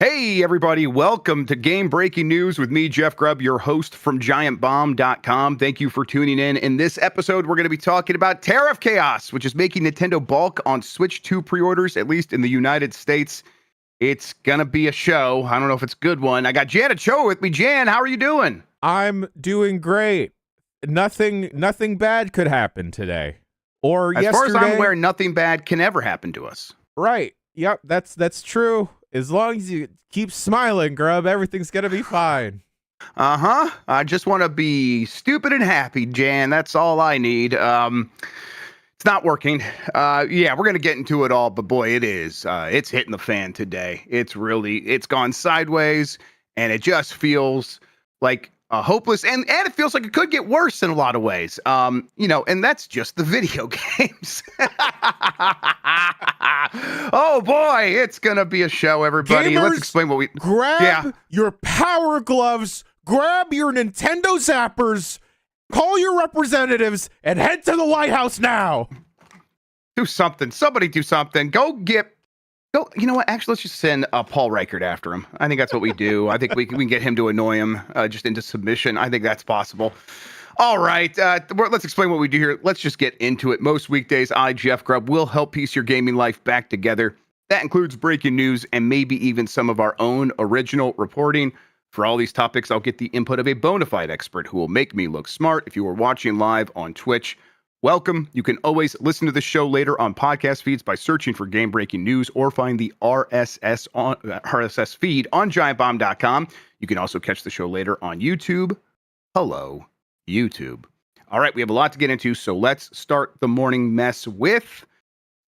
Hey, everybody. Welcome to Game Breaking News with me, Jeff Grubb, your host from GiantBomb.com. Thank you for tuning in. In this episode, we're going to be talking about tariff chaos, which is making Nintendo balk on Switch 2 pre-orders, at least in the United States. It's going to be a show. I don't know if it's a good one. I got Jan and Cho with me. Jan, how are you doing? I'm doing great. Nothing bad could happen today. Or yesterday. As far as I'm aware, nothing bad can ever happen to us. Right. Yep, that's true. As long as you keep smiling, Grub, everything's going to be fine. I just want to be stupid and happy, Jan. That's all I need. It's not working. Yeah, we're going to get into it all, but boy, it is. It's hitting the fan today. It's gone sideways, and it just feels like hopeless, and it feels like it could get worse in a lot of ways. And that's just the video games. Oh boy, it's gonna be a show, everybody. Gamers, let's explain what we grab your power gloves, grab your Nintendo zappers, call your representatives, and head to the White House now. Do something. Somebody do something. Go. You know what? Actually, let's just send Paul Reichert after him. I think that's what we do. I think we can get him to annoy him just into submission. I think that's possible. All right. Let's explain what we do here. Let's just get into it. Most weekdays, I, Jeff Grubb, will help piece your gaming life back together. That includes breaking news and maybe even some of our own original reporting. For all these topics, I'll get the input of a bona fide expert who will make me look smart. If you are watching live on Twitch, welcome. You can always listen to the show later on podcast feeds by searching for Game Breaking News or find the RSS feed on GiantBomb.com. You can also catch the show later on YouTube. Hello, YouTube. All right, we have a lot to get into, so let's start the morning mess with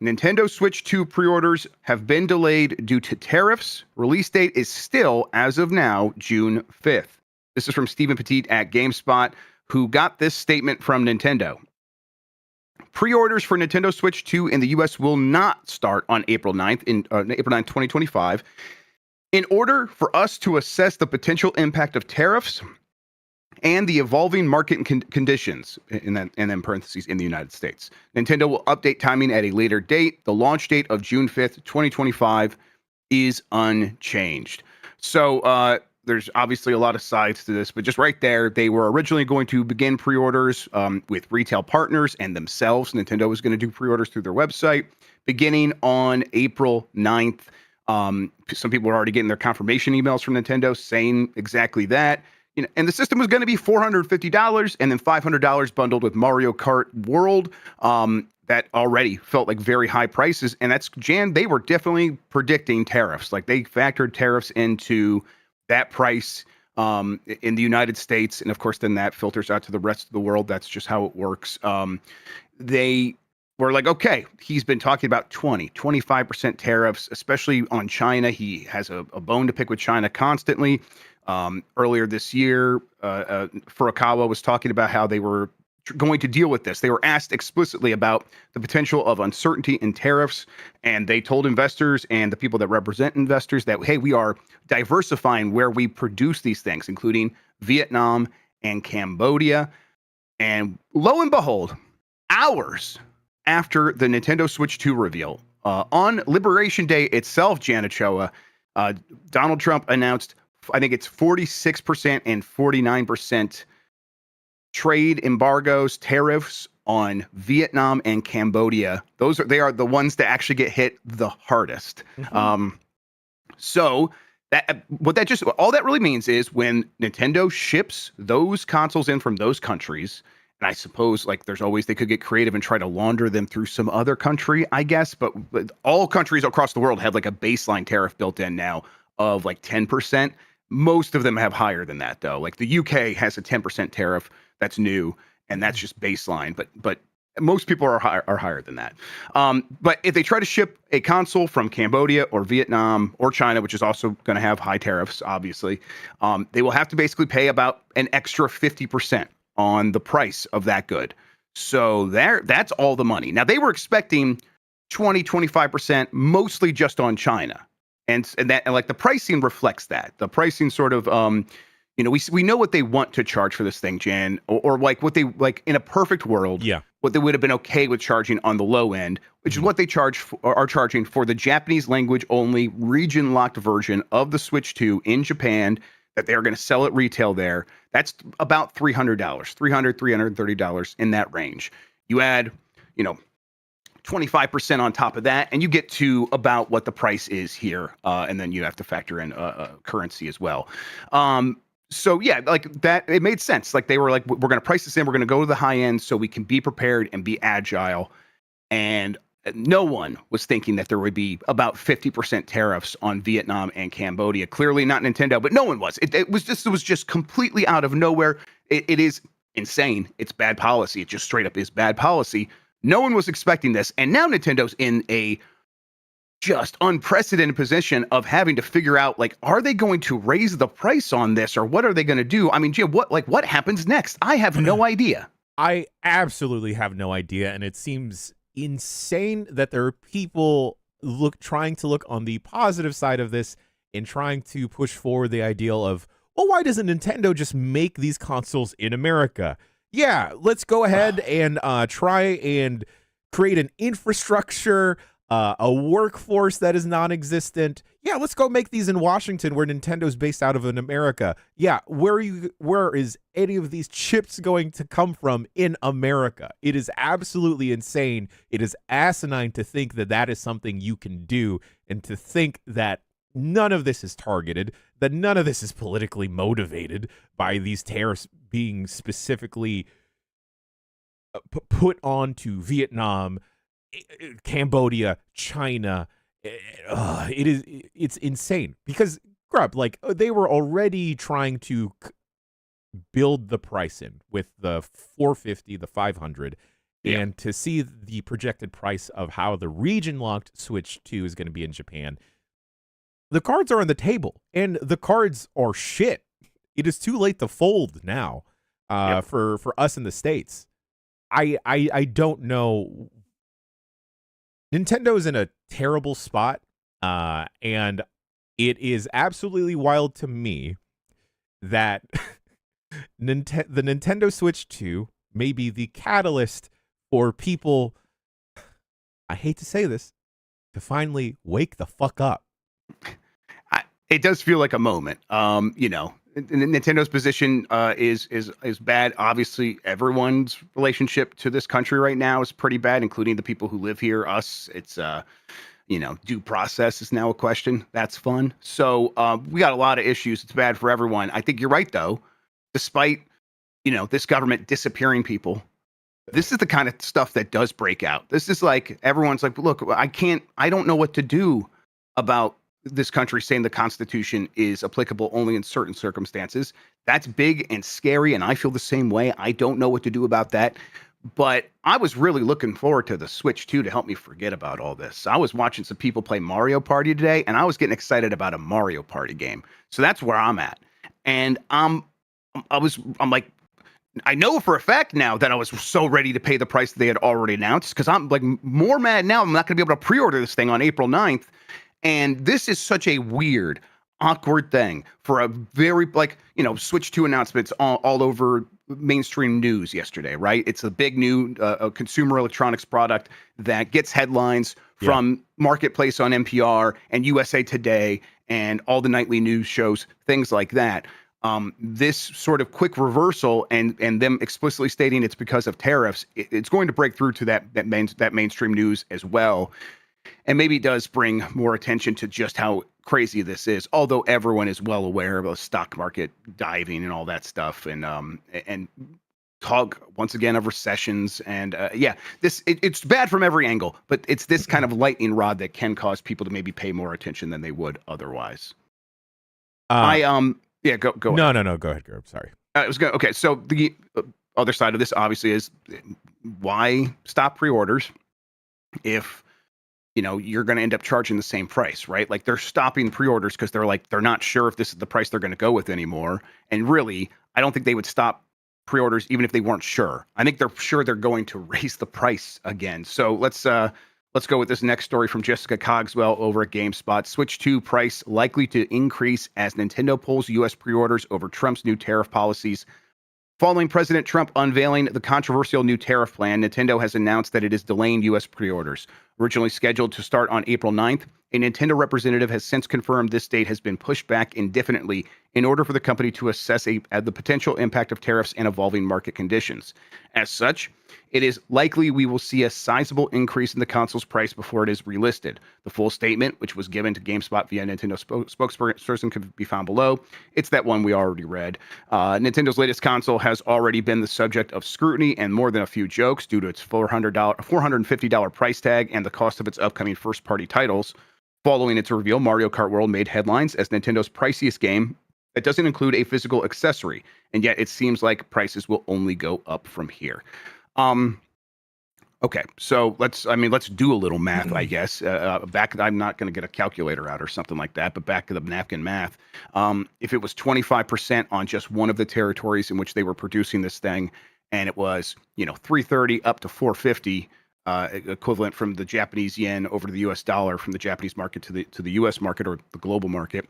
Nintendo Switch 2 pre-orders have been delayed due to tariffs. Release date is still, as of now, June 5th. This is from Stephen Petit at GameSpot, who got this statement from Nintendo. Pre-orders for Nintendo Switch 2 in the U.S. will not start on April 9th, 2025. In order for us to assess the potential impact of tariffs and the evolving market conditions, and then parentheses, in the United States, Nintendo will update timing at a later date. The launch date of June 5th, 2025 is unchanged. So, there's obviously a lot of sides to this, but just right there, they were originally going to begin pre-orders with retail partners and themselves. Nintendo was going to do pre-orders through their website beginning on April 9th. Some people were already getting their confirmation emails from Nintendo saying exactly that. And the system was going to be $450 and then $500 bundled with Mario Kart World. That already felt like very high prices. And that's, Jan, they were definitely predicting tariffs. Like they factored tariffs into that price in the United States. And of course, then that filters out to the rest of the world. That's just how it works. They were like, okay, he's been talking about 25% tariffs, especially on China. He has a bone to pick with China constantly. Earlier this year, Furukawa was talking about how they were going to deal with this. They were asked explicitly about the potential of uncertainty in tariffs, and they told investors and the people that represent investors that, hey, we are diversifying where we produce these things, including Vietnam and Cambodia. And lo and behold, hours after the Nintendo Switch 2 reveal, on Liberation Day itself, Janichoa, Donald Trump announced, I think it's 46% and 49% trade embargoes, tariffs on Vietnam and Cambodia. They are the ones that actually get hit the hardest. Mm-hmm. So all that really means is when Nintendo ships those consoles in from those countries, and I suppose like there's always, they could get creative and try to launder them through some other country, I guess, but all countries across the world have like a baseline tariff built in now of like 10%. Most of them have higher than that though. Like the UK has a 10% tariff. That's new, and that's just baseline. But most people are higher than that. But if they try to ship a console from Cambodia or Vietnam or China, which is also going to have high tariffs, obviously, they will have to basically pay about an extra 50% on the price of that good. So that's all the money. Now they were expecting 25%, mostly just on China, and like the pricing reflects that. The pricing sort of we know what they want to charge for this thing, Jan, or like what they like in a perfect world. Yeah. what they would have been okay with charging on the low end, which is what they are charging for the Japanese language only region locked version of the Switch 2 in Japan that they are going to sell at retail there. That's about $300, $330 in that range. You add, 25% on top of that, and you get to about what the price is here. And then you have to factor in currency as well. So yeah, like that, it made sense. Like they were like, we're going to price this in. We're going to go to the high end so we can be prepared and be agile. And no one was thinking that there would be about 50% tariffs on Vietnam and Cambodia. Clearly not Nintendo, but no one was. It was just completely out of nowhere. It is insane. It's bad policy. It just straight up is bad policy. No one was expecting this. And now Nintendo's in a just unprecedented position of having to figure out, like, are they going to raise the price on this or what are they going to do? I mean, Jim, what happens next? I have no idea. I absolutely have no idea. And it seems insane that there are people trying to look on the positive side of this and trying to push forward the ideal of, well, why doesn't Nintendo just make these consoles in America? Yeah, let's go ahead and try and create an infrastructure, a workforce that is non-existent. Yeah, let's go make these in Washington where Nintendo's based out of in America. Yeah, where is any of these chips going to come from in America? It is absolutely insane. It is asinine to think that that is something you can do and to think that none of this is targeted, that none of this is politically motivated by these tariffs being specifically put onto Vietnam, Cambodia, China. It's insane because Grub, like they were already trying to build the price in with the 450, the 500, and to see the projected price of how the region locked Switch 2 is going to be in Japan. The cards are on the table, and the cards are shit. It is too late to fold now for us in the States. I don't know. Nintendo's in a terrible spot, and it is absolutely wild to me that the Nintendo Switch 2 may be the catalyst for people, I hate to say this, to finally wake the fuck up. It does feel like a moment. Nintendo's position is bad. Obviously, everyone's relationship to this country right now is pretty bad, including the people who live here. Us, it's due process is now a question. That's fun. So we got a lot of issues. It's bad for everyone. I think you're right, though. Despite this government disappearing people, this is the kind of stuff that does break out. This is like everyone's like, look, I don't know what to do about this country saying the Constitution is applicable only in certain circumstances. That's big and scary, and I feel the same way. I don't know what to do about that. But I was really looking forward to the Switch 2 to help me forget about all this. I was watching some people play Mario Party today, and I was getting excited about a Mario Party game. So that's where I'm at. And I'm like, I know for a fact now that I was so ready to pay the price that they had already announced, because I'm like more mad now. I'm not going to be able to pre-order this thing on April 9th. And this is such a weird, awkward thing for a very, Switch 2 announcements all over mainstream news yesterday, right? It's a big new consumer electronics product that gets headlines from Marketplace on NPR and USA Today and all the nightly news shows, things like that. This sort of quick reversal and them explicitly stating it's because of tariffs, it's going to break through to that mainstream news as well. And maybe it does bring more attention to just how crazy this is, although everyone is well aware of the stock market diving and all that stuff, and talk once again of recessions. And it's bad from every angle, but it's this kind of lightning rod that can cause people to maybe pay more attention than they would otherwise. Go ahead. No, go ahead, Gerb. Sorry. Okay, so the other side of this obviously is why stop pre-orders if you're going to end up charging the same price, right? Like they're stopping pre-orders because they're not sure if this is the price they're going to go with anymore. And really, I don't think they would stop pre-orders even if they weren't sure. I think they're sure they're going to raise the price again. So let's go with this next story from Jessica Cogswell over at GameSpot. Switch 2 price likely to increase as Nintendo pulls U.S. pre-orders over Trump's new tariff policies. Following President Trump unveiling the controversial new tariff plan, Nintendo has announced that it is delaying U.S. pre-orders. Originally scheduled to start on April 9th, a Nintendo representative has since confirmed this date has been pushed back indefinitely in order for the company to assess the potential impact of tariffs and evolving market conditions. As such, it is likely we will see a sizable increase in the console's price before it is relisted. The full statement, which was given to GameSpot via Nintendo spokesperson, can be found below. It's that one we already read. Nintendo's latest console has already been the subject of scrutiny and more than a few jokes due to its $450 price tag and the cost of its upcoming first-party titles. Following its reveal, Mario Kart World made headlines as Nintendo's priciest game that doesn't include a physical accessory, and yet it seems like prices will only go up from here. Okay, so let's do a little math, I guess. I'm not going to get a calculator out or something like that, but back to the napkin math. If it was 25% on just one of the territories in which they were producing this thing, and it was, $330 up to $450, equivalent from the Japanese yen over to the U.S. dollar, from the Japanese market to the U.S. market or the global market,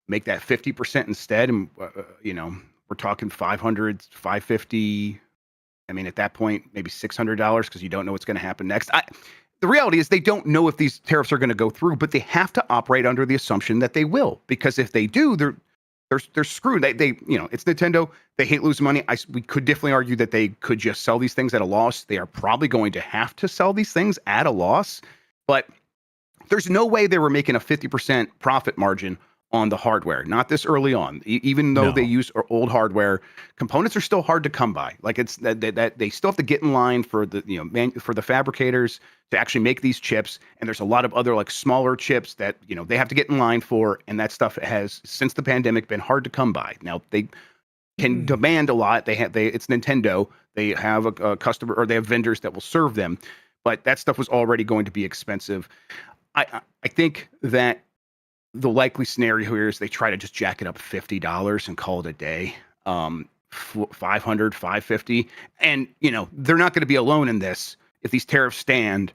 make that 50% instead, and we're talking 500, 550. I mean, at that point, maybe $600 because you don't know what's going to happen next. The reality is they don't know if these tariffs are going to go through, but they have to operate under the assumption that they will, because if they do, they're screwed. They it's Nintendo. They hate losing money. We could definitely argue that they could just sell these things at a loss. They are probably going to have to sell these things at a loss, but there's no way they were making a 50% profit margin on the hardware, not this early on. Even though they use old hardware, components are still hard to come by. Like it's that they still have to get in line for the for the fabricators to actually make these chips. And there's a lot of other like smaller chips that they have to get in line for, and that stuff has, since the pandemic, been hard to come by. Now they can demand a lot. It's Nintendo. They have a customer, or they have vendors that will serve them, but that stuff was already going to be expensive. I think that the likely scenario here is they try to just jack it up $50 and call it a day. 500, 550. And, they're not going to be alone in this. If these tariffs stand,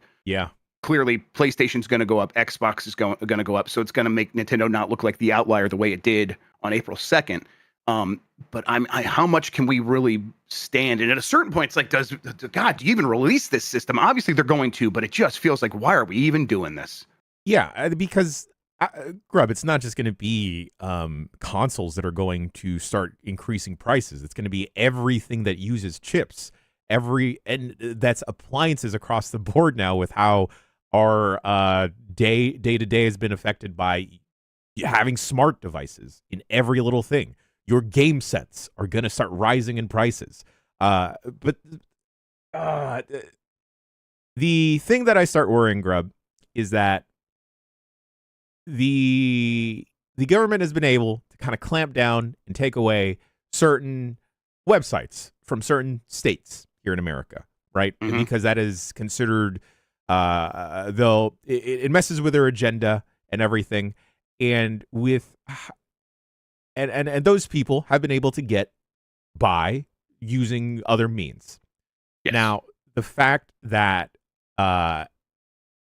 clearly PlayStation's going to go up. Xbox is going to go up. So it's going to make Nintendo not look like the outlier the way it did on April 2nd. But how much can we really stand? And at a certain point, it's like, do you even release this system? Obviously they're going to, but it just feels like, why are we even doing this? Yeah, because Grub, it's not just going to be consoles that are going to start increasing prices. It's going to be everything that uses chips, and that's appliances across the board now, with how our day to day has been affected by having smart devices in every little thing. Your game sets are going to start rising in prices. But the thing that I start worrying, Grub, is that the government has been able to kind of clamp down and take away certain websites from certain states here in America, right? Mm-hmm. Because that is considered, though it messes with their agenda and everything, and those people have been able to get by using other means. Yes. Now, the fact that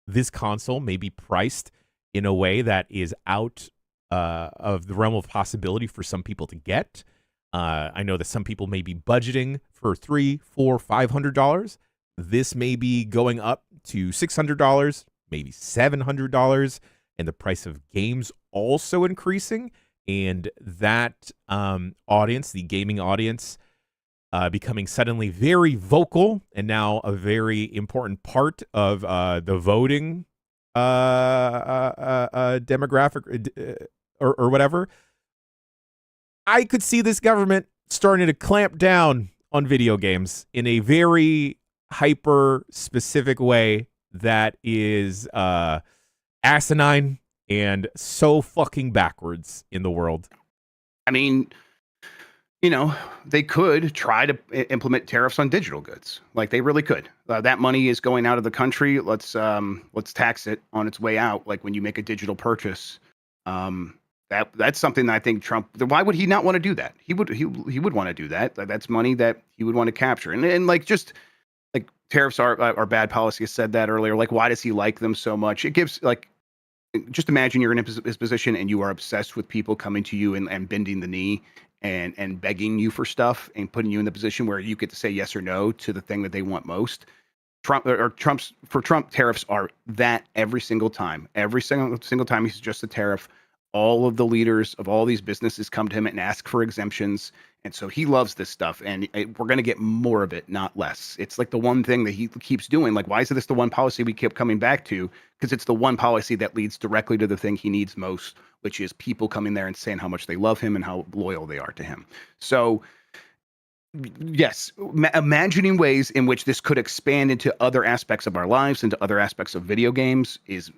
this console may be priced in a way that is out of the realm of possibility for some people to get. I know that some people may be budgeting for $300, $400, $500. This may be going up to $600, maybe $700, and the price of games also increasing. And that audience, the gaming audience, becoming suddenly very vocal and now a very important part of the voting demographic or whatever. I could see this government starting to clamp down on video games in a very hyper specific way that is asinine and so fucking backwards in the world. I mean, they could try to implement tariffs on digital goods. Like, they really could. That money is going out of the country. Let's tax it on its way out. Like when you make a digital purchase, that's something that I think Trump. Why would he not want to do that? He would want to do that. That's money that he would want to capture. And like, just like, tariffs are bad policy. I said that earlier. Like, why does he like them so much? It gives, like, just imagine you're in his position and you are obsessed with people coming to you and bending the knee and begging you for stuff and putting you in the position where you get to say yes or no to the thing that they want most. Trump tariffs are that every single time. Every single time he suggests a tariff, all of the leaders of all these businesses come to him and ask for exemptions. And so he loves this stuff, and we're going to get more of it, not less. It's like the one thing that he keeps doing. Like, why is this the one policy we keep coming back to? Because it's the one policy that leads directly to the thing he needs most, which is people coming there and saying how much they love him and how loyal they are to him. So yes, imagining ways in which this could expand into other aspects of our lives, into other aspects of video games is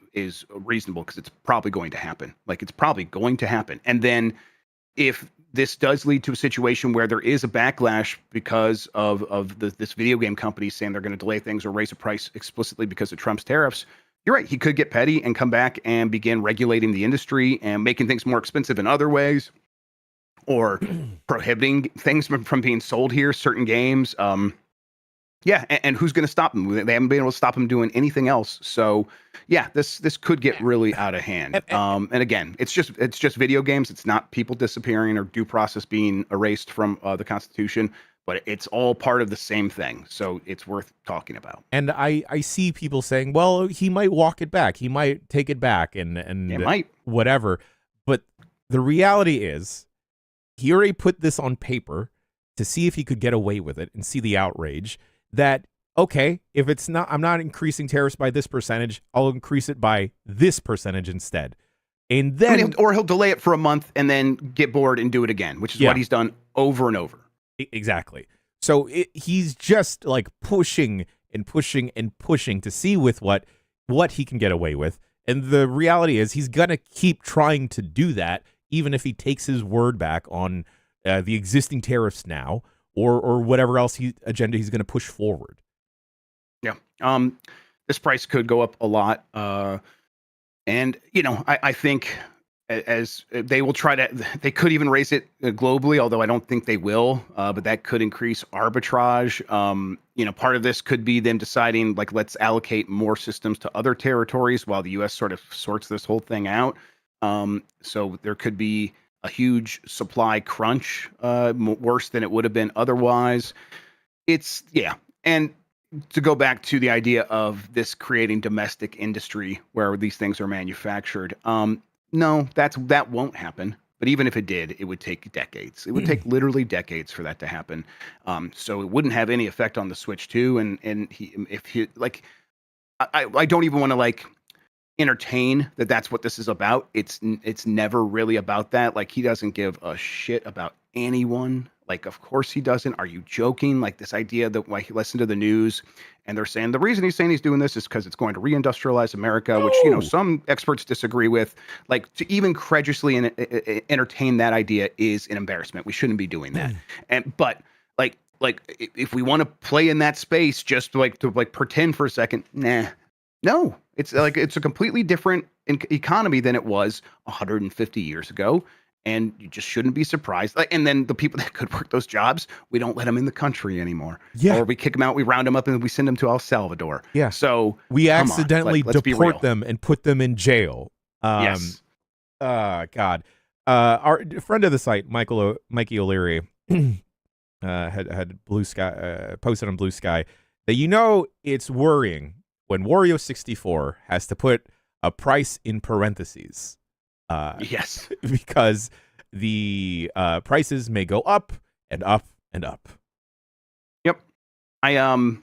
reasonable, because it's probably going to happen. Like, it's probably going to happen. And then if this does lead to a situation where there is a backlash because of this video game company saying they're going to delay things or raise a price explicitly because of Trump's tariffs, you're right. He could get petty and come back and begin regulating the industry and making things more expensive in other ways, or prohibiting things from being sold here, certain games. Yeah, and who's going to stop them? They haven't been able to stop them doing anything else. So, yeah, this could get really out of hand. And again, it's just video games. It's not people disappearing or due process being erased from the Constitution, but it's all part of the same thing. So it's worth talking about. And I see people saying, well, he might walk it back. He might take it back and It might. whatever. But the reality is, he already put this on paper to see if he could get away with it and see the outrage that, okay, if it's not, I'm not increasing tariffs by this percentage, I'll increase it by this percentage instead. And then, or he'll delay it for a month and then get bored and do it again, which is what he's done over and over. Exactly. So he's just like pushing and pushing and pushing to see with what he can get away with. And the reality is, he's going to keep trying to do that, even if he takes his word back on the existing tariffs now, or whatever else agenda he's going to push forward. Yeah. This price could go up a lot. And, I think as they will they could even raise it globally, although I don't think they will, but that could increase arbitrage. Part of this could be them deciding, like, let's allocate more systems to other territories while the U.S. sort of sorts this whole thing out. So there could be a huge supply crunch, worse than it would have been otherwise. And to go back to the idea of this creating domestic industry where these things are manufactured, no, that won't happen. But even if it did, it would take decades. It would take literally decades for that to happen. So it wouldn't have any effect on the Switch 2. And I don't even want to entertain that's what this is about. It's never really about that. Like, he doesn't give a shit about anyone. Like, of course he doesn't. Are you joking? Like, this idea that, like, he listened to the news and they're saying the reason he's saying he's doing this is because it's going to reindustrialize America, which, some experts disagree with. Like, to even credulously entertain that idea is an embarrassment. We shouldn't be doing that. But if we want to play in that space, just to pretend for a second, nah. No, it's a completely different economy than it was 150 years ago. And you just shouldn't be surprised. And then the people that could work those jobs, we don't let them in the country anymore. Yeah. Or we kick them out, we round them up, and we send them to El Salvador. Yeah. So we accidentally deport them and put them in jail. Yes. God. Our friend of the site, Mikey O'Leary, had Blue Sky posted on Blue Sky that it's worrying when Wario64 has to put a price in parentheses. Yes. Because the prices may go up and up and up. Yep. I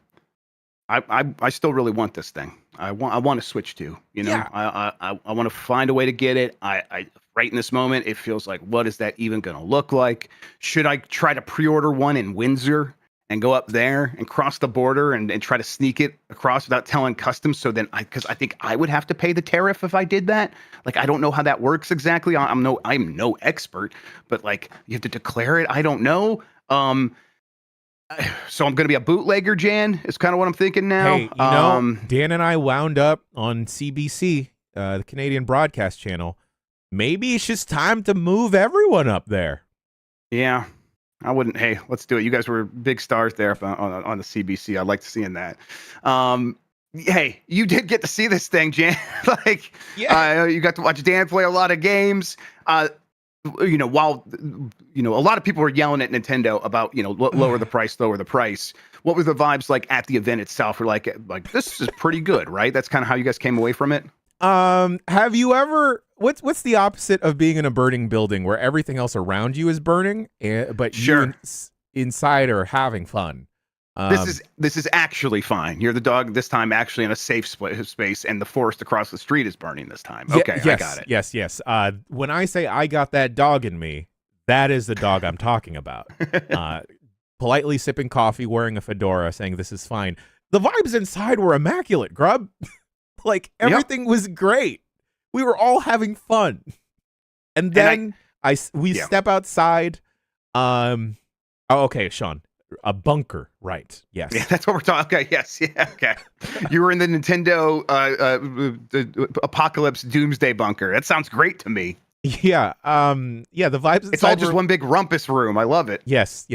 still really want this thing. I want to Switch 2. Yeah. I want to find a way to get it. I right in this moment, it feels like, what is that even going to look like? Should I try to pre-order one in Windsor and go up there and cross the border and try to sneak it across without telling customs? So then because I think I would have to pay the tariff if I did that. Like, I don't know how that works exactly. I'm no expert, but you have to declare it. I don't know. So I'm going to be a bootlegger, Jan, is kind of what I'm thinking now. Hey, Dan and I wound up on CBC, the Canadian Broadcast Channel. Maybe it's just time to move everyone up there. Yeah. I wouldn't. Hey, let's do it. You guys were big stars there on the CBC. I liked seeing that. Hey, you did get to see this thing, Jan. You got to watch Dan play a lot of games. while a lot of people were yelling at Nintendo about lower the price. What were the vibes like at the event itself? We're like this is pretty good, right? That's kind of how you guys came away from it. Have you ever? What's the opposite of being in a burning building where everything else around you is burning, but Sure. you inside are having fun? This is actually fine. You're the dog this time, actually in a safe space, and the forest across the street is burning this time. Okay, yes, I got it. Yes. When I say I got that dog in me, that is the dog I'm talking about. Politely sipping coffee, wearing a fedora, saying this is fine. The vibes inside were immaculate, Grub. Like everything was great. We were all having fun. And then we step outside. Okay, Sean. A bunker, right? Yes. Yeah, that's what we're talking. Okay, yes, yeah, okay. You were in the Nintendo the Apocalypse Doomsday bunker. That sounds great to me. Yeah. Yeah. The vibes. It's all just one big rumpus room. I love it. Yes.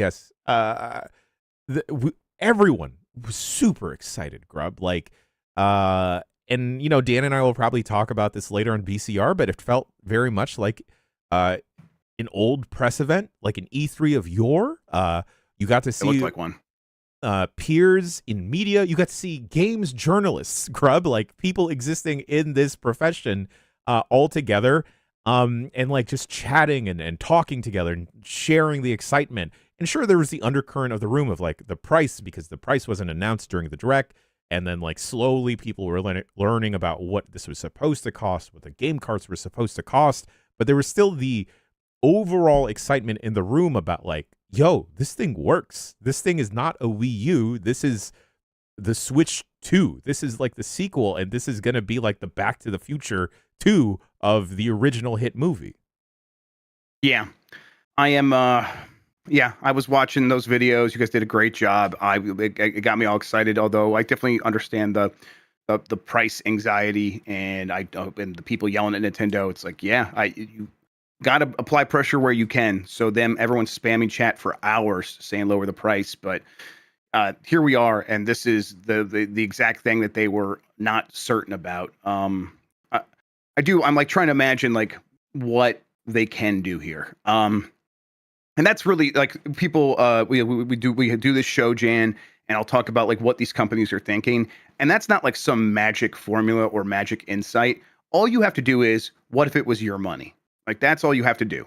Everyone was super excited, Grub. Like, and Dan and I will probably talk about this later on BCR, but it felt very much like an old press event, like an E3 of yore. You got to see it looked like one. Peers in media. You got to see games journalists, Grub, like people existing in this profession all together, and like just chatting and talking together and sharing the excitement. And sure, there was the undercurrent of the room of like the price, because the price wasn't announced during the direct. And then like slowly people were learning about what this was supposed to cost, what the game carts were supposed to cost. But there was still the overall excitement in the room about like, yo, this thing works. This thing is not a Wii U. This is the Switch 2. This is like the sequel, and this is going to be like the Back to the Future 2 of the original hit movie. Yeah. I am I was watching those videos. You guys did a great job. It got me all excited, although I definitely understand the price anxiety and the people yelling at Nintendo. It's like, you got to apply pressure where you can. So everyone's spamming chat for hours saying lower the price, but here we are, and this is the exact thing that they were not certain about. I'm like trying to imagine like what they can do here. And that's really like people. We do this show, Jan, and I'll talk about like what these companies are thinking, and that's not like some magic formula or magic insight. All you have to do is, what if it was your money? Like, that's all you have to do.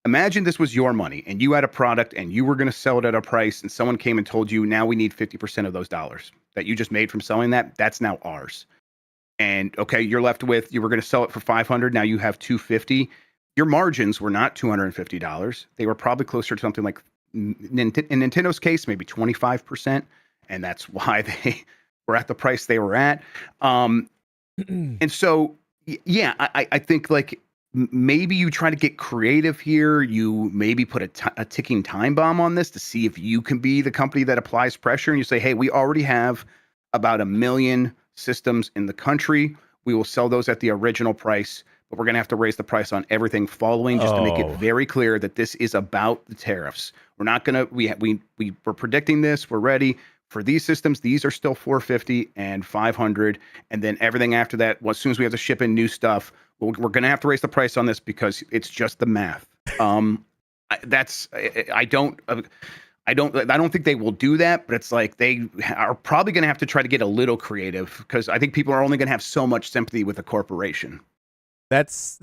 Imagine this was your money and you had a product and you were going to sell it at a price, and someone came and told you, now we need 50% of those dollars that you just made from selling that. That's now ours. And okay, you're left with, you were going to sell it for $500. Now you have $250. Your margins were not $250. They were probably closer to something like, in Nintendo's case, maybe 25%. And that's why they were at the price they were at. And so, yeah, I think like, maybe you try to get creative here. You maybe put a ticking time bomb on this to see if you can be the company that applies pressure. And you say, hey, we already have about 1 million systems in the country. We will sell those at the original price, but we're going to have to raise the price on everything following, just to make it very clear that this is about the tariffs. We're not going to, we're predicting this. We're ready for these systems. These are still $450 and $500. And then everything after that, as soon as we have to ship in new stuff, we're going to have to raise the price on this because it's just the math. I don't think they will do that, but it's like they are probably going to have to try to get a little creative, because I think people are only going to have so much sympathy with a corporation. That's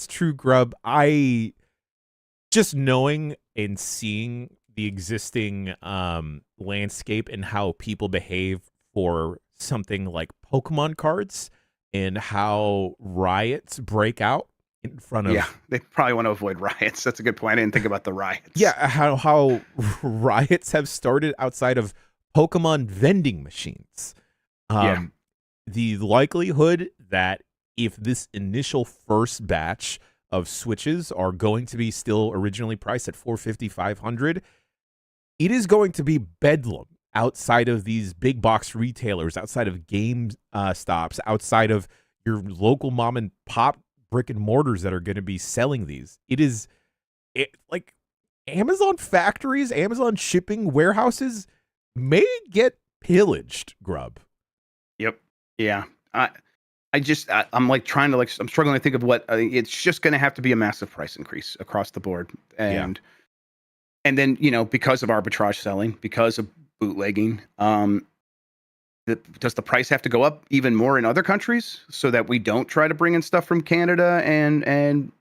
true, Grub. I just knowing and seeing the existing landscape and how people behave for something like Pokemon cards, and how riots break out in front of... Yeah, they probably want to avoid riots. That's a good point. I didn't think about the riots. Yeah, how riots have started outside of Pokemon vending machines. The likelihood that if this initial first batch of Switches are going to be still originally priced at $450, $500, it is going to be bedlam outside of these big box retailers, outside of game stops, outside of your local mom and pop brick and mortars that are going to be selling these. Like Amazon factories, Amazon shipping warehouses may get pillaged, Grub. Yep. Yeah. I'm like trying to I'm struggling to think of what it's just going to have to be a massive price increase across the board, and then because of arbitrage selling, because of bootlegging, does the price have to go up even more in other countries so that we don't try to bring in stuff from Canada and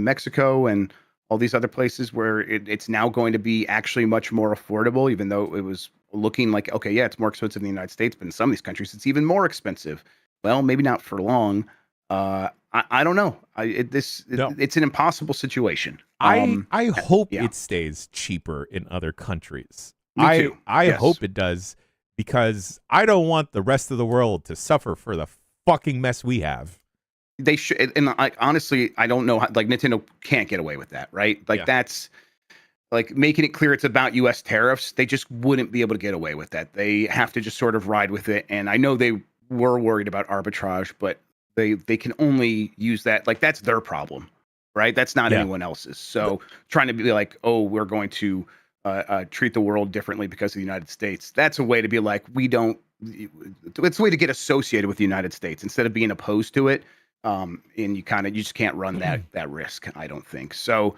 Mexico and all these other places where it's now going to be actually much more affordable, even though it was looking like, okay, yeah, it's more expensive in the United States, but in some of these countries, it's even more expensive. Well, maybe not for long. I don't know. It's an impossible situation. I hope yeah. it stays cheaper in other countries. Me too. I Yes. hope it does, because I don't want the rest of the world to suffer for the fucking mess we have. They should, and honestly, I don't know how, like, Nintendo can't get away with that, right? Like that's like making it clear it's about U.S. tariffs. They just wouldn't be able to get away with that. They have to just sort of ride with it. And I know they were worried about arbitrage, but they can only use that. Like that's their problem, right? That's not anyone else's. So trying to be like, oh, we're going to treat the world differently because of the United States. That's a way to be like, we don't. It's a way to get associated with the United States instead of being opposed to it. And you just can't run that risk. I don't think so.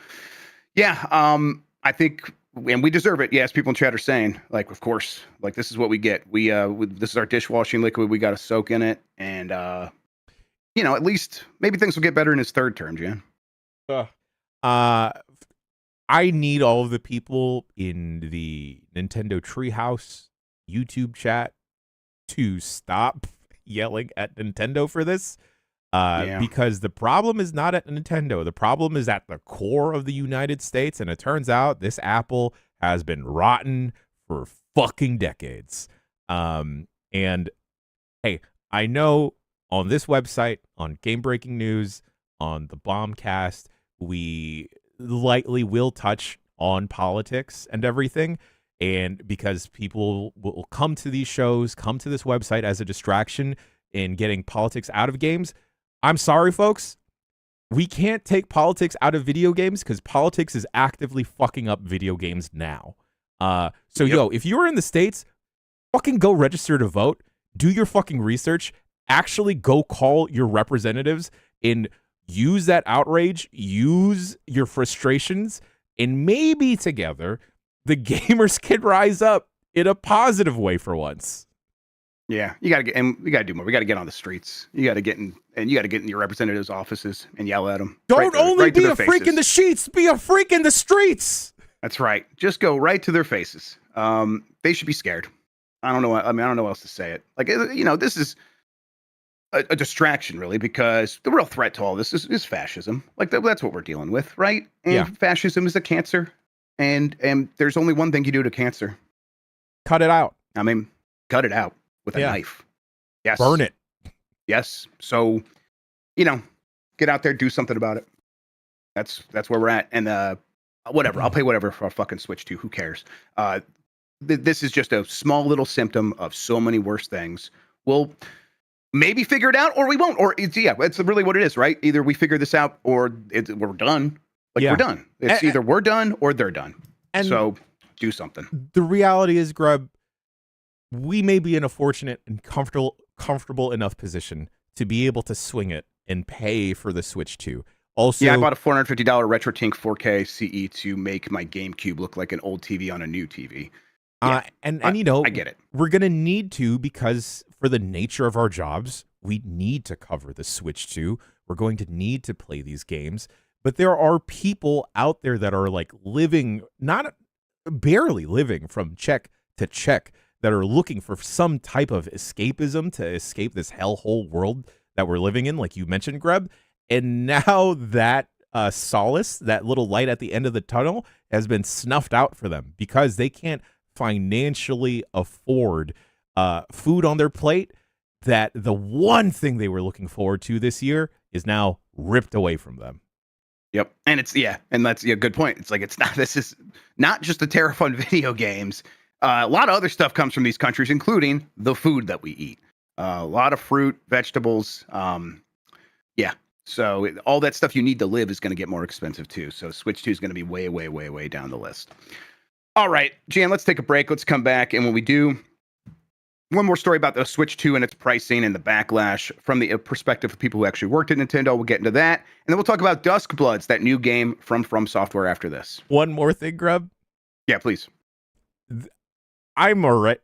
Yeah. I think, and we deserve it. Yes, people in chat are saying, like, of course, like this is what we get. This is our dishwashing liquid. We got to soak in it, and at least maybe things will get better in his third term, Jan. I need all of the people in the Nintendo Treehouse YouTube chat to stop yelling at Nintendo for this. Because the problem is not at Nintendo. The problem is at the core of the United States, and it turns out this Apple has been rotten for fucking decades. And hey, I know on this website, on GameBreaking News, on the Bombcast, we lightly will touch on politics and everything. And because people will come to these shows, come to this website as a distraction in getting politics out of games. I'm sorry, folks. We can't take politics out of video games because politics is actively fucking up video games now. If you're in the States, fucking go register to vote. Do your fucking research. Actually go call your representatives and use that outrage. Use your frustrations. And maybe together, the gamers can rise up in a positive way for once. Yeah, we got to do more. We got to get on the streets. You got to get in your representatives' offices and yell at them. Don't only be a freak in the sheets, be a freak in the streets. That's right. Just go right to their faces. They should be scared. I don't know. I don't know how else to say it. Like, this is a distraction, really, because the real threat to all this is fascism. Like, that's what we're dealing with, right? And fascism is a cancer. And there's only one thing you do to cancer. Cut it out. I mean, cut it out. With a knife. Yes. Burn it. Yes. So, get out there, do something about it. That's where we're at. And whatever. I'll play whatever for a fucking Switch 2. Who cares? This is just a small little symptom of so many worse things. We'll maybe figure it out or we won't. Or it's really what it is, right? Either we figure this out or we're done. We're done. It's either we're done or they're done. And so do something. The reality is, Grub, we may be in a fortunate and comfortable enough position to be able to swing it and pay for the Switch 2. Also, I bought a $450 RetroTink 4K CE to make my GameCube look like an old TV on a new TV. I get it. We're going to need to, because for the nature of our jobs, we need to cover the Switch 2. We're going to need to play these games. But there are people out there that are like barely living from check to check, that are looking for some type of escapism to escape this hellhole world that we're living in, like you mentioned, Greb. And now that solace, that little light at the end of the tunnel, has been snuffed out for them because they can't financially afford food on their plate. That the one thing they were looking forward to this year is now ripped away from them. Yep. And and that's a good point. It's like, this is not just a tariff on video games. A lot of other stuff comes from these countries, including the food that we eat. A lot of fruit, vegetables. So all that stuff you need to live is going to get more expensive too. So Switch 2 is going to be way, way, way, way down the list. All right, Jan, let's take a break. Let's come back. And when we do, one more story about the Switch 2 and its pricing and the backlash from the perspective of people who actually worked at Nintendo. We'll get into that. And then we'll talk about Duskbloods, that new game from Software after this. One more thing, Grub. Yeah, please. I'm all right.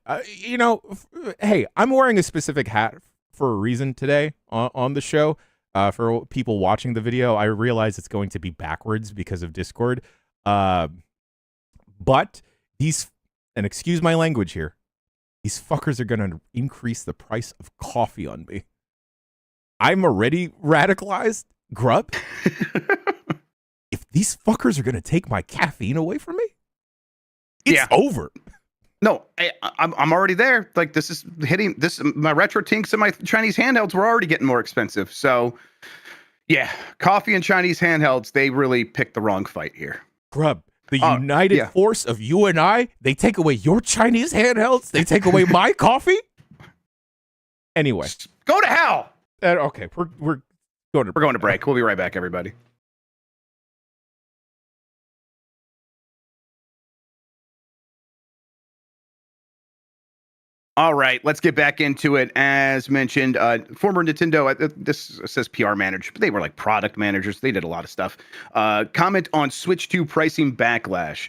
Hey, I'm wearing a specific hat for a reason today on the show. For people watching the video, I realize it's going to be backwards because of Discord. But these, and excuse my language here, these fuckers are going to increase the price of coffee on me. I'm already radicalized, Grub. If these fuckers are going to take my caffeine away from me, it's over. No, I'm already there. Like, this is hitting this. My retro tinks and my Chinese handhelds were already getting more expensive. So, yeah, coffee and Chinese handhelds, they really picked the wrong fight here. Grub, the united force of you and I, they take away your Chinese handhelds, they take away my coffee. Anyway, go to hell. Okay, we're going to break. We'll be right back, everybody. All right, let's get back into it. As mentioned, former Nintendo, this says PR manager, but they were like product managers. They did a lot of stuff. Comment on Switch 2 pricing backlash.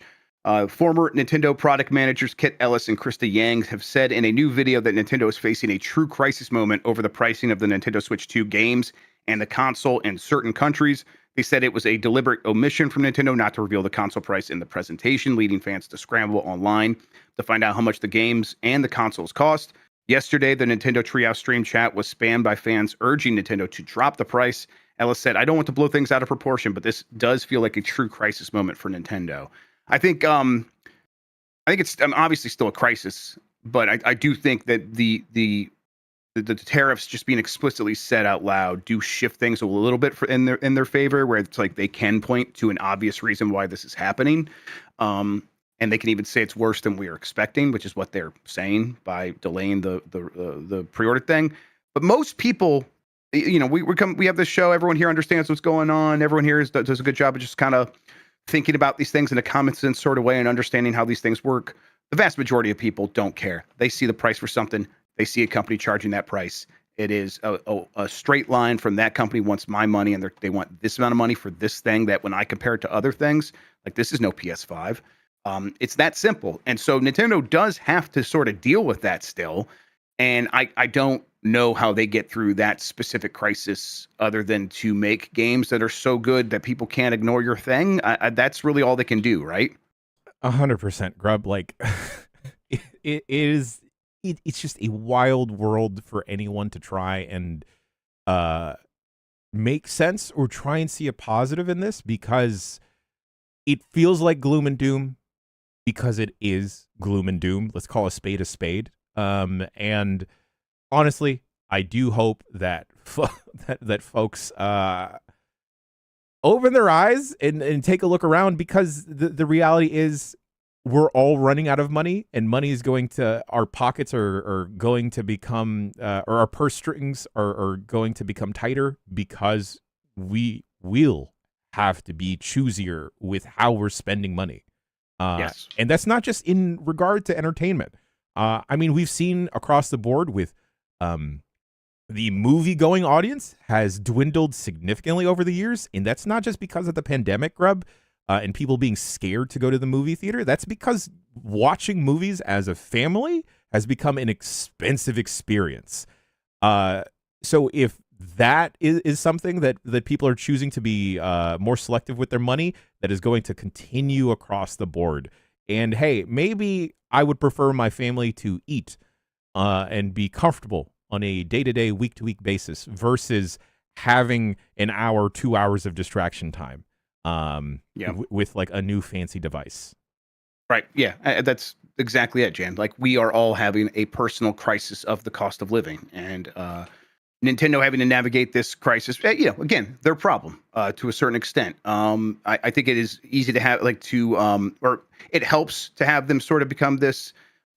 Former Nintendo product managers Kit Ellis and Krista Yang have said in a new video that Nintendo is facing a true crisis moment over the pricing of the Nintendo Switch 2 games and the console in certain countries. They said it was a deliberate omission from Nintendo not to reveal the console price in the presentation, leading fans to scramble online to find out how much the games and the consoles cost. Yesterday, the Nintendo Treehouse stream chat was spammed by fans urging Nintendo to drop the price. Ellis said, "I don't want to blow things out of proportion, but this does feel like a true crisis moment for Nintendo." I think it's obviously still a crisis, but I do think that the tariffs just being explicitly said out loud do shift things a little bit in their favor, where it's like they can point to an obvious reason why this is happening. And they can even say it's worse than we were expecting, which is what they're saying by delaying the pre-order thing. But most people, we have this show. Everyone here understands what's going on. Everyone here does a good job of just kind of thinking about these things in a common sense sort of way and understanding how these things work. The vast majority of people don't care. They see the price for something. They see a company charging that price. It is a straight line from that company wants my money and they want this amount of money for this thing that when I compare it to other things, like this is no PS5. It's that simple. And so Nintendo does have to sort of deal with that still. And I don't know how they get through that specific crisis other than to make games that are so good that people can't ignore your thing. That's really all they can do, right? 100%, Grub. Like, it's just a wild world for anyone to try and make sense or try and see a positive in this, because it feels like gloom and doom, because it is gloom and doom. Let's call a spade. And honestly, I do hope that that folks open their eyes and take a look around, because the reality is we're all running out of money, and money is going to, our pockets are going to become, or our purse strings are going to become tighter, because we will have to be choosier with how we're spending money. Yes. And that's not just in regard to entertainment. I mean, we've seen across the board with the movie-going audience has dwindled significantly over the years, and that's not just because of the pandemic, Grub, and people being scared to go to the movie theater. That's because watching movies as a family has become an expensive experience. So if that is something that people are choosing to be more selective with their money, that is going to continue across the board. And hey, maybe I would prefer my family to eat and be comfortable on a day-to-day, week-to-week basis versus having an hour, 2 hours of distraction time with like a new fancy device. Right. Yeah, that's exactly it, Jan. Like, we are all having a personal crisis of the cost of living, and Nintendo having to navigate this crisis, again, their problem to a certain extent. I think it is easy to have, or it helps to have them sort of become this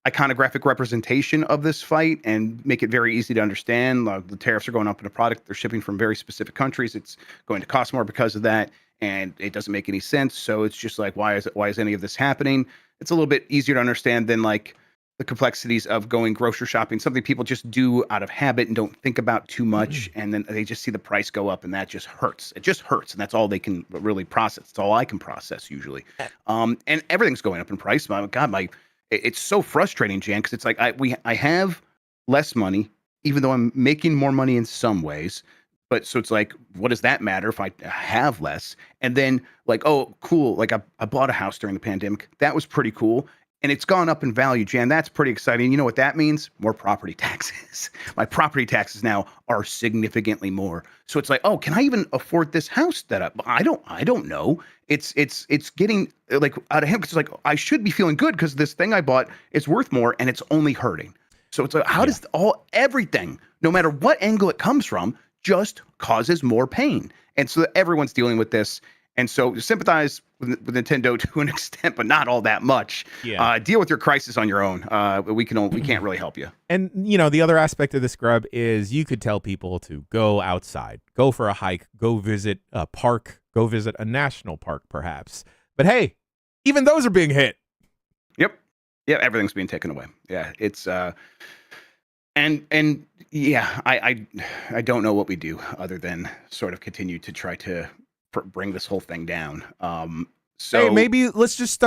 iconographic representation of this fight and make it very easy to understand. The tariffs are going up in a product they're shipping from very specific countries. It's going to cost more because of that, and it doesn't make any sense. So it's just like, why is any of this happening? It's a little bit easier to understand than like the complexities of going grocery shopping, something people just do out of habit and don't think about too much, and then they just see the price go up, and that just hurts. It just hurts, and that's all they can really process. It's all I can process usually. And everything's going up in price. My God, it's so frustrating, Jan, because it's like I have less money, even though I'm making more money in some ways. But so it's like, what does that matter if I have less? And then like, oh, cool. Like I bought a house during the pandemic. That was pretty cool. And it's gone up in value, Jan. That's pretty exciting. You know what that means? More property taxes. My property taxes now are significantly more. So it's like, oh, can I even afford this house that I don't know. It's getting like out of hand, because it's like I should be feeling good because this thing I bought is worth more and it's only hurting. So it's like, how does everything, no matter what angle it comes from, just causes more pain? And so everyone's dealing with this. And so sympathize with Nintendo to an extent, but not all that much. Yeah. Deal with your crisis on your own. We can't really help you. And, the other aspect of this, Grub, is you could tell people to go outside, go for a hike, go visit a park, go visit a national park, perhaps. But hey, even those are being hit. Yep. Yeah, everything's being taken away. Yeah, it's and yeah, I don't know what we do other than sort of continue to try to bring this whole thing down. So hey, maybe let's just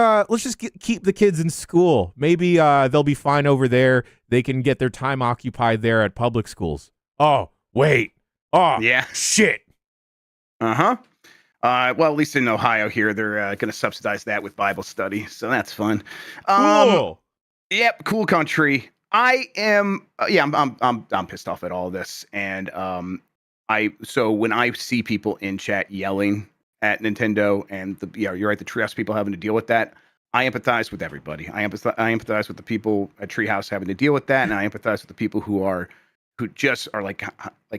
keep the kids in school. Maybe they'll be fine over there. They can get their time occupied there at public schools. Oh, wait. Oh, yeah. Shit. Uh-huh. Well, at least in Ohio here, they're going to subsidize that with Bible study, so that's fun. Cool. Yep, cool country. I am. I'm pissed off at all this, and so when I see people in chat yelling at Nintendo, and you're right, the Treehouse people having to deal with that, I empathize with everybody. I empathize with the people at Treehouse having to deal with that, and I empathize with the people who just are like,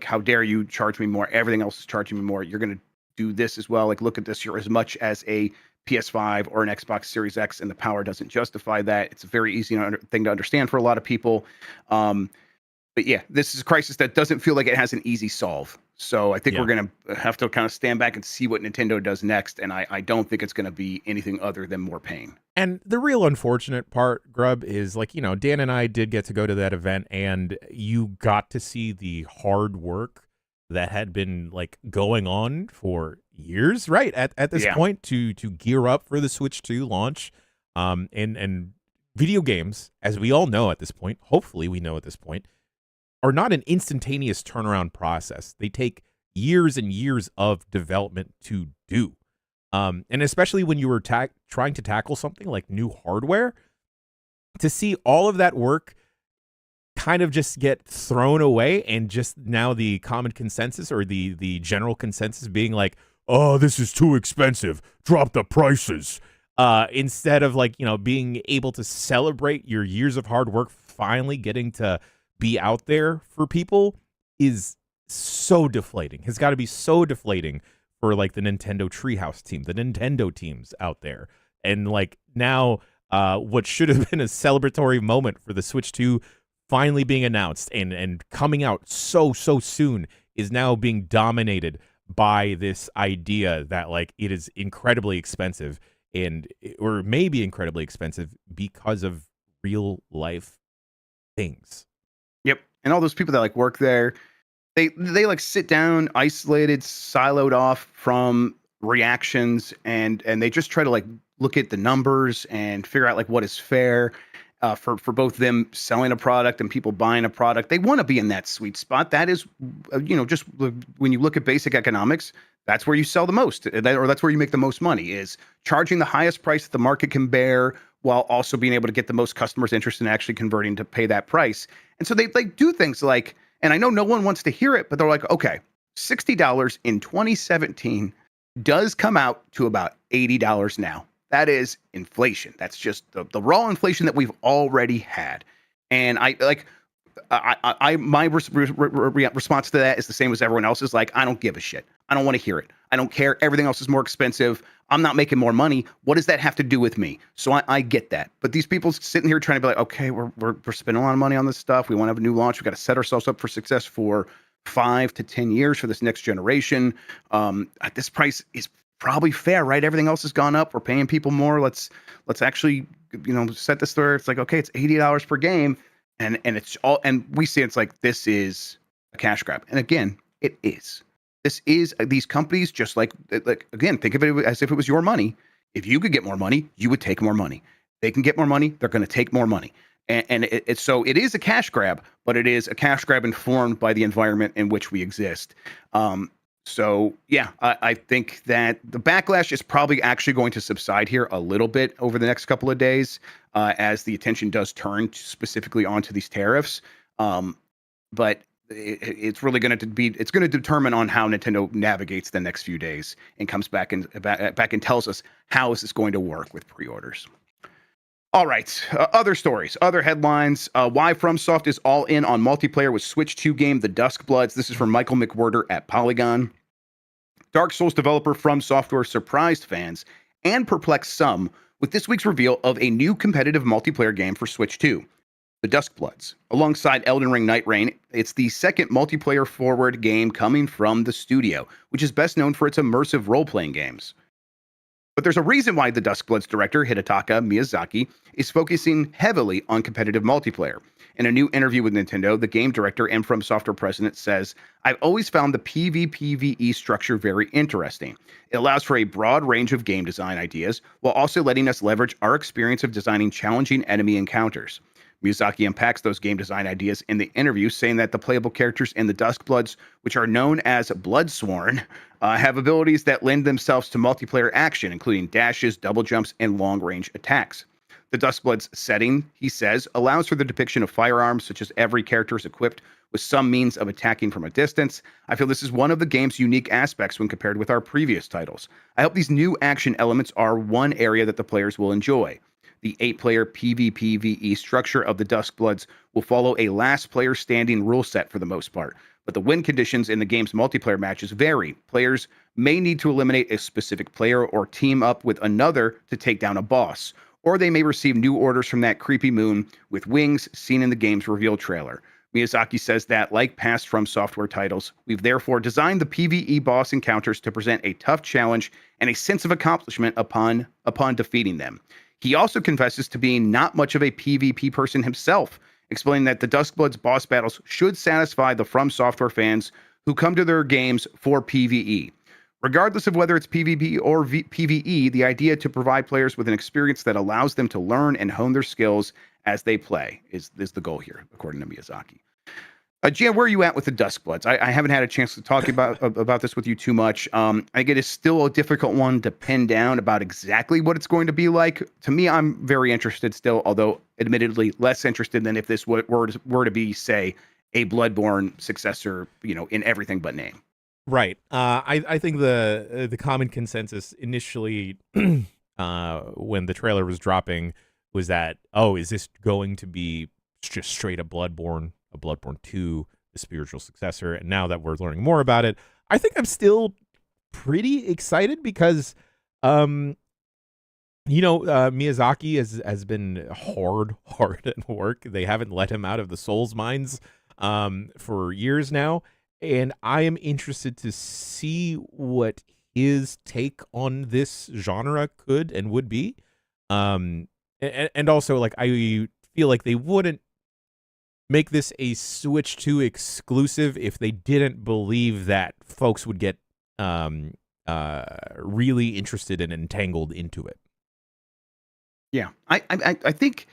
how dare you charge me more? Everything else is charging me more. You're going to do this as well. Like, look at this. You're as much as a PS5 or an Xbox Series X, and the power doesn't justify that. It's a very easy thing to understand for a lot of people. But yeah, this is a crisis that doesn't feel like it has an easy solve. So I think we're going to have to kind of stand back and see what Nintendo does next. And I don't think it's going to be anything other than more pain. And the real unfortunate part, Grub, is like, Dan and I did get to go to that event, and you got to see the hard work that had been like going on for years, right? At this point to gear up for the Switch 2 launch. And video games, as we all know at this point, hopefully we know at this point, are not an instantaneous turnaround process. They take years and years of development to do. And especially when you were trying to tackle something like new hardware, to see all of that work kind of just get thrown away, and just now the common consensus or the general consensus being like, oh, this is too expensive, drop the prices, instead of like, being able to celebrate your years of hard work finally getting to be out there for people is so deflating. It's got to be so deflating for like the Nintendo Treehouse team, the Nintendo teams out there. And like now, what should have been a celebratory moment for the Switch 2 finally being announced and coming out so soon is now being dominated by this idea that like it is incredibly expensive, or maybe incredibly expensive because of real life things. Yep. And all those people that like work there, they like sit down, isolated, siloed off from reactions, and they just try to like look at the numbers and figure out like what is fair. For both them selling a product and people buying a product. They want to be in that sweet spot. That is, just when you look at basic economics, that's where you sell the most, or that's where you make the most money, is charging the highest price that the market can bear while also being able to get the most customers interested in actually converting to pay that price. And so they like do things like, and I know no one wants to hear it, but they're like, okay, $60 in 2017 does come out to about $80 now. That is inflation. That's just the raw inflation that we've already had. And my response to that is the same as everyone else's. Like, I don't give a shit. I don't want to hear it. I don't care. Everything else is more expensive. I'm not making more money. What does that have to do with me? So I get that. But these people sitting here trying to be like, okay, we're spending a lot of money on this stuff. We want to have a new launch. We've got to set ourselves up for success for 5 to 10 years for this next generation. This price is probably fair, right? Everything else has gone up. We're paying people more. Let's actually, set this there. It's like, okay, it's $80 per game, and it's all, and we see it's like this is a cash grab, and again, it is. This is these companies, just like again, think of it as if it was your money. If you could get more money, you would take more money. They can get more money, they're going to take more money. And so it is a cash grab, but it is a cash grab informed by the environment in which we exist. So yeah, I think that the backlash is probably actually going to subside here a little bit over the next couple of days, as the attention does turn specifically onto these tariffs. But it's really going to it's going to determine on how Nintendo navigates the next few days and comes back and tells us how is this going to work with pre-orders. All right, other stories, other headlines. Why FromSoft is all in on multiplayer with Switch 2 game The Duskbloods. This is from Michael McWhirter at Polygon. Dark Souls developer From Software surprised fans and perplexed some with this week's reveal of a new competitive multiplayer game for Switch 2, The Duskbloods. Alongside Elden Ring Night Rain, it's the second multiplayer forward game coming from the studio, which is best known for its immersive role-playing games. But there's a reason why the Duskbloods director, Hidetaka Miyazaki, is focusing heavily on competitive multiplayer. In a new interview with Nintendo, the game director and From Software president says, "I've always found the PvPvE structure very interesting. It allows for a broad range of game design ideas, while also letting us leverage our experience of designing challenging enemy encounters." Miyazaki unpacks those game design ideas in the interview, saying that the playable characters in the Duskbloods, which are known as Bloodsworn, have abilities that lend themselves to multiplayer action, including dashes, double jumps, and long-range attacks. The Duskbloods setting, he says, allows for the depiction of firearms, such as every character is equipped with some means of attacking from a distance. I feel this is one of the game's unique aspects when compared with our previous titles. I hope these new action elements are one area that the players will enjoy. The 8-player PvPvE structure of the Duskbloods will follow a last player standing rule set for the most part, but the win conditions in the game's multiplayer matches vary. Players may need to eliminate a specific player or team up with another to take down a boss, or they may receive new orders from that creepy moon with wings seen in the game's reveal trailer. Miyazaki says that, like past From Software titles, we've therefore designed the PvE boss encounters to present a tough challenge and a sense of accomplishment upon defeating them. He also confesses to being not much of a PvP person himself, explaining that the Duskbloods boss battles should satisfy the From Software fans who come to their games for PvE. Regardless of whether it's PvP or PvE, the idea to provide players with an experience that allows them to learn and hone their skills as they play is the goal here, according to Miyazaki. Gian, where are you at with the Duskbloods? I haven't had a chance to talk about this with you too much. I think it is still a difficult one to pin down about exactly what it's going to be like. To me, I'm very interested still, although admittedly less interested than if this were to be, say, a Bloodborne successor, in everything but name. Right. I think the common consensus initially when the trailer was dropping was that, oh, is this going to be just straight up Bloodborne? A Bloodborne 2, the spiritual successor, and now that we're learning more about it, I think I'm still pretty excited because, Miyazaki has been hard at work. They haven't let him out of the Souls mines for years now, and I am interested to see what his take on this genre could and would be. And also, like, I feel like they wouldn't make this a Switch 2 exclusive if they didn't believe that folks would get really interested and entangled into it. Yeah, I think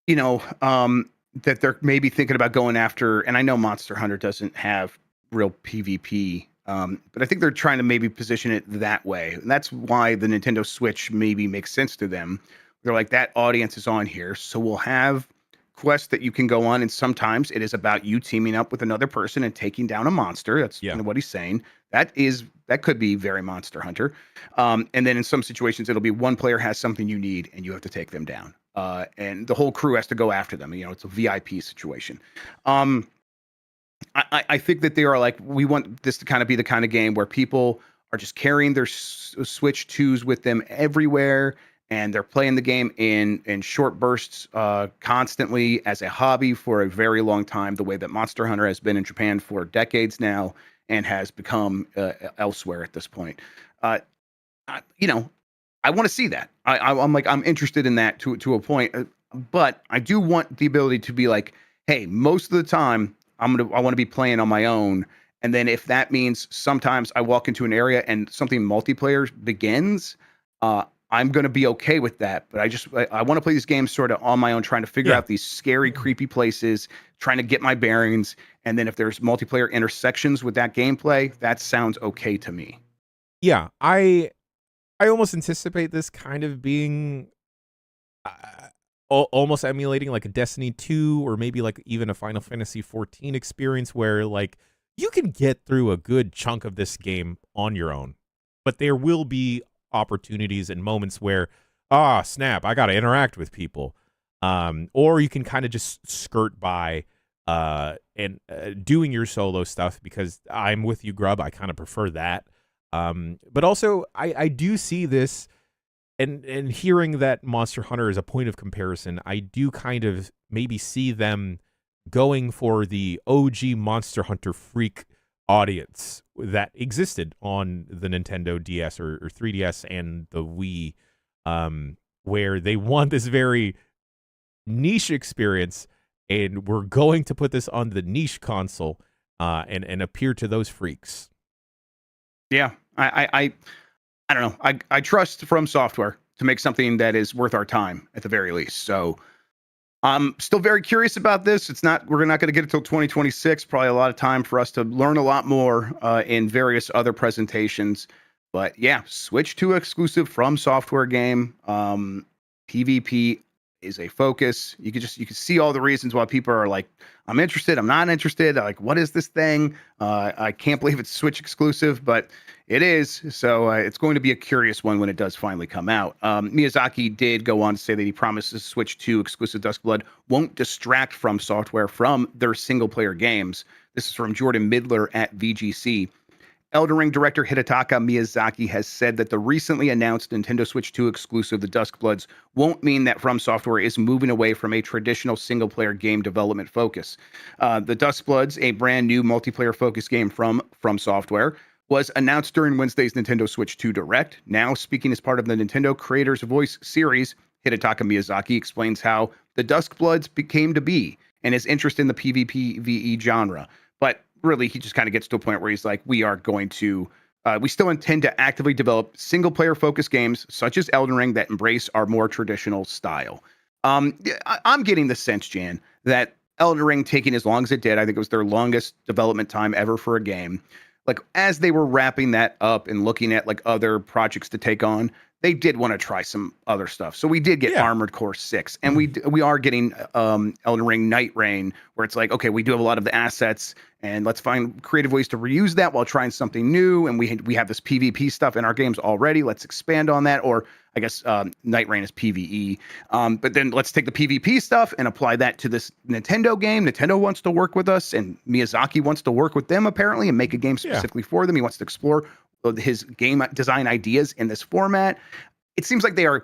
that they're maybe thinking about going after, and I know Monster Hunter doesn't have real PvP, but I think they're trying to maybe position it that way, and that's why the Nintendo Switch maybe makes sense to them. They're like, that audience is on here, so we'll have quests that you can go on, and sometimes it is about you teaming up with another person and taking down a monster. That's kind of what he's saying. That could be very Monster Hunter. And then in some situations, it'll be one player has something you need, and you have to take them down. And the whole crew has to go after them. It's a VIP situation. I think that they are like, we want this to kind of be the kind of game where people are just carrying their Switch 2s with them everywhere, and they're playing the game in short bursts constantly as a hobby for a very long time, the way that Monster Hunter has been in Japan for decades now and has become elsewhere at this point. I want to see that. I'm like, I'm interested in that to a point, but I do want the ability to be like, hey, most of the time I want to be playing on my own, and then if that means sometimes I walk into an area and something multiplayer begins, uh, I'm gonna be okay with that. But I want to play these games sort of on my own, trying to figure Yeah. out these scary, creepy places, trying to get my bearings, and then if there's multiplayer intersections with that gameplay, that sounds okay to me. Yeah, I almost anticipate this kind of being uh, almost emulating like a Destiny 2 or maybe like even a Final Fantasy 14 experience where like you can get through a good chunk of this game on your own. But there will be opportunities and moments where snap, I got to interact with people. Or you can kind of just skirt by and doing your solo stuff because I'm with you, Grub. I kind of prefer that. But also I do see this and hearing that Monster Hunter is a point of comparison, I do kind of maybe see them going for the OG Monster Hunter freak audience that existed on the Nintendo DS or 3DS and the Wii, where they want this very niche experience, and we're going to put this on the niche console and appear to those freaks. Yeah, I don't know. I trust From Software to make something that is worth our time at the very least. So I'm still very curious about this. We're not going to get it till 2026. Probably a lot of time for us to learn a lot more in various other presentations. But yeah, Switch 2 exclusive From Software game. PvP is a focus. You can see all the reasons why people are like, I'm interested, I'm not interested. Like, what is this thing? I can't believe it's Switch exclusive, but it is. So it's going to be a curious one when it does finally come out. Miyazaki did go on to say that he promises Switch 2 exclusive Duskblood won't distract From Software from their single player games. This is from Jordan Midler at VGC. Elden Ring director Hidetaka Miyazaki has said that the recently announced Nintendo Switch 2 exclusive The Duskbloods won't mean that From Software is moving away from a traditional single-player game development focus. The Duskbloods, a brand new multiplayer-focused game from Software, was announced during Wednesday's Nintendo Switch 2 Direct. Now, speaking as part of the Nintendo Creators Voice series, Hidetaka Miyazaki explains how the Duskbloods became to be and his interest in the PvP genre. But really, he just kind of gets to a point where he's like, we still intend to actively develop single player focused games such as Elden Ring that embrace our more traditional style. I'm getting the sense, Jan, that Elden Ring taking as long as it did, I think it was their longest development time ever for a game. Like, as they were wrapping that up and looking at like other projects to take on, they did want to try some other stuff. So we did get Armored Core 6, and we are getting Elden Ring Night Rain, where it's like, okay, we do have a lot of the assets, and let's find creative ways to reuse that while trying something new. And we have this PvP stuff in our games already. Let's expand on that. Or I guess Night Rain is PvE. But then let's take the PvP stuff and apply that to this Nintendo game. Nintendo wants to work with us, and Miyazaki wants to work with them apparently and make a game specifically for them. He wants to explore his game design ideas in this format. It seems like they're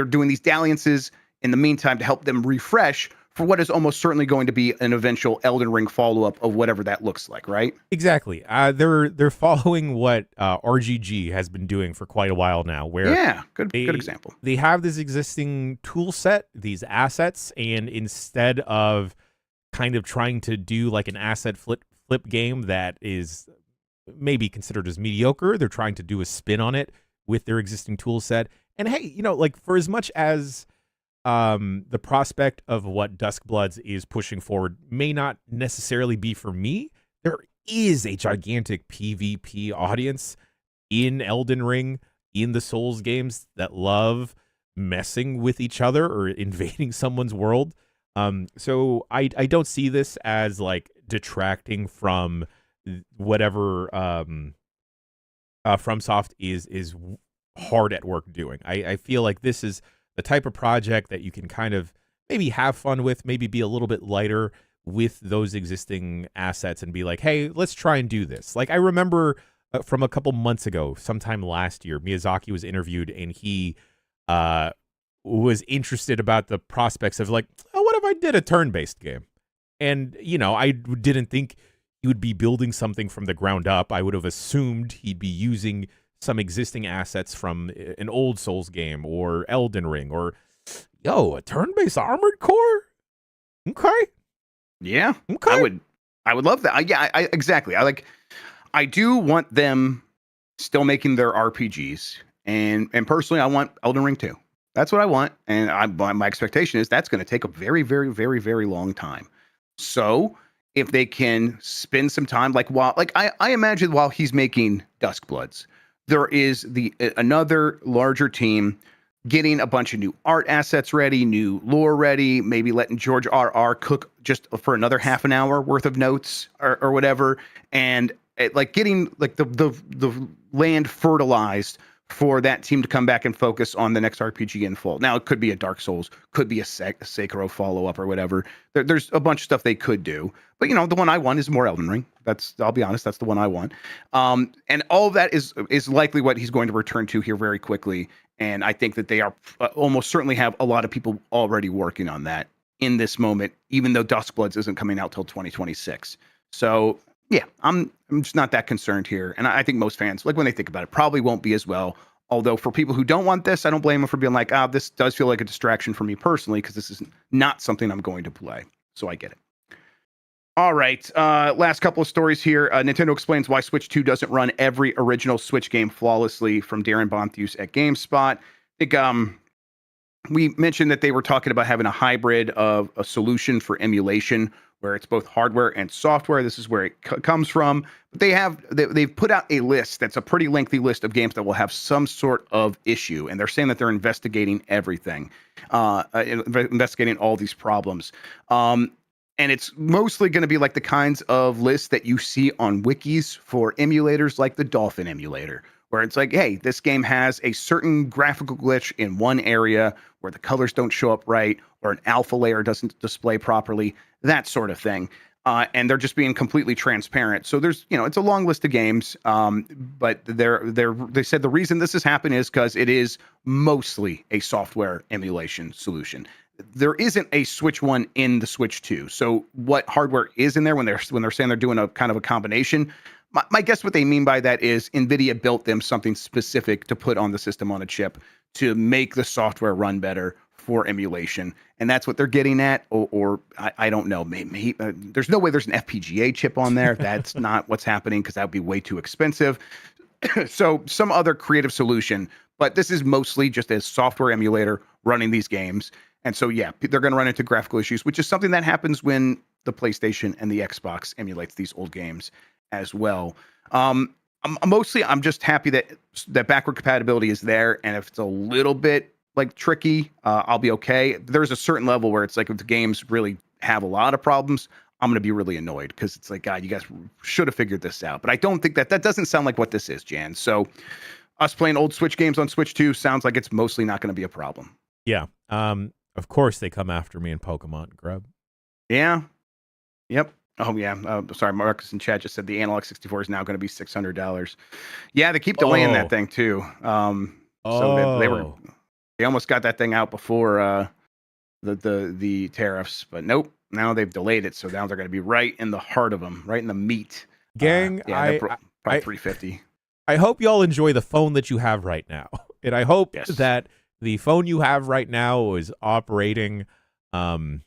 doing these dalliances in the meantime to help them refresh for what is almost certainly going to be an eventual Elden Ring follow-up of whatever that looks like, right? Exactly. They're following what RGG has been doing for quite a while now. Where good example. They have this existing tool set, these assets, and instead of kind of trying to do like an asset flip game that is maybe considered as mediocre, they're trying to do a spin on it with their existing tool set. And hey, like for as much as the prospect of what Duskbloods is pushing forward may not necessarily be for me, there is a gigantic PvP audience in Elden Ring, in the Souls games, that love messing with each other or invading someone's world. So I don't see this as like detracting from whatever FromSoft is hard at work doing. I feel like this is the type of project that you can kind of maybe have fun with, maybe be a little bit lighter with those existing assets and be like, hey, let's try and do this. Like I remember from a couple months ago, sometime last year, Miyazaki was interviewed and he was interested about the prospects of like, oh, what if I did a turn-based game? And, I didn't think he would be building something from the ground up. I would have assumed he'd be using some existing assets from an old Souls game or Elden Ring or, a turn-based Armored Core? Okay. Yeah. Okay. I would love that. I exactly. I do want them still making their RPGs. And personally, I want Elden Ring 2. That's what I want. And my expectation is that's going to take a very, very, very, very long time. So if they can spend some time, I imagine while he's making Duskbloods, there is another larger team getting a bunch of new art assets ready, new lore ready, maybe letting George R.R. cook just for another half an hour worth of notes or whatever, and getting the land fertilized for that team to come back and focus on the next RPG in full. Now, it could be a Dark Souls, could be a Sekiro follow-up or whatever. There's a bunch of stuff they could do. But, the one I want is more Elden Ring. I'll be honest, that's the one I want. And all of that is likely what he's going to return to here very quickly. And I think that they are almost certainly have a lot of people already working on that in this moment, even though Duskbloods isn't coming out till 2026. So, yeah, I'm just not that concerned here. And I think most fans, when they think about it, probably won't be as well. Although for people who don't want this, I don't blame them for being like, this does feel like a distraction for me personally, because this is not something I'm going to play. So I get it. All right. Last couple of stories here. Nintendo explains why Switch 2 doesn't run every original Switch game flawlessly, from Darren Bonthus at GameSpot. I think we mentioned that they were talking about having a hybrid of a solution for emulation where it's both hardware and software. This is where it comes from. But they've put out a list that's a pretty lengthy list of games that will have some sort of issue, and they're saying that they're investigating everything, investigating all these problems. And it's mostly going to be like the kinds of lists that you see on wikis for emulators, like the Dolphin emulator, where it's like, hey, this game has a certain graphical glitch in one area where the colors don't show up right, or an alpha layer doesn't display properly, that sort of thing. And they're just being completely transparent. So there's, it's a long list of games, but they said the reason this has happened is because it is mostly a software emulation solution. There isn't a Switch 1 in the Switch 2. So what hardware is in there when they're saying they're doing a kind of a combination? My guess what they mean by that is NVIDIA built them something specific to put on the system on a chip to make the software run better for emulation. And that's what they're getting at, or I don't know. Maybe there's no way there's an FPGA chip on there. That's not what's happening, because that would be way too expensive. So some other creative solution, but this is mostly just a software emulator running these games. And so, yeah, they're going to run into graphical issues, which is something that happens when the PlayStation and the Xbox emulates these old games as well. I'm just happy that backward compatibility is there. And if it's a little bit tricky, I'll be okay. There's a certain level where it's like, if the games really have a lot of problems, I'm going to be really annoyed, because it's like, God, you guys should have figured this out. But I don't think that doesn't sound like what this is, Jan. So us playing old Switch games on Switch 2 sounds like it's mostly not going to be a problem. Yeah. Of course they come after me in Pokemon, Grub. Yeah. Yep. Oh, yeah. Sorry, Marcus in chat just said the Analog 64 is now going to be $600. Yeah, they keep delaying that thing, too. So they almost got that thing out before the tariffs, but nope. Now they've delayed it, so now they're going to be right in the heart of them, right in the meat. Gang, probably $350. I hope y'all enjoy the phone that you have right now, and I hope that the phone you have right now is operating, and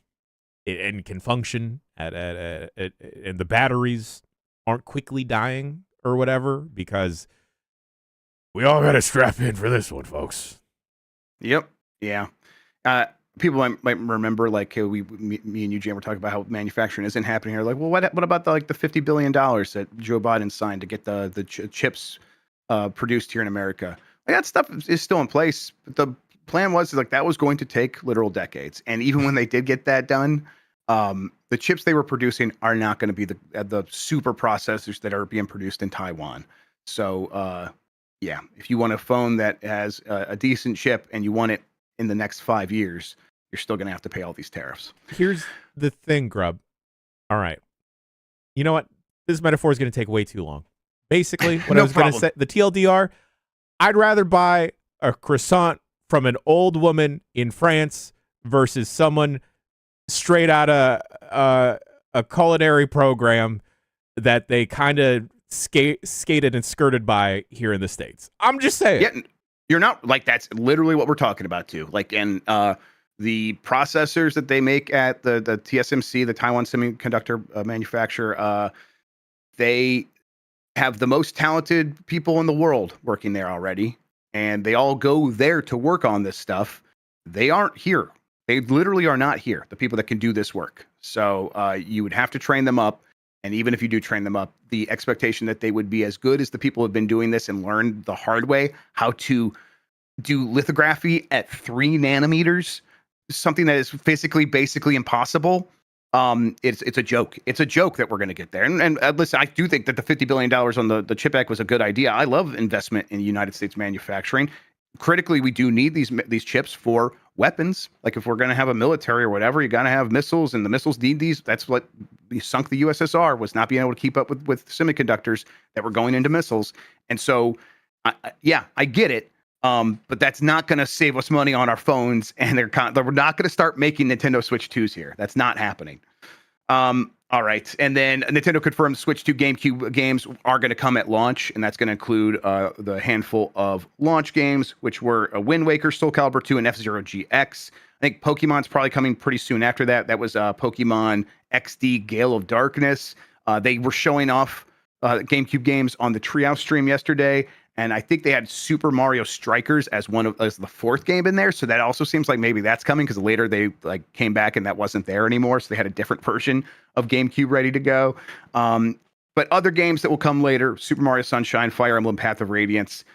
can function and the batteries aren't quickly dying or whatever, because we all got to strap in for this one, folks. Yep. Yeah. People might remember, me and you, Jam, were talking about how manufacturing isn't happening here. Like, well, what about the $50 billion that Joe Biden signed to get the chips produced here in America? That stuff is still in place. But the plan was that was going to take literal decades. And even when they did get that done, the chips they were producing are not going to be the super processors that are being produced in Taiwan. So, yeah, if you want a phone that has a decent chip and you want it in the next 5 years, you're still going to have to pay all these tariffs. Here's the thing, Grub. All right. You know what? This metaphor is going to take way too long. Basically, what I was going to say, the TLDR, I'd rather buy a croissant from an old woman in France versus someone straight out of a culinary program that they kind of skated and skirted by here in the States. I'm just saying. Yeah, you're not like that's literally what we're talking about too. Like, and the processors that they make at the TSMC, the Taiwan Semiconductor manufacturer, they have the most talented people in the world working there already, and they all go there to work on this stuff. They aren't here. They literally are not here, the people that can do this work. So you would have to train them up. And even if you do train them up, the expectation that they would be as good as the people who have been doing this and learned the hard way how to do lithography at 3 nanometers, something that is basically impossible. It's a joke. It's a joke that we're going to get there. And listen, I do think that the $50 billion on the CHIP Act was a good idea. I love investment in United States manufacturing. Critically, we do need these chips for weapons. Like if we're going to have a military or whatever, you got to have missiles, and the missiles need these. That's what sunk the USSR, was not being able to keep up with semiconductors that were going into missiles. And so, I get it. But that's not going to save us money on our phones, and we're not going to start making Nintendo Switch 2s here. That's not happening. All right. And then Nintendo confirmed Switch 2 GameCube games are going to come at launch, and that's going to include the handful of launch games, which were Wind Waker, Soul Calibur 2, and F-Zero GX. I think Pokemon's probably coming pretty soon after that. That was Pokemon XD Gale of Darkness. They were showing off GameCube games on the Treehouse stream yesterday, and I think they had Super Mario Strikers as the 4th game in there. So that also seems like maybe that's coming, because later they came back and that wasn't there anymore. So they had a different version of GameCube ready to go. But other games that will come later: Super Mario Sunshine, Fire Emblem Path of Radiance,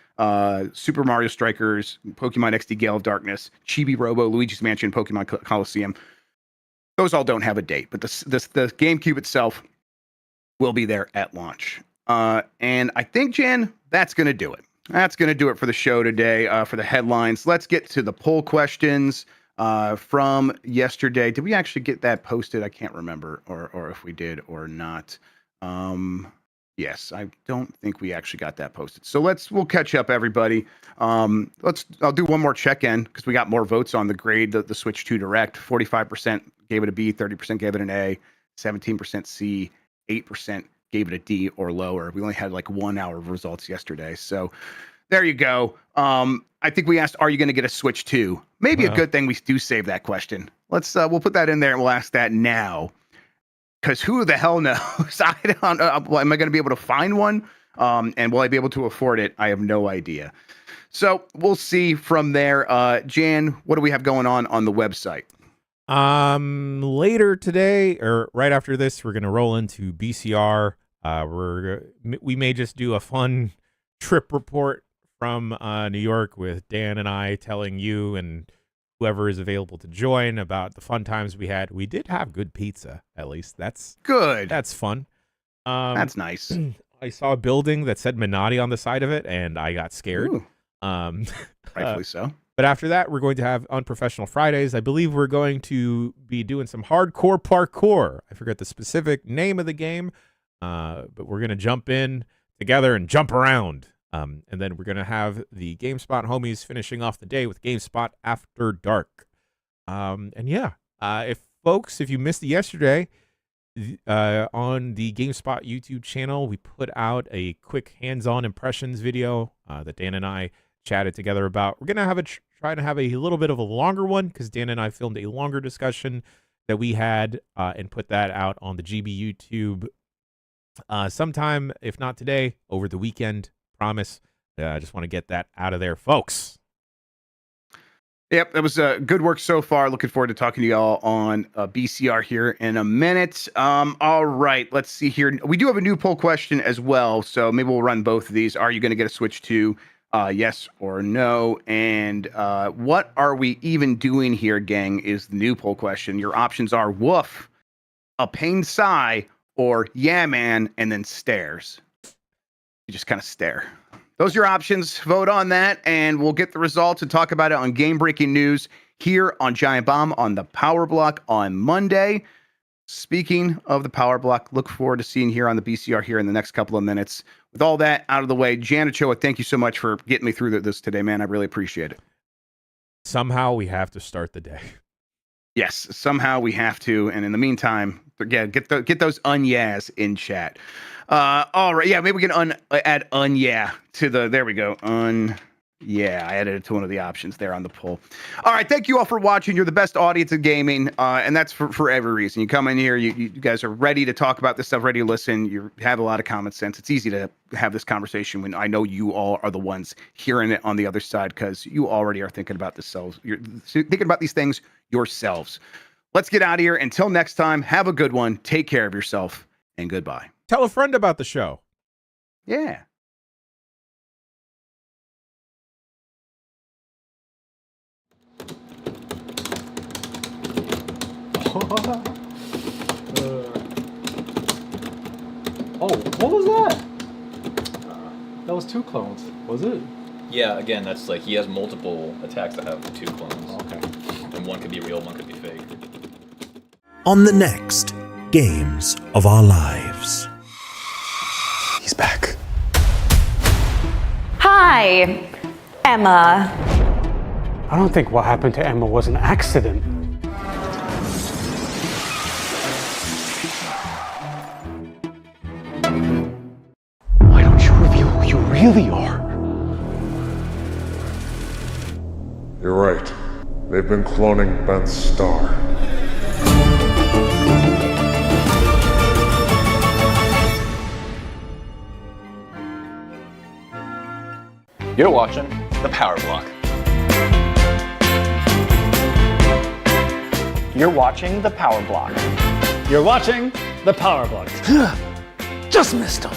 Super Mario Strikers, Pokemon XD Gale of Darkness, Chibi Robo, Luigi's Mansion, Pokemon Coliseum. Those all don't have a date, but the GameCube itself will be there at launch. And I think, Jan, that's going to do it. That's going to do it for the show today, for the headlines. Let's get to the poll questions from yesterday. Did we actually get that posted? I can't remember, or if we did or not. Yes, I don't think we actually got that posted. So we'll catch up, everybody. I'll do one more check-in, because we got more votes on the grade, the Switch 2 Direct. 45% gave it a B, 30% gave it an A, 17% C, 8% gave it a D or lower. We only had 1 hour of results yesterday. So there you go. I think we asked, are you going to get a Switch 2? Maybe a good thing we do save that question. We'll put that in there, and we'll ask that now, because who the hell knows? I don't know. Am I going to be able to find one? And will I be able to afford it? I have no idea. So we'll see from there. Jan, what do we have going on the website? Later today, or right after this, we're going to roll into BCR. We may just do a fun trip report from New York, with Dan and I telling you and whoever is available to join about the fun times we had. We did have good pizza, at least. That's good. That's fun. That's nice. I saw a building that said Minotti on the side of it, and I got scared. Rightfully so. But after that, we're going to have Unprofessional Fridays. I believe we're going to be doing some hardcore parkour. I forget the specific name of the game, but we're going to jump in together and jump around. And then we're going to have the GameSpot homies finishing off the day with GameSpot After Dark. If you missed it yesterday, on the GameSpot YouTube channel, we put out a quick hands-on impressions video that Dan and I chatted together about. We're going to try to have a little bit of a longer one, because Dan and I filmed a longer discussion that we had and put that out on the GB YouTube sometime, if not today, over the weekend. Promise. I just want to get that out of there, folks. Yep, that was good work so far. Looking forward to talking to y'all on BCR here in a minute. All right, let's see here. We do have a new poll question as well, so maybe we'll run both of these. Are you going to get a Switch 2? Yes or no? And what are we even doing here, gang, is the new poll question. Your options are woof, a pained sigh, or yeah, man, and then stares. You just kind of stare. Those are your options. Vote on that, and we'll get the results and talk about it on Game Breaking News here on Giant Bomb on the Power Block on Monday. Speaking of the Power Block, look forward to seeing here on the BCR here in the next couple of minutes. With all that out of the way, Jan Ochoa, thank you so much for getting me through this today, man. I really appreciate it. Somehow we have to start the day. Yes, somehow we have to. And in the meantime, Yeah, get those unyas in chat. All right, yeah, maybe we can add unya to the. There we go. Yeah, I added it to one of the options there on the poll. All right, thank you all for watching. You're the best audience in gaming, and that's for every reason. You come in here, you guys are ready to talk about this stuff, ready to listen. You have a lot of common sense. It's easy to have this conversation when I know you all are the ones hearing it on the other side because you already are thinking about this selves. You're thinking about these things yourselves. Let's get out of here. Until next time, have a good one. Take care of yourself, and goodbye. Tell a friend about the show. Yeah. Oh, what was that? That was 2 clones, was it? Yeah, again, that's like he has multiple attacks that have 2 clones. Okay. And one could be real, one could be fake. On the next Games of Our Lives. He's back. Hi, Emma. I don't think what happened to Emma was an accident. Why don't you reveal who you really are? You're right. They've been cloning Ben Starr. You're watching The Power Block. You're watching The Power Block. You're watching The Power Block. Just missed him.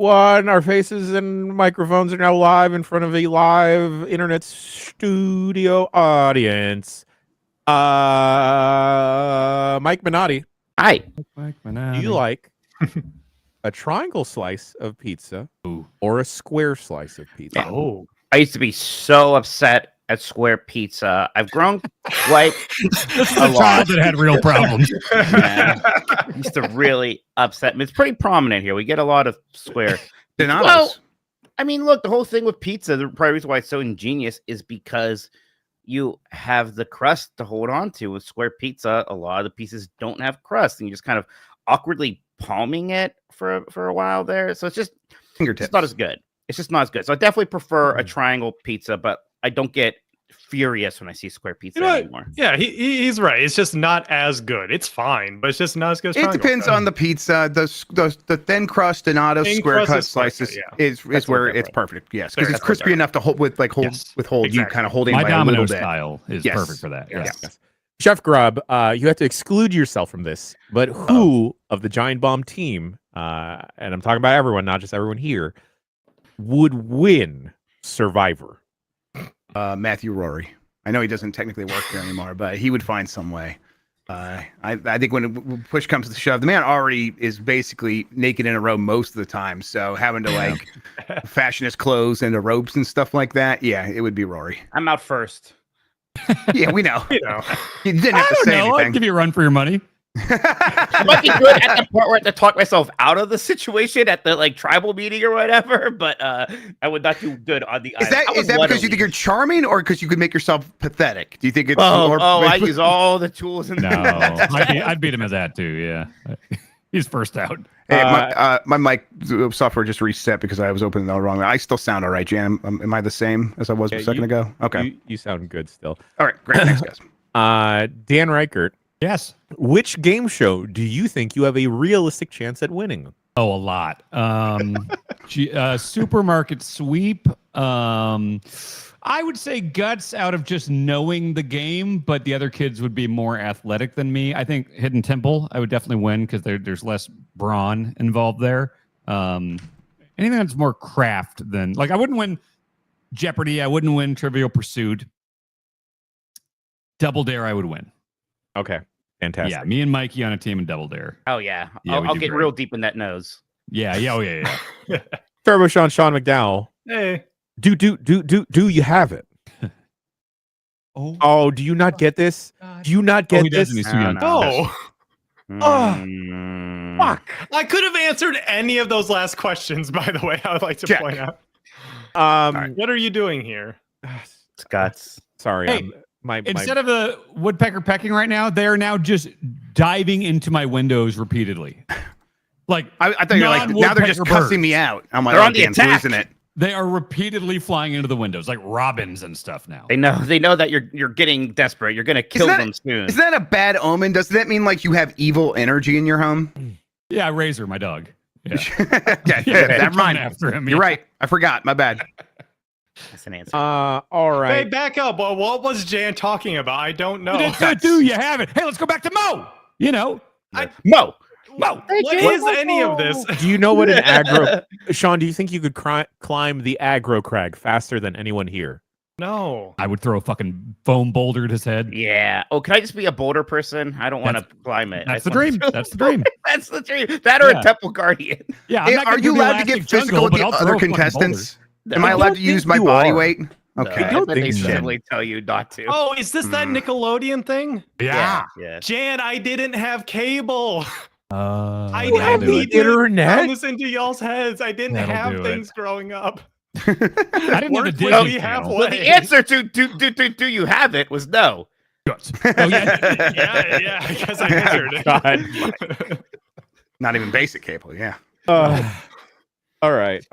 one. Our faces and microphones are now live in front of a live internet studio audience. Mike Minotti. Hi. Do you like a triangle slice of pizza or a square slice of pizza? Oh, I used to be so upset at square pizza. I've grown quite This is a child that had real problems. Yeah. Used to really upset me. It's pretty prominent here. We get a lot of square. Donatos. Well, I mean, look, the whole thing with pizza, the probably reason why it's so ingenious is because you have the crust to hold on to. With square pizza, a lot of the pieces don't have crust, and you just kind of awkwardly palming it for a while there. So it's just fingertips. It's not as good. It's just not as good. So I definitely prefer a triangle pizza, but I don't get furious when I see square pizza anymore. Yeah, he's right. It's just not as good. It's fine, but it's just not as good as It triangle. depends on the pizza. The thin crust Donato Thin square crust cut is slices perfect, is where it's perfect. Yes, because it's That's crispy enough to hold you kind of holding My by a Domino little bit. style is Yes. perfect for that. Yes. Yes. Chef Grub, you have to exclude yourself from this, but who of the Giant Bomb team, and I'm talking about everyone, not just everyone here, would win Survivor? Matthew Rory. I know he doesn't technically work there anymore, but he would find some way. I think when push comes to shove, the man already is basically naked in a row most of the time. So having to fashion his clothes into ropes and stuff like that, yeah, it would be Rory. I'm out first. Yeah, we know. You know. You didn't have to say I'll anything. give you a run for your money. I might be good at the part where I have to talk myself out of the situation at the tribal meeting or whatever, but I would not do good on the Is island. that because you think you're charming, or because you could make yourself pathetic? Do you think it's? I use all the tools in No, I'd beat him at that too. Yeah, he's first out. Hey, my mic software just reset because I was opening the wrong way. I still sound all right, Jan. Am I the same as I was a second ago? Okay. You sound good still. All right, great. Thanks, guys. Dan Reichert. Yes. Which game show do you think you have a realistic chance at winning? Oh, a lot. Supermarket Sweep. I would say Guts out of just knowing the game, but the other kids would be more athletic than me. I think Hidden Temple, I would definitely win because there's less brawn involved there. Anything that's more craft than I wouldn't win Jeopardy. I wouldn't win Trivial Pursuit. Double Dare, I would win. Okay. Fantastic. Yeah, me and Mikey on a team in Double Dare. Oh yeah, Yeah, I'll do get great. real deep in that nose. Yeah. Turbo Sean McDowell. Hey. Do you have it? Oh, do you not get this? Do you not get he this? doesn't. He's too young. No. Mm. Fuck. I could have answered any of those last questions, by the way. I would like to point out. What are you doing here? Guts. Sorry. Hey, instead of the woodpecker pecking right now, they are now just diving into my windows repeatedly. I thought you were like, now they're just cussing me out. I'm like, They're on the Dan's attack. losing it. They are repeatedly flying into the windows like robins and stuff now. They know that you're getting desperate. You're gonna kill them soon. Is that a bad omen? Does that mean you have evil energy in your home? Yeah, Razor, my dog. Yeah. Okay, Yeah, never mind. after him. You're right. I forgot. My bad. That's an answer. All right. Hey, back up. Well, what was Jan talking about? I don't know. Do you have it? Hey, let's go back to Mo. Mo. What is any of this? Do you know what an aggro... Sean, do you think you could climb the aggro crag faster than anyone here? No. I would throw a fucking foam boulder at his head. Yeah. Oh, can I just be a boulder person? I don't want to climb it. That's the dream. That's the dream. That's the dream. That or a temple guardian. Yeah. I'm not Are gonna you do the allowed to get elastic physical jungle, with but the I'll throw other a fucking contestants? boulder. Am I allowed to use my you body are. weight? Okay. I bet they think so. specifically tell you not to. Oh, is this that Nickelodeon thing? Yeah. Jan, I didn't have cable. I have the need to internet? this into y'all's heads. I didn't That'll have do things growing up. I didn't have a Work Disney with me Channel. halfway. Well, the answer to do you have it was no. Guts. Oh, yeah. yeah, I guess I answered it. God. Not even basic cable. Yeah. All right.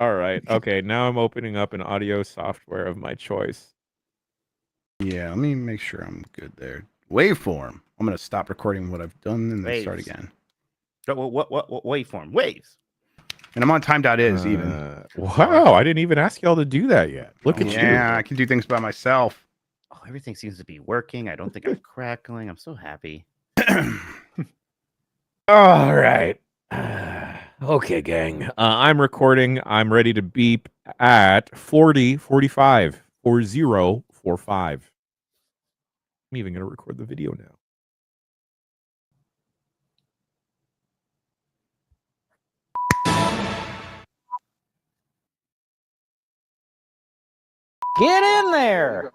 Okay, now I'm opening up an audio software of my choice. Yeah. Let me make sure I'm good there. Waveform. I'm gonna stop recording what I've done and then start Waves. again. What waveform? Waves. And I'm on time.is even. Wow, I didn't even ask y'all to do that yet. Look at you. Yeah, I can do things by myself. Oh, everything seems to be working. I don't think I'm crackling. I'm so happy. All right. Okay, gang. I'm recording. I'm ready to beep at 40:45. 40:45. I'm even going to record the video now. Get in there.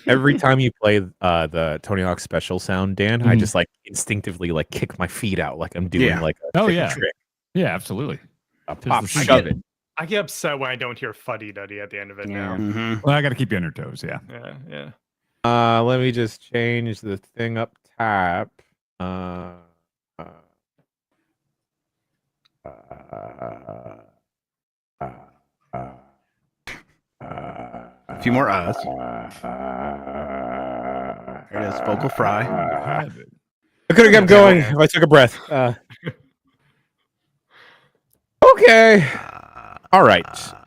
Every time you play the Tony Hawk special sound, Dan, I just like instinctively like kick my feet out like I'm doing like a trick. Yeah, absolutely. Pop, shove it. I get upset when I don't hear fuddy duddy at the end of it now. Well, I got to keep you on your toes. Yeah. Yeah. Let me just change the thing up top. A few more us. There it is, vocal fry. I could have kept going if I took a breath. Okay. All right.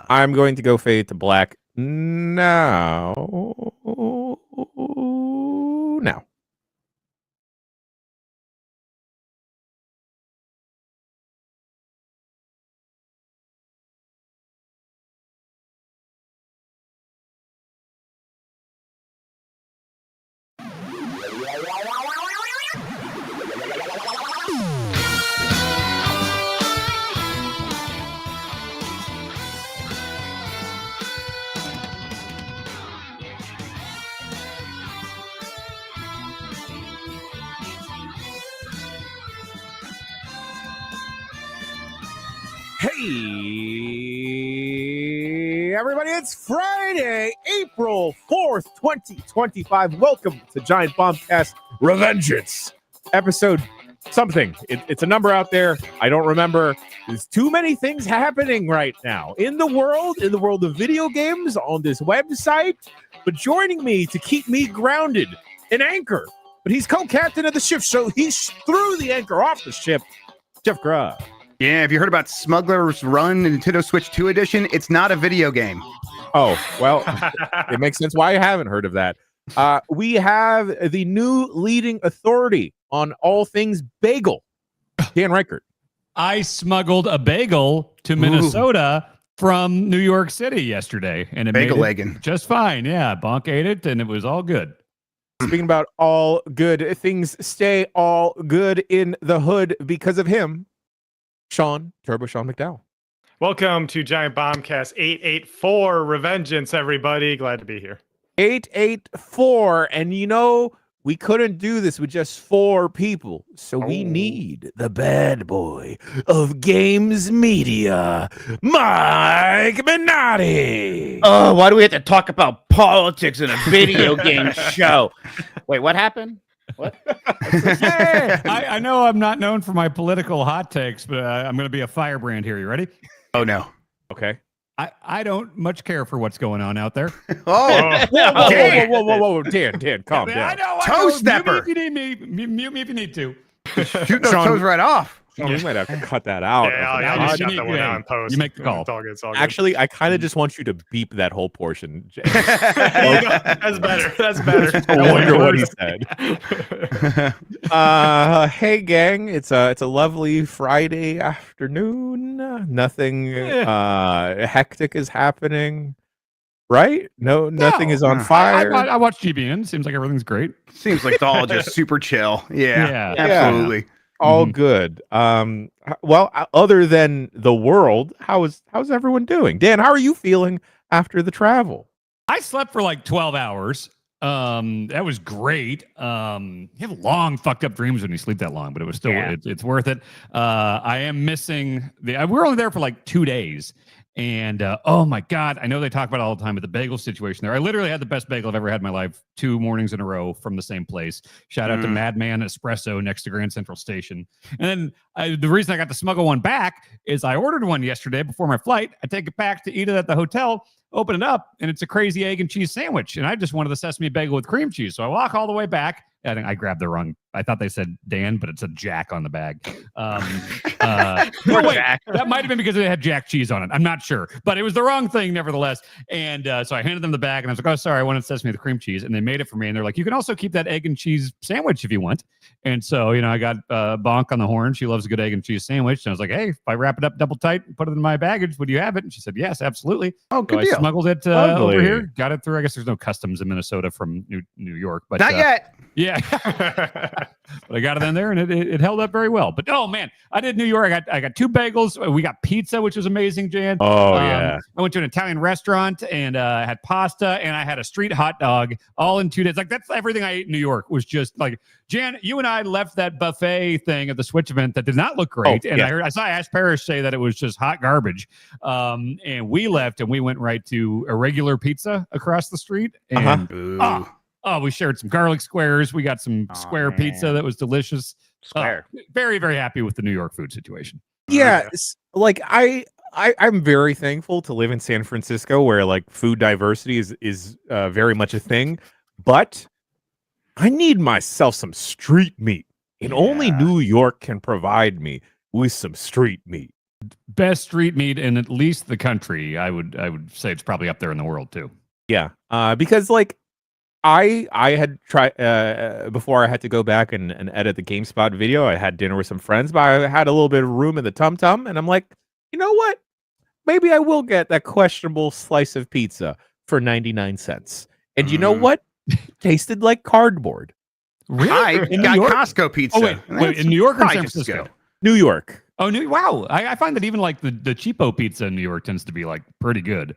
I'm going to go fade to black now. Now. Hey, everybody, it's Friday, April 4th, 2025. Welcome to Giant Bombcast Revengeance. Episode something. It's a number out there. I don't remember. There's too many things happening right now in the world of video games, on this website. But joining me to keep me grounded, an anchor. But he's co-captain of the ship, so he threw the anchor off the ship. Jeff Grubb. Yeah, have you heard about Smuggler's Run Nintendo Switch 2 edition? It's not a video game. Oh, well, it makes sense why I haven't heard of that. We have the new leading authority on all things bagel, Dan Reichert. I smuggled a bagel to Minnesota from New York City yesterday, and it bagel made legging just fine. Yeah, Bonk ate it, and it was all good. Speaking about all good, things stay all good in the hood because of him. Sean McDowell. Welcome to Giant Bombcast 884 Revengeance, everybody. Glad to be here. 884, and you know, we couldn't do this with just 4 people, so we need the bad boy of games media, Mike Minotti. Oh, why do we have to talk about politics in a video game show? Wait, what happened? What? Hey, I know I'm not known for my political hot takes, but I'm going to be a firebrand here. You ready? Oh, no. Okay. I don't much care for what's going on out there. Whoa, Dan, calm down. I know. Toe stepper. Mute me if you need me. Mute me if you need to. Shoot those toes right off. Sean, we might have to cut that out. Yeah, I'll shut that one out in post. You make the call. It's all good. Actually, I kind of just want you to beep that whole portion. That's better. That's better. I wonder what he said. Hey, gang! It's a lovely Friday afternoon. Nothing hectic is happening, right? Nothing is on fire. I watched GBN. Seems like everything's great. Seems like it's all just super chill. Yeah, absolutely. All good. Well, other than the world, how's everyone doing? Dan, how are you feeling after the travel? I slept for like 12 hours. That was great. You have long fucked up dreams when you sleep that long, but it was still it's worth it. I am missing we're only there for like 2 days. And oh my God, I know they talk about it all the time, but the bagel situation there. I literally had the best bagel I've ever had in my life 2 mornings in a row from the same place. Shout out to Madman Espresso next to Grand Central Station. And then the reason I got to smuggle one back is I ordered one yesterday before my flight. I take it back to eat it at the hotel. open it up, and it's a crazy egg and cheese sandwich. And I just wanted the sesame bagel with cream cheese. So I walk all the way back. I think I grabbed the wrong. I thought they said Dan, but it said Jack on the bag. No, wait, Jack. that might have been because it had Jack cheese on it. I'm not sure, but it was the wrong thing nevertheless. And so I handed them the bag, and I was like, "Oh, sorry, I wanted sesame with cream cheese," and they made it for me. And they're like, "You can also keep that egg and cheese sandwich if you want." And so, I got Bonk on the horn. She loves a good egg and cheese sandwich. And I was like, "Hey, if I wrap it up double tight and put it in my baggage, would you have it?" And she said, "Yes, absolutely." Oh, good So deal. I smuggled it over here, got it through. I guess there's no customs in Minnesota from New York, but Not yet. yeah. But I got it in there, and it held up very well. But oh man, I did New York. I got 2 bagels. We got pizza, which was amazing, Jan. Oh yeah. I went to an Italian restaurant and had pasta, and I had a street hot dog all in 2 days. Like that's everything I ate in New York was just like, Jan, you and I left that buffet thing at the Switch event that did not look great. And I saw Ash Parrish say that it was just hot garbage. And we left and we went right to a regular pizza across the street. And we shared some garlic squares. We got some square pizza that was delicious. Square. Very, very happy with the New York food situation. Yeah, like I'm very thankful to live in San Francisco, where like food diversity is very much a thing. But I need myself some street meat, and only New York can provide me with some street meat. Best street meat in at least the country. I would say it's probably up there in the world too. Yeah, because like I had tried before I had to go back and edit the GameSpot video. I had dinner with some friends, but I had a little bit of room in the tum tum, and I'm like, you know what? Maybe I will get that questionable slice of pizza for 99 cents. And you know what? Tasted like cardboard. Really? I got York? Costco pizza. Oh wait, in New York or San Francisco? New York. Oh, wow. I find that even like the cheapo pizza in New York tends to be like pretty good.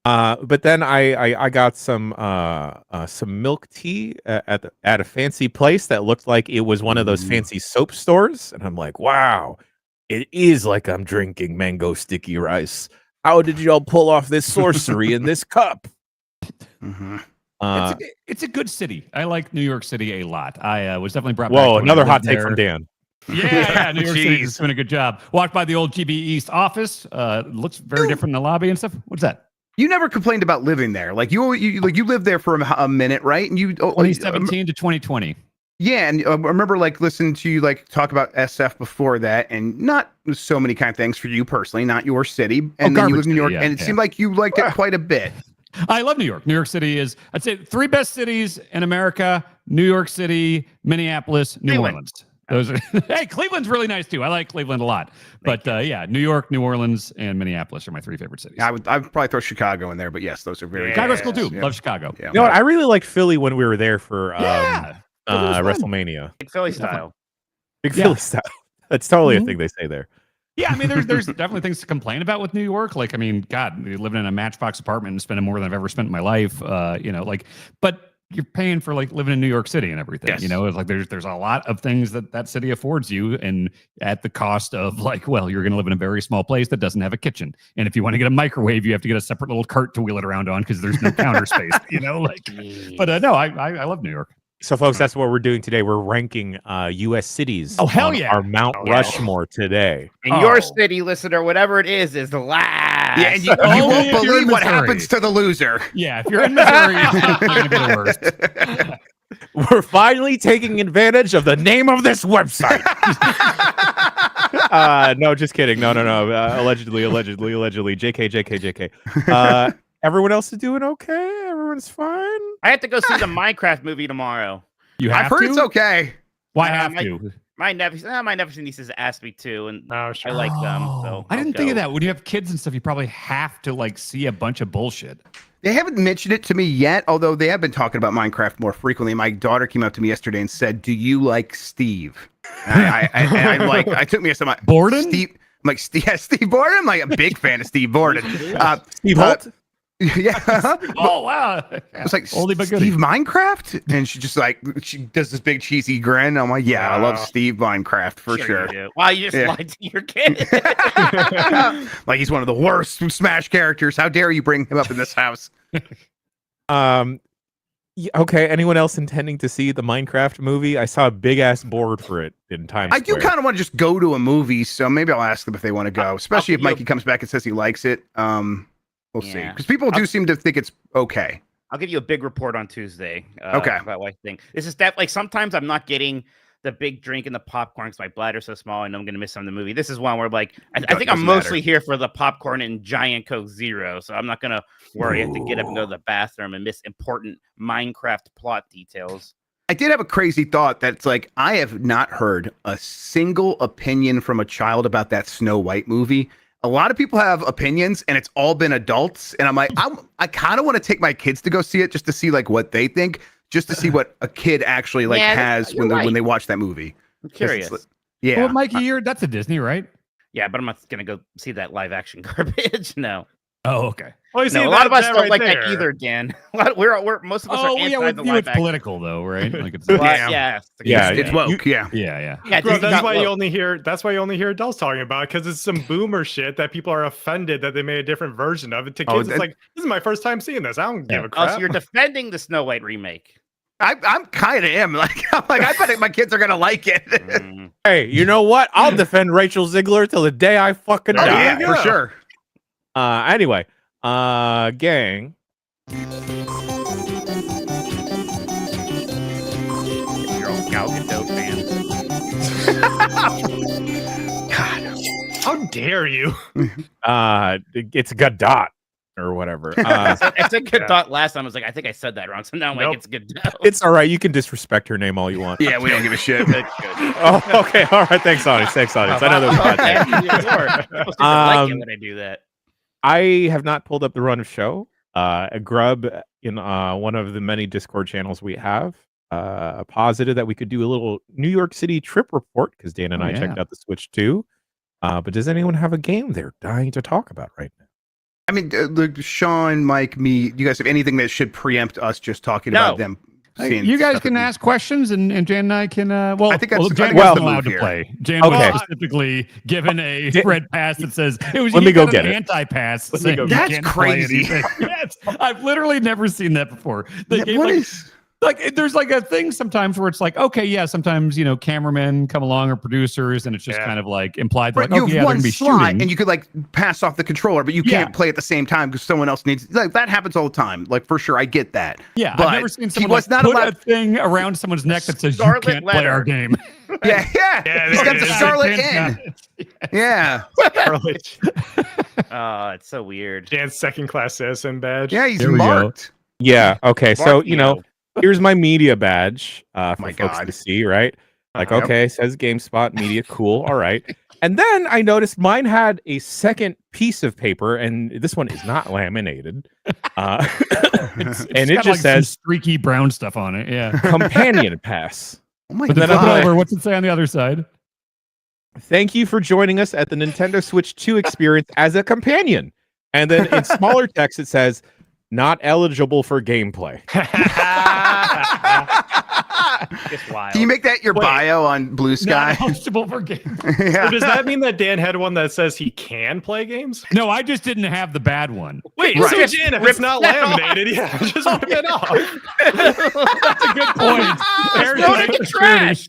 But then I got some milk tea at a fancy place that looked like it was one of those fancy soap stores, and I'm like, wow, it is like I'm drinking mango sticky rice. How did y'all pull off this sorcery in this cup? It's a good city. I like New York City a lot. I was definitely brought back. Whoa, when another I hot lived take there. from Dan. Yeah, New York City's doing a good job. Walked by the old GB East office. Looks very different in the lobby and stuff. What's that? You never complained about living there. Like you lived there for a minute, right? And you 2017 to 2020. Yeah, and I remember like listening to you like talk about SF before that, and not so many kind of things for you personally, not your city. And then you lived in New York, and it seemed like you liked it quite a bit. I love New York. New York City is, I'd say, 3 best cities in America: New York City, Minneapolis, New Orleans. Those are hey, Cleveland's really nice too. I like Cleveland a lot. But yeah, New York, New Orleans, and Minneapolis are my 3 favorite cities. I'd probably throw Chicago in there, but yes, those are very Chicago's cool too. Love Chicago. Yeah. You know what? I really liked Philly when we were there for WrestleMania. Big Philly style. Big Philly style. That's totally a thing they say there. Yeah, I mean, there's definitely things to complain about with New York. Like, I mean, God, living in a Matchbox apartment and spending more than I've ever spent in my life. But you're paying for like living in New York City and everything. Yes. It's like there's a lot of things that city affords you, and at the cost of like, well, you're going to live in a very small place that doesn't have a kitchen, and if you want to get a microwave, you have to get a separate little cart to wheel it around on because there's no counter space. But no, I love New York. So, folks, that's what we're doing today. We're ranking U.S. cities. Oh, hell on yeah. our Mount Rushmore today. And your city, listener, whatever it is the last. Yeah, and you won't believe what happens to the loser. Yeah, if you're in Missouri, it's going to be the worst. We're finally taking advantage of the name of this website. No, just kidding. No. Allegedly. JK. Everyone else is doing okay. Everyone's fine. I have to go see the Minecraft movie tomorrow. You have I've heard to? it's okay. Why have to? My nephews and nieces asked me to, and I like them. So I didn't think of that. When you have kids and stuff, you probably have to like see a bunch of bullshit. They haven't mentioned it to me yet, although they have been talking about Minecraft more frequently. My daughter came up to me yesterday and said, "Do you like Steve?" And I took me a second. Borden? Steve. I'm like, Steve Borden. I'm like a big fan of Steve Borden. Steve Holt. Yeah. Oh wow! It's like Oldie but goodie. Steve Minecraft, and she does this big cheesy grin. I'm like, yeah, I love Steve Minecraft for sure. You do. Wow, you just lied to your kid. Like he's one of the worst Smash characters. How dare you bring him up in this house? Okay. Anyone else intending to see the Minecraft movie? I saw a big ass board for it in Times Square. I do kind of want to just go to a movie, so maybe I'll ask them if they want to go, especially if Mikey comes back and says he likes it. We'll see. Because people do seem to think it's okay. I'll give you a big report on Tuesday. Okay. About what I think. This is that like sometimes I'm not getting the big drink and the popcorn because my bladder's so small and I'm going to miss some of the movie. This is one where like I think I'm mostly here for the popcorn and giant Coke Zero, so I'm not going to worry. I have to get up and go to the bathroom and miss important Minecraft plot details. I did have a crazy thought that's like, I have not heard a single opinion from a child about that Snow White movie. A lot of people have opinions and it's all been adults. And I'm like, I kind of want to take my kids to go see it just to see like what they think, just to see what a kid actually like has when they watch that movie. I'm curious. Well, Mikey, that's a Disney, right? Yeah, but I'm not going to go see that live action garbage. No. Oh, okay. Well, you see, a lot of us don't right like there. that either, Dan. We're most of us are anti with the you live it's action. political though, right? Like it's It's woke. Yeah. Bro, that's why you only hear adults talking about it, because it's some boomer shit that people are offended that they made a different version of it. To kids, it's like, this is my first time seeing this. I don't give a crap. Oh, so you're defending the Snow White remake? I'm kind of am like I bet my kids are gonna like it. Hey, you know what? I'll defend Rachel Ziegler till the day I fucking die. Yeah, for sure. Anyway, gang. You're all Gal Gadot fan. God, how dare you? It's Gadot or whatever. I said Gadot last time. I was like, I think I said that wrong. So now I'm like, it's Gadot. It's all right. You can disrespect her name all you want. Yeah, we don't give a shit. Oh, okay. All right. Thanks, audience. I know there's like it when I do that. I have not pulled up the run of show. Grub in one of the many Discord channels we have posited that we could do a little New York City trip report because Dan and I checked out the Switch too. But does anyone have a game they're dying to talk about right now? I mean, Sean, Mike, me, do you guys have anything that should preempt us just talking about them? You guys can ask questions, and Jan and I can. I think that's Jan was allowed to play. Jan was specifically given a red pass that says it was. Let me go get it. Anti-pass. That's crazy. Yes, I've literally never seen that before. Like there's like a thing sometimes where it's like, okay, yeah, sometimes cameramen come along or producers, and it's just kind of like implied that you have one they're be slot shooting. and you could like pass off the controller, but you can't play at the same time because someone else needs. Like that happens all the time. Like for sure, I get that. Yeah, but I've never seen someone was not put allowed a thing around someone's neck that says Scarlet you can't play our letter. game. Yeah. He's got the Scarlet in. Yeah. Scarlet. Oh, it's so weird. Jan's second-class citizen badge. Yeah, he's marked. Yeah. Okay. So here's my media badge for My folks God. to see, right? Like, okay, says GameSpot Media, cool, all right. And then I noticed mine had a second piece of paper, and this one is not laminated. And it just says streaky brown stuff on it. Yeah, companion pass. Oh my but then God. flip it over. What's it say on the other side? Thank you for joining us at the Nintendo Switch 2 experience as a companion. And then in smaller text, it says, not eligible for gameplay. Just wild. Can you make that your bio on Blue Sky? Not eligible for games. Yeah. So does that mean that Dan had one that says he can play games? No, I just didn't have the bad one. Wait, Right. so Jan, if it's not laminated, just rip it off. That's a good point. Throw it in the trash.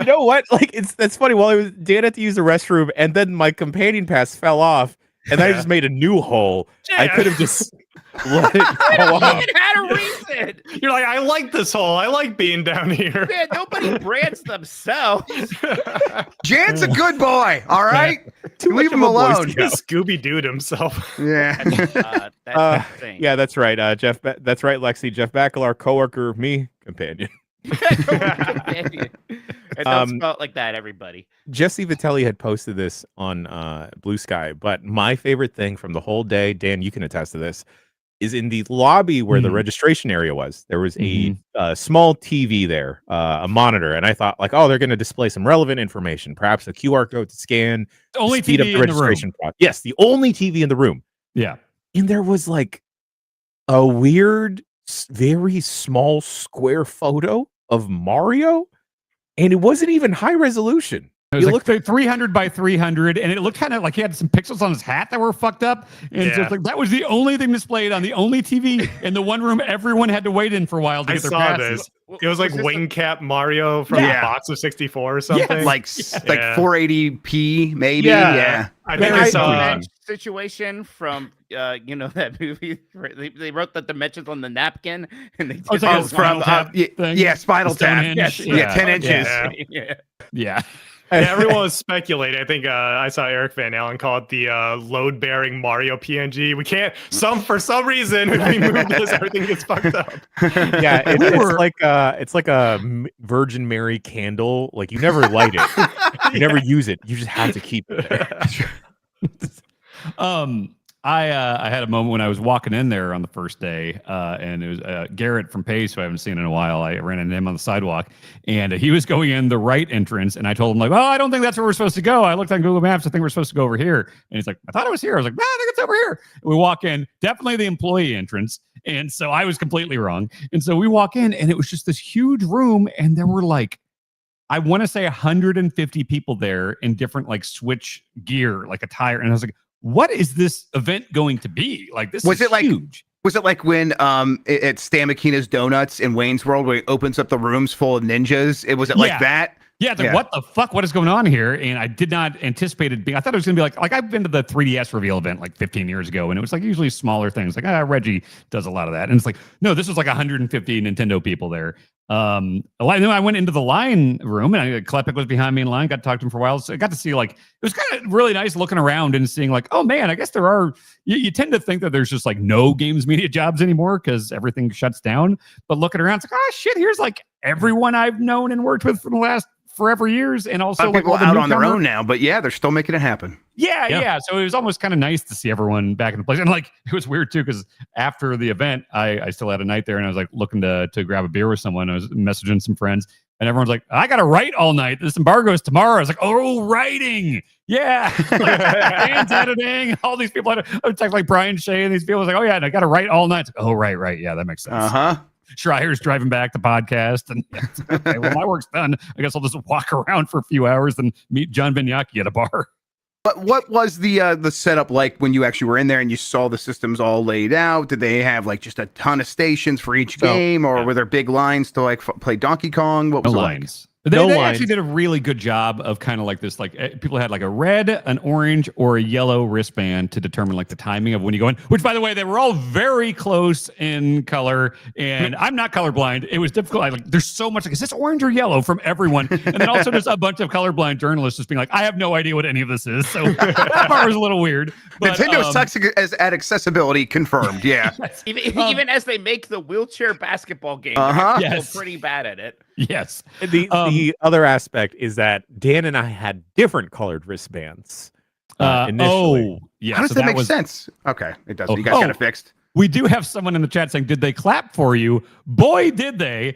You know what? Like that's funny. While Dan had to use the restroom, and then my companion pass fell off, and then I just made a new hole. I could have just let it go off. It had a reason. You're like, I like this hole. I like being down here. Man, nobody brands themselves. Jan's a good boy. All right, leave him of a Boy alone. He Scooby-Dooed himself. Yeah. That's the thing. Yeah, that's right. Jeff. That's right, Lexi. Jeff Baclar, coworker of me, companion. It don't spell it like that, everybody. Jesse Vitelli had posted this on Blue Sky, but my favorite thing from the whole day, Dan, you can attest to this, is in the lobby where the registration area was. There was a small TV there, a monitor, and I thought, like, oh, they're going to display some relevant information, perhaps a QR code to scan, The only speed TV up the in the registration process. Yes, the only TV in the room. Yeah. And there was like a weird, very small square photo of Mario, and it wasn't even high resolution. It was like 300 by 300, and it looked kind of like he had some pixels on his hat that were fucked up. And so it's like that was the only thing displayed on the only TV in the one room everyone had to wait in for a while to get their passes. This. It was like wing cap Mario from the box of 64 or something. Yeah. Like 480p, maybe. Yeah. I think I saw a situation from that movie. They wrote the dimensions on the napkin, and they did from Spinal Tap. 10 inches. Yeah. Everyone was speculating. I think I saw Eric Van Allen call it the load-bearing Mario PNG. We can't. For some reason, if we move this, everything gets fucked up. Yeah, it's like a Virgin Mary candle. Like you never light it, you never use it. You just have to keep it there. I had a moment when I was walking in there on the first day, and it was Garrett from Pace, who I haven't seen in a while. I ran into him on the sidewalk, and he was going in the right entrance, and I told him, like, oh, I don't think that's where we're supposed to go. I looked on Google Maps. I think we're supposed to go over here. And he's like, I thought it was here. I was like, no, I think it's over here. And we walk in, definitely the employee entrance. And so I was completely wrong. And so we walk in, and it was just this huge room, and there were like, I want to say 150 people there in different like Switch gear, like attire. And I was like, what is this event going to be? Like, this is huge. Was it like when at Stan McKenna's Donuts in Wayne's World, where he opens up the rooms full of ninjas? Was it like that? Yeah, it's like, what the fuck? What is going on here? And I did not anticipate it being. I thought it was going to be like I've been to the 3DS reveal event like 15 years ago, and it was like usually smaller things. Like Reggie does a lot of that, and it's like no, this was like 150 Nintendo people there. Then I went into the line room, and Klepek was behind me in line. Got to talk to him for a while, so I got to see like it was kind of really nice looking around and seeing like, oh man, I guess there are. You tend to think that there's just like no games media jobs anymore because everything shuts down. But looking around, it's like, oh shit, here's like everyone I've known and worked with for the last forever years, and also like people out on their own now, but yeah, they're still making it happen. Yeah. So it was almost kind of nice to see everyone back in the place, and like it was weird too because after the event, I still had a night there, and I was like looking to grab a beer with someone. I was messaging some friends, and everyone's like, "I got to write all night. This embargo is tomorrow." I was like, "Oh, writing, yeah." Dan's editing. All these people. I would text like Brian Shea and these people. I was like, "Oh yeah, and I got to write all night." Like, oh right, yeah, that makes sense. Schreier's driving back the podcast, and okay, well, my work's done. I guess I'll just walk around for a few hours and meet John Vignacchi at a bar. But what was the setup like when you actually were in there and you saw the systems all laid out? Did they have like just a ton of stations for each game, or were there big lines to like play Donkey Kong? What was lines? They actually did a really good job of kind of like this, like people had like a red, an orange, or a yellow wristband to determine like the timing of when you go in, which by the way, they were all very close in color, and I'm not colorblind. It was difficult. There's so much, like, is this orange or yellow from everyone? And then also there's a bunch of colorblind journalists just being like, I have no idea what any of this is. So that part was a little weird. But, Nintendo sucks at accessibility, confirmed. Yeah. Even as they make the wheelchair basketball game, they're pretty bad at it. Yes. The other aspect is that Dan and I had different colored wristbands initially. How does that make sense? Okay, it does. You guys got it fixed. We do have someone in the chat saying, did they clap for you? Boy, did they.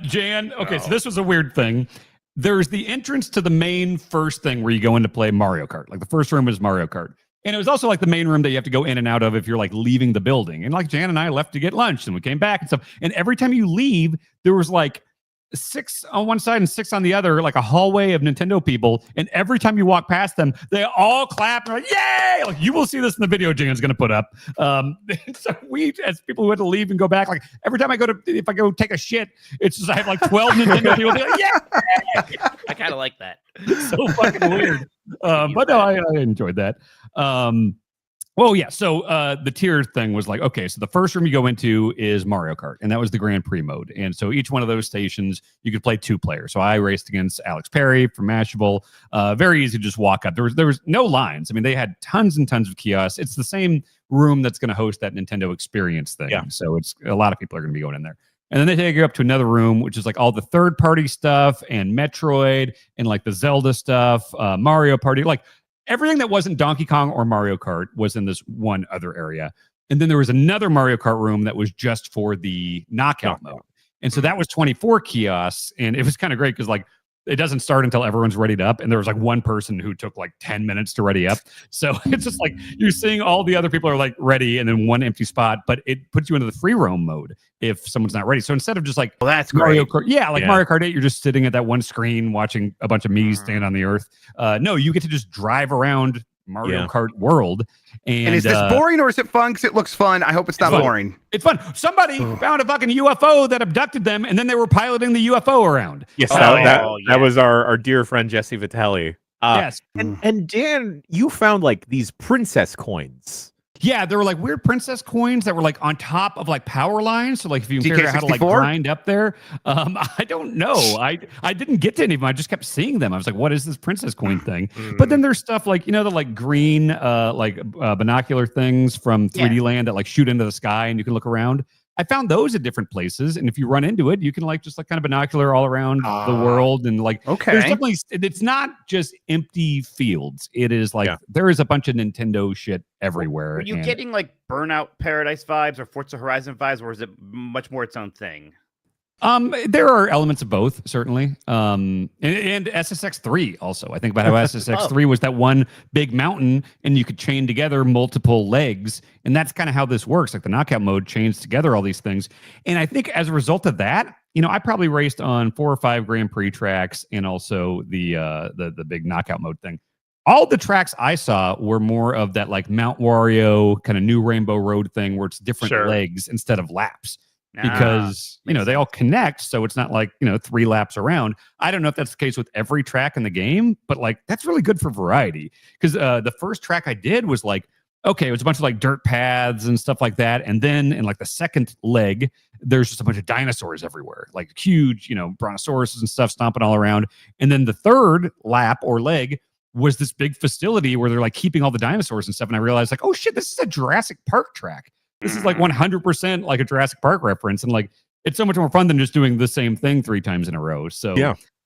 Jan, okay, so this was a weird thing. There's the entrance to the main first thing where you go in to play Mario Kart. Like the first room is Mario Kart. And it was also like the main room that you have to go in and out of if you're like leaving the building. And like Jan and I left to get lunch, and we came back and stuff. And every time you leave, there was like 6 on one side and 6 on the other, like a hallway of Nintendo people. And every time you walk past them, they all clap and are like, yay! Like, you will see this in the video Jan's going to put up. So we, as people who had to leave and go back, like every time if I go take a shit, it's just I have like 12 Nintendo people be like, yeah! I kind of like that. So fucking weird. But no, I enjoyed that. Well, yeah. So the tier thing was like, okay, so the first room you go into is Mario Kart, and that was the Grand Prix mode. And so each one of those stations, you could play 2 players. So I raced against Alex Perry from Mashable. Very easy to just walk up. There was no lines. I mean, they had tons and tons of kiosks. It's the same room that's going to host that Nintendo Experience thing. Yeah. So it's a lot of people are going to be going in there. And then they take you up to another room, which is like all the third-party stuff and Metroid and like the Zelda stuff, Mario Party, like everything that wasn't Donkey Kong or Mario Kart was in this one other area. And then there was another Mario Kart room that was just for the knockout mode. And so that was 24 kiosks. And it was kind of great because like it doesn't start until everyone's readied up, and there was like one person who took like 10 minutes to ready up. So it's just like you're seeing all the other people are like ready, and then one empty spot, but it puts you into the free roam mode if someone's not ready. So instead of just like that's Mario great. Kart, Mario Kart 8, you're just sitting at that one screen watching a bunch of Mii's stand on the earth. No, you get to just drive around Mario Kart world. And is this boring or is it fun? Because it looks fun. I hope it's not boring. It's fun. Somebody found a fucking UFO that abducted them, and then they were piloting the UFO around. Yes, that was our dear friend Jesse Vitelli. Yes. And Dan, you found like these princess coins. Yeah, there were like weird princess coins that were like on top of like power lines. So like if you can figure out how to like grind up there, I don't know. I didn't get to any of them. I just kept seeing them. I was like, what is this princess coin thing? But then there's stuff like, the like green binocular things from 3D Land that like shoot into the sky and you can look around. I found those at different places, and if you run into it, you can like just like kind of binocular all around the world, and like there's definitely, it's not just empty fields. It is like there is a bunch of Nintendo shit everywhere. Are you getting like Burnout Paradise vibes or Forza Horizon vibes, or is it much more its own thing? There are elements of both, certainly. And SSX3 also. I think about how SSX3 was that one big mountain, and you could chain together multiple legs, and that's kind of how this works. Like the knockout mode chains together all these things. And I think as a result of that, I probably raced on 4 or 5 Grand Prix tracks and also the big knockout mode thing. All the tracks I saw were more of that like Mount Wario kind of new Rainbow Road thing where it's different legs instead of laps. Because they all connect, so it's not like 3 laps around. I don't know if that's the case with every track in the game, but like that's really good for variety. Because the first track I did was like, okay, it was a bunch of like dirt paths and stuff like that, and then in like the second leg, there's just a bunch of dinosaurs everywhere, like huge, brontosauruses and stuff stomping all around. And then the third lap or leg was this big facility where they're like keeping all the dinosaurs and stuff. And I realized like, oh shit, this is a Jurassic Park track. This is like 100% like a Jurassic Park reference. And like, it's so much more fun than just doing the same thing 3 times in a row. So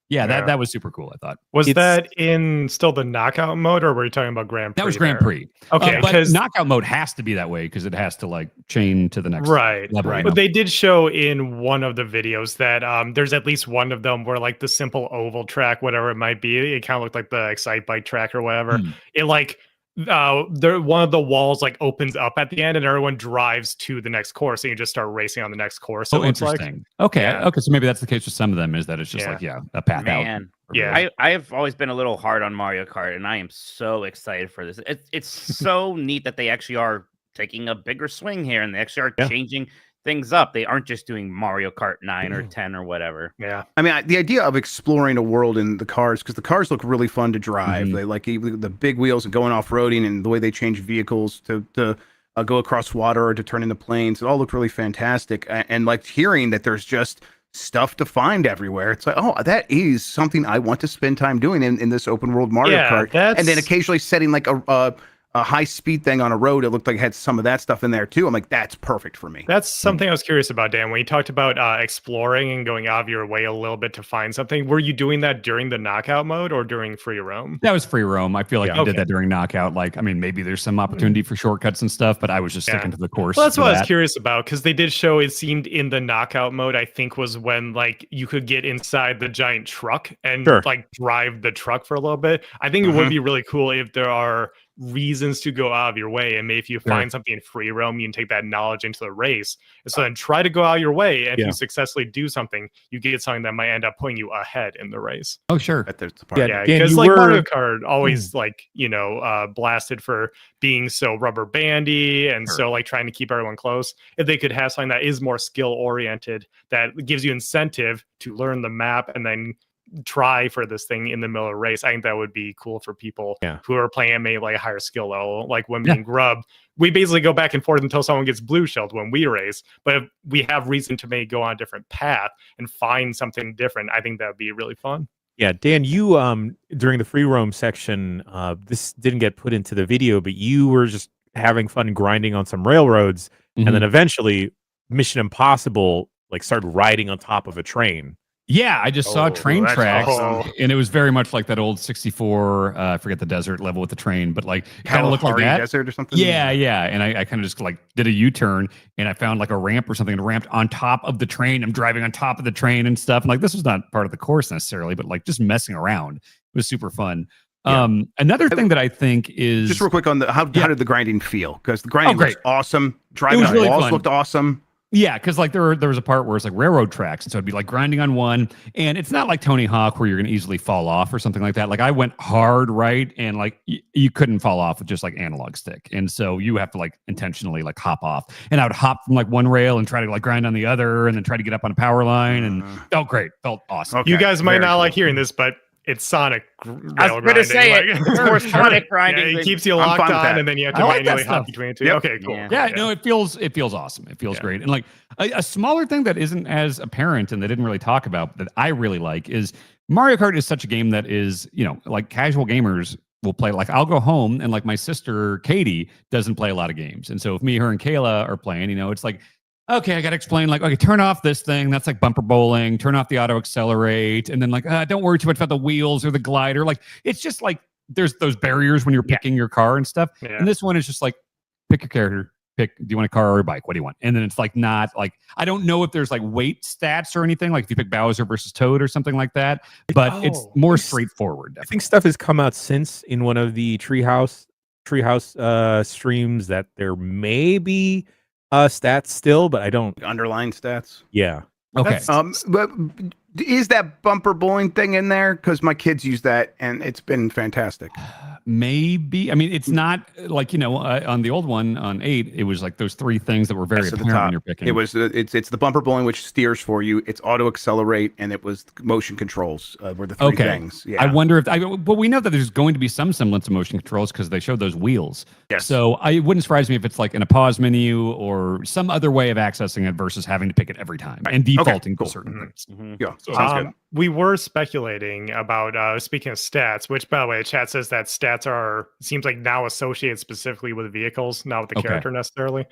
that was super cool, I thought. Was that in still the knockout mode, or were you talking about Grand Prix? That was Grand Prix. Okay. But knockout mode has to be that way because it has to like chain to the next level. Right. But they did show in one of the videos that there's at least one of them where like the simple oval track, whatever it might be, it kind of looked like the Excite Bike track or whatever. It like one of the walls like opens up at the end and everyone drives to the next course and you just start racing on the next course. So interesting. Okay. So maybe that's the case with some of them, is that it's just like a path out. I have always been a little hard on Mario Kart, and I am so excited for this. It's so neat that they actually are taking a bigger swing here, and they actually are changing things up. They aren't just doing Mario Kart 9 or 10 or whatever. Yeah. I mean, the idea of exploring a world in the cars, because the cars look really fun to drive. They like the big wheels and going off-roading, and the way they change vehicles to go across water or to turn into planes. It all looked really fantastic. And like hearing that there's just stuff to find everywhere. It's like, oh, that is something I want to spend time doing in this open world Mario Kart. And then occasionally setting like a high speed thing on a road. It looked like it had some of that stuff in there too. I'm like, that's perfect for me. That's something I was curious about, Dan. When you talked about exploring and going out of your way a little bit to find something, were you doing that during the knockout mode or during free roam? That was free roam. I feel like I did that during knockout. Like, I mean, maybe there's some opportunity for shortcuts and stuff, but I was just sticking to the course. Well, that's what I was curious about, because they did show, it seemed in the knockout mode, I think was when like you could get inside the giant truck and like drive the truck for a little bit. I think it would be really cool if there are reasons to go out of your way, and maybe if you find something in free roam, you can take that knowledge into the race. So then try to go out your way, and if you successfully do something, you get something that might end up putting you ahead in the race. Oh sure. Because like Mario Kart always like blasted for being so rubber bandy and so like trying to keep everyone close. If they could have something that is more skill oriented, that gives you incentive to learn the map and then try for this thing in the middle of a race, I think that would be cool for people who are playing at maybe like a higher skill level. Like when being Grub, we basically go back and forth until someone gets blue shelled when we race, but if we have reason to maybe go on a different path and find something different, I think that would be really fun. Yeah, Dan, you during the free roam section, this didn't get put into the video, but you were just having fun grinding on some railroads, and then eventually Mission Impossible like started riding on top of a train. Yeah, I just saw train that's tracks, awesome. and it was very much like that old 64. I forget the desert level with the train, but like kind of looked like Kalahari that. Desert or something. Yeah, yeah. And I kind of just like did a U-turn, and I found like a ramp or something, and ramped on top of the train. I'm driving on top of the train and stuff. And like this was not part of the course necessarily, but like just messing around. It was super fun. Yeah. Another thing that I think is just real quick on the how did the grinding feel? Because the grinding was awesome. Driving was on really walls fun. looked awesome. Yeah, because like there was a part where it's like railroad tracks, and so it'd be like grinding on one, and it's not like Tony Hawk where you're gonna easily fall off or something like that. Like I went hard right, and like you couldn't fall off with just like analog stick, and so you have to like intentionally like hop off. And I would hop from like one rail and try to like grind on the other, and then try to get up on a power line, and felt great, felt awesome. Okay. You guys might not like hearing this, but it's Sonic rail grinding. I was going to say it. More Sonic grinding. Yeah, it keeps you locked on, and then you have to manually hop between the two. Yep. Okay, cool. Yeah, no, it feels awesome. It feels great. And like a smaller thing that isn't as apparent and they didn't really talk about that I really like is Mario Kart is such a game that is, you know, like casual gamers will play. Like I'll go home and like my sister Katie doesn't play a lot of games. And so if me, her, and Kayla are playing, you know, it's like, okay, I got to explain, like, okay, turn off this thing. That's like bumper bowling. Turn off the auto accelerate. And then like, don't worry too much about the wheels or the glider. Like, it's just like, there's those barriers when you're picking your car and stuff. Yeah. And this one is just like, pick your character. Do you want a car or a bike? What do you want? And then it's like, not like, I don't know if there's like weight stats or anything, like if you pick Bowser versus Toad or something like that, but it's more straightforward. I think stuff has come out since in one of the Treehouse streams that there may be stats still, but I don't underline stats. Yeah. Okay. But is that bumper bowling thing in there? Because my kids use that, and it's been fantastic. Maybe. I mean, it's not like, you know, on the old one on 8, it was like those 3 things that were very apparent when you're picking. It was it's the bumper bowling, which steers for you. It's auto accelerate, and it was motion controls were the 3 things. Yeah. I wonder if but we know that there's going to be some semblance of motion controls because they showed those wheels. Yes. So I wouldn't surprise me if it's like in a pause menu or some other way of accessing it versus having to pick it every time and defaulting to certain things. Yeah. So sounds good. We were speculating about speaking of stats, which by the way, the chat says that stats are seems like now associated specifically with vehicles, not with the character necessarily.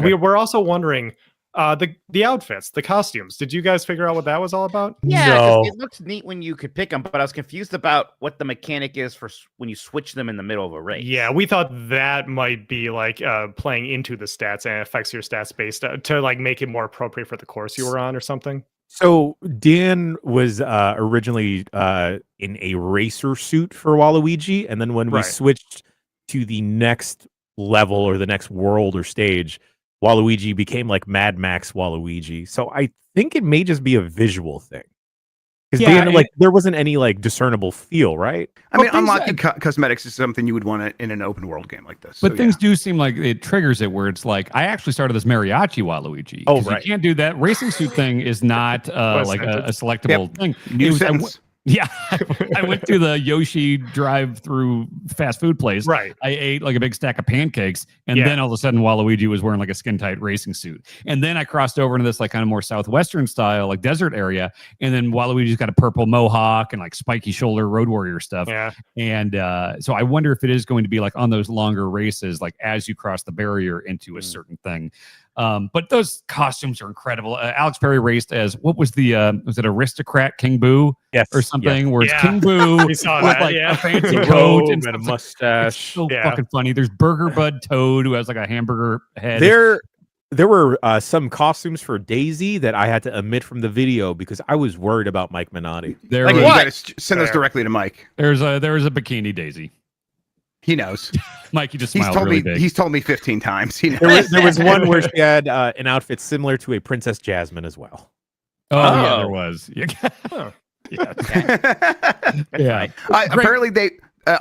We were also wondering the outfits, the costumes. Did you guys figure out what that was all about? Yeah, 'cause it looks neat when you could pick them, but I was confused about what the mechanic is for when you switch them in the middle of a race. Yeah, we thought that might be like playing into the stats and it affects your stats based to like make it more appropriate for the course you were on or something. So Dan was originally in a racer suit for Waluigi, and then when we switched to the next level or the next world or stage, Waluigi became like Mad Max Waluigi. So I think it may just be a visual thing. Because Dan, like, there wasn't any like discernible feel, right? I mean, unlocking cosmetics is something you would want in an open world game like this. But So, things do seem like it triggers it where it's like, I actually started this mariachi Waluigi. Oh, 'Cause you can't do that. Racing suit thing is not like a selectable thing. New sentence. Yeah, I went to the Yoshi drive-through fast food place. Right. I ate like a big stack of pancakes, and then all of a sudden Waluigi was wearing like a skin-tight racing suit. And then I crossed over into this like kind of more southwestern style, like desert area, and then Waluigi's got a purple mohawk and like spiky shoulder Road Warrior stuff. Yeah. And so I wonder if it is going to be like on those longer races, like as you cross the barrier into a certain thing. But those costumes are incredible. Alex Perry raced as what was it Aristocrat King Boo or something? Where it's King Boo with like a fancy coat and a mustache. It's so fucking funny. There's Burger Bud Toad who has like a hamburger head. There were some costumes for Daisy that I had to omit from the video because I was worried about Mike Minotti. you gotta send those directly to Mike. There was a bikini Daisy. He knows. Mike, you just smiled really big. He's told me 15 times. He knows. There was one where she had an outfit similar to a Princess Jasmine as well. Yeah, there was. Yeah. Apparently, they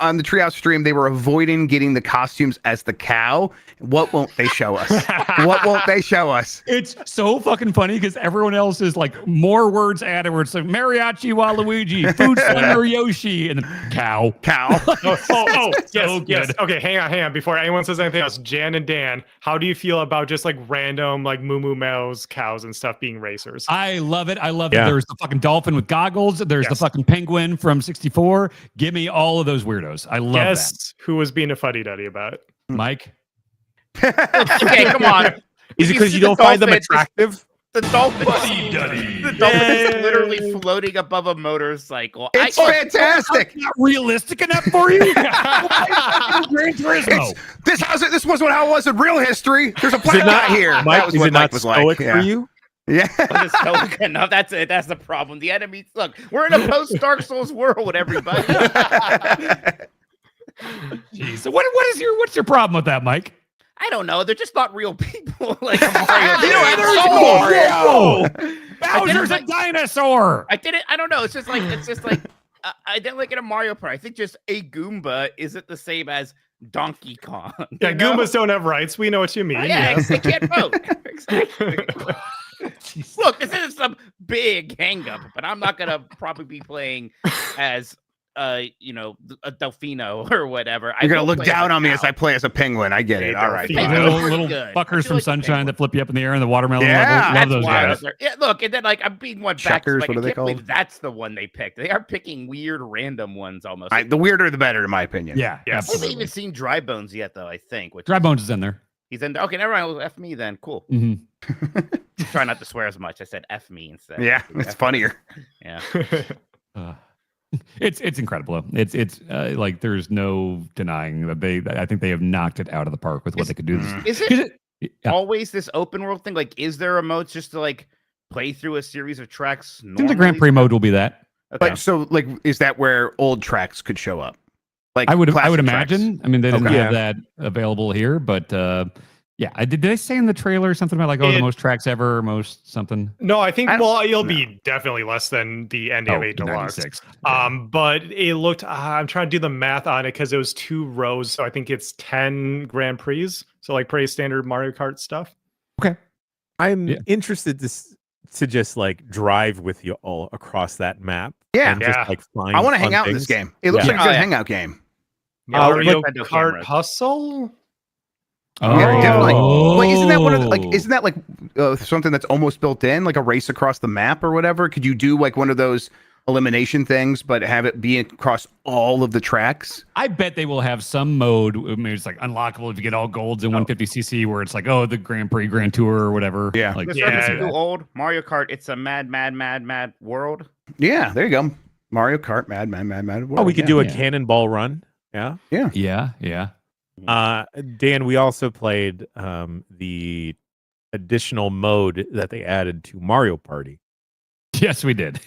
on the Treehouse stream they were avoiding getting the costumes as the cow. What won't they show us? What won't they show us? It's so fucking funny because everyone else is like more words added where it's like mariachi Waluigi, food slinger Yoshi, and then cow. Yes. Okay, hang on. Before anyone says anything else, Jan and Dan, how do you feel about just like random like Moo Meows, cows and stuff being racers? I love it. I love it. There's the fucking dolphin with goggles. There's the fucking penguin from 64. Give me all of those weirdos. I love that. Who was being a fuddy-duddy about it? Mike? Okay, come on. Is it because you don't find them attractive? The dolphin. The dolphin is literally floating above a motorcycle. It's fantastic. Not realistic enough for you? Gran Turismo. This wasn't how it was in real history. There's a planet not here. Mike, That was is what it Mike not was stoic like. for you? Yeah. It's stoic enough. That's it. That's the problem. The enemies. Look, we're in a post Dark Souls world, everybody. Jeez. So what's your problem with that, Mike? I don't know. They're just not real people. Like a Mario. Mario. Bowser's a dinosaur. I don't know. It's just like I didn't like it in Mario Party. I think just a Goomba isn't the same as Donkey Kong. Yeah, Goombas don't have rights. We know what you mean. Yeah, yes. they can't vote. Exactly. Look, this isn't some big hang-up, but I'm not gonna probably be playing as a Delfino or whatever. You're gonna look down on me as I play as a penguin. I get it. All right. Little fuckers from Sunshine that flip you up in the air in the watermelon Yeah, level. Love those guys. Yeah, look, and then like I'm being one back. Checkers, Like, what are I they can't believe called? that's the one they picked. They are picking weird, random ones almost. The weirder the better, in my opinion. Yeah, I haven't absolutely. even seen Dry Bones yet, though. I think. Dry Bones is in there. He's in. Okay, never mind. Well, F me then. Cool. Mm-hmm. Try not to swear as much. I said F me instead. Yeah, it's funnier. Yeah. It's incredible. It's like there's no denying that I think they have knocked it out of the park with what they could do. Is it always this open world thing? Like, is there a mode just to like play through a series of tracks? I think the Grand Prix mode will be that. Okay. But so, like, is that where old tracks could show up? Like, I would classic imagine. tracks? I mean, they didn't Okay. have that available here, but yeah. Did they say in the trailer something about like the most tracks ever, most something? No, I think it'll be definitely less than the NDMA Deluxe. 96. But it looked. I'm trying to do the math on it because it was 2 rows, so I think it's 10 Grand Prix. So like pretty standard Mario Kart stuff. Okay, I'm interested to just like drive with you all across that map. Yeah. and just like find. I want to fun hang out in things. this game. It looks like a good hangout game. Mario like- Kart Hustle. Yeah, definitely. Wait, isn't that one of the, Oh. isn't that like something that's almost built in, like a race across the map or whatever? Could you do like one of those elimination things, but have it be across all of the tracks? I bet they will have some mode. Maybe it's like unlockable if you get all golds in 150cc, where it's like, the Grand Prix, Grand Tour, or whatever. Yeah. like This I is see too that. old. Mario Kart. It's a mad world. Yeah, there you go. Mario Kart, Mad World. Oh, we could do a Yeah. cannonball run. Yeah. Yeah. Dan, we also played the additional mode that they added to Mario Party. Yes, we did.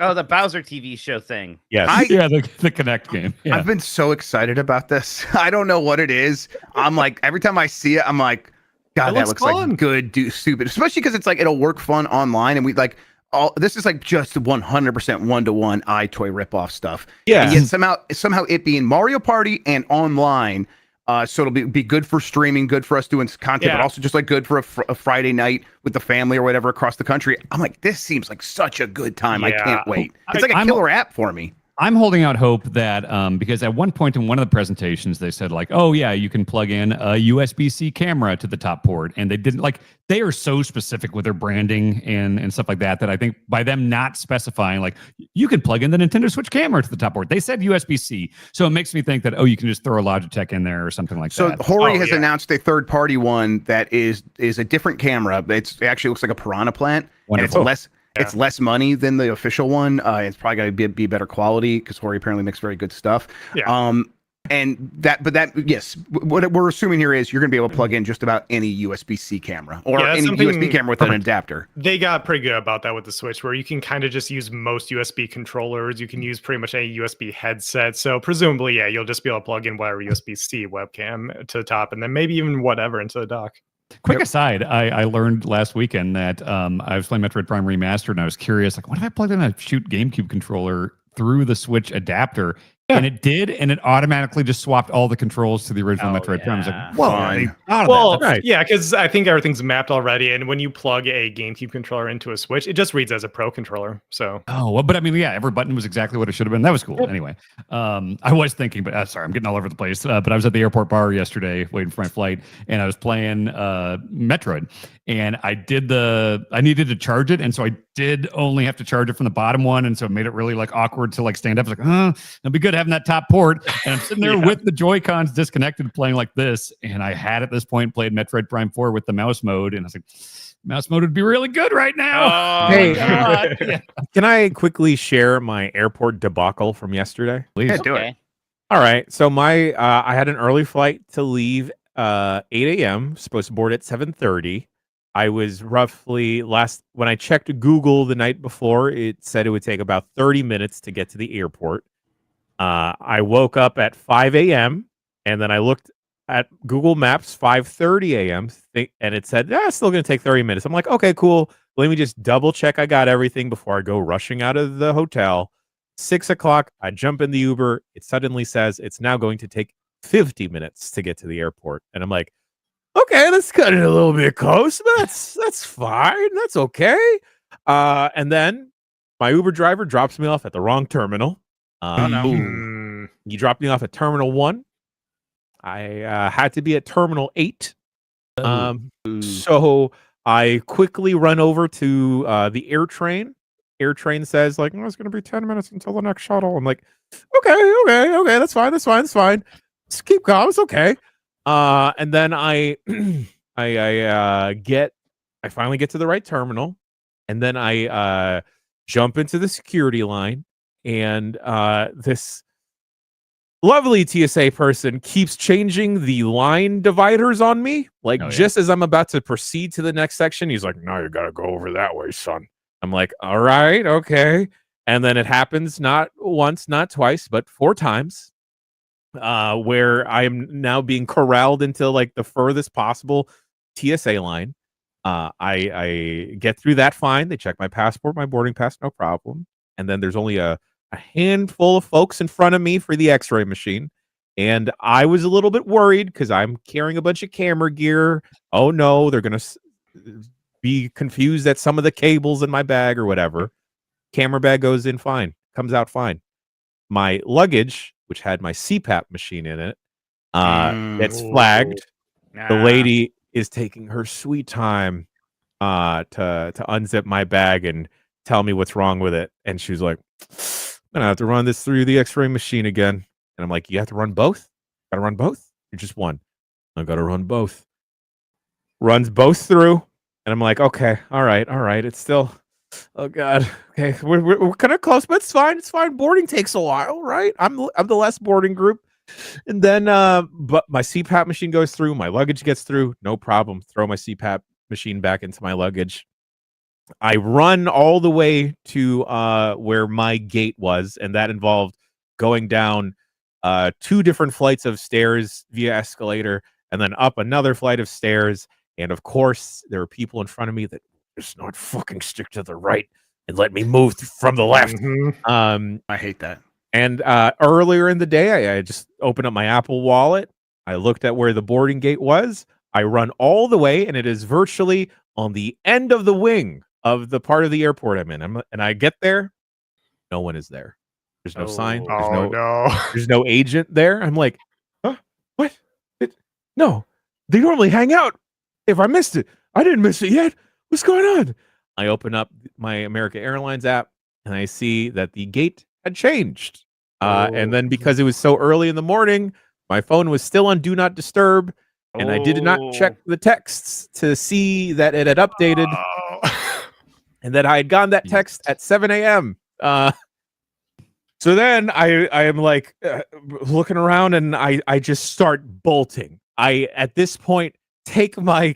Oh, the Bowser TV show thing. Yes. the Connect game. Yeah. I've been so excited about this. I don't know what it is. I'm like, every time I see it, I'm like, God, It that looks looks fun. like good, stupid. Especially because it's like it'll work fun online, and we like all. This is like just 100% one-to-one iToy ripoff stuff. Yeah. And yet somehow it being Mario Party and online. So it'll be good for streaming, good for us doing content, but also just like good for a Friday night with the family or whatever across the country. I'm like, this seems like such a good time. I Yeah. can't wait. It's like a killer app for me. I'm holding out hope that because at one point in one of the presentations they said like, oh yeah, you can plug in a USB-C camera to the top port, and they didn't like. They are so specific with their branding and stuff like that I think by them not specifying like you could plug in the Nintendo Switch camera to the top port, they said USB-C, so it makes me think that you can just throw a Logitech in there or something like So that. Hori has announced a third-party one that is a different camera. It actually looks like a piranha plant, Wonderful. and it's less money than the official one. It's probably going to be better quality because Hori apparently makes very good stuff. Yeah. Yes, what we're assuming here is you're going to be able to plug in just about any USB-C camera or Yeah, any something- USB camera with an adapter. They got pretty good about that with the Switch, where you can kind of just use most USB controllers. You can use pretty much any USB headset. So presumably, yeah, you'll just be able to plug in whatever USB-C webcam to the top, and then maybe even whatever into the dock. Quick aside, I learned last weekend that I was playing Metroid Prime Remastered, and I was curious, like, what if I plugged in a Shoot GameCube controller through the Switch adapter? And it did, and it automatically just swapped all the controls to the original Metroid Prime. I was like, whoa, they thought of Well, that. That's- yeah, because I think everything's mapped already, and when you plug a GameCube controller into a Switch, it just reads as a Pro controller. So, well, but I mean, yeah, every button was exactly what it should have been. That was cool. Anyway, I was thinking, but sorry, I'm getting all over the place. But I was at the airport bar yesterday waiting for my flight, and I was playing Metroid, and I needed to charge it, and so I did only have to charge it from the bottom one, and so it made it really like awkward to like stand up. I was like, it'd be good having that top port, and I'm sitting there with the Joy-Cons disconnected, playing like this, and I had at this point played Metroid Prime 4 with the mouse mode, and I was like, Mouse mode would be really good right now. Hey, Yeah. can I quickly share my airport debacle from yesterday? Yeah, do it. All right. So I had an early flight to leave 8 a.m. Supposed to board at 7:30. I was roughly when I checked Google the night before, it said it would take about 30 minutes to get to the airport. I woke up at 5 a.m. and then I looked at Google Maps 5:30 a.m. and it said, it's still going to take 30 minutes. I'm like, okay, cool. Let me just double check I got everything before I go rushing out of the hotel. 6 o'clock, I jump in the Uber. It suddenly says it's now going to take 50 minutes to get to the airport. And I'm like, okay, that's cut it a little bit close, but that's fine. That's okay. And then my Uber driver drops me off at the wrong terminal. He dropped me off at Terminal 1. I had to be at Terminal 8. So I quickly run over to the AirTrain. AirTrain says, like, it's going to be 10 minutes until the next shuttle. I'm like, okay, that's fine. Just keep calm. It's okay. And then I finally get to the right terminal, and then I jump into the security line, and this lovely TSA person keeps changing the line dividers on me. Like, just as I'm about to proceed to the next section, he's like, no, you got to go over that way, son. I'm like, all right, okay. And then it happens not once, not twice, but 4 times, where I am now being corralled into like the furthest possible TSA line. I get through that fine. They check my passport, my boarding pass, no problem. And then there's only a handful of folks in front of me for the X-ray machine. And I was a little bit worried because I'm carrying a bunch of camera gear. Oh no, they're going to be confused at some of the cables in my bag or whatever. Camera bag goes in fine, comes out fine. My luggage, which had my CPAP machine in it, gets flagged. The lady is taking her sweet time to unzip my bag and tell me what's wrong with it. And she was like, I'm gonna have to run this through the X-ray machine again. And I'm like, you have to run both? Gotta run both? You're just one. I gotta run both. Runs both through. And I'm like, okay, all right. It's still, oh God. Okay, we're kind of close, but it's fine. It's fine. Boarding takes a while, right? I'm the last boarding group. And then, but my CPAP machine goes through. My luggage gets through. No problem. Throw my CPAP machine back into my luggage. I run all the way to where my gate was, and that involved going down 2 different flights of stairs via escalator, and then up another flight of stairs. And of course, there are people in front of me that just not fucking stick to the right and let me move from the left. I hate that. And earlier in the day, I just opened up my Apple Wallet. I looked at where the boarding gate was. I run all the way, and it is virtually on the end of the wing of the part of the airport I'm in. And I get there, no one is there. There's no sign. There's no agent there. I'm like, huh? What? No, they normally hang out. If I missed it, I didn't miss it yet. What's going on? I open up my American Airlines app, and I see that the gate had changed. And then because it was so early in the morning, my phone was still on Do Not Disturb, and I did not check the texts to see that it had updated, and that I had gotten that text at 7 a.m. So then I am like looking around, and I just start bolting. I, at this point, take my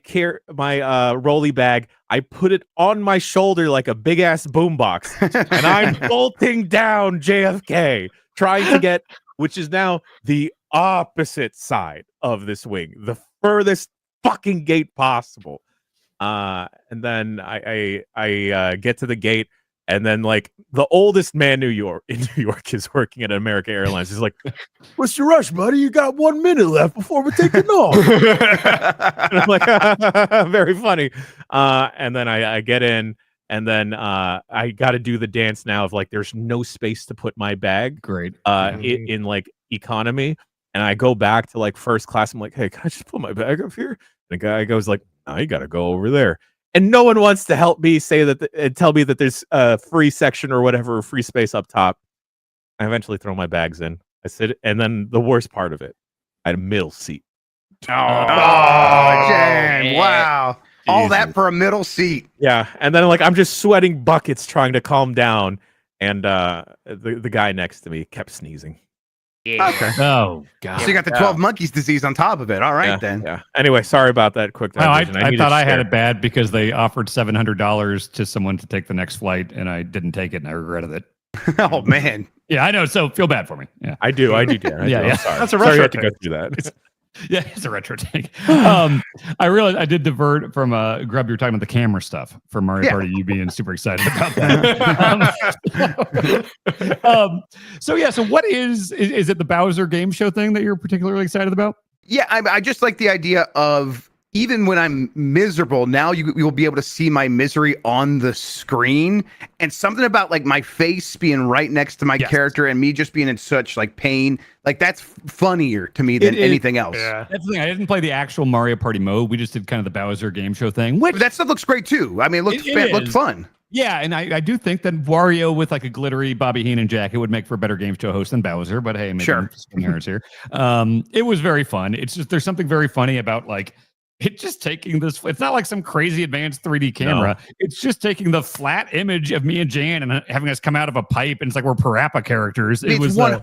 rolly bag, I put it on my shoulder like a big ass boombox, and I'm bolting down JFK, trying to get, which is now the opposite side of this wing, the furthest fucking gate possible. And then I get to the gate, and then like the oldest man in New York is working at American Airlines. He's like, "What's your rush, buddy? You got 1 minute left before we're taking off." And I'm like, very funny. And then I get in, and then I got to do the dance now of like, there's no space to put my bag. Great. In like economy, and I go back to like first class. I'm like, hey, can I just put my bag up here? And the guy goes like, no, you got to go over there. And no one wants to help me say that and tell me that there's a free section or whatever, free space up top. I eventually throw my bags in. I sit, and then the worst part of it, I had a middle seat. Jen, wow. All that for a middle seat. Yeah, and then like I'm just sweating buckets trying to calm down, and the guy next to me kept sneezing. Yeah. Okay. Oh God. So you got the 12 monkeys disease on top of it. All right, then. Yeah. Anyway, sorry about that quick Well, I diversion. thought I had it bad because they offered $700 to someone to take the next flight, and I didn't take it, and I regretted it. Oh man. Yeah, I know. So feel bad for me. Yeah, I do, Dan. Yeah. I'm sorry. That's a sorry you retro had to go thing. through that. Yeah, it's a retro take. I realized I did divert from Grub. You're talking about the camera stuff for Mario Party. You being super excited about that. So what is it the Bowser game show thing that you're particularly excited about? Yeah, I just like the idea of even when I'm miserable, now you'll be able to see my misery on the screen, and something about like my face being right next to my character and me just being in such like pain, like that's funnier to me than anything else. Yeah. That's the thing. I didn't play the actual Mario Party mode. We just did kind of the Bowser game show thing. Which But that stuff looks great too. I mean, it looked fun. Yeah, and I do think that Wario with like a glittery Bobby Heenan jacket would make for a better game show host than Bowser. But hey, maybe I'm splitting hairs here. It was very fun. It's just there's something very funny about like. It's just taking this. It's not like some crazy advanced 3D camera. No. It's just taking the flat image of me and Jan and having us come out of a pipe, and it's like we're Parappa characters. It was 100%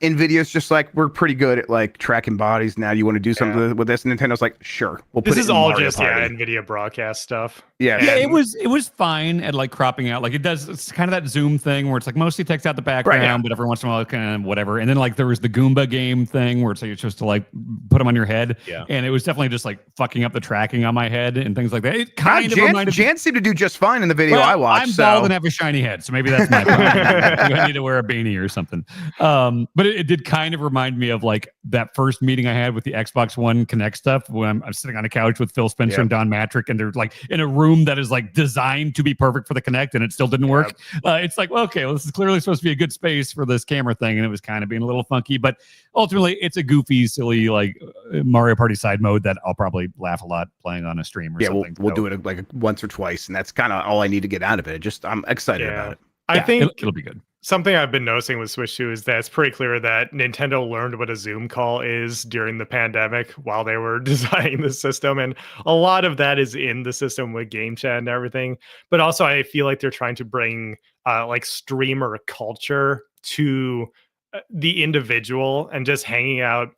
NVIDIA's just like we're pretty good at like tracking bodies. Now you want to do something with this? And Nintendo's like, sure, we'll put this it is in all Mario just Party. NVIDIA broadcast stuff. Yeah, it was fine at like cropping out. Like it does. It's kind of that zoom thing where it's like mostly text out the background, but every once in a while, kind of whatever. And then like there was the Goomba game thing where it's like you're supposed to like put them on your head. Yeah, and it was definitely just like fucking up the tracking on my head and things like that. It kind of reminded Jan seemed to do just fine in the video I watched. I'm bald and have a shiny head, so maybe that's my problem. I need to wear a beanie or something. But it did kind of remind me of like that first meeting I had with the Xbox One Connect stuff when I'm sitting on a couch with Phil Spencer and Don Matrick, and they're like in a room that is like designed to be perfect for the Connect, and it still didn't work. It's like, well, okay, well, this is clearly supposed to be a good space for this camera thing, and it was kind of being a little funky, but ultimately it's a goofy, silly like Mario Party side mode that I'll probably laugh a lot playing on a stream or something. We'll do it like once or twice, and that's kind of all I need to get out of it. I'm excited about it. I think it'll be good. Something I've been noticing with Switch 2 is that it's pretty clear that Nintendo learned what a Zoom call is during the pandemic while they were designing the system. And a lot of that is in the system with Game Chat and everything. But also I feel like they're trying to bring like streamer culture to the individual and just hanging out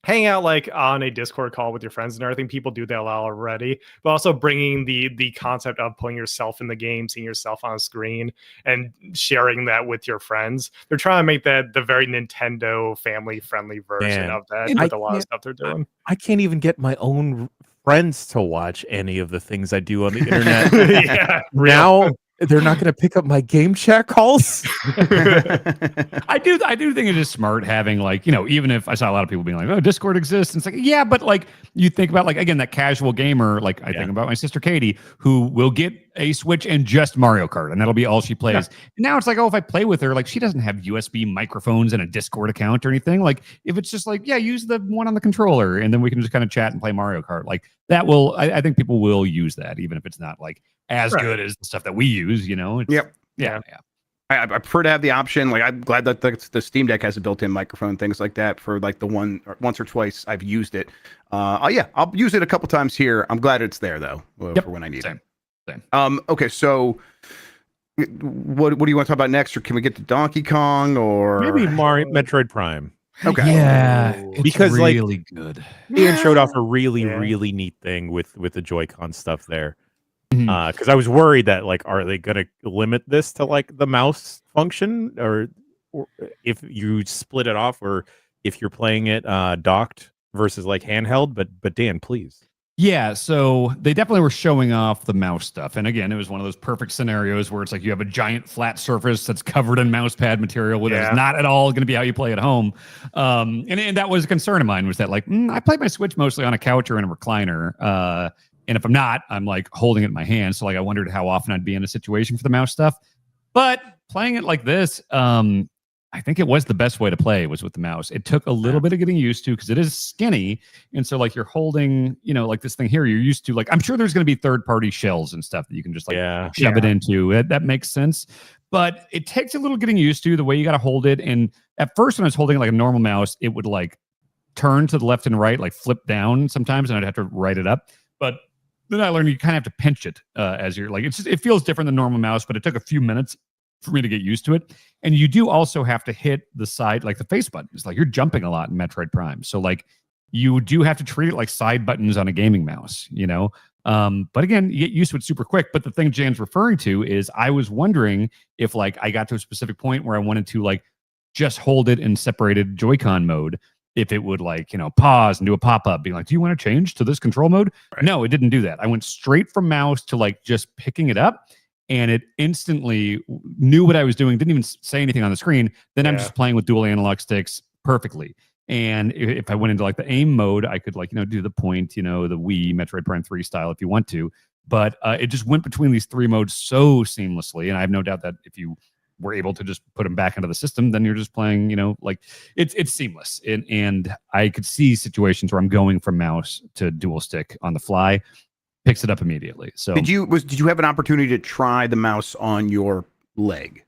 like on a Discord call with your friends and everything. People do that a lot already, but also bringing the concept of putting yourself in the game, seeing yourself on a screen and sharing that with your friends. They're trying to make that the very Nintendo family friendly version of that with a lot of stuff they're doing. I can't even get my own friends to watch any of the things I do on the internet. Now they're not going to pick up my game chat calls. I do think it is smart having like, you know, even if I saw a lot of people being like, oh, Discord exists. And it's like, yeah, but like you think about like, again, that casual gamer, like I think about my sister Katie, who will get a Switch and just Mario Kart, and that'll be all she plays. And now it's like, oh, if I play with her, like she doesn't have USB microphones and a Discord account or anything. Like if it's just like, yeah, use the one on the controller and then we can just kind of chat and play Mario Kart. Like that will, I think people will use that, even if it's not like as good as the stuff that we use, you know? I prefer to have the option. Like I'm glad that the Steam Deck has a built-in microphone, things like that. For like the once or twice I've used it. I'll use it a couple times here. I'm glad it's there though for when I need it. Same. Okay, so what do you want to talk about next, or can we get to Donkey Kong or maybe Metroid Prime? Okay, yeah, because really good. Ian showed off a really neat thing with the Joy-Con stuff there. Because I was worried that like, are they going to limit this to like the mouse function, or if you split it off, or if you're playing it docked versus like handheld? But Dan, please. Yeah, so they definitely were showing off the mouse stuff. And again, it was one of those perfect scenarios where it's like you have a giant flat surface that's covered in mouse pad material, which is not at all going to be how you play at home. And that was a concern of mine, was that like, I played my Switch mostly on a couch or in a recliner. And if I'm not, I'm like holding it in my hand. So like I wondered how often I'd be in a situation for the mouse stuff. But playing it like this, I think it was the best way to play was with the mouse. It took a little bit of getting used to because it is skinny. And so like you're holding, you know, like this thing here, you're used to like, I'm sure there's going to be third-party shells and stuff that you can just like shove it into. That makes sense. But it takes a little getting used to the way you got to hold it. And at first when I was holding it like a normal mouse, it would like turn to the left and right, like flip down sometimes, and I'd have to write it up. But then I learned you kind of have to pinch it as you're like, it feels different than normal mouse, but it took a few minutes for me to get used to it. And you do also have to hit the side, like the face button. It's like you're jumping a lot in Metroid Prime. So like you do have to treat it like side buttons on a gaming mouse, you know? But again, you get used to it super quick. But the thing Jan's referring to is I was wondering if like I got to a specific point where I wanted to like just hold it in separated Joy-Con mode, if it would like, you know, pause and do a pop-up being like, do you want to change to this control mode? Right. No, it didn't do that. I went straight from mouse to like just picking it up, and it instantly knew what I was doing, didn't even say anything on the screen. Then I'm just playing with dual analog sticks perfectly. And if I went into like the aim mode, I could like, you know, do the point, you know, the Wii Metroid Prime 3 style if you want to. But it just went between these three modes so seamlessly. And I have no doubt that if you were able to just put them back into the system, then you're just playing, you know, like it's seamless. And I could see situations where I'm going from mouse to dual stick on the fly, picks it up immediately. So did you have an opportunity to try the mouse on your leg?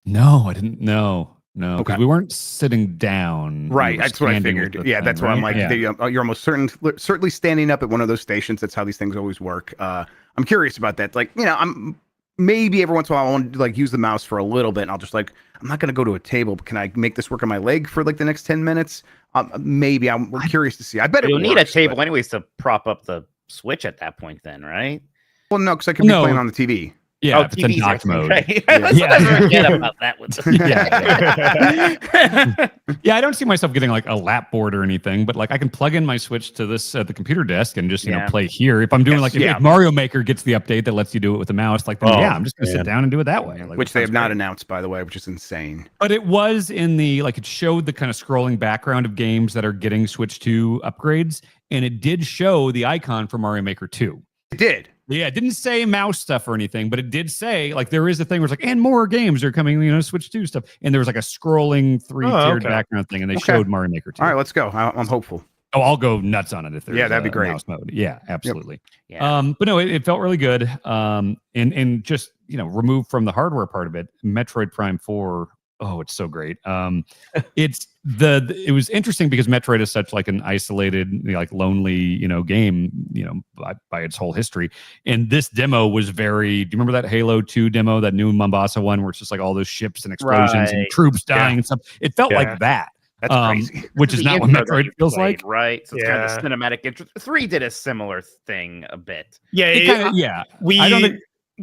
No, I didn't. No, because we weren't sitting down. Right, that's what I figured. Yeah, that's why I'm like, you're almost certainly standing up at one of those stations. That's how these things always work. I'm curious about that. Like, you know, I'm maybe every once in a while I want to like use the mouse for a little bit, and I'll just like, I'm not going to go to a table, but can I make this work on my leg for like the next 10 minutes? Maybe we're curious to see. I bet you'll need a table anyways to prop up the Switch at that point then, right? Well, no, because I could be playing on the TV. Yeah, if it's in dock mode. Right? Yeah. Forget about that one. Yeah, I don't see myself getting like a lap board or anything, but like I can plug in my Switch to this at the computer desk and just, you know, play here. If I'm doing like, if Mario Maker gets the update that lets you do it with a mouse, like, then I'm just going to sit down and do it that way. Like, which they have not announced, by the way, which is insane. But it was in the, like, it showed the kind of scrolling background of games that are getting Switch 2 upgrades, and it did show the icon for Mario Maker 2. It did. Yeah, it didn't say mouse stuff or anything, but it did say, like, there is a thing where it's like, and more games are coming, you know, Switch 2 stuff. And there was like a scrolling three-tiered background thing, and they showed Mario Maker 2. All right, let's go. I'm hopeful. Oh, I'll go nuts on it if there's that'd be great. Mouse mode. Yeah, absolutely. Yep. Yeah. But no, it felt really good. And just, you know, removed from the hardware part of it, Metroid Prime 4, oh, it's so great. It was interesting because Metroid is such like an isolated, like lonely, you know, game, you know, by its whole history. And this demo was very, do you remember that Halo 2 demo, that new Mombasa one, where it's just like all those ships and explosions and troops dying and stuff? It felt like that. That's crazy. Which is not what Metroid feels like. Right. So it's kind of cinematic interest. 3 did a similar thing a bit. Yeah.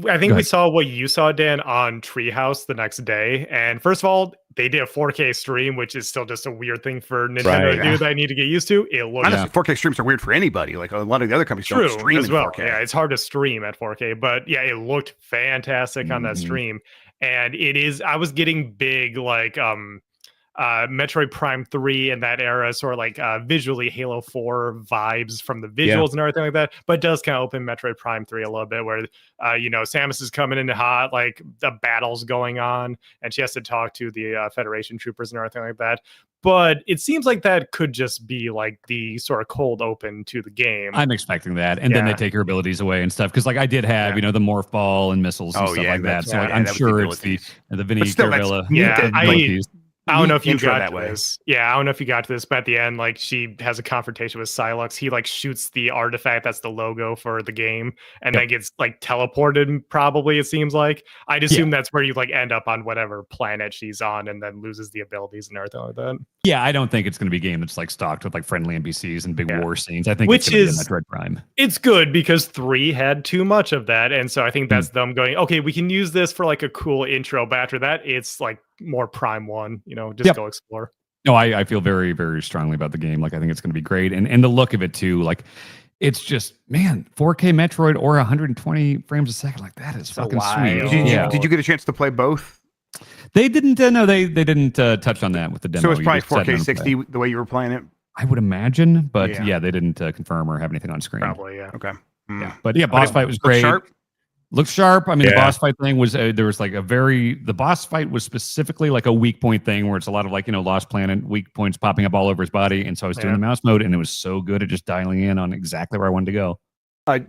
I think we saw what you saw, Dan, on Treehouse the next day. And first of all, they did a 4K stream, which is still just a weird thing for Nintendo to do that I need to get used to. It looks honestly, 4K streams are weird for anybody. Like a lot of the other companies don't stream as well. In 4K. Yeah, it's hard to stream at 4K, but yeah, it looked fantastic on that stream. And it is, I was getting big like Metroid Prime 3 in that era, sort of like visually Halo 4 vibes from the visuals and everything like that, but it does kind of open Metroid Prime 3 a little bit where you know, Samus is coming in hot, like the battle's going on and she has to talk to the Federation troopers and everything like that. But it seems like that could just be like the sort of cold open to the game. I'm expecting that. And then they take her abilities away and stuff. Because like I did have, you know, the morph ball and missiles and stuff like that. So like, I'm sure it's the Vinny Caravella. I don't know if you got to this. Yeah, I don't know if you got to this, but at the end, like she has a confrontation with Psylocke. He like shoots the artifact that's the logo for the game, and then gets like teleported. Probably it seems like. I'd assume that's where you like end up on whatever planet she's on, and then loses the abilities and everything like that. Yeah, I don't think it's going to be a game that's like stocked with like friendly NPCs and big war scenes. I think it's going to be Metroid Prime. It's good because 3 had too much of that, and so I think that's them going, okay, we can use this for like a cool intro, but after that, it's like more Prime 1, you know, just go explore. No, I feel very, very strongly about the game. Like, I think it's going to be great. And the look of it too, like, it's just, man, 4K Metroid or 120 frames a second. Like, that is fucking sweet. Did you get a chance to play both? They didn't, no, they didn't touch on that with the demo. So it's probably 4K 60 the way you were playing it? I would imagine, but they didn't confirm or have anything on screen. Probably, yeah. Okay. Yeah. But yeah, boss fight was great. Looks sharp. I mean, the boss fight thing was, there was like the boss fight was specifically like a weak point thing where it's a lot of like, you know, Lost Planet weak points popping up all over his body. And so I was doing the mouse mode and it was so good at just dialing in on exactly where I wanted to go.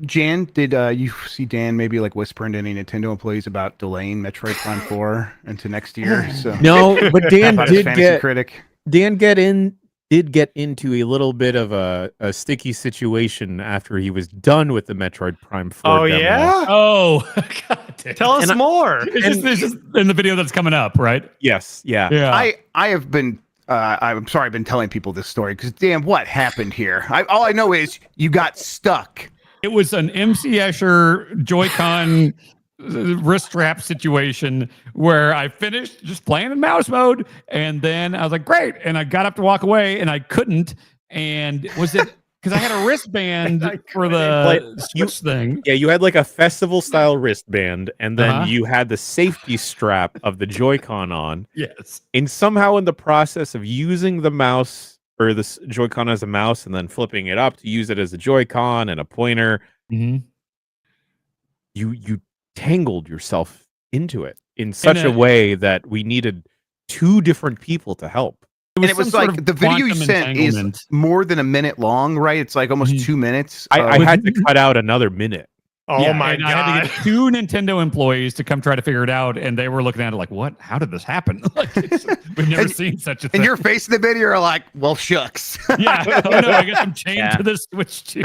Jan, did you see Dan maybe like whispering to any Nintendo employees about delaying Metroid Prime 4 into next year? So no, but Dan did get critic. Dan get in did get into a little bit of a sticky situation after he was done with the Metroid Prime 4 Oh, demo. yeah? Oh, God damn. Tell us more. It's just in the video that's coming up, right? Yes, yeah. I have been I'm sorry I've been telling people this story because damn, what happened here? All I know is you got stuck. It was an MC Escher Joy-Con wrist strap situation where I finished just playing in mouse mode, and then I was like, great, and I got up to walk away, and I couldn't. And was it because I had a wristband for the Switch thing? Yeah, you had like a festival-style wristband, and then you had the safety strap of the Joy-Con on. Yes. And somehow in the process of using the mouse or the Joy-Con as a mouse and then flipping it up to use it as a Joy-Con and a pointer, you tangled yourself into it in such a way that we needed 2 different people to help. It was like the video you sent is more than a minute long, right? It's like almost 2 minutes. I had to cut out another minute. Oh my God. I had to get 2 Nintendo employees to come try to figure it out, and they were looking at it like, what? How did this happen? Like, we've never seen such a thing. And your face in the video are like, well, shucks. Yeah. Oh, no, I guess I'm chained to the Switch too.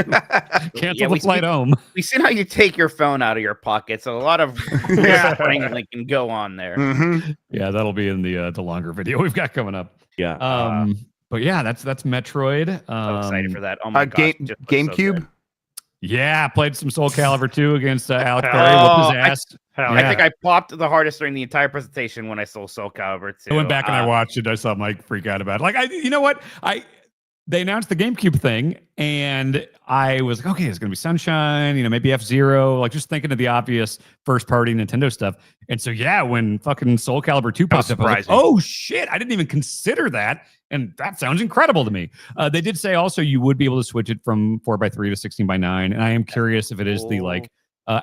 Cancel the flight home. We've seen how you take your phone out of your pocket, so a lot of wrangling can go on there. Yeah, that'll be in the longer video we've got coming up. Yeah. But yeah, that's Metroid. So excited for that. Oh my gosh. GameCube. So yeah, played some Soul Calibur 2 against Alex Perry. Whooped his ass. I think I popped the hardest during the entire presentation when I saw Soul Calibur 2. I went back and I watched it. I saw Mike freak out about it. Like, you know what? They announced the GameCube thing, and I was like, okay, it's going to be Sunshine, maybe F-Zero, like just thinking of the obvious first-party Nintendo stuff. And so, yeah, when fucking Soul Calibur 2 popped up, I was like, oh, shit, I didn't even consider that, and that sounds incredible to me. They did say also you would be able to switch it from 4x3 to 16:9, and I am curious if it is the, like,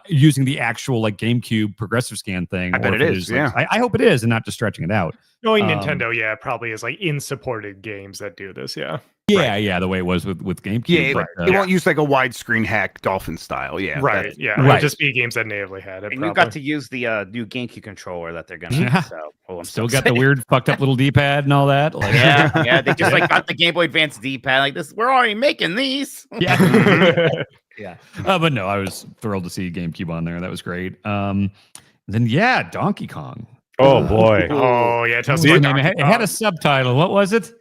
using the actual, like, GameCube progressive scan thing. I bet it is, yeah. I hope it is, and not just stretching it out. Knowing Nintendo, yeah, probably is like in supported games that do this, yeah. Yeah, the way it was with GameCube. Yeah, it won't use like a widescreen hack Dolphin style. Yeah, right. Yeah, it'll just be games that natively had it. And you got to use the new GameCube controller that they're gonna use. So, I'm still got the weird fucked up little D-pad and all that. Like, yeah, they just like got the Game Boy Advance D-pad like this. We're already making these. Yeah, yeah. But no, I was thrilled to see GameCube on there. That was great. Then yeah, Donkey Kong. Oh boy. Oh yeah. Tell us it had a subtitle. What was it?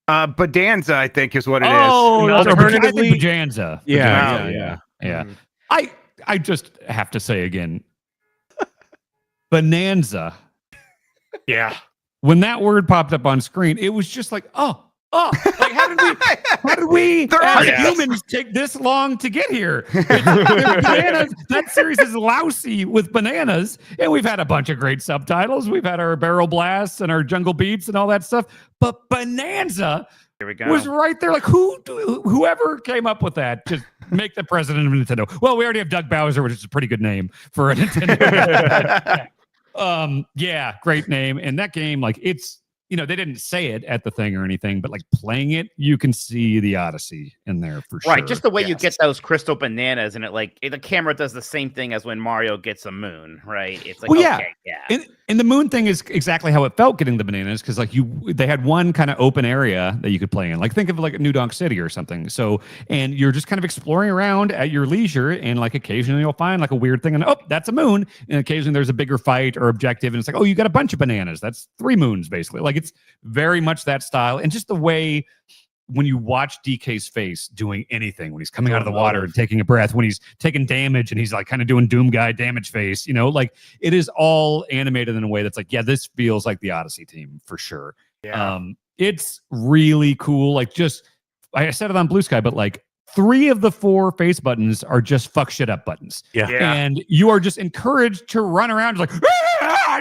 Bonanza, I think, is what it is. Oh, alternatively Bonanza. Yeah. I just have to say again, Bonanza. Yeah. When that word popped up on screen, it was just like, like how did we as humans take this long to get here? Bananas, that series is lousy with bananas, and we've had a bunch of great subtitles. We've had our Barrel Blasts and our Jungle Beats and all that stuff, but Bonanza was right there. Like whoever came up with that, just make the president of Nintendo. Well, we already have Doug Bowser, which is a pretty good name for a Nintendo. Yeah, great name. And that game, like it's, they didn't say it at the thing or anything, but like playing it, you can see the Odyssey in there for sure. Right, just the way you get those crystal bananas, and it like the camera does the same thing as when Mario gets a moon, right? It's like, And the moon thing is exactly how it felt getting the bananas, because like they had one kind of open area that you could play in. Like think of like a New Donk City or something. So, and you're just kind of exploring around at your leisure, and like occasionally you'll find like a weird thing, and that's a moon. And occasionally there's a bigger fight or objective, and it's like, oh, you got a bunch of bananas. That's 3 moons basically. Like it's very much that style, and just the way when you watch DK's face doing anything, when he's coming out of the water and taking a breath, when he's taking damage and he's like kind of doing Doom Guy damage face, like it is all animated in a way that's like, yeah, this feels like the Odyssey team for sure. Yeah. It's really cool. Like just, I said it on Blue Sky, but like 3 of the 4 face buttons are just fuck shit up buttons. Yeah. And you are just encouraged to run around like,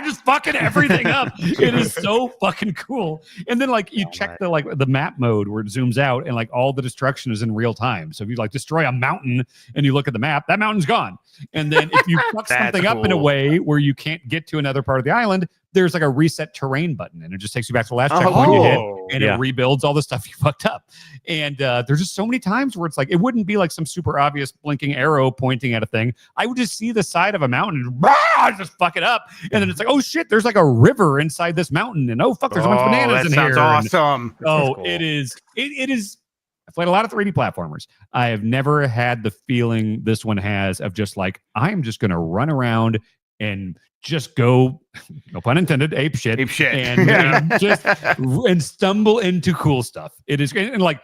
just fucking everything up. It is so fucking cool. And then like you check the map mode where it zooms out and like all the destruction is in real time. So if you like destroy a mountain and you look at the map, that mountain's gone. And then if you fuck something up in a way where you can't get to another part of the island, there's like a reset terrain button, and it just takes you back to the last checkpoint you hit, and Yeah. it rebuilds all the stuff you fucked up. And there's just so many times where it's like, it wouldn't be like some super obvious blinking arrow pointing at a thing. I would just see the side of a mountain and just fuck it up. And then it's like, oh shit, there's like a river inside this mountain. And oh fuck, there's a bunch of bananas in here. That sounds awesome. It is. I've played a lot of 3D platformers. I have never had the feeling this one has of just like, I'm just going to run around and just go, no pun intended, ape shit. And stumble into cool stuff. It is, and like,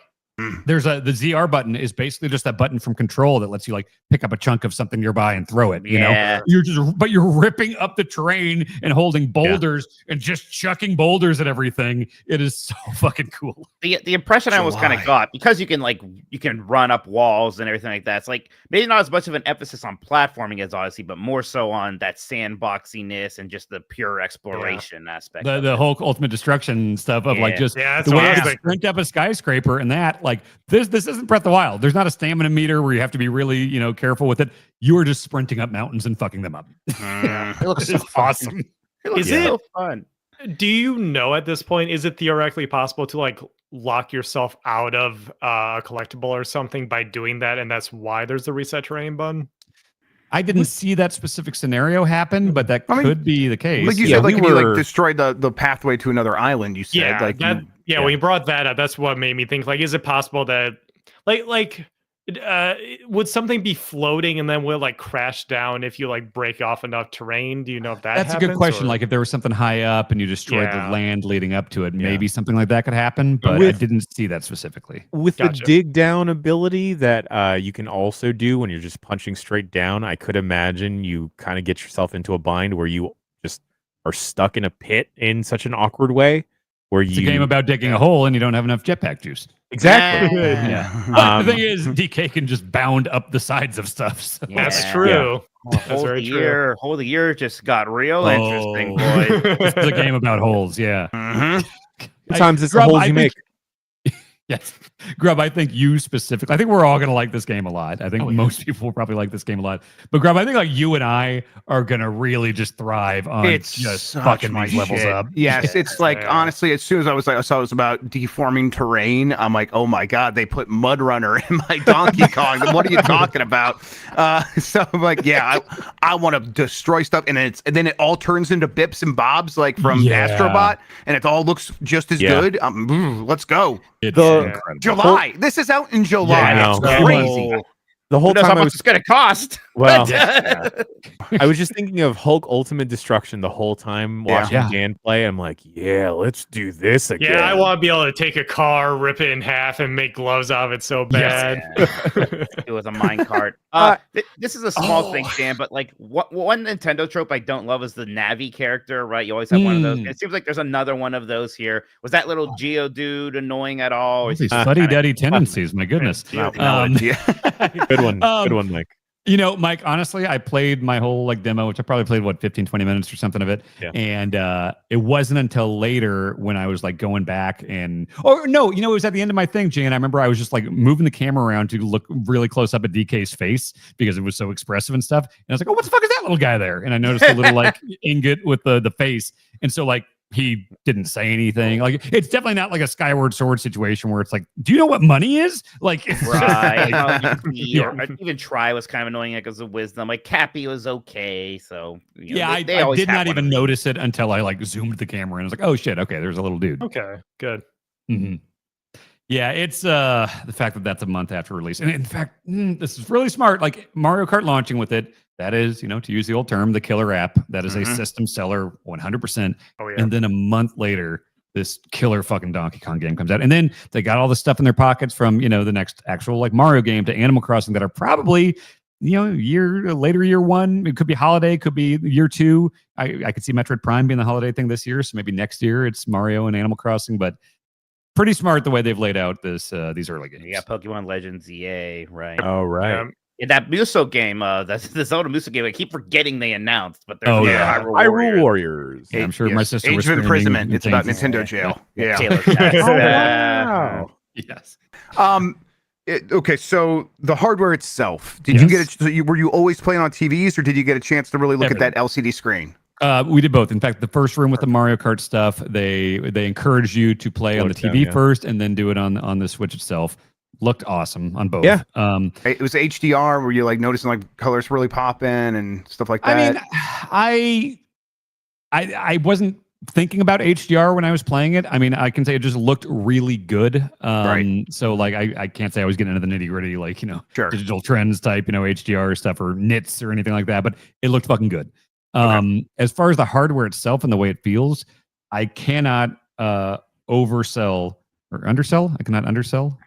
there's the ZR button is basically just that button from Control that lets you like pick up a chunk of something nearby and throw it. You know, you're ripping up the terrain and holding boulders and just chucking boulders at everything. It is so fucking cool. The impression I almost kind of got, because you can run up walls and everything like that. It's like maybe not as much of an emphasis on platforming as Odyssey, but more so on that sandboxiness and just the pure exploration aspect. The whole ultimate destruction stuff of like just that's the way what you sprint up a skyscraper and that. Like this isn't Breath of the Wild. There's not a stamina meter where you have to be really, careful with it. You are just sprinting up mountains and fucking them up. It looks so awesome. Is it so fun? Do you know at this point, is it theoretically possible to like lock yourself out of a collectible or something by doing that, and that's why there's the reset terrain button? I didn't see that specific scenario happen, but that could be the case. Like you said, like if you like destroyed the pathway to another island, you said when you brought that up, that's what made me think, like, is it possible that would something be floating and then will like crash down if you like break off enough terrain? Do you know if that's a good question? Like if there was something high up and you destroyed the land leading up to it, maybe something like that could happen, but I didn't see that specifically. With the dig down ability that you can also do when you're just punching straight down, I could imagine you kind of get yourself into a bind where you just are stuck in a pit in such an awkward way where it's a game about digging a hole and you don't have enough jetpack juice. Exactly. But the thing is, DK can just bound up the sides of stuff. So. That's true. That's very true. Whole year just got real interesting, boys. It's a game about holes. Yeah. Sometimes it's the holes you make. Yes. Grub, I think you specifically, I think we're all going to like this game a lot. I think most people will probably like this game a lot. But Grub, I think like you and I are going to really just thrive on just fucking these levels up. Yes, it's like, honestly, as soon as I saw it was about deforming terrain, I'm like, oh my God, they put Mud Runner in my Donkey Kong. What are you talking about? So I'm like, yeah, I want to destroy stuff. And then it all turns into Bips and Bobs like from Astrobot. And it all looks just as good. Let's go. July. This is out in July. Yeah, it's crazy. The whole time it's going to cost. Well, I was just thinking of Hulk Ultimate Destruction the whole time watching Dan play. I'm like, yeah, let's do this again. Yeah, I want to be able to take a car, rip it in half, and make gloves out of it so bad. It was a minecart. This is a small thing, Dan, but like one Nintendo trope I don't love is the Navi character, right? You always have one of those. It seems like there's another one of those here. Was that little Geo dude annoying at all? These fuddy-duddy tendencies, my goodness. No idea. Good one, Mike. Mike, honestly, I played my whole demo, which I probably played 15, 20 minutes or something of it. Yeah. And it wasn't until later when I was going back it was at the end of my thing, Jay. And I remember I was just moving the camera around to look really close up at DK's face because it was so expressive and stuff. And I was like, oh, what the fuck is that little guy there? And I noticed a little ingot with the face. And so he didn't say anything. It's definitely not like a Skyward Sword situation where it's like, do you know what money is? Right. Even Try was kind of annoying because of wisdom. Cappy was okay. So I did not even notice it until I zoomed the camera and I was like, oh shit, okay, there's a little dude. Okay, good. Mm-hmm. Yeah, it's the fact that that's a month after release. And in fact, this is really smart. Mario Kart launching with it. That is, to use the old term, the killer app. That is a system seller 100%. Oh, yeah. And then a month later, this killer fucking Donkey Kong game comes out. And then they got all the stuff in their pockets from, the next actual Mario game to Animal Crossing that are probably, year one. It could be holiday, could be year two. I could see Metroid Prime being the holiday thing this year. So maybe next year it's Mario and Animal Crossing. But pretty smart the way they've laid out these early games. Yeah, Pokemon Legends EA, right? Oh, right. In that Muso game, that's the Zelda Muso game. I keep forgetting they announced, but there's Hyrule Warriors. Yeah, I'm sure my sister Age was of Imprisonment. It's about Nintendo jail. Yeah. Wow. Yes. Okay, so the hardware itself. Did you get it? Were you always playing on TVs, or did you get a chance to really look at that LCD screen? We did both. In fact, the first room with the Mario Kart stuff, they encourage you to play on the TV first and then do it on the Switch itself. Looked awesome on both. Yeah. It was HDR. Were you like noticing like colors really popping and stuff like that? I mean, I wasn't thinking about HDR when I was playing it. I mean, I can say it just looked really good. Right. So like, I can't say I was getting into the nitty gritty, like, Sure. digital trends type, HDR stuff or nits or anything like that, but it looked fucking good. As far as the hardware itself and the way it feels, I cannot oversell or undersell. I cannot undersell.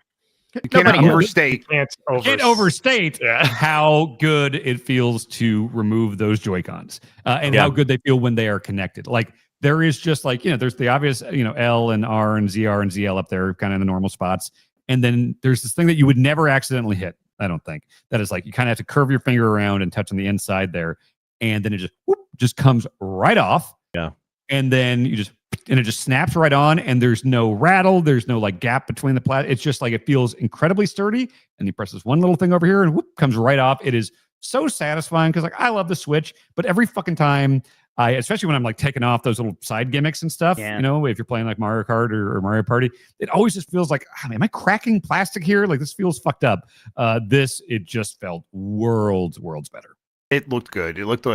You cannot overstate. Can't overstate how good it feels to remove those Joy-Cons and how good they feel when they are connected. Like there is just like, there's the obvious, L and R and ZR and ZL up there kind of in the normal spots. And then there's this thing that you would never accidentally hit, I don't think. That is like, you kind of have to curve your finger around and touch on the inside there. And then it just comes right off. Yeah. And then it just snaps right on, and there's no rattle, there's no like gap between the it's just like it feels incredibly sturdy, and you press this one little thing over here and comes right off. It is so satisfying because like I love the Switch, but every fucking time especially when I'm like taking off those little side gimmicks and stuff, if you're playing like Mario Kart or Mario Party, it always just feels like, am I cracking plastic here? Like this feels fucked up. It just felt worlds better. It looked good. It looked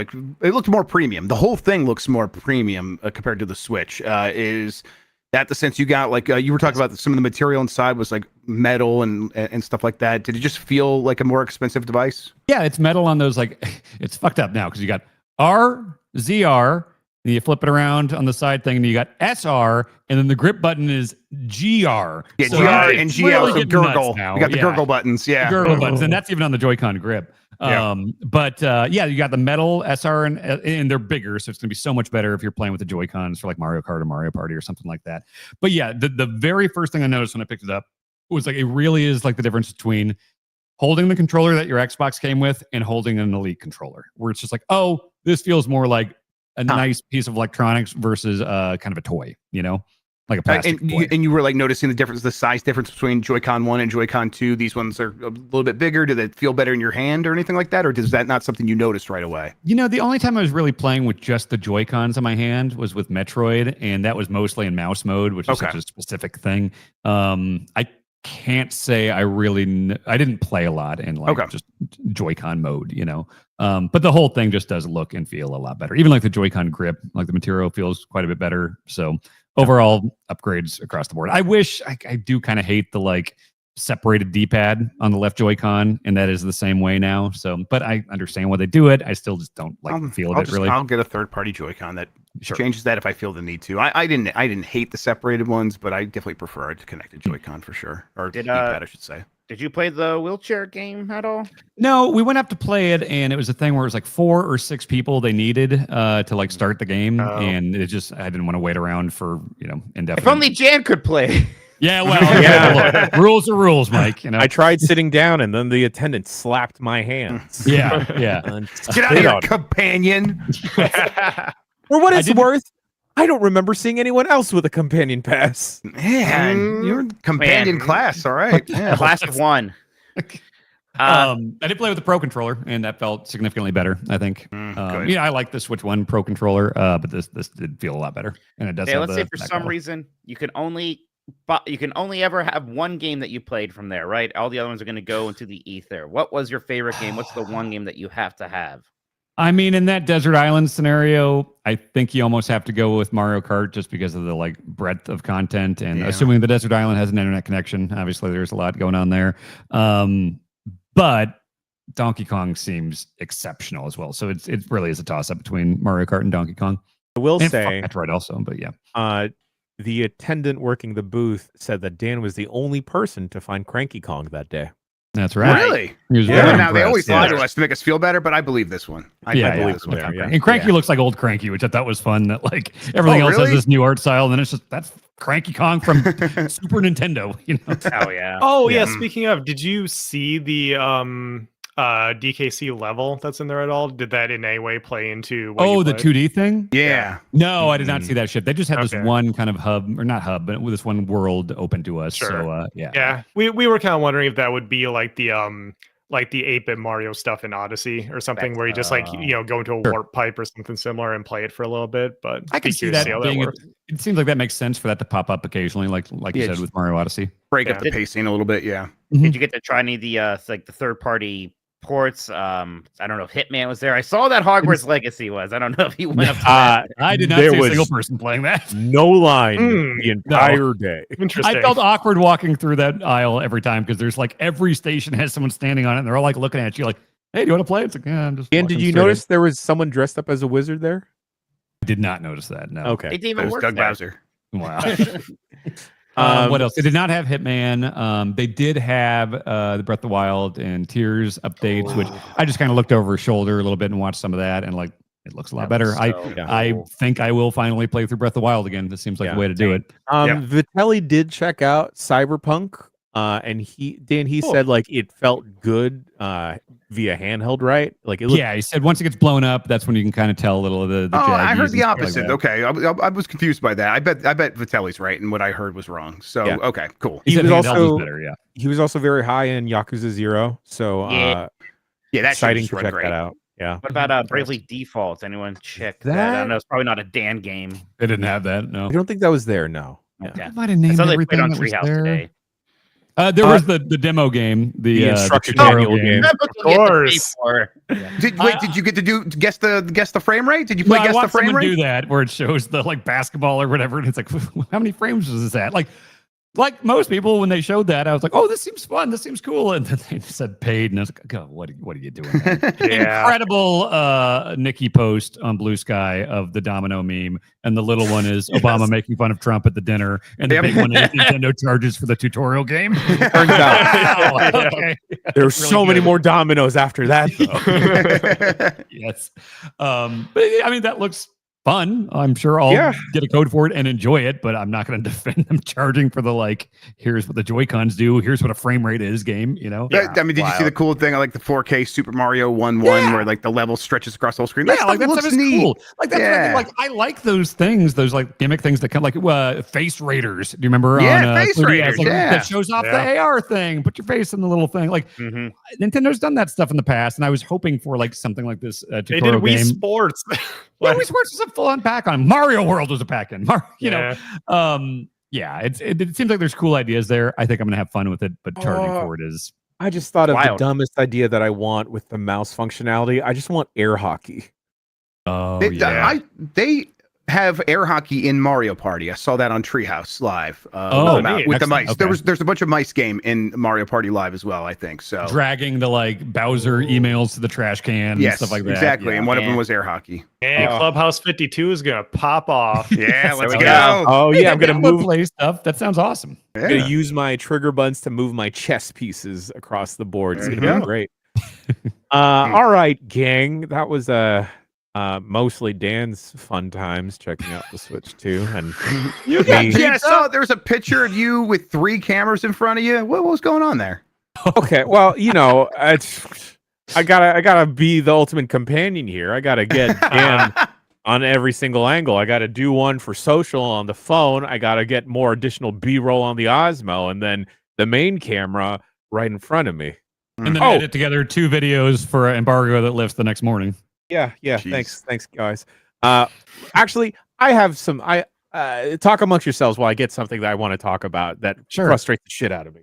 more premium. The whole thing looks more premium compared to the Switch. Is that the sense you got? Like you were talking about some of the material inside was like metal and stuff like that. Did it just feel like a more expensive device? Yeah, it's metal on those. Like it's fucked up now because you got R, ZR, and you flip it around on the side thing, and you got SR, and then the grip button is GR. Yeah, so GR and GL. So gurgle. Now. We got the gurgle buttons. Yeah, the gurgle buttons, and that's even on the Joy-Con grip. You got the metal SR and they're bigger, so it's gonna be so much better if you're playing with the Joy-Cons for like Mario Kart or Mario Party or something like that. But yeah, the very first thing I noticed when I picked it up was like it really is like the difference between holding the controller that your Xbox came with and holding an Elite controller, where it's just like, oh, this feels more like a nice piece of electronics versus kind of a toy, like a plastic toy. And you were like noticing the size difference between Joy-Con 1 and Joy-Con 2. These ones are a little bit bigger. Did it feel better in your hand or anything like that? Or is that not something you noticed right away? The only time I was really playing with just the Joy-Cons in my hand was with Metroid, and that was mostly in mouse mode, which is such a specific thing. I can't say I didn't play a lot in like just Joy-Con mode, but the whole thing just does look and feel a lot better. Even like the Joy-Con grip, like the material feels quite a bit better. So overall upgrades across the board. I wish I do kind of hate the like separated D-pad on the left Joy-Con, and that is the same way now. So, but I understand why they do it. I still just don't like the feel of it really. I'll get a third-party Joy-Con that changes that if I feel the need to. I didn't hate the separated ones, but I definitely prefer a connected Joy-Con for sure, or D-pad, I should say. Did you play the wheelchair game at all? No, we went up to play it, and it was a thing where it was like 4 or 6 people they needed to like start the game, and I didn't want to wait around for indefinite. If only Jan could play. Yeah, well, look, rules are rules, Mike. I tried sitting down, and then the attendant slapped my hands. Yeah. Get out of here, companion. For what it's worth, I don't remember seeing anyone else with a companion pass. Man, you're companion class, all right. Yeah. Class of 1. I did play with the Pro controller, and that felt significantly better, I think. I like the Switch 1 Pro controller, but this did feel a lot better. And it does. Let's say for some reason you can only ever have one game that you played from there, right? All the other ones are going to go into the ether. What was your favorite game? What's the one game that you have to have? I mean, in that desert island scenario, I think you almost have to go with Mario Kart just because of the like breadth of content, and assuming the desert island has an internet connection, obviously there's a lot going on there. But Donkey Kong seems exceptional as well. So it really is a toss up between Mario Kart and Donkey Kong. I will say Metroid also, but yeah. The attendant working the booth said that Dan was the only person to find Cranky Kong that day. That's right. Really? Now they always lie to us to make us feel better, but I believe this one. I believe this one. And Cranky looks like old Cranky, which I thought was fun. That like everything else has this new art style, and then it's just that's Cranky Kong from Super Nintendo. Oh yeah. Oh yeah. Speaking of, did you see the DKC level that's in there at all? Did that in any way play into what the 2D thing? Yeah. No, I did not see that shit. They just had this one kind of hub, or not hub, but with this one world open to us. Sure. So yeah. We were kind of wondering if that would be like the like the 8-bit Mario stuff in Odyssey or something, where you just like go into a warp pipe or something similar and play it for a little bit. But I can see that being. It seems like that makes sense for that to pop up occasionally, like you said with Mario Odyssey. Break up the pacing a little bit. Yeah. Did you get to try any of the like the third-party ports? I don't know if Hitman was there. I saw that Hogwarts Legacy was. I don't know if you went up to that. I did not see a single person playing that. No line the entire day. Interesting. I felt awkward walking through that aisle every time because there's like every station has someone standing on it and they're all like looking at you like, hey, do you want to play? It's like, yeah, I'm just. And did you notice there was someone dressed up as a wizard there? I did not notice that. No. Okay. It didn't even work Doug there. Bowser. Wow. What else? They did not have Hitman. They did have the Breath of the Wild and Tears updates, which I just kind of looked over his shoulder a little bit and watched some of that, and like it looks a lot better. I think I will finally play through Breath of the Wild again. This seems like the way to do it. Vitelli did check out Cyberpunk, and he said like it felt good via handheld, right? Like it looked, he said once it gets blown up, that's when you can kind of tell a little of the I heard the like opposite. Okay, I was confused by that. I bet Vitelli's right, and what I heard was wrong. So okay, cool. He was also better, he was also very high in Yakuza 0. So that's exciting to check that out. Yeah. What about Bravely Default? Anyone check that? I don't know. It's probably not a Dan game. They didn't have that. No, I don't think that was there. No. Okay. I might have named everything on that was Treehouse there. today. There was the demo game, the instruction tutorial game. Of course. Did you get to guess the frame rate? Did you play guess the frame rate? Do that where it shows the like basketball or whatever, and it's like, how many frames was this at? Like most people, when they showed that, I was like, "Oh, this seems fun. This seems cool." And then they said paid, and I was like, "God, what are you doing?" Incredible Nikki post on Blue Sky of the domino meme, and the little one is Obama making fun of Trump at the dinner, and the big one is Nintendo charges for the tutorial game. Turns out, okay. There's really so many more dominoes after that, though. Yes, but I mean that looks fun. I'm sure I'll get a code for it and enjoy it, but I'm not going to defend them charging for the like, here's what the Joy-Cons do, here's what a frame rate is game, you know? I mean, did you see the cool thing? I like the 4K Super Mario 1-1 where like the level stretches across the whole screen. That stuff is neat. Cool. Like that's like I like those things, those like gimmick things that come like Face Raiders. Do you remember? Face Raiders, that shows off the AR thing. Put your face in the little thing. Like Nintendo's done that stuff in the past, and I was hoping for like something like this tutorial they did game. Wii Sports. Wii Sports was a full-on pack on. Mario World was a pack in. It seems like there's cool ideas there. I think I'm gonna have fun with it, but charging for it is. I just thought of the dumbest idea that I want with the mouse functionality. I just want air hockey. Oh, they have air hockey in Mario Party. I saw that on Treehouse Live. With the mice. Okay. There's a bunch of mice game in Mario Party Live as well, I think. So dragging the like Bowser emails to the trash can and stuff like that. Exactly. Yeah. And one of them was air hockey. And Clubhouse 52 is gonna pop off. Yeah, let's go. Oh yeah, I'm gonna move play stuff. That sounds awesome. I'm gonna use my trigger buttons to move my chess pieces across the board. It's gonna be great. All right, gang. That was mostly Dan's fun times checking out the Switch 2. And I saw there was a picture of you with 3 cameras in front of you. What was going on there? Okay, well, I gotta be the ultimate companion here. I gotta get Dan on every single angle. I gotta do one for social on the phone. I gotta get more additional B-roll on the Osmo, and then the main camera right in front of me. And then edit together 2 videos for an embargo that lifts the next morning. Yeah. Jeez. Thanks, guys. Actually, I have some. Talk amongst yourselves while I get something that I want to talk about that frustrates the shit out of me.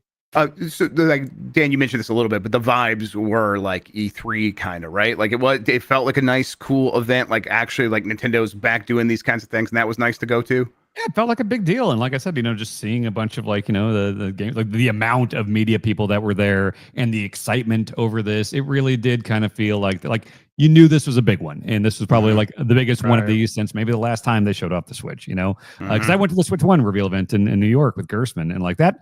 So like Dan, you mentioned this a little bit, but the vibes were like E3 kind of, right? Like it felt like a nice, cool event. Like actually, like Nintendo's back doing these kinds of things, and that was nice to go to. Yeah, it felt like a big deal. And like I said, just seeing a bunch of like, the game, like the amount of media people that were there and the excitement over this, it really did kind of feel like you knew this was a big one. And this was probably like the biggest one of these since maybe the last time they showed off the Switch, because I went to the Switch 1 reveal event in New York with Gersman, and like that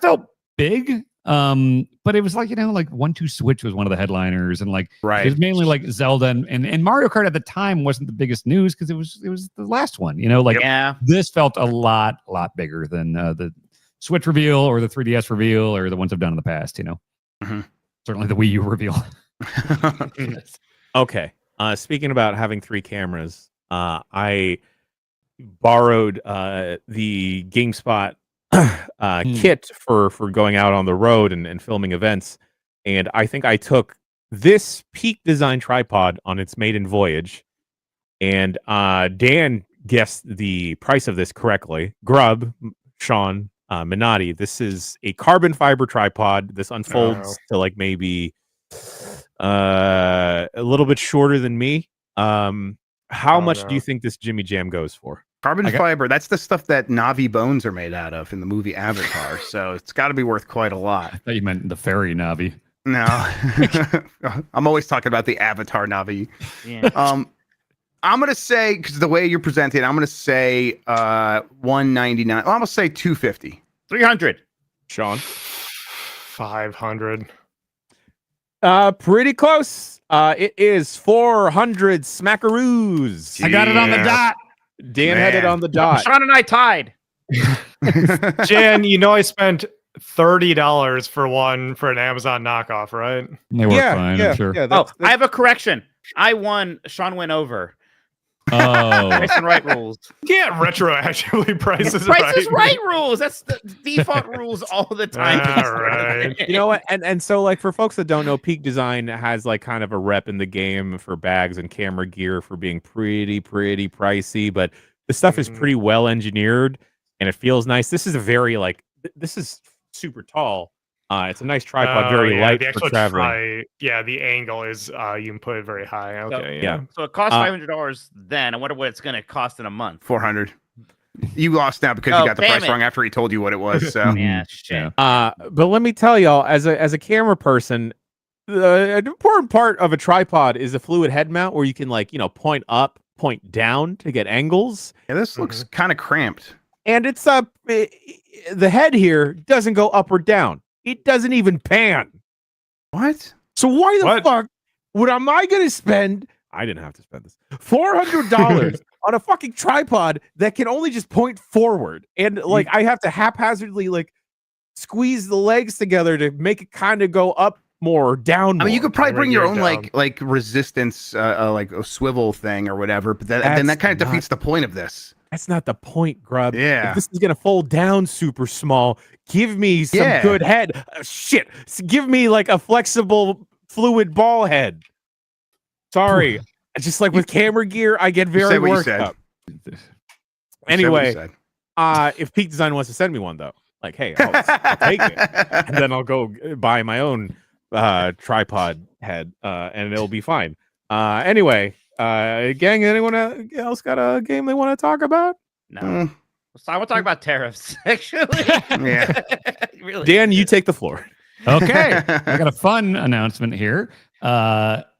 felt big. But it was like, like 1-2 Switch was one of the headliners, and like it was mainly like Zelda and Mario Kart at the time wasn't the biggest news because it was the last one, this felt a lot bigger than the Switch reveal or the 3DS reveal or the ones I've done in the past, certainly the Wii U reveal. Okay. Speaking about having 3 cameras, I borrowed the GameSpot kit for going out on the road and filming events, and I think I took this Peak Design tripod on its maiden voyage, and Dan guessed the price of this correctly. Grub, Sean, Minotti, this is a carbon fiber tripod. This unfolds to like maybe a little bit shorter than me. How much do you think this Jimmy Jam goes for? Carbon fiber, that's the stuff that Navi bones are made out of in the movie Avatar. So it's got to be worth quite a lot. I thought you meant the fairy Navi. No. I'm always talking about the Avatar Navi. Yeah. I'm going to say, because the way you're presenting, I'm going to say $199. Well, I'm going to say $250. $300. Sean? $500. Pretty close. It is 400 smackaroos. I got it on the dot. Dan had it on the dot. Sean and I tied. Jan, you know I spent $30 for an Amazon knockoff, right? They work fine, I'm sure. Yeah, I have a correction. I won. Sean went over. Oh. Price and right rules. Can't retroactively prices Price is right. right rules. That's the default rules all the time. All right. You know what? And so like for folks that don't know, Peak Design has like kind of a rep in the game for bags and camera gear for being pretty pricey, but the stuff is pretty well engineered and it feels nice. This is a very like this is super tall. It's a nice tripod, very light the for traveling. The angle is you can put it very high. Okay, yeah. So it cost $500 then. I wonder what it's going to cost in a month. $400. You lost now because you got the price wrong after he told you what it was. So yeah, shit. But let me tell y'all, as a camera person, an important part of a tripod is a fluid head mount where you can like point up, point down to get angles. Yeah, this looks kind of cramped. And it's the head here doesn't go up or down. It doesn't even pan. What? So why the fuck am I going to spend? I didn't have to spend this $400 on a fucking tripod that can only just point forward, and like I have to haphazardly like squeeze the legs together to make it kind of go up more or down. I mean, you could probably bring your own down. like resistance, like a swivel thing or whatever, but then that kind of defeats the point of this. That's not the point, Grub. Yeah. If this is gonna fold down super small, give me some good head. Shit. Give me like a flexible fluid ball head. Sorry. Just like with camera gear, I get very worked up. Anyway, if Peak Design wants to send me one though, like, hey, I'll take it. And then I'll go buy my own tripod head and it'll be fine. Anyway, gang, anyone else got a game they want to talk about? No. So I want to talk about tariffs, actually. Yeah. Really. Dan, you take the floor. Okay. I got a fun announcement here.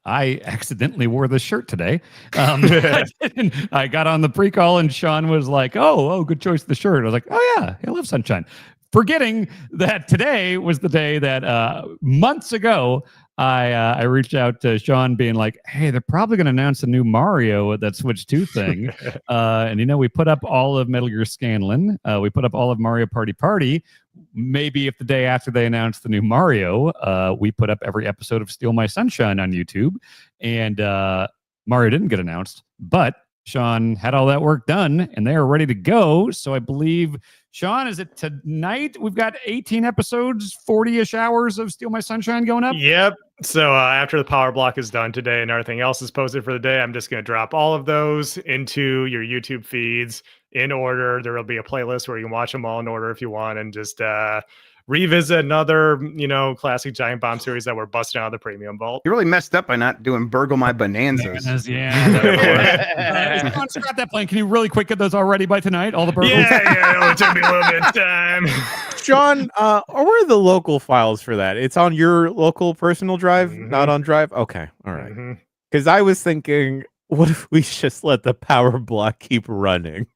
I accidentally wore this shirt today. I got on the pre-call and Sean was like, oh, good choice of the shirt. I was like, oh yeah, I love sunshine. Forgetting that today was the day that months ago, I reached out to Sean being like, hey, they're probably going to announce a new Mario at that Switch 2 thing. And, we put up all of Metal Gear Scanlan. We put up all of Mario Party. Maybe if the day after they announced the new Mario, we put up every episode of Steal My Sunshine on YouTube. And Mario didn't get announced, but Sean had all that work done and they are ready to go. So I believe, Sean, is it tonight? We've got 18 episodes, 40-ish hours of Steal My Sunshine going up? Yep. So after the power block is done today and everything else is posted for the day, I'm just going to drop all of those into your YouTube feeds in order. There will be a playlist where you can watch them all in order if you want and just revisit another, classic Giant Bomb series that we're busting out of the premium vault. You really messed up by not doing Burgle My Bonanzas. Yeah. Scrap that plan. Can you really quick get those all ready by tonight? All the burgles? Yeah, it took me a little bit of time. Sean, where are the local files for that? It's on your local personal drive, not on Drive? Okay, all right. Because I was thinking, what if we just let the power block keep running?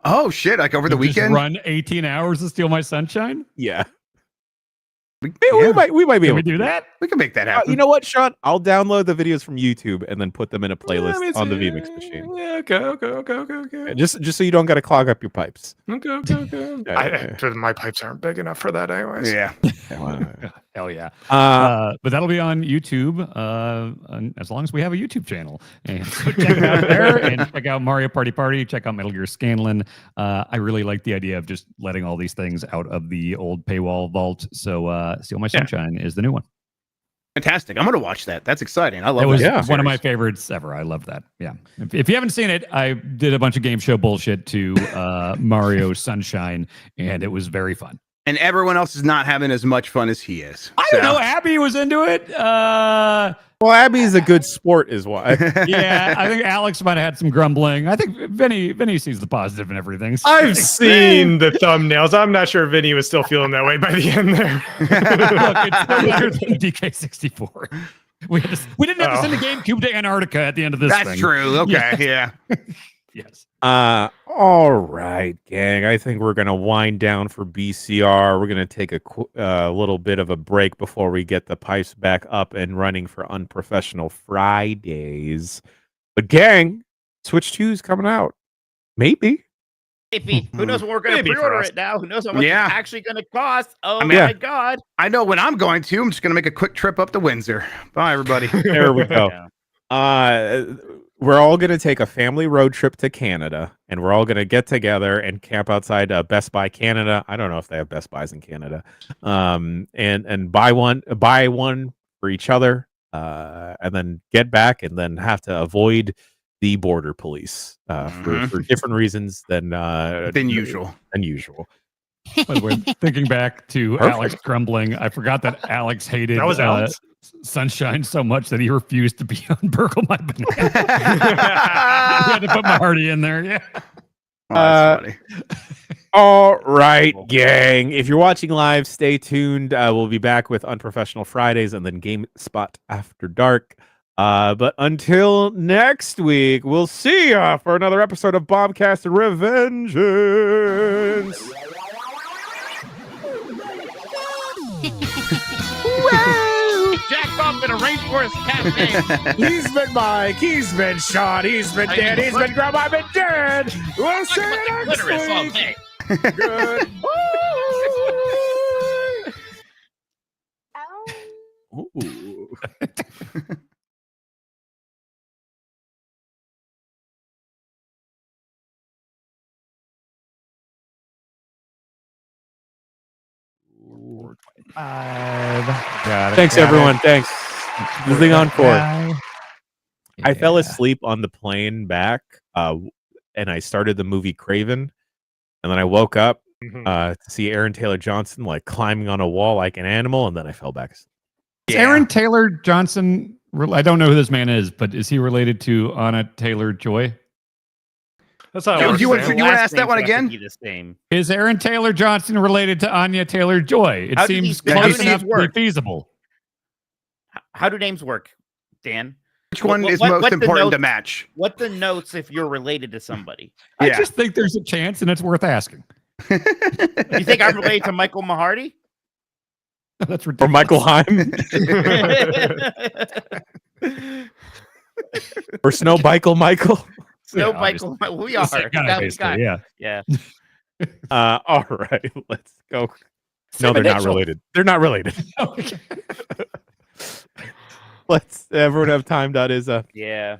Oh shit! Like over the weekend, run 18 hours to Steal My Sunshine. Yeah, we might be able to do that. We can make that happen. You know what, Sean? I'll download the videos from YouTube and then put them in a playlist on the VMix machine. Yeah, okay. Just so you don't got to clog up your pipes. Okay. My pipes aren't big enough for that, anyways. Yeah. Hell yeah. Uh, But that'll be on YouTube as long as we have a YouTube channel. And so check it out there and check out Mario Party. Check out Metal Gear Scanlan. I really like the idea of just letting all these things out of the old paywall vault. So Steal My Sunshine is the new one. Fantastic. I'm going to watch that. That's exciting. I love it. It was one of my favorites ever. I love that. Yeah. If you haven't seen it, I did a bunch of game show bullshit to Mario Sunshine, and it was very fun. And everyone else is not having as much fun as he is. I don't know. Abby was into it. Well, Abby's a good sport, is why. Yeah, I think Alex might have had some grumbling. I think Vinny sees the positive in everything. So I've seen the thumbnails. I'm not sure if Vinny was still feeling that way by the end there. Look, it's still better than DK64. We didn't have to send a GameCube to Antarctica at the end of this thing. That's true. Okay, yeah. Yes. All right, gang. I think we're going to wind down for BCR. We're going to take a little bit of a break before we get the pipes back up and running for Unprofessional Fridays. But gang, Switch 2 is coming out. Maybe. Who knows when we're going to pre-order it now? Who knows how much it's actually going to cost? Oh my God. I know when I'm going to. I'm just going to make a quick trip up to Windsor. Bye, everybody. There we go. We're all going to take a family road trip to Canada, and we're all going to get together and camp outside Best Buy Canada. I don't know if they have Best Buys in Canada. And buy one for each other, and then get back and then have to avoid the border police for different reasons than usual. By the way, thinking back to Alex grumbling, I forgot that Alex hated Sunshine so much that he refused to be on Burgle My Banana. I had to put my hearty in there. Yeah. That's funny. All right, gang. If you're watching live, stay tuned. We'll be back with Unprofessional Fridays and then GameSpot After Dark. But until next week, we'll see ya for another episode of Bombcast Revengeance. Jack up in a rainforest cafe. He's been Mike. He's been Sean. He's been Dan. He's been Grandma. I've been Dan. We'll see you next week. Good. Ooh. Thanks, everyone. Thanks. Moving on forward. I fell asleep on the plane back, and I started the movie Craven, and then I woke up to see Aaron Taylor Johnson like climbing on a wall like an animal, and then I fell back asleep. Is Aaron Taylor Johnson? I don't know who this man is, but is he related to Anna Taylor-Joy? That's how you want to ask that one again? Is Aaron Taylor Johnson related to Anya Taylor-Joy? It seems close enough to be feasible. How do names work, Dan? Which one is most important to match? What the notes if you're related to somebody? I just think there's a chance, and it's worth asking. You think I'm related to Michael Mahardy? That's ridiculous. Or Michael Heim? Or Snow Michael? Snow Michael. We are. Yeah. All right. Let's go. No, they're not related. They're not related. Let's everyone have time.isa. Yeah.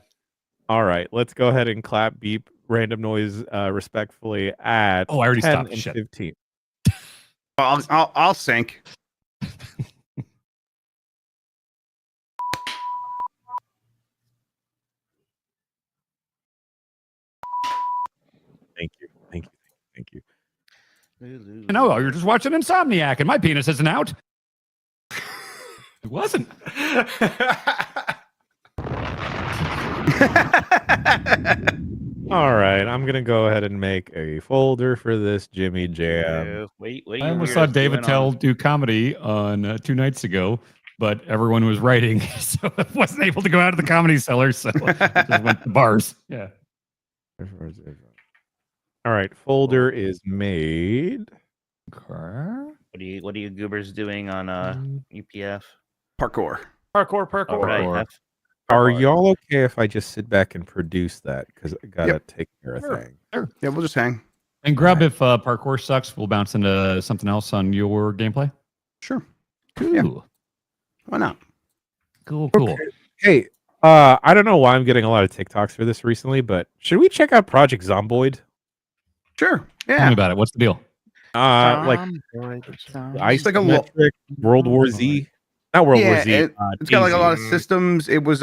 All right. Let's go ahead and clap beep random noise respectfully at I already 10 stopped. and 15. I'll sync. Thank you. No, you're just watching Insomniac, and my penis isn't out. It wasn't. All right, I'm gonna go ahead and make a folder for this Jimmy Jam. Wait, I almost saw David Tell do comedy on 2 nights ago, but everyone was writing, so I wasn't able to go out of the comedy cellar, so I just went to bars. Yeah. All right, folder is made. Okay. What are you goobers doing on UPF? Parkour. Right. Are y'all okay if I just sit back and produce that? Because I gotta take care of things. Sure. Yeah, we'll just hang. And Grub, if parkour sucks, we'll bounce into something else on your gameplay. Sure. Cool. Yeah. Why not? Cool. Hey, I don't know why I'm getting a lot of TikToks for this recently, but should we check out Project Zomboid? Sure. Tell Yeah. me about it. What's the deal? Like like a isometric World War Z. Not World War Z. It's got like a DayZ. lot of systems. It was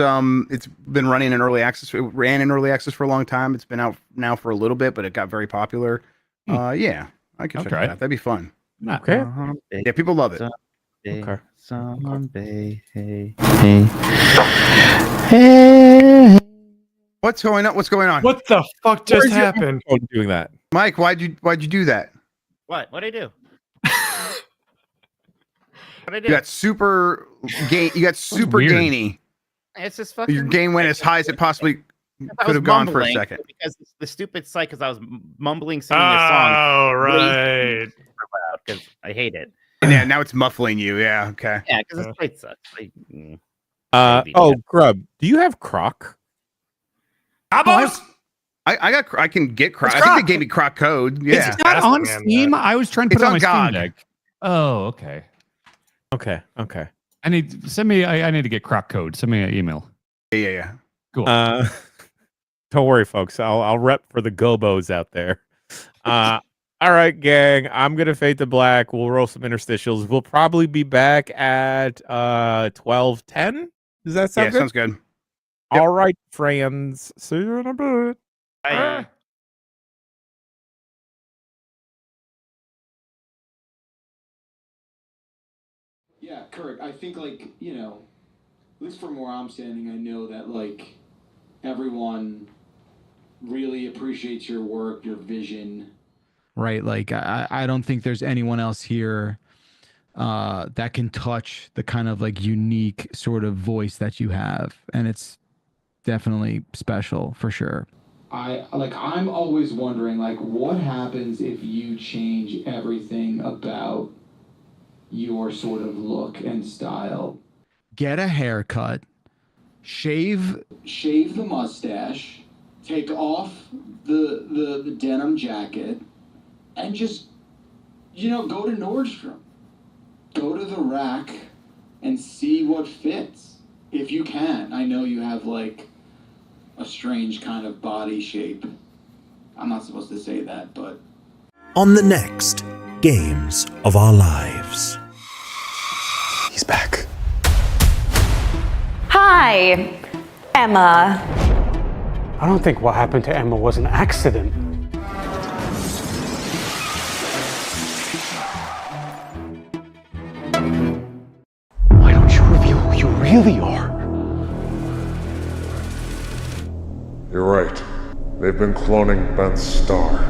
it's been running in early access. It ran in early access for a long time. It's been out now for a little bit, but it got very popular. Yeah, I could check it out. That'd be fun. Okay. Yeah, people love it. Okay. Hey. What's going on? What's going on? What the fuck just happened? Doing that, Mike? Why'd you do that? What'd I do? What'd I do? You got super gain. You got super weird. gainy. It's just fucking. Your gain went as high as it possibly I could was have gone for a mumbling second. because the stupid site, because I was mumbling singing this song. Oh, right. Because I hate it. Yeah, now it's muffling you. Yeah, okay. Yeah, because this site sucks. Grub, do you have Croc? Abos? I can get Croc. I think they gave me Croc code. Yeah. It's not on Steam. I was trying to put It's it on my on Steam GOG. Deck. Oh, okay. Okay. I need to get Croc code. Send me an email. Yeah. Cool. Don't worry, folks. I'll rep for the gobos out there. All right, gang. I'm gonna fade to black. We'll roll some interstitials. We'll probably be back at 12:10. Does that sound good? Sounds good. All right, friends. See you in a bit. Bye. Yeah, Kirk, I think, like, you know, at least from where I'm standing, I know that, like, everyone really appreciates your work, your vision. Right. Like, I don't think there's anyone else here that can touch the kind of like unique sort of voice that you have. And it's definitely special for sure. I'm always wondering, like, what happens if you change everything about your sort of look and style? Get a haircut, shave the mustache, take off the denim jacket, and just, you know, go to Nordstrom. Go to the rack and see what fits. If you can. I know you have, like, a strange kind of body shape. I'm not supposed to say that, but... On the next Games of Our Lives. He's back. Hi, Emma. I don't think what happened to Emma was an accident. Why don't you reveal who you really are? You're right. They've been cloning Ben Starr.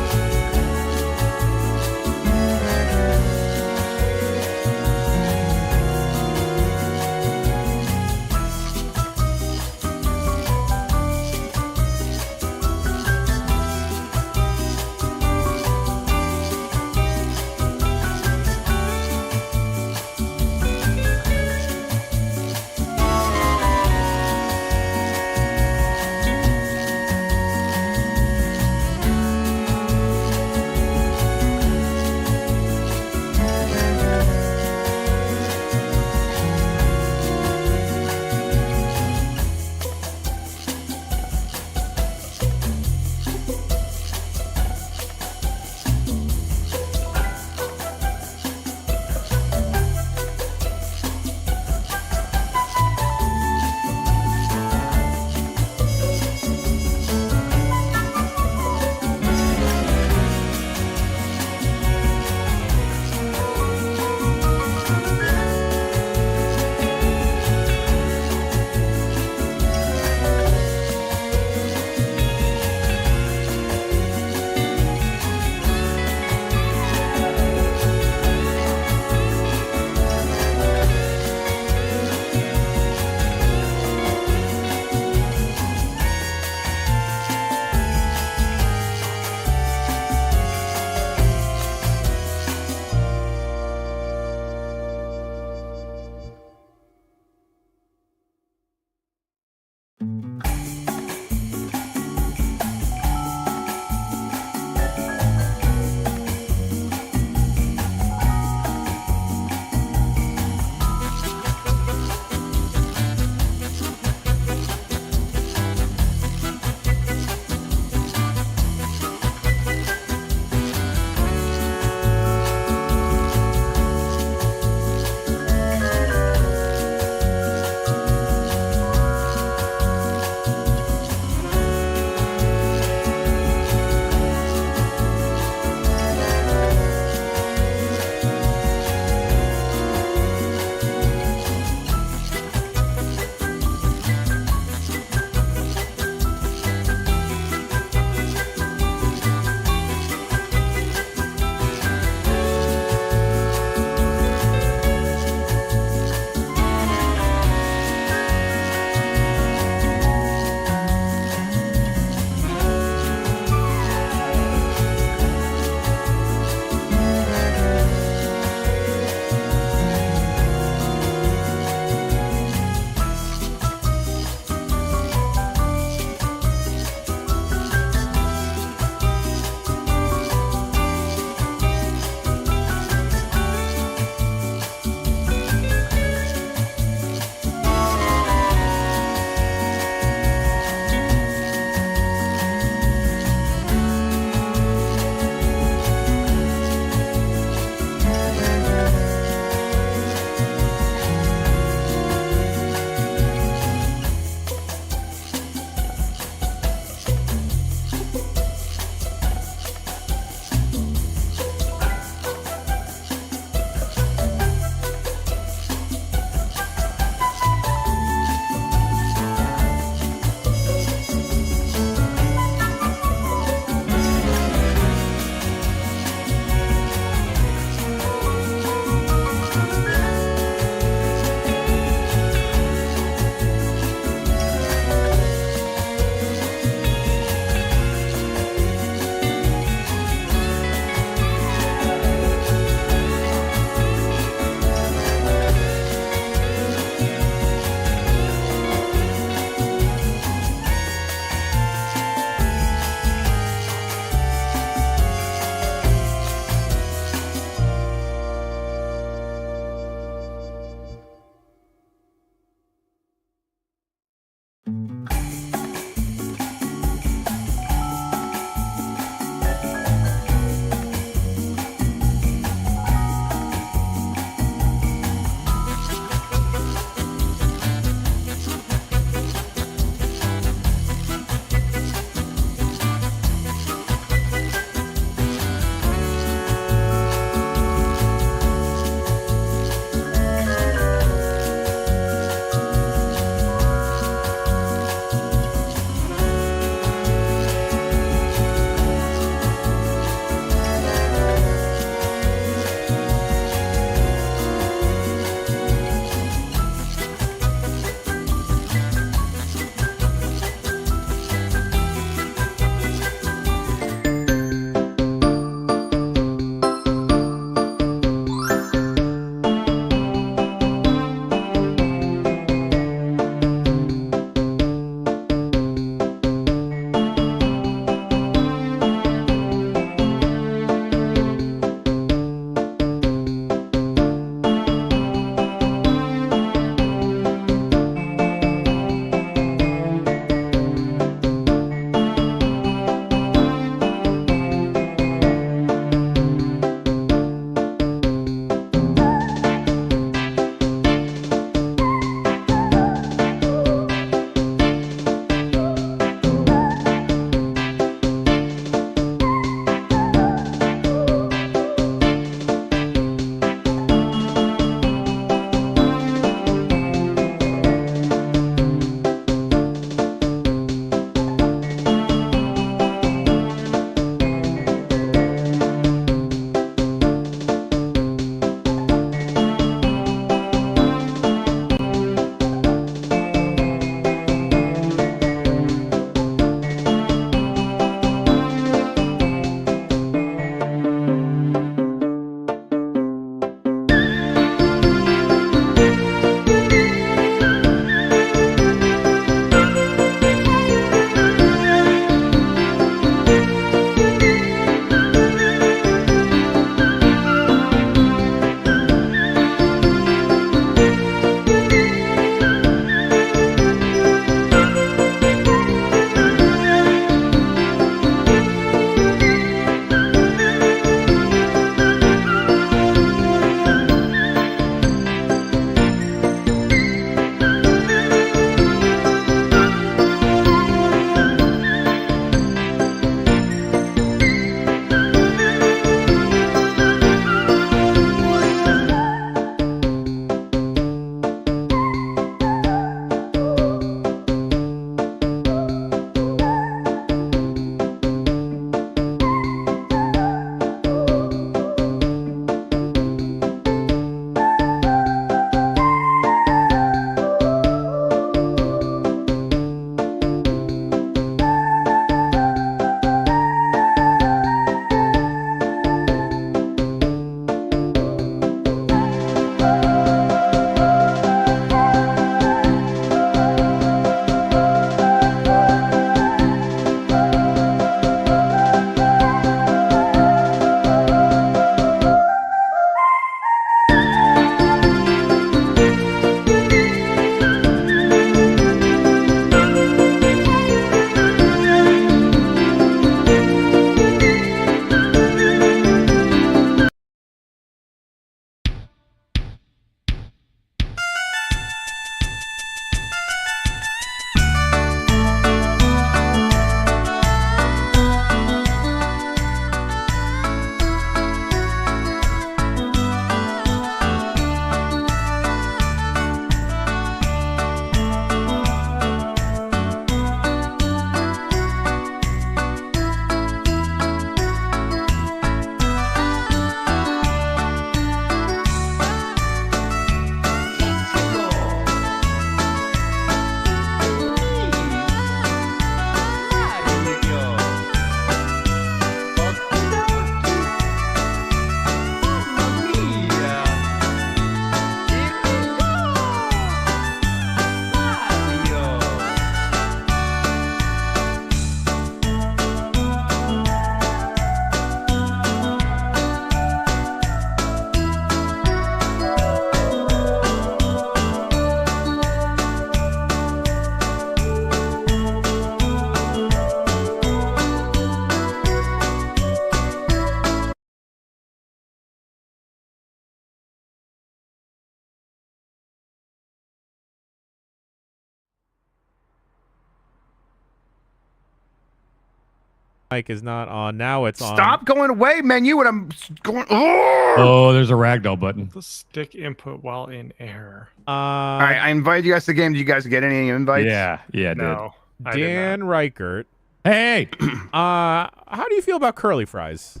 Mic is not on. Now it's on. Stop going away, menu, and I'm going. Oh, there's a ragdoll button. The stick input while in error. All right, I invited you guys to the game. Did you guys get any invites? Yeah, No. I did Dan Reichert. Hey, how do you feel about curly fries?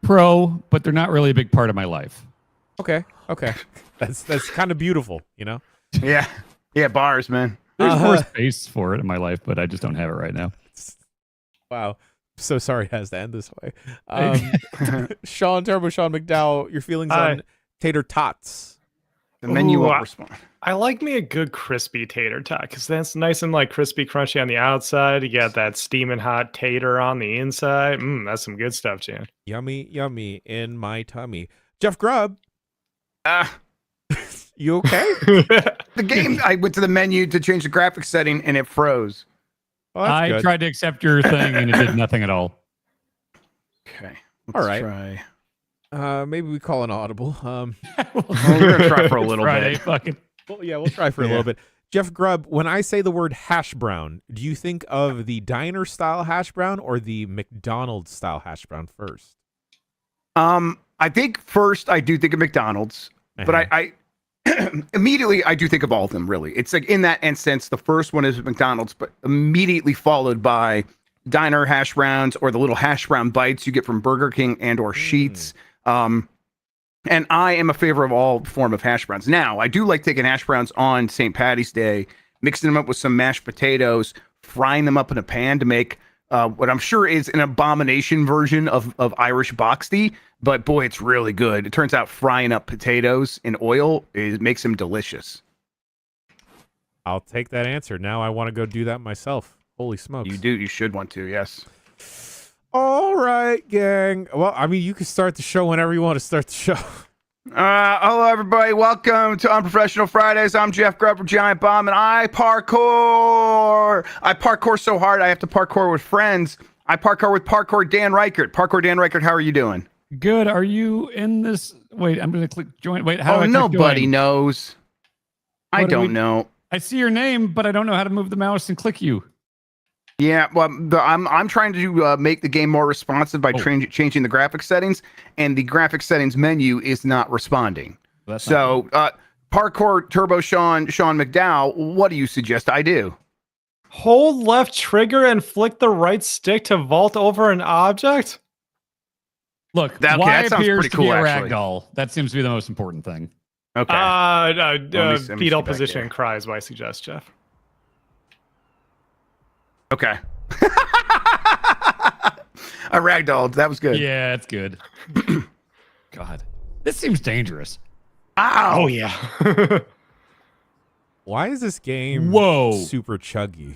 pro, but they're not really a big part of my life. Okay. That's kind of beautiful, you know? Yeah. Yeah, bars, man. There's more space for it in my life, but I just don't have it right now. Wow. So sorry it has to end this way. Sean McDowell, your feelings on tater tots? The menu won't respond. I like me a good crispy tater tot because that's nice and like crispy, crunchy on the outside. You got that steaming hot tater on the inside. That's some good stuff, Jan. Yummy, yummy in my tummy. Jeff Grubb. You okay? The game, I went to the menu to change the graphics setting and it froze. Oh, I tried to accept your thing and it did nothing at all. Okay. All right. Try. Maybe we call an audible. Well, we're gonna try for a little Friday, bit. fucking. Well, yeah, we'll try for a little bit. Jeff Grubb, when I say the word hash brown, do you think of the diner style hash brown or the McDonald's style hash brown first? I think first I do think of McDonald's, but I immediately I do think of all of them. Really, it's like in that instance, the first one is McDonald's, but immediately followed by diner hash browns or the little hash brown bites you get from Burger King and or Sheetz. And I am a favor of all form of hash browns. Now, I do like taking hash browns on St. Patty's Day, mixing them up with some mashed potatoes, frying them up in a pan to make what I'm sure is an abomination version of Irish boxty. But boy, it's really good. It turns out frying up potatoes in oil makes them delicious. I'll take that answer. Now I want to go do that myself. Holy smokes. You do. You should want to, yes. All right, gang. Well, I mean, you can start the show whenever you want to start the show. Hello, everybody. Welcome to Unprofessional Fridays. I'm Jeff Grubb from Giant Bomb, and I parkour. I parkour so hard, I have to parkour with friends. I parkour with Parkour Dan Reichert. Parkour Dan Reichert, how are you doing? Good. Are you in this? Wait, I'm going to click join. Wait, how do I click nobody join? knows. I don't know. I see your name, but I don't know how to move the mouse and click you. Yeah, well, I'm trying to make the game more responsive by changing the graphics settings, and the graphics settings menu is not responding. Parkour Turbo Sean McDowell, what do you suggest I do? Hold left trigger and flick the right stick to vault over an object? Look, that Y sounds appears pretty to cool, be a actually. ragdoll. That seems to be the most important thing. Okay. Fetal position and cry is what I suggest, Jeff. Okay. A ragdoll. That was good. Yeah, it's good. God, this seems dangerous. Ow! Oh, yeah. Why is this game super chuggy?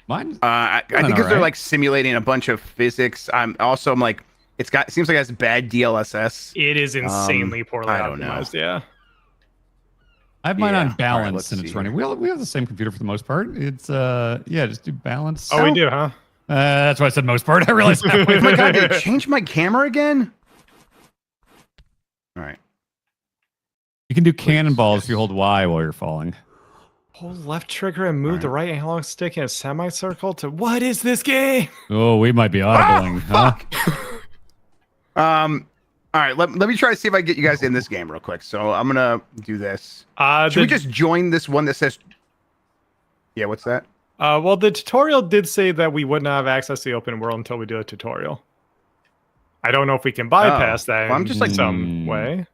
Mine? I think because they're like simulating a bunch of physics. I'm like, it seems like it has bad DLSS. It is insanely poorly optimized. Yeah. I have mine on balance and it's running. We have the same computer for the most part. It's just do balance. Oh, we do, huh? That's why I said most part. I realized. Oh my God, did it change my camera again? All right. You can do cannonballs if you hold Y while you're falling. Hold left trigger and move the right analog stick in a semicircle to what is this game? Oh, we might be audibling, huh? All right, let me try to see if I can get you guys in this game real quick. So I'm gonna do this. Should we just join this one that says? Yeah, what's that? Well, the tutorial did say that we would not have access to the open world until we do a tutorial. I don't know if we can bypass that in some way.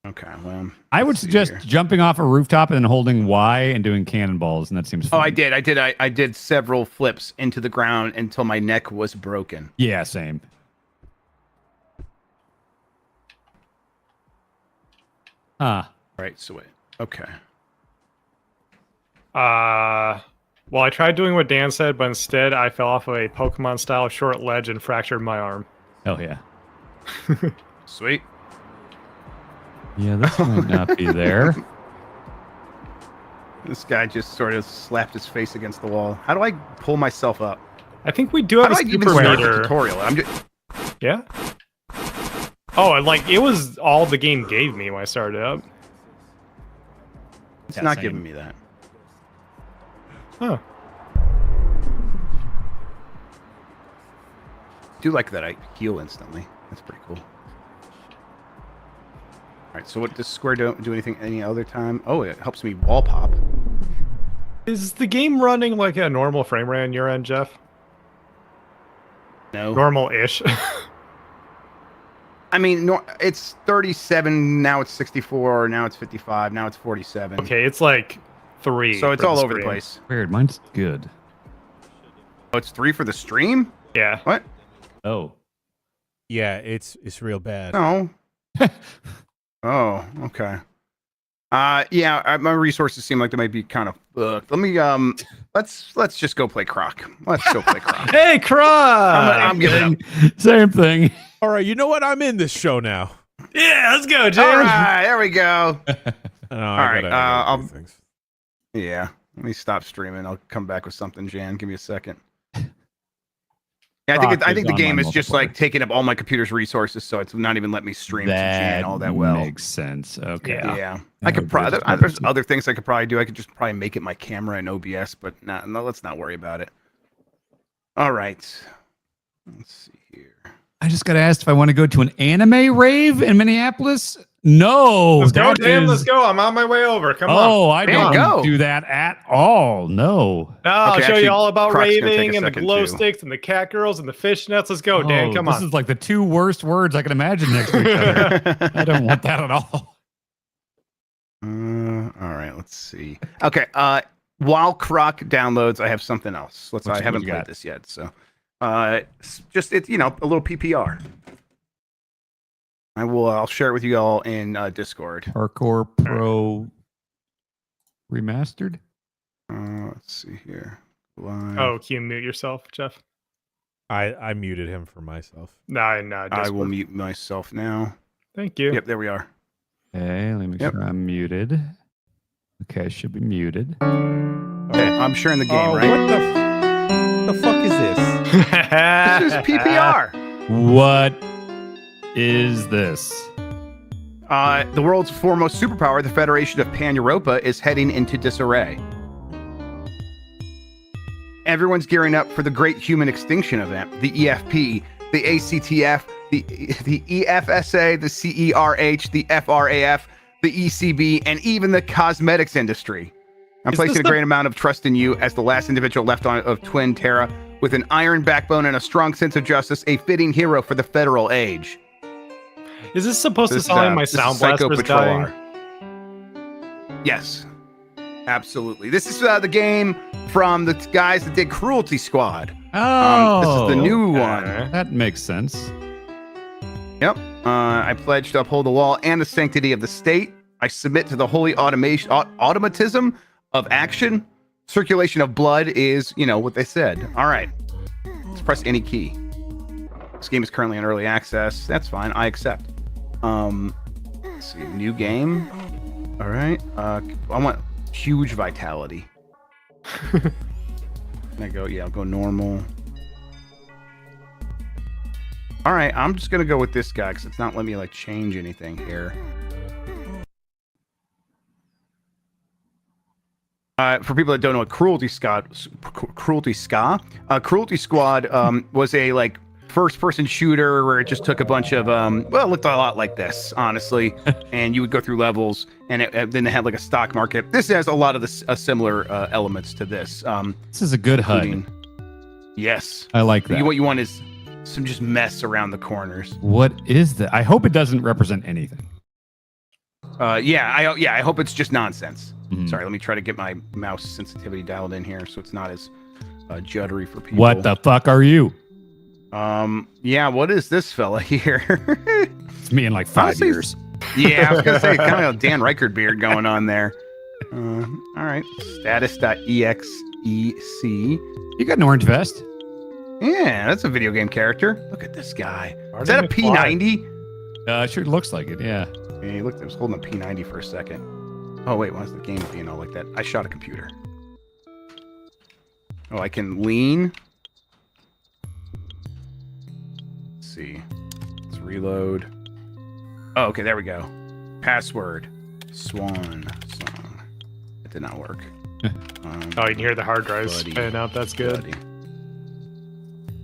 Okay, well, I would suggest jumping off a rooftop and then holding Y and doing cannonballs, and that seems fun. Oh, I did several flips into the ground until my neck was broken. Yeah, same. Right, so wait. Okay. Well, I tried doing what Dan said, but instead I fell off of a Pokemon-style short ledge and fractured my arm. Hell yeah. Sweet. Yeah, this might not be there. This guy just sort of slapped his face against the wall. How do I pull myself up? I think we do have a even start the tutorial? Yeah. Oh, it was all the game gave me when I started up. It's not giving me that. Huh. do like that I heal instantly. That's pretty cool. All right, so what does Square do anything any other time? Oh, it helps me wall pop. Is the game running like a normal frame rate on your end, Jeff? No. Normal-ish. I mean, it's 37, now it's 64, now it's 55, now it's 47. Okay, it's like 3. So it's all over the place. Weird. Mine's good. Oh, it's 3 for the stream? Yeah. What? Oh. Yeah, it's real bad. No. Oh, okay. Yeah, my resources seem like they might be kind of booked. Let me let's just go play Croc. Let's go play Croc. Hey, Croc! I'm giving Same thing. All right, you know what? I'm in this show now. Yeah, let's go, James. All right, there we go. All right, yeah. Let me stop streaming. I'll come back with something, Jan. Give me a second. Yeah, I think the game is just like taking up all my computer's resources, so it's not even letting me stream to Jan all that well. Makes sense. Okay. Yeah. I could probably there's other things I could probably do. I could just probably make it my camera in OBS, but no, let's not worry about it. All right. Let's see here. I just got asked if I want to go to an anime rave in Minneapolis. No. Let's go, Dan. Let's go. I'm on my way over. Come on. Oh, I don't do that at all. No. I'll show you all about raving and the glow sticks and the cat girls and the fishnets. Let's go, Dan. Come on. This is like the 2 worst words I can imagine next to each other. I don't want that at all. All right. Let's see. Okay. While Croc downloads, I have something else. I haven't played this yet, so it's a little PPR. I'll share it with you all in Discord. Parkour Pro Remastered? Let's see here. Live. Oh, can you mute yourself, Jeff? I muted him for myself. No. I will mute myself now. Thank you. Yep, there we are. Okay, let me make sure I'm muted. Okay, I should be muted. Okay, I'm sharing the game, right? What the fuck is this? This is PPR. What is this? The world's foremost superpower, the Federation of Pan-Europa, is heading into disarray. Everyone's gearing up for the Great Human Extinction event. The EFP, the ACTF, the EFSA, the CERH, the FRAF, the ECB, and even the cosmetics industry. I'm placing a great amount of trust in you as the last individual left of Twin Terra with an iron backbone and a strong sense of justice, a fitting hero for the federal age. Is this supposed to sound like my sound blaster's dying? Yes, absolutely. This is the game from the guys that did Cruelty Squad. Oh, this is the new one. That makes sense. Yep. I pledge to uphold the law and the sanctity of the state. I submit to the holy automatism of action. Circulation of blood is, what they said. All right. Let's press any key. This game is currently in early access. That's fine. I accept. Let's see. New game. All right. I want huge vitality. Can I go? Yeah, I'll go normal. All right. I'm just going to go with this guy because it's not letting me change anything here. For people that don't know what Cruelty Squad was a first-person shooter where it just took a bunch of it looked a lot like this, honestly, and you would go through levels, and then they had a stock market. This has a lot of the similar elements to this. This is a good HUD. Yes, I like that. What you want is some just mess around the corners. What is that? I hope it doesn't represent anything. I hope it's just nonsense. Mm-hmm. Sorry, let me try to get my mouse sensitivity dialed in here so it's not as juddery for people. What the fuck are you? What is this fella here? It's me in 5 years. Yeah, I was gonna say kind of a Dan Reichert beard going on there. All right, status.exe. You got an orange vest. Yeah, that's a video game character. Look at this guy. Is that a P90? Sure looks like it. Yeah. Yeah, look, I was holding a P90 for a second. Oh wait, why is the game being all like that? I shot a computer. Oh, I can lean. Let's see. Let's reload. Oh, okay, there we go. Password. Swan song. It did not work. You can hear the hard drives spinning out. That's good.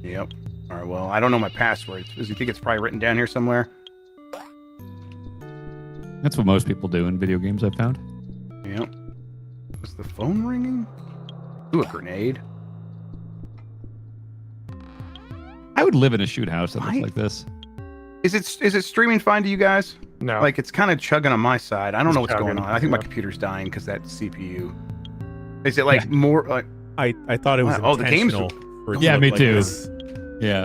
Yep. All right, well, I don't know my password. Does he think it's probably written down here somewhere? That's what most people do in video games, I've found. Yep. Was the phone ringing? Ooh, a grenade. I would live in a shoot house that looks like this. Is it streaming fine to you guys? No. Like, it's kind of chugging on my side. I don't know what's chugging, going on. I think my yeah. computer's dying because that CPU. Is it like more like... I thought it was Oh, the game's... intentional for it to Yeah, look me like too. this. Yeah.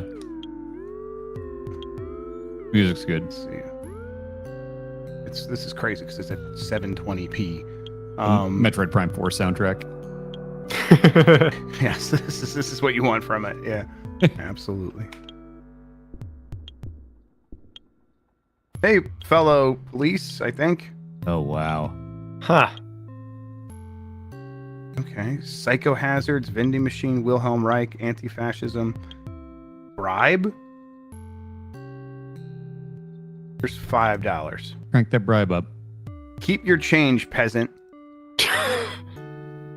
Music's good. Let's see. This is crazy because it's at 720p. Metroid Prime 4 soundtrack. Yes, this is what you want from it. Yeah, absolutely. Hey, fellow police, I think. Oh, wow. Huh. Okay. Psychohazards, vending machine, Wilhelm Reich, anti-fascism, bribe. There's $5. Crank that bribe up. Keep your change, peasant.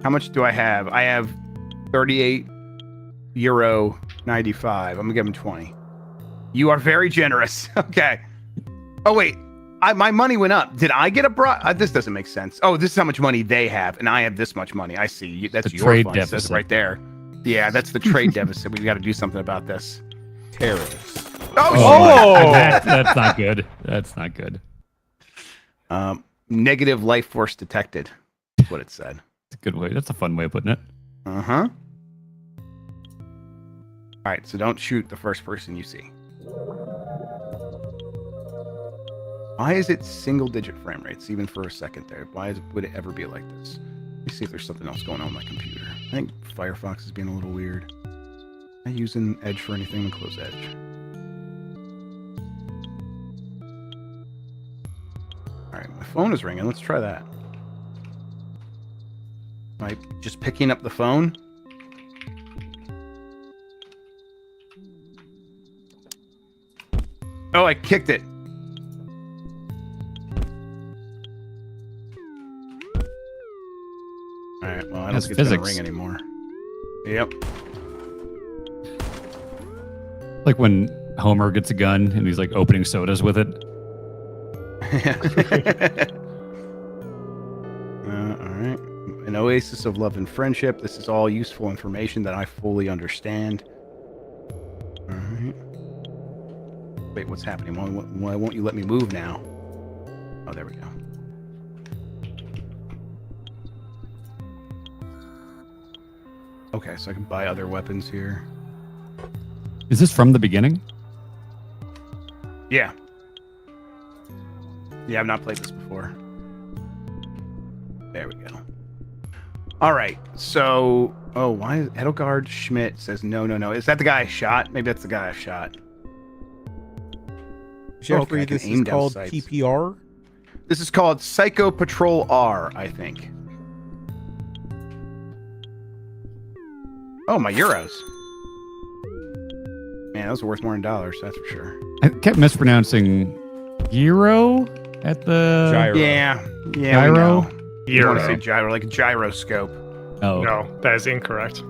How much do I have? I have €38.95. I'm gonna give him 20. You are very generous. Okay. Oh wait, my money went up. Did I get a bribe? This doesn't make sense. Oh, this is how much money they have, and I have this much money. I see. That's The your trade funds. That's deficit. right there. Yeah, that's the trade deficit. We've got to do something about this. Terrorists. Oh, That's not good. That's not good. Negative life force detected. That's what it said. It's a good way. That's a fun way of putting it. Uh-huh. All right, so don't shoot the first person you see. Why is it single-digit frame rates, even for a second there? Would it ever be like this? Let me see if there's something else going on with my computer. I think Firefox is being a little weird. Am I using Edge for anything? I'm gonna close Edge. All right, my phone is ringing. Let's try that. Am I just picking up the phone? Oh, I kicked it. All right, well, I don't That's think it's going to physics. ring anymore. Yep. Like when Homer gets a gun and he's like opening sodas with it. All right. An oasis of love and friendship. This is all useful information that I fully understand. All right. Wait, what's happening? Why won't you let me move now? Oh, there we go. Okay, so I can buy other weapons here. Is this from the beginning? Yeah. Yeah, I've not played this before. There we go. All right, so... Oh, why is Edelgard Schmidt says no. Is that the guy I shot? Maybe that's the guy I shot. Jeffrey, I can this aim is down called sights. PPR. This is called Psycho Patrol R, I think. Oh, my euros. Man, those are worth more than dollars, that's for sure. I kept mispronouncing gyro at the Gyro. Yeah, Gyro? You want to Gyro. say gyro, like a gyroscope. Oh, No, that is incorrect.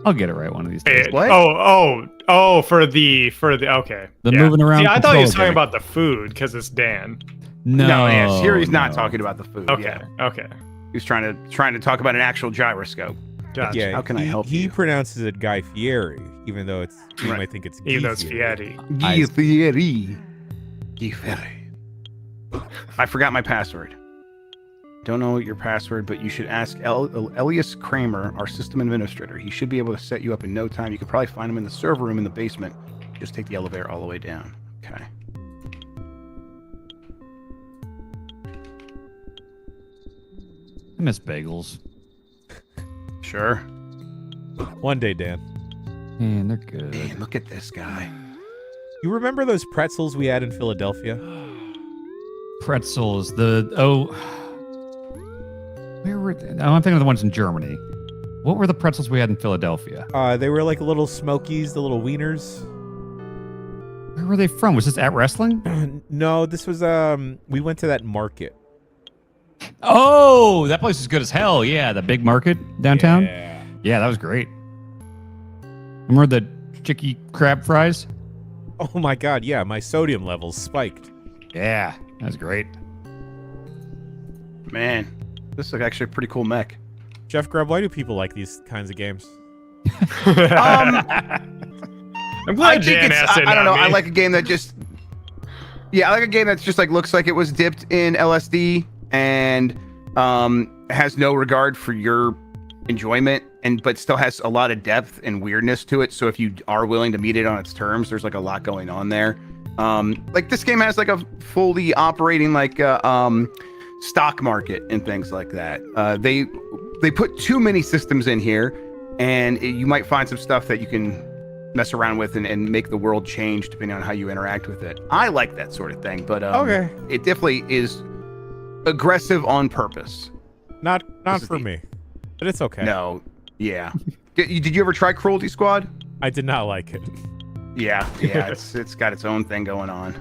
I'll get it right one of these days. What? Oh, for the okay. The moving around See, I thought he was control talking gimmick. about the food because it's Dan. No, yes, here he's not no. talking about the food. Okay, Yeah. okay. He was trying to talk about an actual gyroscope. Gotcha. Yeah, How can I help He you? pronounces it Guy Fieri, even though you Right. might think it's Even though Guy it's Fieri. Fieri. Guy Fieri. I forgot my password. Don't know your password, but you should ask Elias Kramer, our system administrator. He should be able to set you up in no time. You could probably find him in the server room in the basement. Just take the elevator all the way down. Okay. I miss bagels. Sure. One day, Dan. Man, they're good. Man, look at this guy. You remember those pretzels we had in Philadelphia? Pretzels. Where were they? I'm thinking of the ones in Germany. What were the pretzels we had in Philadelphia? They were like little smokies, the little wieners. Where were they from? Was this at wrestling? No, this was we went to that market. Oh, that place is good as hell. Yeah, the big market downtown. Yeah. Yeah, that was great. Remember the chicky crab fries. Oh my god, yeah, my sodium levels spiked. Yeah, that's great. Man, this is actually a pretty cool mech. Jeff Grubb, why do people like these kinds of games? I'm glad Jan asked it. I don't know. not I me. like a game that just, I like a game that's just like looks like it was dipped in LSD and has no regard for your enjoyment, but still has a lot of depth and weirdness to it. So if you are willing to meet it on its terms, there's like a lot going on there. Like this game has like a fully operating like stock market and things like that. They put too many systems in here, and you might find some stuff that you can mess around with and make the world change depending on how you interact with it. I like that sort of thing, but okay, it definitely is aggressive on purpose. Not for me, but it's okay. No, yeah. Did you ever try Cruelty Squad? I did not like it. Yeah, it's got its own thing going on.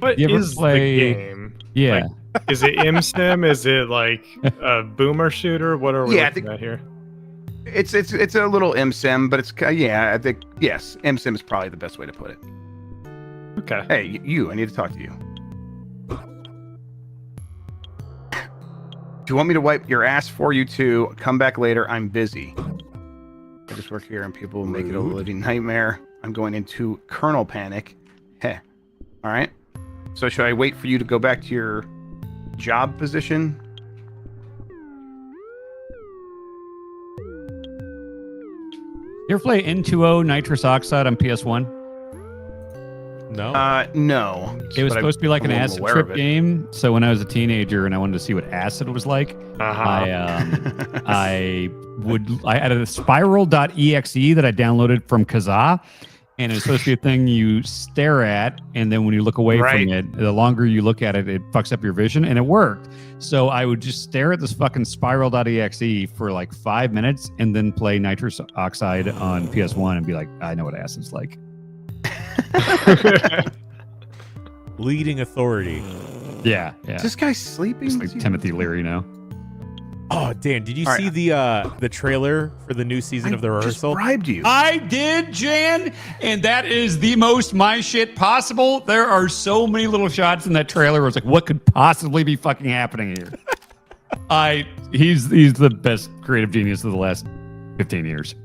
What You ever is play- the game? Yeah. Like, is it ImSim? Is it like a boomer shooter? What are we looking at here? It's a little ImSim, but it's I think yes, ImSim is probably the best way to put it. Okay. Hey, I need to talk to you. Do you want me to wipe your ass for you too? Come back later. I'm busy. I just work here and people make it a living nightmare. I'm going into kernel panic. Heh. All right. So should I wait for you to go back to your job position? You ever play N2O Nitrous Oxide on PS1? No. No. It was But supposed to be like an I'm acid aware trip of it. game. So when I was a teenager and I wanted to see what acid was like, I had a spiral.exe that I downloaded from Kazaa, and it's supposed to be a thing you stare at, and then when you look away from it, the longer you look at it, it fucks up your vision, and it worked. So I would just stare at this fucking spiral.exe for like 5 minutes and then play Nitrous Oxide on PS1 and be like, I know what acid's like. Leading authority. Yeah. Is this guy sleeping? Just like Timothy Leary now. Oh, Dan, did you All see the trailer for the new season of The Rehearsal? Bribed you. I did, Jan, and that is the most my shit possible. There are so many little shots in that trailer where it's like, what could possibly be fucking happening here? He's the best creative genius of the last 15 years.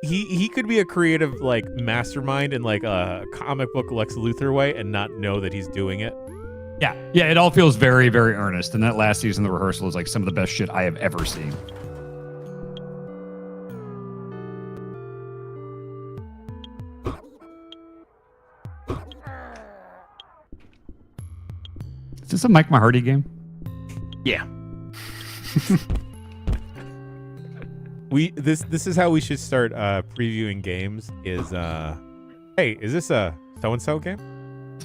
He could be a creative like mastermind in like a comic book Lex Luthor way and not know that he's doing it. Yeah, it all feels very, very earnest. And that last season, The Rehearsal, is like some of the best shit I have ever seen. Is this a Mike Mahardy game? Yeah. This is how we should start previewing games is hey, is this a so-and-so game?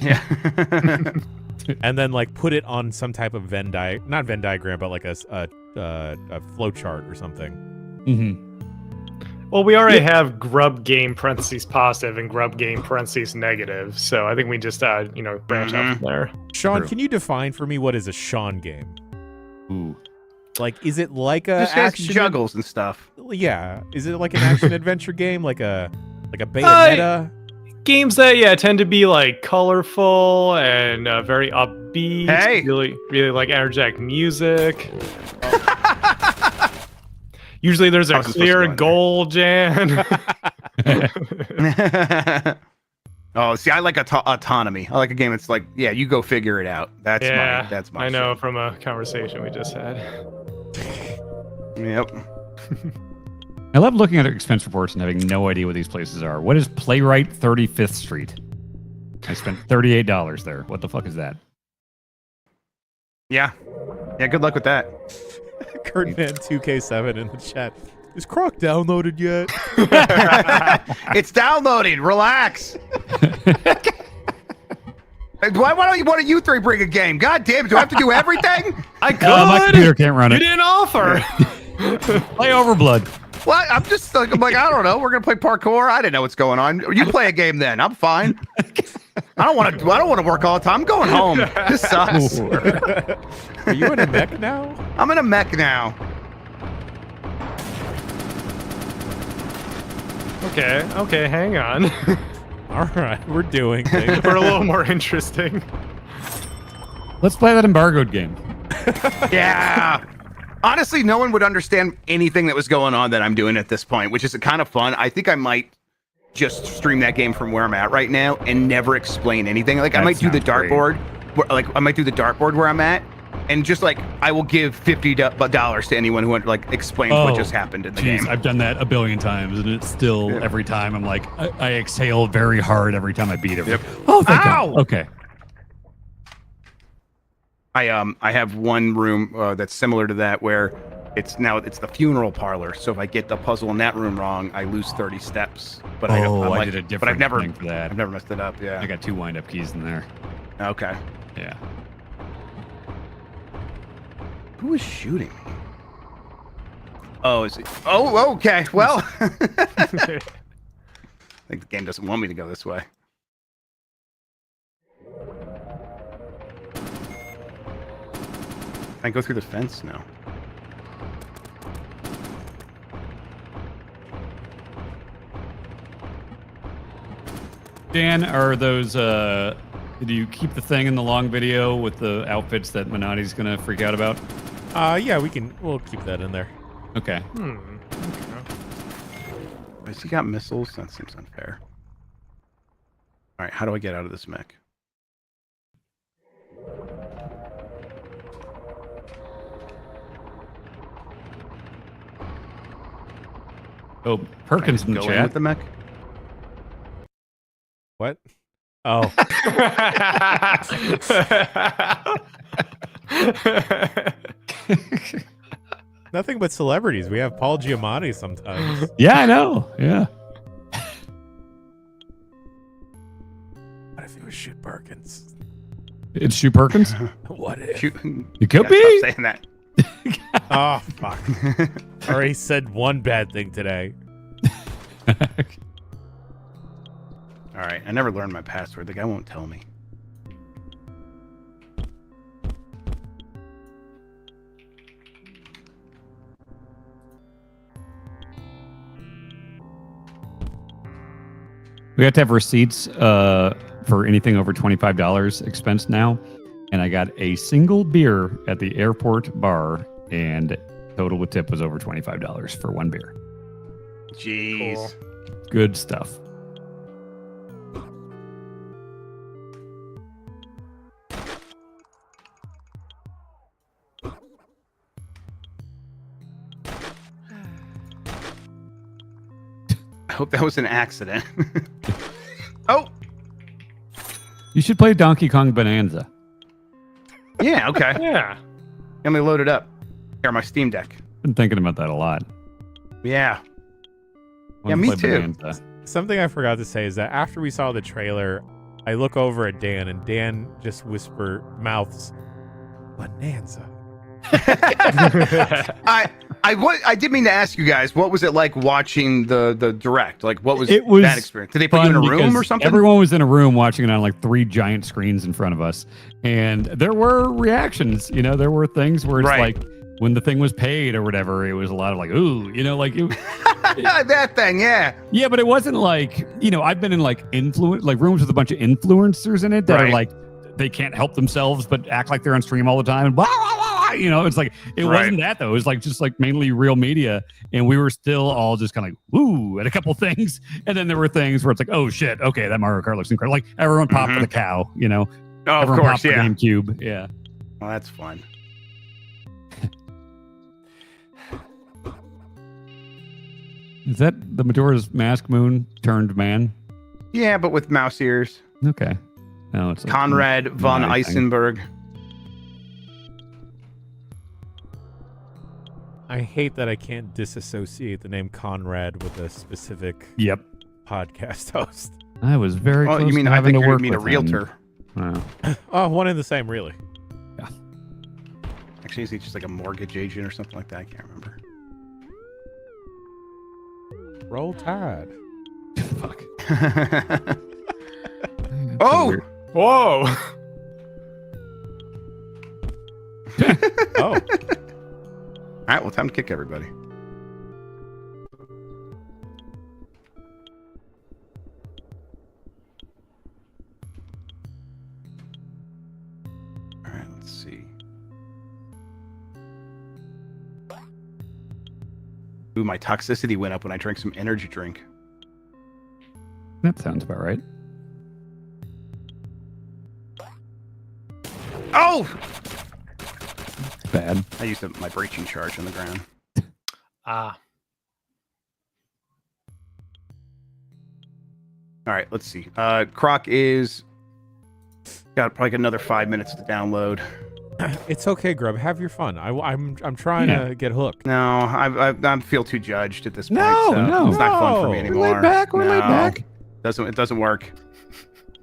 Yeah. And then like put it on some type of not Venn diagram, but like a flow chart or something. Mm-hmm. Well, we already have grub game parentheses positive and grub game parentheses negative, so I think we just branch out from there. Sean, True. can you define for me what is a Sean game? Ooh. Like, is it like a Just has action juggles and stuff. Yeah, is it like an action adventure game, like a Bayonetta? Games that tend to be like colorful and very upbeat. Hey! Really like energetic music. Usually there's a clear goal, Jan. Oh, see, I like autonomy. I like a game that's like, yeah, you go figure it out. That's my I know from a conversation we just had. Yep. I love looking at expense reports and having no idea what these places are. What is Playwright 35th Street? I spent $38 there. What the fuck is that? Yeah. Yeah, good luck with that. Kurtman 2K7 in the chat. Is Croc downloaded yet? It's downloading. Relax. Why don't you three bring a game? God damn it. Do I have to do everything? I could. My computer can't run You it. didn't offer. Play Overblood. What? I'm just like, I don't know. We're gonna play parkour. I didn't know what's going on. You play a game then. I'm fine. I don't want to work all the time. I'm going home. This sucks. Are you in a mech now? I'm in a mech now. Okay, hang on. All right, we're doing things. We're a little more interesting. Let's play that embargoed game. Yeah. Honestly, no one would understand anything that was going on that I'm doing at this point, which is kind of fun. I think I might just stream that game from where I'm at right now and never explain anything. Like I might do the dartboard, I might do the dartboard where I'm at, and just like I will give $50 to anyone who like explains what just happened in the game. I've done that a billion times, and it's still every time I'm like I exhale very hard every time I beat him. Yep. Oh, thank God. Okay. I have one room that's similar to that where it's the funeral parlor. So if I get the puzzle in that room wrong, I lose 30 steps. But I did a different but I've never thing for that. I've never messed it up. Yeah. I got 2 wind-up keys in there. Okay. Yeah. Who is shooting me? Oh, is it? Oh, okay. Well, I think the game doesn't want me to go this way. Can I go through the fence now? Dan, are those do you keep the thing in the long video with the outfits that Minotti's gonna freak out about? Yeah, we'll keep that in there. Okay. Has he got missiles? That seems unfair. All right, how do I get out of this mech? Oh, Perkins in the go chat. in with the mech? What? Oh. Nothing but celebrities. We have Paul Giamatti sometimes. Yeah, I know. Yeah. What if it was Shoot Perkins? It's Shoot Perkins? What if? It could be. Stop saying that. Oh, fuck. Already said one bad thing today. All right, I never learned my password. The guy won't tell me. We have to have receipts for anything over $25 expense now. And I got a single beer at the airport bar, and total with tip was over $25 for one beer. Jeez. Cool. Good stuff. I hope that was an accident. Oh! You should play Donkey Kong Bonanza. Yeah, okay. Yeah. Let me load it up. Here on my Steam Deck. Been thinking about that a lot. Yeah. Wanna me play too. Bonanza. Something I forgot to say is that after we saw the trailer, I look over at Dan, and Dan just mouths, Bonanza. I did mean to ask you guys, what was it like watching the direct? Like, what was It was that experience? Did they put you in a room because or something? Everyone was in a room watching it on like 3 giant screens in front of us, and there were reactions. You know, there were things where it's like when the thing was paid or whatever, it was a lot of like, ooh, you know, like it, that thing, yeah. Yeah, but it wasn't like, you know, I've been in like rooms with a bunch of influencers in it that are like, they can't help themselves but act like they're on stream all the time and blah, blah, blah, you know, it's like it wasn't that though. It was like just like mainly real media, and we were still all just kind of like woo at a couple things, and then there were things where it's like, oh shit, okay, that Mario Kart looks incredible. Like everyone popped for the cow, you know. Oh, everyone of course, popped for GameCube, yeah. Well, that's fun. Is that the Majora's Mask Moon turned man? Yeah, but with mouse ears. Okay. No, it's like Conrad von thing. Eisenberg. I hate that I can't disassociate the name Conrad with a specific podcast host. I was very close you mean to I having think to you work mean a with him. realtor? Oh, one and the same, really. Yeah. Actually, is he just like a mortgage agent or something like that? I can't remember. Roll Tide. Fuck. Oh! Whoa! Oh. All right, well, time to kick everybody. Ooh, my toxicity went up when I drank some energy drink. That sounds about right. Oh! Bad. I used my breaching charge on the ground. Ah. All right, let's see. Croc is got probably another 5 minutes to download. It's okay, Grub. Have your fun. I'm trying to get hooked. No, I feel too judged at this point. No, so no. it's not fun for me We're anymore. laid back, we're laid back. It doesn't work.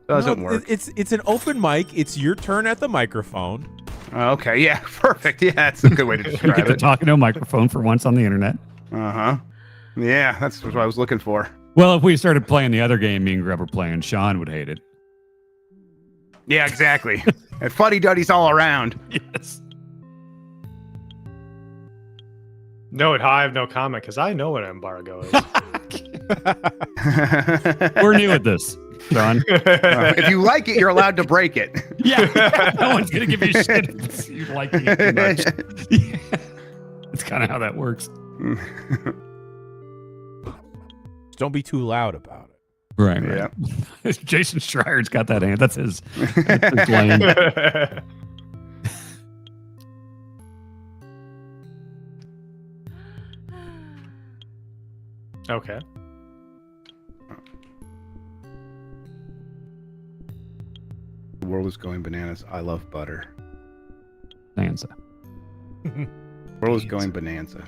Doesn't work. It's an open mic. It's your turn at the microphone. Okay, yeah, perfect. Yeah, that's a good way to You describe get to it. talk into a microphone for once on the internet. Yeah, that's what I was looking for. Well, if we started playing the other game me and Grub were playing, Sean would hate it. Yeah, exactly. And fuddy-duddies all around. Yes. No, I have no comment because I know what embargo is. We're new at this, Sean. If you like it, you're allowed to break it. Yeah, no one's gonna give you shit if you like it too much. Yeah. That's kind of how that works. Just don't be too loud about it. Right. Yeah. Jason Schreier's got that hand. That's his lane. Okay. The world is going bananas. I love butter. Bonanza. World is going bonanza.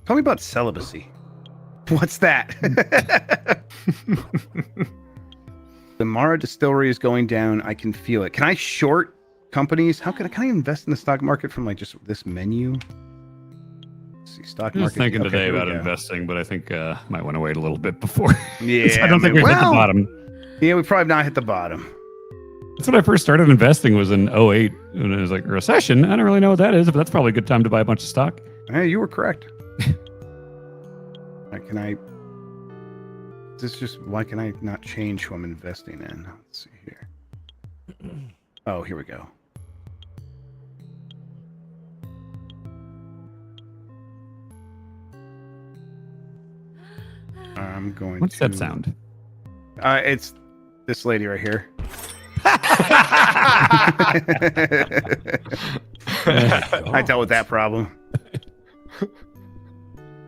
Tell me about celibacy. What's that? The Mara distillery is going down. I can feel it. Can I short companies? Can I invest in the stock market from like just this menu? Let's see, stock I was market. thinking Okay, today here we about go. investing, but I think might want to wait a little bit before. Yeah, I don't think we've hit the bottom. Yeah, we probably not hit the bottom. That's when I first started investing was in 08. And it was like a recession. I don't really know what that is, but that's probably a good time to buy a bunch of stock. Hey, you were correct. Can I? Why can I not change who I'm investing in? Let's see here. Oh, here we go. I'm going What's that sound? It's this lady right here. I dealt with that problem.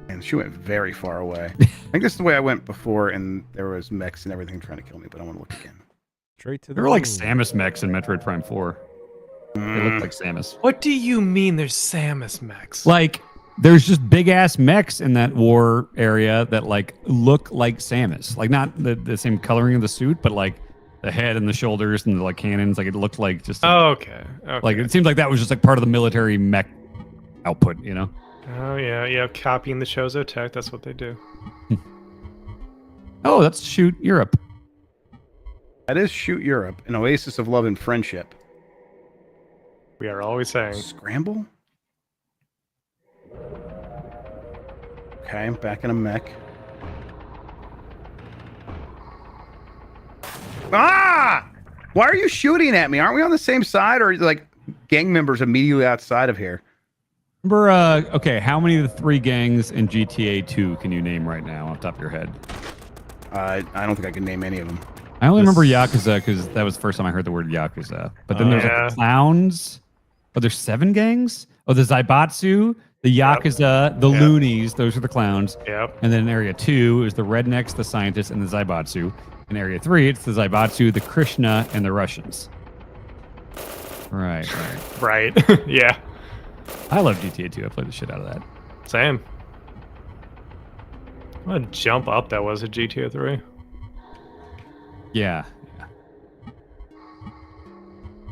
And she went very far away. I think this is the way I went before, and there was mechs and everything trying to kill me, but I want to look again. Straight to the They were like Samus mechs in Metroid Prime 4. They looked like Samus. What do you mean there's Samus mechs? Like, there's just big ass mechs in that war area that like look like Samus. Like not the same coloring of the suit, but like the head and the shoulders and the like cannons. Like it looked like just. Okay. Like it seems like that was just like part of the military mech output, you know? Oh yeah, copying the Chozo tech. That's what they do. Oh, that's Shoot Europe. That is Shoot Europe, an oasis of love and friendship. We are always saying. Scramble? Okay, I'm back in a mech. Ah! Why are you shooting at me? Aren't we on the same side, or like gang members immediately outside of here? Remember, okay, how many of the 3 gangs in GTA 2 can you name right now off the top of your head? I don't think I can name any of them. I only remember Yakuza because that was the first time I heard the word Yakuza. But then there's like the clowns. Oh, there's 7 gangs? Oh, the Zaibatsu, the Yakuza, the Loonies. Those are the clowns. Yep. And then in Area 2 is the Rednecks, the Scientists, and the Zaibatsu. In Area 3, it's the Zaibatsu, the Krishna, and the Russians. Right. Yeah. I love GTA 2. I played the shit out of that. Same. What a jump up that was at GTA 3. Yeah.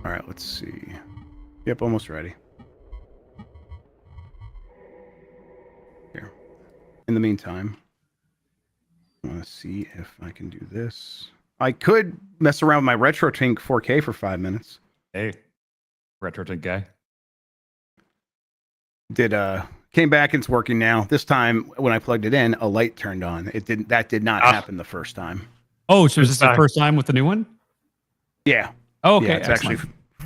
All right, let's see. Yep, almost ready. Here. In the meantime, I want to see if I can do this. I could mess around with my RetroTink 4K for 5 minutes. Hey, RetroTink guy. Came back and it's working now. This time when I plugged it in, a light turned on. That did not happen the first time. Oh, so is this the first time with the new one? Yeah. Oh, okay. Yeah, it's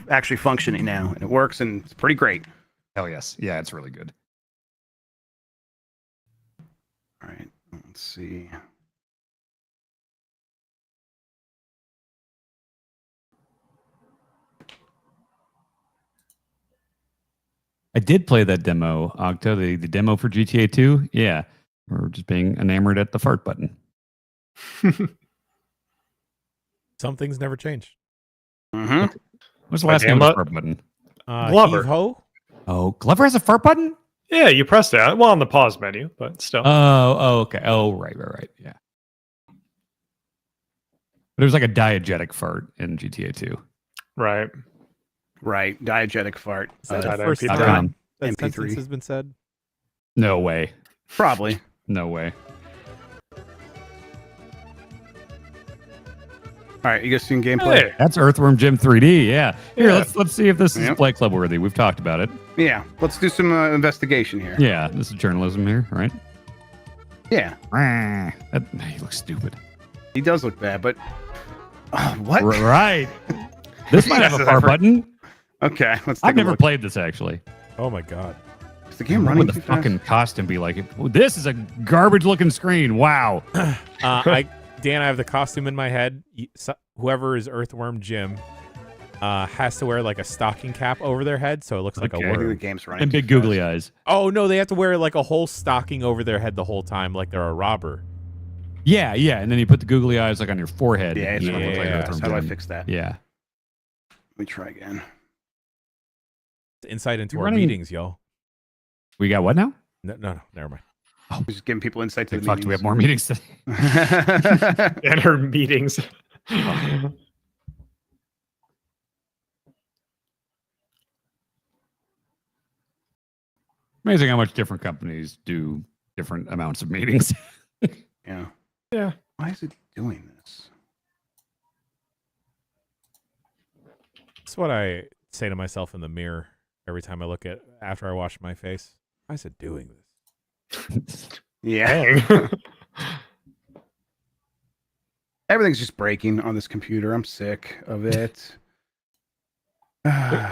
actually functioning now, and it works, and it's pretty great. Hell yes. Yeah, it's really good. All right, let's see. I did play that demo, Octo, the demo for GTA 2. Yeah. We're just being enamored at the fart button. Some things never change. Mm-hmm. What's the last name of the fart button? Glover. Heave-ho? Oh, Glover has a fart button? Yeah, you press that. Well, on the pause menu, but still. Oh, okay. Oh, right. Yeah. But it was like a diegetic fart in GTA 2. Right. Diegetic fart. Is that the first MP3. time that sentence has been said? No way. Probably. No way. All right, you guys seen gameplay? Hey. That's Earthworm Jim 3D. Yeah. Here, Yeah. let's see if this is Play Club worthy. We've talked about it. Yeah, let's do some investigation here. Yeah, this is journalism here, right? Yeah. He looks stupid. He does look bad, but what? Right. This might have a Yes, fart button. Okay, let's take I've a never look. played this actually. Oh my god. Is the game What running would the too fast? fucking costume be like? This is a garbage looking screen. Wow. Dan, I have the costume in my head. Whoever is Earthworm Jim has to wear like a stocking cap over their head, so it looks like a I think the worm. game's running. And too big googly eyes. Oh no, they have to wear like a whole stocking over their head the whole time, like they're a robber. Yeah. And then you put the googly eyes like on your forehead. Yeah, it's You know, gonna look like like Earthworm Earthworm How do I Jim. fix that? Yeah. Let me try again. Insight into You're our running- meetings, yo. We got what now? No, never mind. We're just giving people insight to the Fuck, do we have meetings. more meetings today? And her meetings. Amazing how much different companies do different amounts of meetings. Yeah. Yeah. Why is it doing this? That's what I say to myself in the mirror every time I look at after I wash my face. Why is it doing this? Yeah. Dang. Everything's just breaking on this computer. I'm sick of it.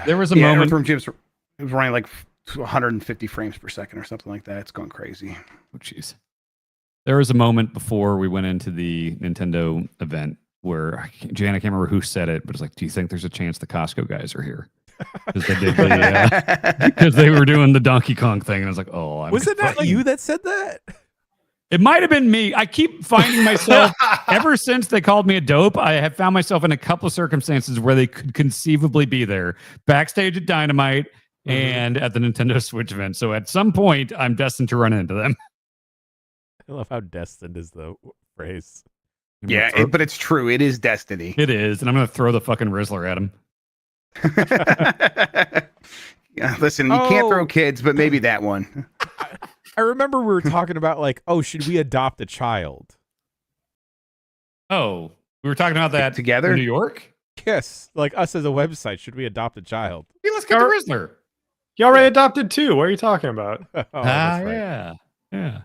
There was a yeah, moment. Earthworm Jim's it was running like 150 frames per second or something like that. It's going crazy. Oh, jeez. There was a moment before we went into the Nintendo event where Jan, I can't remember who said it, but it's like, do you think there's a chance the Costco guys are here? Because they did because they were doing the Donkey Kong thing, and I was like, oh, Was it not you that said that? It might have been me. I keep finding myself ever since they called me a dope. I have found myself in a couple of circumstances where they could conceivably be there, backstage at Dynamite and at the Nintendo Switch event. So at some point, I'm destined to run into them. I love how destined is the phrase. Yeah, but it's true. It is destiny. It is, and I'm gonna throw the fucking Rizzler at him. Yeah, listen, you can't throw kids, but maybe that one. I remember we were talking about like, oh, should we adopt a child? Oh, we were talking about that together in New York. Yes, like us as a website, should we adopt a child? Hey, let's get the Rizzler. You already adopted two. What are you talking about? Oh, that's right. Yeah.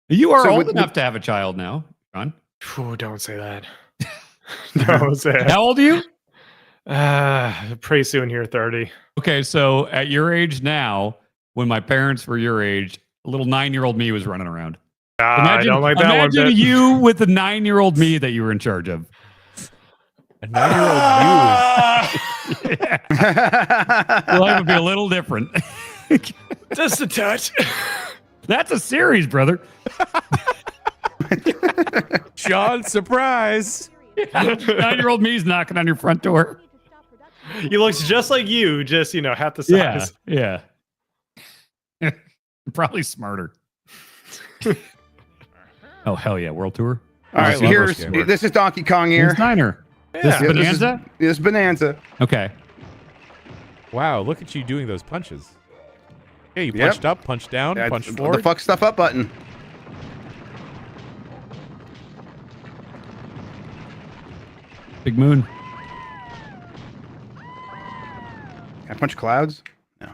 You are So old with- enough to have a child now, John. Phew, don't say that. Don't say it. How old are you? Pretty soon here, 30. Okay, so at your age now, when my parents were your age, a little 9-year-old me was running around. I don't like that one Imagine bit. you with the 9-year-old me that you were in charge of. A 9-year-old you. Life would be a little different. Just a touch. That's a series, brother. Sean, surprise. 9-year-old me's knocking on your front door. He looks just like you, just, half the size. Yeah. Probably smarter. Oh, hell yeah. World Tour? All right, so this is Donkey Kong here. It's Niner. Yeah. This is Bonanza? This is Bonanza. Okay. Wow, look at you doing those punches. Yeah, you Yep. punched up, punched down, Yeah, punched the forward. fuck stuff up button. Big Moon. Can I punch clouds? No.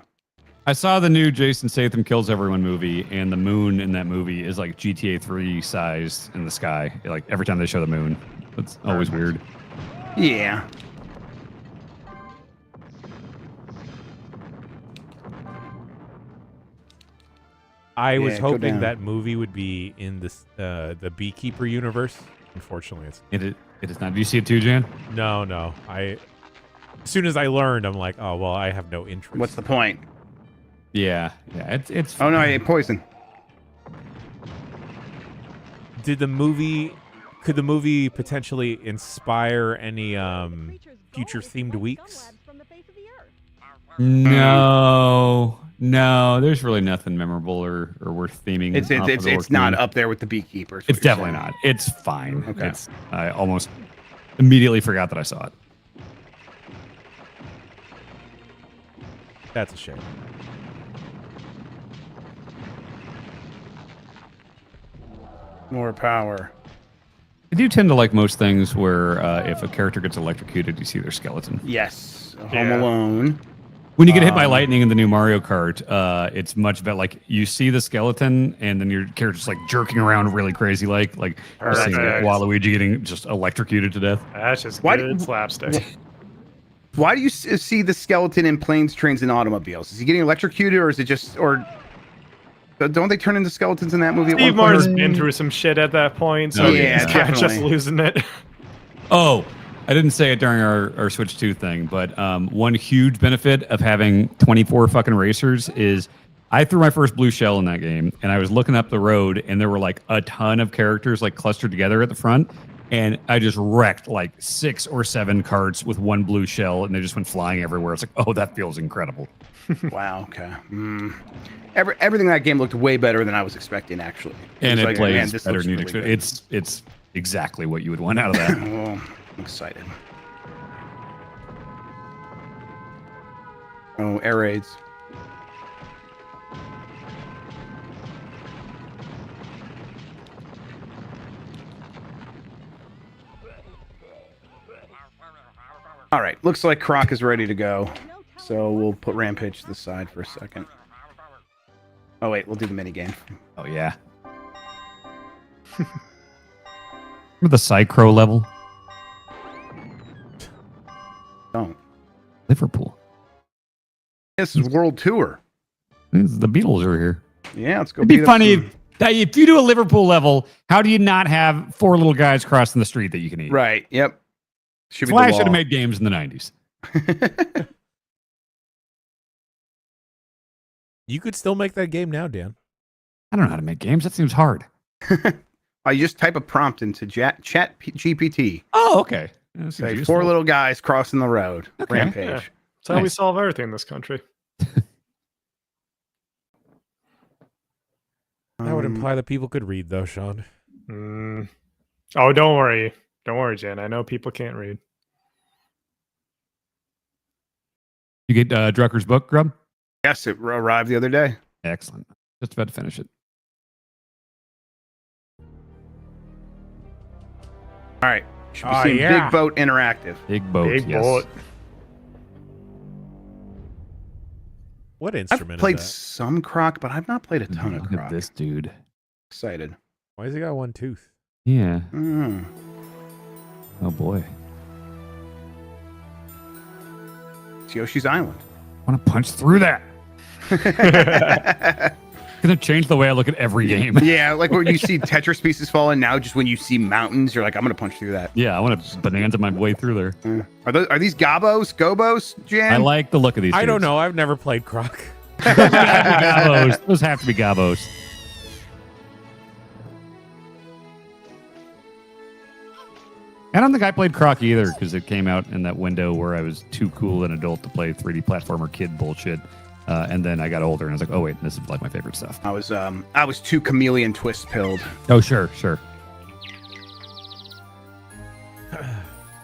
I saw the new Jason Statham Kills Everyone movie, and the moon in that movie is like GTA 3 size in the sky. Like every time they show the moon. It's always weird. Yeah. I was go hoping down. that movie would be in this the Beekeeper universe. Unfortunately, it's It is not. Do you see it too, Jan? no. As soon as I learned, I'm like, oh well, I have no interest. What's the point? Yeah. It's. Oh no, I ate poison. Could the movie potentially inspire any future themed weeks? No. There's really nothing memorable or worth theming. It's not up there with the Beekeepers. It's definitely not. It's fine. Okay. I almost immediately forgot that I saw it. That's a shame. More power. I do tend to like most things where if a character gets electrocuted, you see their skeleton. Yes. Home Alone. When you get hit by lightning in the new Mario Kart, it's much better. Like you see the skeleton, and then your character's like jerking around really crazy, like you're seeing Waluigi getting just electrocuted to death. That's just good slapstick. Why do you see the skeleton in planes, trains, and automobiles? Is he getting electrocuted, or is it just, or don't they turn into skeletons in that movie? Steve Martin's been through some shit at that point, so he's kind of just losing it. Oh, I didn't say it during our Switch 2 thing, but one huge benefit of having 24 fucking racers is I threw my first blue shell in that game, and I was looking up the road, and there were like a ton of characters like clustered together at the front, and I just wrecked like 6 or 7 carts with one blue shell, and they just went flying everywhere. It's like, oh, that feels incredible. Wow. Okay. Everything in that game looked way better than I was expecting, actually. And it like, plays man, this better looks than you'd really expect. good. It's exactly what you would want out of that. Oh, I'm excited. Oh, air raids. All right, looks like Croc is ready to go. So we'll put Rampage to the side for a second. Oh wait, we'll do the mini game. Oh yeah. Remember the Psychro level? Don't. Liverpool. This is World Tour. The Beatles are here. Yeah, let's go. It'd be funny if you do a Liverpool level. How do you not have 4 little guys crossing the street that you can eat? Right. Yep. That's why I should have made games in the 90s. You could still make that game now, Dan. I don't know how to make games. That seems hard. You just type a prompt into Chat GPT. Oh, okay. Say 4 little guys crossing the road. Okay. Rampage. Yeah. That's how we solve everything in this country. That would imply that people could read, though, Sean. Oh, don't worry. Don't worry, Jen. I know people can't read. You get Drucker's book, Grub? Yes, it arrived the other day. Excellent. Just about to finish it. All right. Should be seeing Big Boat Interactive. Big Boat, Big yes. Boat. What instrument I've played is that? some Croc, but I've not played a ton of Look Croc. at this dude. Excited. Why has he got one tooth? Yeah. Mm. Oh, boy. It's Yoshi's Island. I want to punch through that. Gonna change the way I look at every game. Yeah, like when you see Tetris pieces falling now, just when you see mountains, you're like, I'm gonna punch through that. Yeah, I want to bonanza my way through there. Are these Gobos, Jan? I like the look of these. I don't dudes. know. I've never played Croc. Gabos. Those have to be Gabos. I don't think I played Croc either because it came out in that window where I was too cool an adult to play 3D platformer kid bullshit. And then I got older and I was like, oh wait, this is like my favorite stuff. I was too chameleon twist pilled. Oh sure.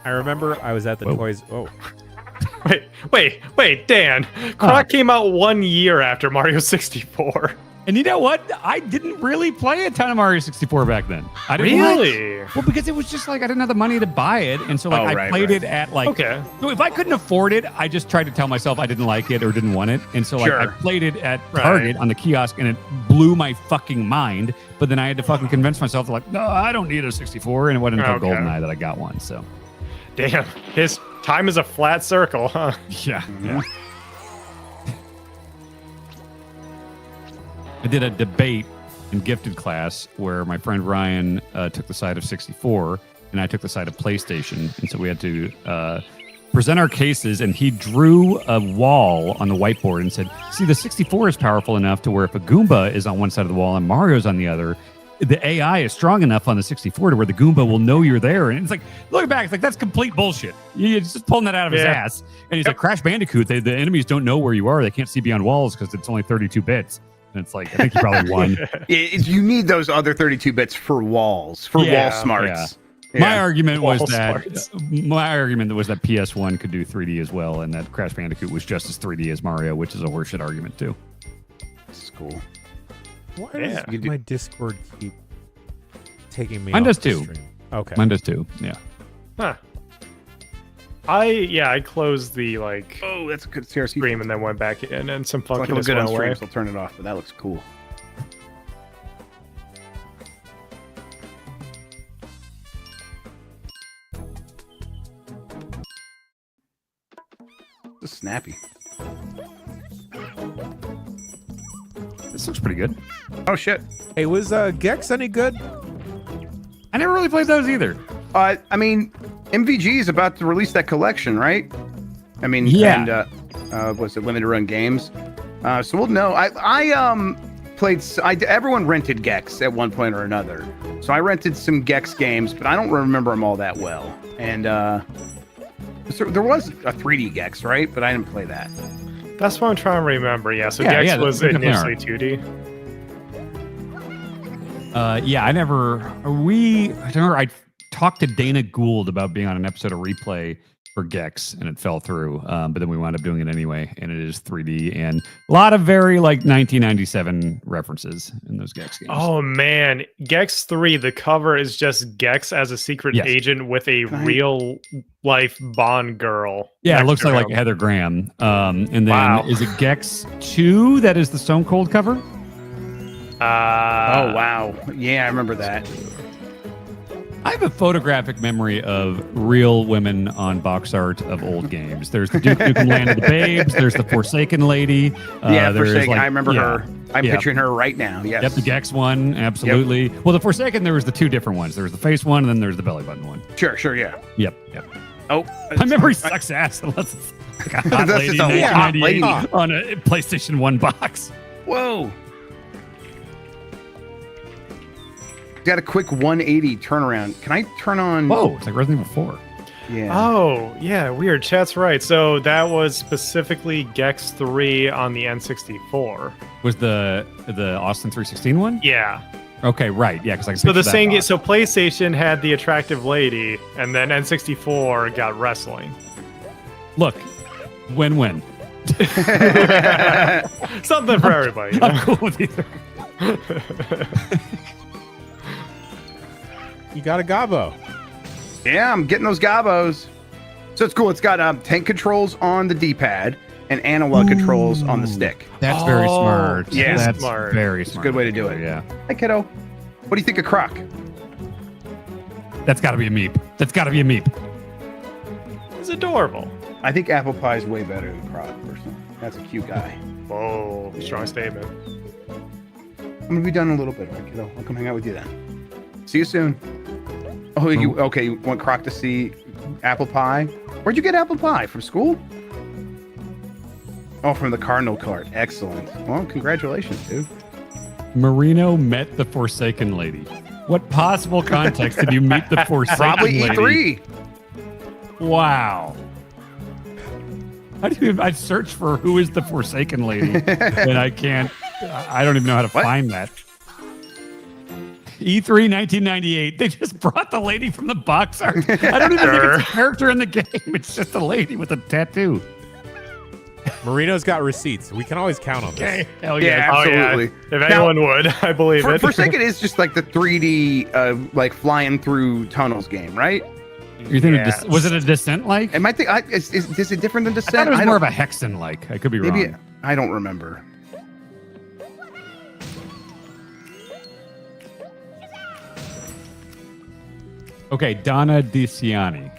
I remember I was at the toys. Oh, Wait, Dan. Croc came out 1 year after Mario 64. And you know what? I didn't really play a ton of Mario 64 back then. I didn't Really? Well, because it was just like I didn't have the money to buy it, and so like I played it at like. Okay. So if I couldn't afford it, I just tried to tell myself I didn't like it or didn't want it, and so like I played it at Target on the kiosk, and it blew my fucking mind. But then I had to fucking convince myself like, no, I don't need a 64, and it wasn't until GoldenEye that I got one. So. Damn, his time is a flat circle, huh? Yeah. I did a debate in gifted class where my friend Ryan took the side of 64 and I took the side of PlayStation. And so we had to present our cases, and he drew a wall on the whiteboard and said, see, the 64 is powerful enough to where if a Goomba is on one side of the wall and Mario's on the other, the AI is strong enough on the 64 to where the Goomba will know you're there. And it's like, looking back, it's like, that's complete bullshit. You're just pulling that out of his ass. And he's like, Crash Bandicoot, the enemies don't know where you are. They can't see beyond walls because it's only 32 bits. And it's like, I think he probably won. You need those other 32 bits for walls, for wall smarts. Yeah. Yeah. My argument was smarts. that PS1 could do 3D as well, and that Crash Bandicoot was just as 3D as Mario, which is a horseshit argument too. This is cool. Why does my Discord keep taking me? Mine off does the too. stream? Okay. Mine does too. Yeah. Huh. I closed the oh, that's a good CRC stream and then went back in, and some It's like funkiness good on went away. stream, so I'll turn it off, but that looks cool. This is snappy. This looks pretty good. Oh shit. Hey, was Gex any good? I never really played those either. I mean, MVG is about to release that collection, right? I mean, yeah. And was it limited run games? So we'll know. I played. Everyone rented Gex at one point or another. So I rented some Gex games, but I don't remember them all that well. And there was a 3D Gex, right? But I didn't play that. That's what I'm trying to remember. Yeah, so Gex was initially 2D. I talked to Dana Gould about being on an episode of Replay for Gex, and it fell through. But then we wound up doing it anyway, and it is 3D and a lot of very 1997 references in those Gex games. Oh man, Gex 3, the cover is just Gex as a secret agent with a real life Bond girl. Yeah, it looks like Heather Graham. And then is it Gex 2 that is the Stone Cold cover? Oh wow, yeah, I remember that. I have a photographic memory of real women on box art of old games. There's the Duke Nukem Land of the Babes. There's the Forsaken lady. Forsaken. I remember her. I'm picturing her right now. Yes. Yep, the Gex one, absolutely. Yep. Well, the Forsaken, there was the two different ones. There was the face one, and then there's the belly button one. Sure, yeah. Yep. Oh, my memory sucks ass unless it's like a hot lady, in 1998 on a PlayStation 1 box. Whoa. Got a quick 180 turnaround. Can I turn on? Whoa, it's like Resident Evil 4. Yeah. Oh, yeah, weird. Chat's right. So that was specifically Gex 3 on the N64. Was the Austin 316 one? Yeah. Okay, right. Yeah, because so the same game. So PlayStation had the attractive lady, and then N64 got wrestling. Look, win-win. Something for everybody. You know? I'm cool with either. You got a gobbo. Yeah, I'm getting those gobos. So it's cool. It's got tank controls on the D-pad and analog controls on the stick. That's very smart. Yeah, that's smart. Very It's a smart. good way to do it. Yeah. Hi, kiddo. What do you think of Croc? That's got to be a meep. It's adorable. I think Apple Pie is way better than Croc, personally. That's a cute guy. Whoa, strong statement. I'm gonna be done in a little bit, right, kiddo? I'll come hang out with you then. See you soon. Oh, you want Croc to see apple pie? Where'd you get apple pie? From school? Oh, from the Cardinal cart. Excellent. Well, congratulations, dude. Marino met the Forsaken lady. What possible context did you meet the Forsaken Probably lady? E3. Wow. How do you? I search for who is the Forsaken lady, and I can't. I don't even know how to find that. E3 1998. They just brought the lady from the box art. I don't even think it's a character in the game. It's just a lady with a tattoo. Marino's got receipts. We can always count on this. Okay. Hell yeah, absolutely. Oh, yeah. If anyone would, I believe it. Forsaken is just like the 3D, like flying through tunnels game, right? You think was it a Descent like? It might think is it different than Descent? I thought it was more of a Hexen like. I could be maybe wrong. I don't remember. Okay, Donna DiCiani.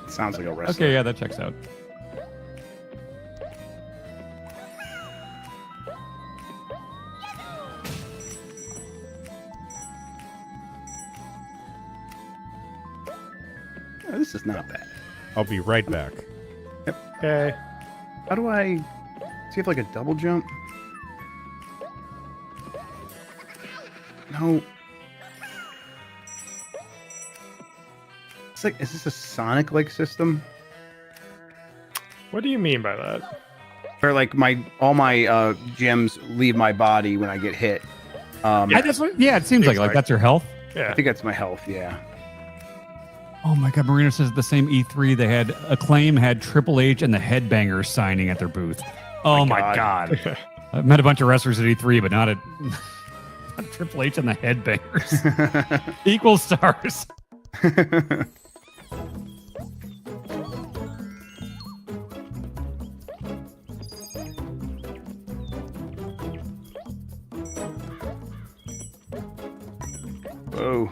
Sounds like a wrestler. Okay, yeah, that checks out. This is not bad. I'll be right back. Yep. Okay. How do I see if like a double jump? No. It's like, is this a Sonic-like system? What do you mean by that? Where like all my gems leave my body when I get hit. It seems like that's your health. Yeah. I think that's my health. Yeah. Oh my God, Marino says the same E3 they had Acclaim had Triple H and the Headbangers signing at their booth. Oh my God. I met a bunch of wrestlers at E3, but not at Triple H and the Headbangers. Equal stars. Whoa.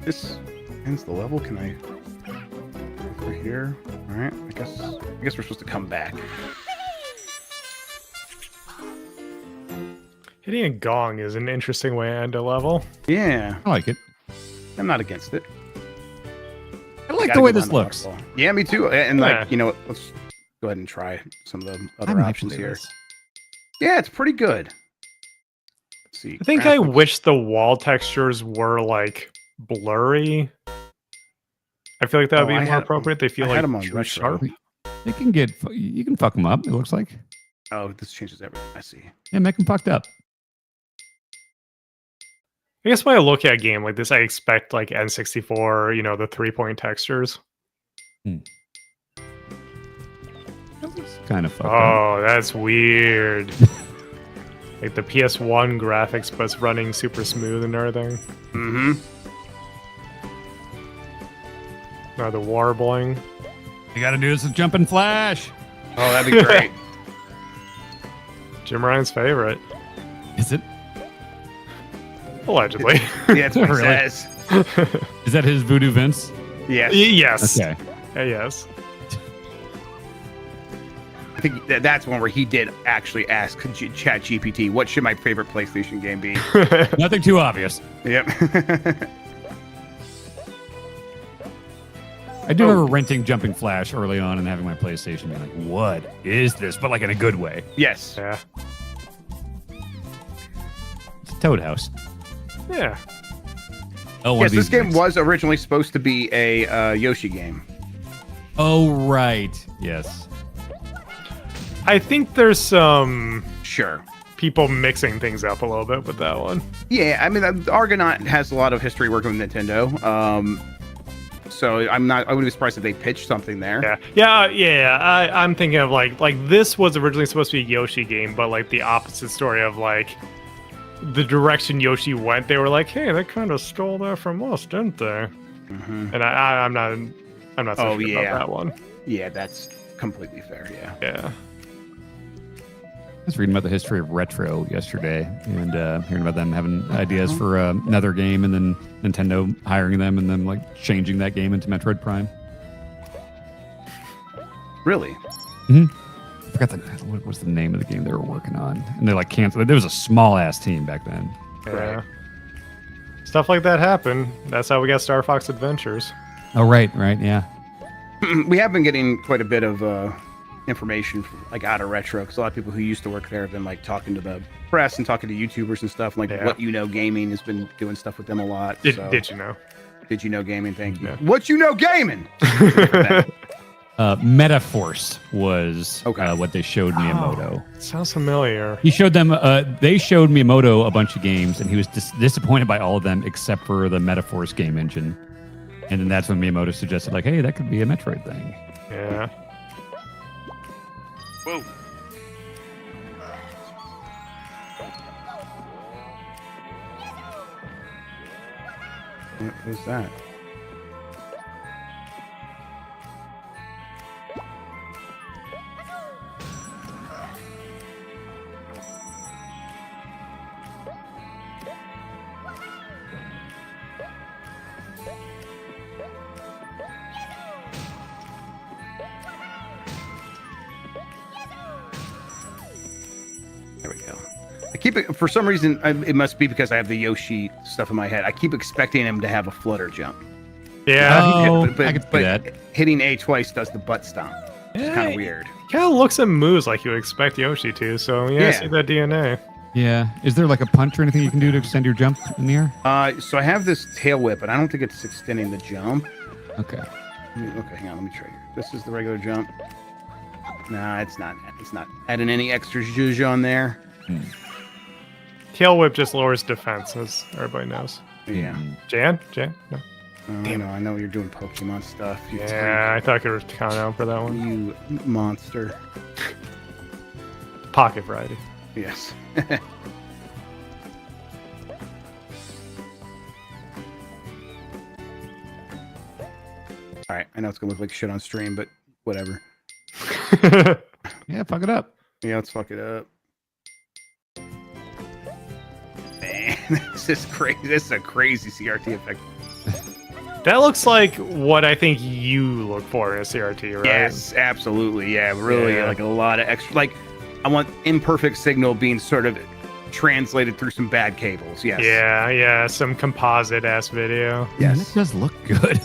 This ends the level. Can I over here? All right. I guess we're supposed to come back. Hitting a gong is an interesting way to end a level. Yeah, I like it. I'm not against it. I like the way this looks. Yeah, me too. And Yeah. like, you know, let's go ahead and try some of the I other might options play here. this. Yeah, it's pretty good. Let's see. I think I graphics. wish the wall textures were like blurry. I feel like that would Oh, be more appropriate. They feel I like had 'em on too retro. sharp. You can fuck them up, it looks like. Oh, this changes everything. I see. Yeah, make them fucked up. I guess when I look at a game like this, I expect like N64, you know, the 3-point textures. Kind of fucked up. Oh, that's weird. Like the PS1 graphics, but it's running super smooth and everything. Mm-hmm. Now the warbling. You gotta do this with Jumping Flash. Oh, that'd be great. Jim Ryan's favorite. Is it? Allegedly. Yeah, that's what Really? it says. Is that his Voodoo Vince? Yes. Yes. Okay. Yes. I think that's one where he did actually ask Chat GPT, what should my favorite PlayStation game be? Nothing too obvious. Yep. I do remember renting Jumping Flash early on and having my PlayStation being like, what is this? But like in a good way. Yes. Yeah. It's a Toad House. Yeah. Oh, one Yes, of these this game nights. was originally supposed to be a Yoshi game. Oh, right. Yes. I think there's some Sure. people mixing things up a little bit with that one. Yeah, I mean, Argonaut has a lot of history working with Nintendo. So I wouldn't be surprised if they pitched something there. Yeah. I'm thinking of like this was originally supposed to be a Yoshi game, but like the opposite story of like the direction Yoshi went. They were like, hey, they kind of stole that from us, didn't they? Mm-hmm. And I'm not so sure yeah. about that one. Yeah, that's completely fair. Yeah. Yeah. I was reading about the history of retro yesterday and hearing about them having ideas for another game and then Nintendo hiring them and then like changing that game into Metroid Prime. Really? Mm-hmm. I forgot what was the name of the game they were working on. And they like canceled. There was a small ass team back then. Yeah. Stuff like that happened. That's how we got Star Fox Adventures. Oh, right. Yeah. We have been getting quite a bit of information like out of retro because a lot of people who used to work there have been like talking to the press and talking to YouTubers and stuff. Like What You Know Gaming has been doing stuff with them a lot. Did you know? Did You Know Gaming? Thank you. Yeah. What You Know Gaming? Metaforce was what they showed Miyamoto. Sounds familiar. He showed them. They showed Miyamoto a bunch of games, and he was disappointed by all of them except for the Metaforce game engine. And then that's when Miyamoto suggested, like, "Hey, that could be a Metroid thing." Yeah. Whoa. What was that? There we go. I keep it for some reason. It must be because I have the Yoshi stuff in my head. I keep expecting him to have a flutter jump. Yeah, I could see that. Hitting A twice does the butt stomp. It's kind of weird. Kind of looks and moves like you would expect Yoshi to. So yeah, I see that DNA. Yeah. Is there like a punch or anything you can do to extend your jump in the air? So I have this tail whip, but I don't think it's extending the jump. Okay. Okay, hang on. Let me try here. This is the regular jump. Nah, it's not. It's not adding any extra zhuzh on there. Tail whip just lowers defense, as everybody knows. Yeah. Jan? No. Damn. I know you're doing Pokemon stuff. Yeah, I thought I could count out for that one. You monster. Pocket variety. Yes. All right, I know it's gonna look like shit on stream, but whatever. Yeah, fuck it up. Yeah, let's fuck it up. Man, this is crazy. This is a crazy CRT effect. That looks like what I think you look for in a CRT, right? Yes, absolutely. Yeah, really, like a lot of extra. Like, I want imperfect signal being sort of translated through some bad cables. Yes. Yeah, some composite ass video. Yes, it does look good.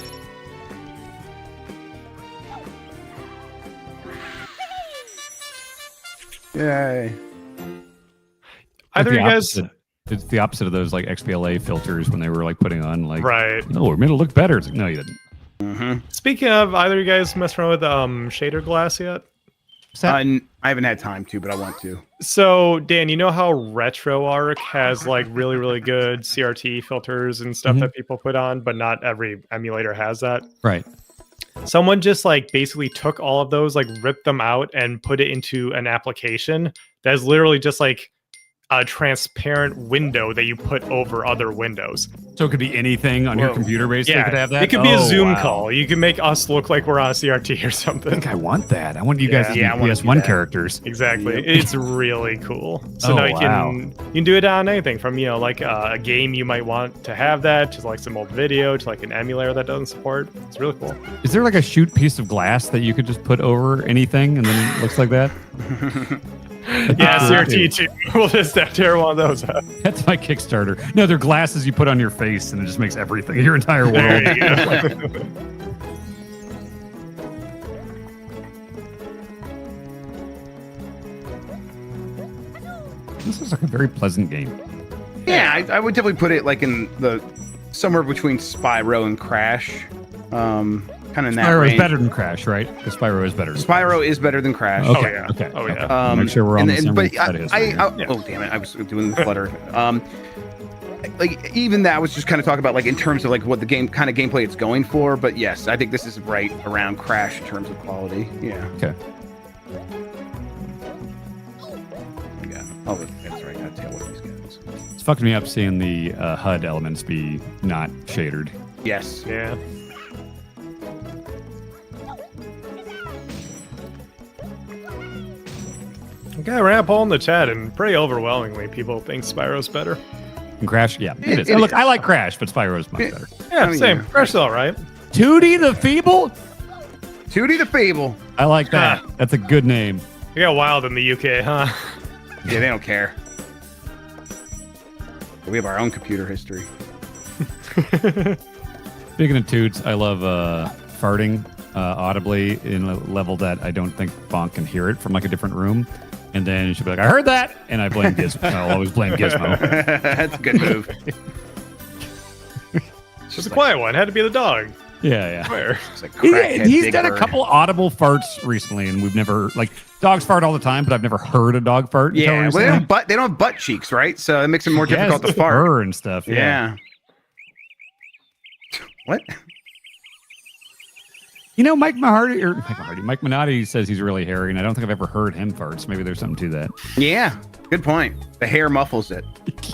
Yay. Either you guys. It's the opposite of those like XBLA filters when they were like putting on like, right. Oh, we made it look better. It's like, no, you didn't. Mm-hmm. Speaking of, either you guys messed around with shader glass yet? I haven't had time to, but I want to. So, Dan, you know how RetroArch has like really, really good CRT filters and stuff that people put on, but not every emulator has that? Right. Someone just like basically took all of those, like ripped them out and put it into an application that's literally just like a transparent window that you put over other windows. So it could be anything on your computer, basically. Yeah, could have that? It could be a Zoom call. You can make us look like we're on a CRT or something. I think I want that. I want you guys to be PS1 characters. Exactly. Yep. It's really cool. So now you can do it on anything from, like a game you might want to have that, to like some old video, to like an emulator that doesn't support. It's really cool. Is there like a shoot piece of glass that you could just put over anything and then it looks like that? Yeah, CRT too. We'll just have to tear one of those up. That's my Kickstarter. No, they're glasses you put on your face and it just makes everything, your entire world. There you go. This is like a very pleasant game. Yeah, I would definitely put it like in the somewhere between Spyro and Crash. Kind of in that Spyro range. is better than Crash, right? Because Spyro is better. Spyro is better than Crash. Okay. Okay. Oh yeah. Make sure we're on the same but side of history. oh damn it! I was doing the flutter. Like even that was just kind of talking about like in terms of like what the game kind of gameplay it's going for. But yes, I think this is right around Crash in terms of quality. Yeah. Okay. Oh, that's right. Got tail with these guys. It's fucking me up seeing the HUD elements be not shadered. Yes. Yeah. Okay, we're gonna poll in the chat, and pretty overwhelmingly, people think Spyro's better. And Crash, yeah, it is. Look, I like Crash, but Spyro is much better. Yeah, same. Crash is all right. Tootie the Feeble? Tootie the Feeble. I like that. That's a good name. We got wild in the UK, huh? Yeah, they don't care. We have our own computer history. Speaking of toots, I love farting audibly in a level that I don't think Bonk can hear it from like a different room. And then she'll be like, I heard that. And I blame Gizmo. I'll always blame Gizmo. That's a good move. It's just a quiet one. Had to be the dog. Yeah. Where? Like He's done a couple audible farts recently, and we've never, like, dogs fart all the time, but I've never heard a dog fart. Yeah, well, they don't have butt cheeks, right? So it makes it more difficult to fart. Fur and stuff. Yeah. What? You know, Mike Minotti says he's really hairy, and I don't think I've ever heard him fart. So maybe there's something to that. Yeah, good point. The hair muffles it.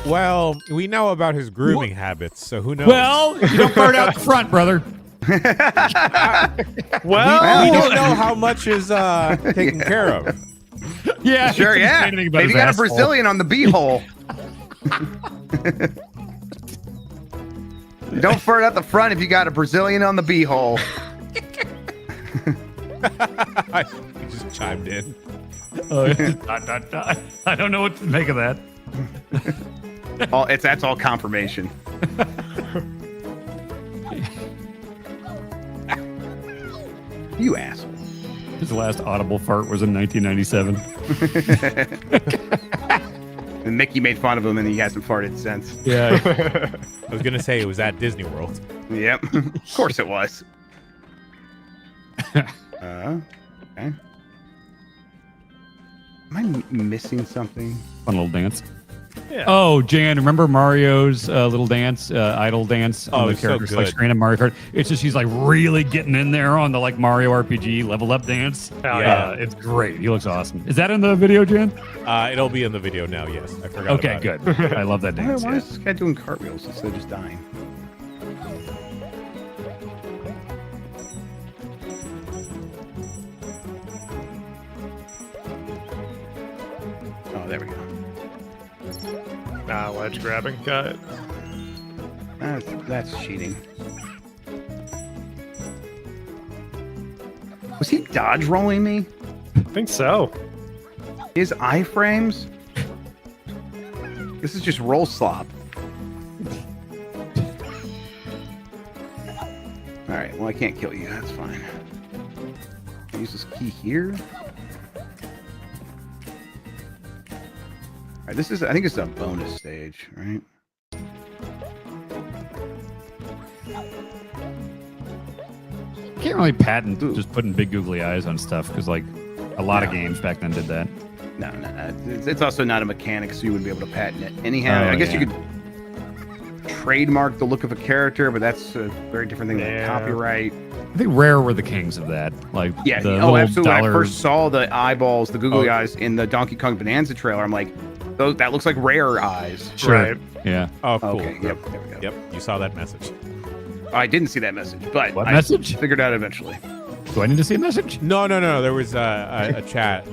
Well, we know about his grooming habits, so who knows? Well, you don't fart out the front, brother. Well, we don't know how much is taken care of. Yeah, sure. Yeah, maybe you got a Brazilian on the beehole. You don't fart out the front if you got a Brazilian on the beehole. He just chimed in. I don't know what to make of that. That's all confirmation. You asshole. His last audible fart was in 1997. And Mickey made fun of him, and he hasn't farted since. Yeah. I was gonna say it was at Disney World. Yep. Of course it was. Okay. Am I missing something? Fun little dance. Yeah. Oh, Jan, remember Mario's little dance, idle dance on Oh, the it's so characters like good. screen in Mario Kart? It's just he's like really getting in there on the like Mario RPG level up dance. Yeah. It's great. He looks awesome. Is that in the video, Jan? It'll be in the video now. Yes, I forgot. Okay, about good. it. I love that dance. Why yeah. is this guy doing cartwheels instead of just dying? Oh, there we go. Ledge grabbing. Got it. That's cheating. Was he dodge rolling me? I think so. His iframes? This is just roll slop. Alright, well I can't kill you, that's fine. Use this key here. Alright, this is, I think it's a bonus stage, right? Can't really patent just putting big googly eyes on stuff because like a lot of games back then did that. No. It's also not a mechanic, so you wouldn't be able to patent it. Anyhow, I guess you could trademark the look of a character, but that's a very different thing than copyright. I think Rare were the kings of that. Like Yeah, the oh, little absolutely. When I dollar- first saw the eyeballs, the googly eyes in the Donkey Kong Bonanza trailer, I'm like, that looks like Rare eyes. Sure. Right. Yeah. Oh, cool. Okay, yep, there we go. Yep, you saw that message. I didn't see that message, but What I message? figured out eventually. Do I need to see a message? No. There was a chat.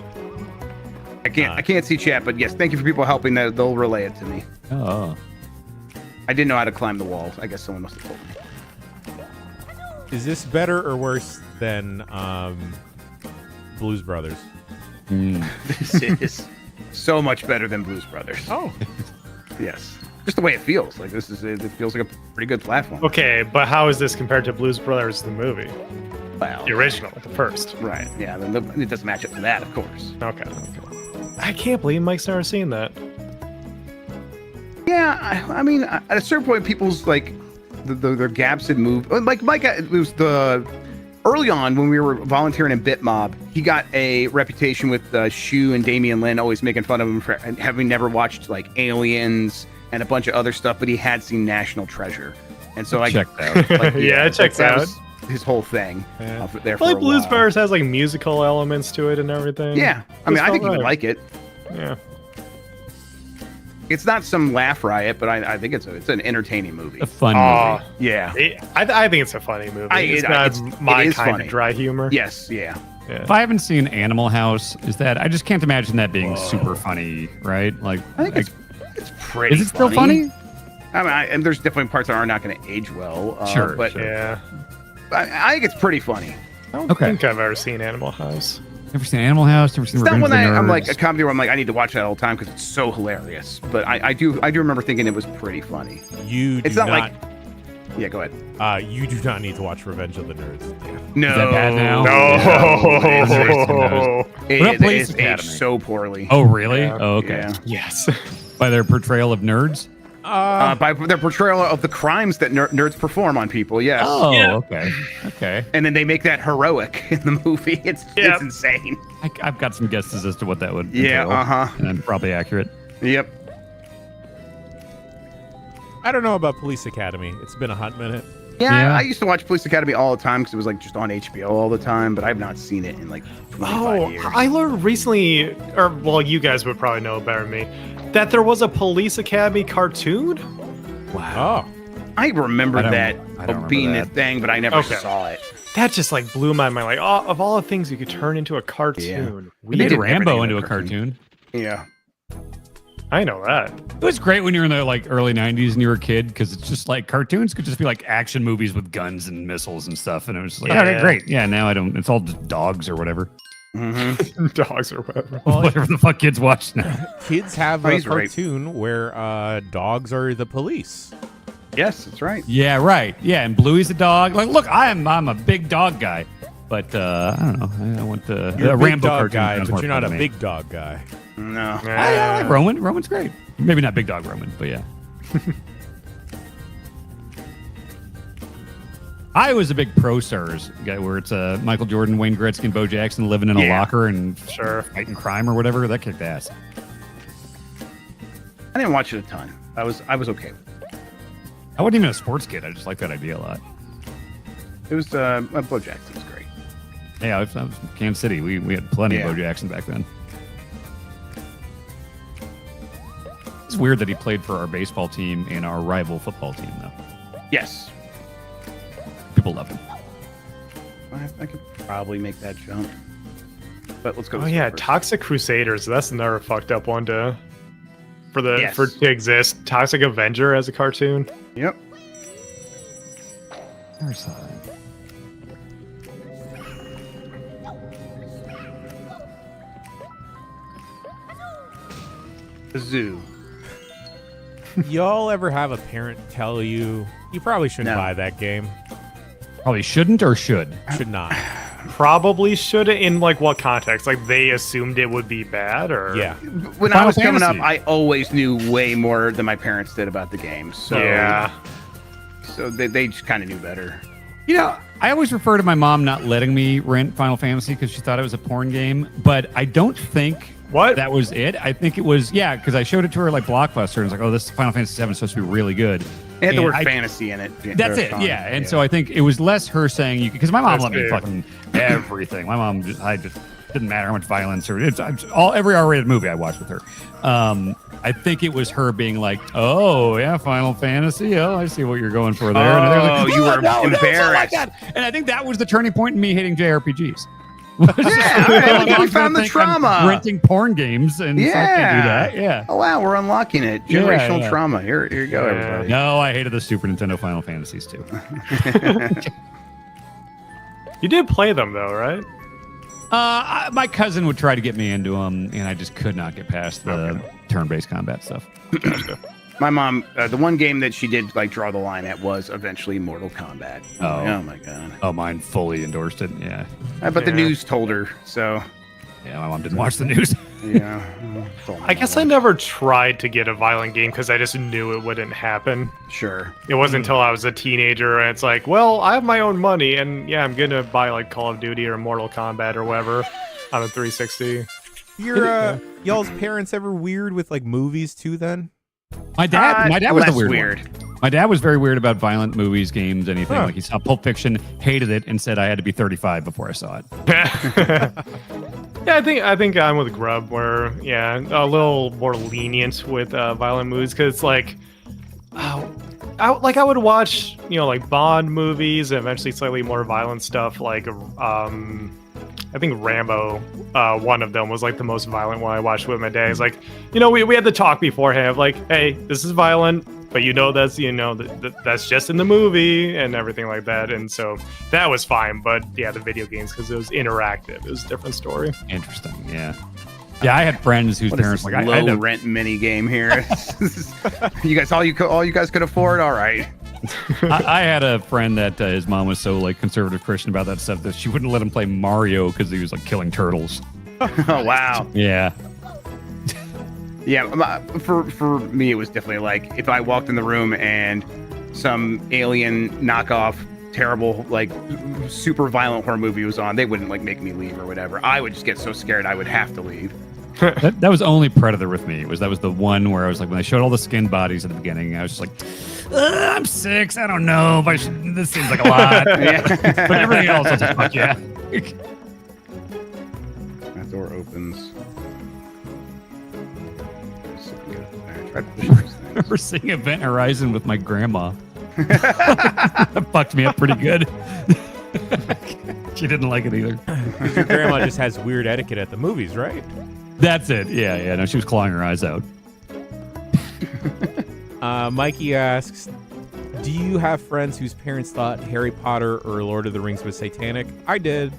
I can't see chat, but yes, thank you for people helping. That they'll relay it to me. Oh. I didn't know how to climb the wall. I guess someone must have told me. Is this better or worse than Blues Brothers? This is so much better than Blues Brothers. Oh, yes. Just the way it feels. Like it feels like a pretty good platform. Okay, but how is this compared to Blues Brothers, the movie? Well, The original, the first. right. Yeah, it doesn't match up to that, of course. Okay. I can't believe Mike's never seen that. Yeah, I mean, at a certain point, people's like their gaps had moved. Like Mike, it was the early on when we were volunteering in BitMob, he got a reputation with Shu and Damian Lin always making fun of him for having never watched like Aliens and a bunch of other stuff, but he had seen National Treasure, and so I checked out. Like, Yeah, it checks that out. was his whole thing. Yeah. There I for feel like a Blues while. Brothers has like musical elements to it and everything. Yeah, I mean, It's I think you alright. would like it. Yeah. It's not some laugh riot, but I think it's an entertaining movie. A fun movie. Yeah. I think it's a funny movie. It's not my it is kind funny. of dry humor. Yes, yeah. If I haven't seen Animal House, I just can't imagine that being super funny, right? Like, I think it's pretty. Is it still funny? I mean, and there's definitely parts that are not going to age well. Sure, but Yeah. I think it's pretty funny. I don't Okay. think I've ever seen Animal House. Never seen Animal House. Never seen It's not Revenge one of the that I'm Nerds. like a comedy where I'm like I need to watch that all the time because it's so hilarious. But I do remember thinking it was pretty funny. you do It's not not. like yeah. Go ahead. You do not need to watch Revenge of the Nerds. Yeah. No. Is that bad now? No. What Police It's aged Academy? so poorly. Oh, really? Yeah. Oh, okay. Yeah. Yes. By their portrayal of nerds? By their portrayal of the crimes that nerds perform on people. Yes. Oh, Yeah. okay. Okay. And then they make that heroic in the movie. It's insane. I've got some guesses as to what that would Yeah, entail, and I'm probably accurate. Yep. I don't know about Police Academy. It's been a hot minute. Yeah, I used to watch Police Academy all the time because it was like just on HBO all the time, but I've not seen it in like 25 years. I learned recently, or well, you guys would probably know better than me, that there was a Police Academy cartoon. Wow. I remember that I don't being remember a thing, but I never saw it. That just like blew my mind. Like, of all the things you could turn into a cartoon, We made Rambo into a cartoon. Yeah. I know that. It was great when you were in the like early 90s and you were a kid because it's just like cartoons could just be like action movies with guns and missiles and stuff. And it was just like, Yeah. okay, great. Yeah, now I don't. It's all just dogs or whatever. Dogs or whatever. Whatever the fuck kids watch now. Kids have Oh, a he's right. cartoon where dogs are the police. Yes, that's right. Yeah, right. Yeah, and Bluey's a dog. Like, look, I'm a big dog guy, but I don't know. I want the You're a big Rambo dog cartoon guy, sounds but more you're not fun a to me. big dog guy. No. I like Roman. Roman's great. Maybe not big dog Roman, but yeah. I was a big Pro Stars guy, where it's Michael Jordan, Wayne Gretzky, and Bo Jackson living in a locker and fighting crime or whatever. That kicked ass. I didn't watch it a ton. I was okay with it. I wasn't even a sports kid. I just liked that idea a lot. It was Bo Jackson was great. Yeah, I was from Kansas City. We had plenty Yeah. of Bo Jackson back then. It's weird that he played for our baseball team and our rival football team, though. Yes. People love him. I could probably make that jump. But let's go. Oh this yeah, way first. Toxic Crusaders. That's another fucked up one to Yes. for to exist. Toxic Avenger as a cartoon. Yep. There's that. The zoo. Y'all ever have a parent tell you probably shouldn't No. buy that game? Probably shouldn't or should? Should not. Probably should in like what context? Like they assumed it would be bad, or Yeah. When I Final was coming up, Fantasy. I always knew way more than my parents did about the game. So yeah. So they just kind of knew better. You know, I always refer to my mom not letting me rent Final Fantasy because she thought it was a porn game, but I don't think that was it. I think it was, because I showed it to her like Blockbuster and was like, oh, this Final Fantasy 7 is supposed to be really good. It had the And word I- fantasy in it. That's it, yeah. And so I think it was less her saying you because my mom That's let me fair. fucking everything. My mom I just didn't matter how much violence or it's every R-rated movie I watched with her. I think it was her being like, "Oh yeah, Final Fantasy. Oh, I see what you're going for there." And they're like, you were no, it's not like embarrassed. that." And I think that was the turning point in me hating JRPGs. Yeah, all right, look at we found the I'm trauma. renting porn games, and so I can't do that. Yeah. Oh wow, we're unlocking it. Yeah, Generational yeah. trauma. Here you go, everybody. No, I hated the Super Nintendo Final Fantasies too. You did play them though, right? My cousin would try to get me into them, and I just could not get past the turn-based combat stuff. My mom, the one game that she did like draw the line at was eventually Mortal Kombat. Oh my god. Oh, mine fully endorsed it. Yeah. But the news told her, so. Yeah, my mom didn't watch the news. Yeah. I guess I never tried to get a violent game because I just knew it wouldn't happen. Sure. It wasn't until I was a teenager and it's like, well, I have my own money and yeah, I'm gonna buy like Call of Duty or Mortal Kombat or whatever on a 360. Your y'all's parents ever weird with like movies too? Then My dad was the less weird one. My dad was very weird about violent movies, games, anything. Huh. Like he saw Pulp Fiction, hated it, and said I had to be 35 before I saw it. Yeah, I think I'm with Grub, where a little more lenient with violent movies because it's like, I would watch like Bond movies and eventually slightly more violent stuff like I think Rambo, one of them was like the most violent one I watched with my dad. It's like, we had the talk beforehand of like, hey, this is violent, but that's just in the movie and everything like that. And so that was fine. But yeah, the video games, because it was interactive, it was a different story. Interesting. Yeah. Yeah, I had friends whose What is parents this like I low had to, rent mini game here? You guys, all you guys could afford. All right. I had a friend that his mom was so like conservative Christian about that stuff that she wouldn't let him play Mario because he was like killing turtles. Oh wow. Yeah. Yeah, for me, it was definitely like if I walked in the room and some alien knockoff, terrible, like super violent horror movie was on, they wouldn't like make me leave or whatever. I would just get so scared I would have to leave. that was only Predator with me. That was the one where I was like, when they showed all the skin bodies at the beginning, I was just like, I'm 6. I don't know if I should. This seems like a lot. But everything else, I was like, fuck yeah. That door opens. I remember seeing Event Horizon with my grandma. That fucked me up pretty good. She didn't like it either. your grandma just has weird etiquette at the movies, right? That's it. Yeah. No, she was clawing her eyes out. Mikey asks, do you have friends whose parents thought Harry Potter or Lord of the Rings was satanic? I did.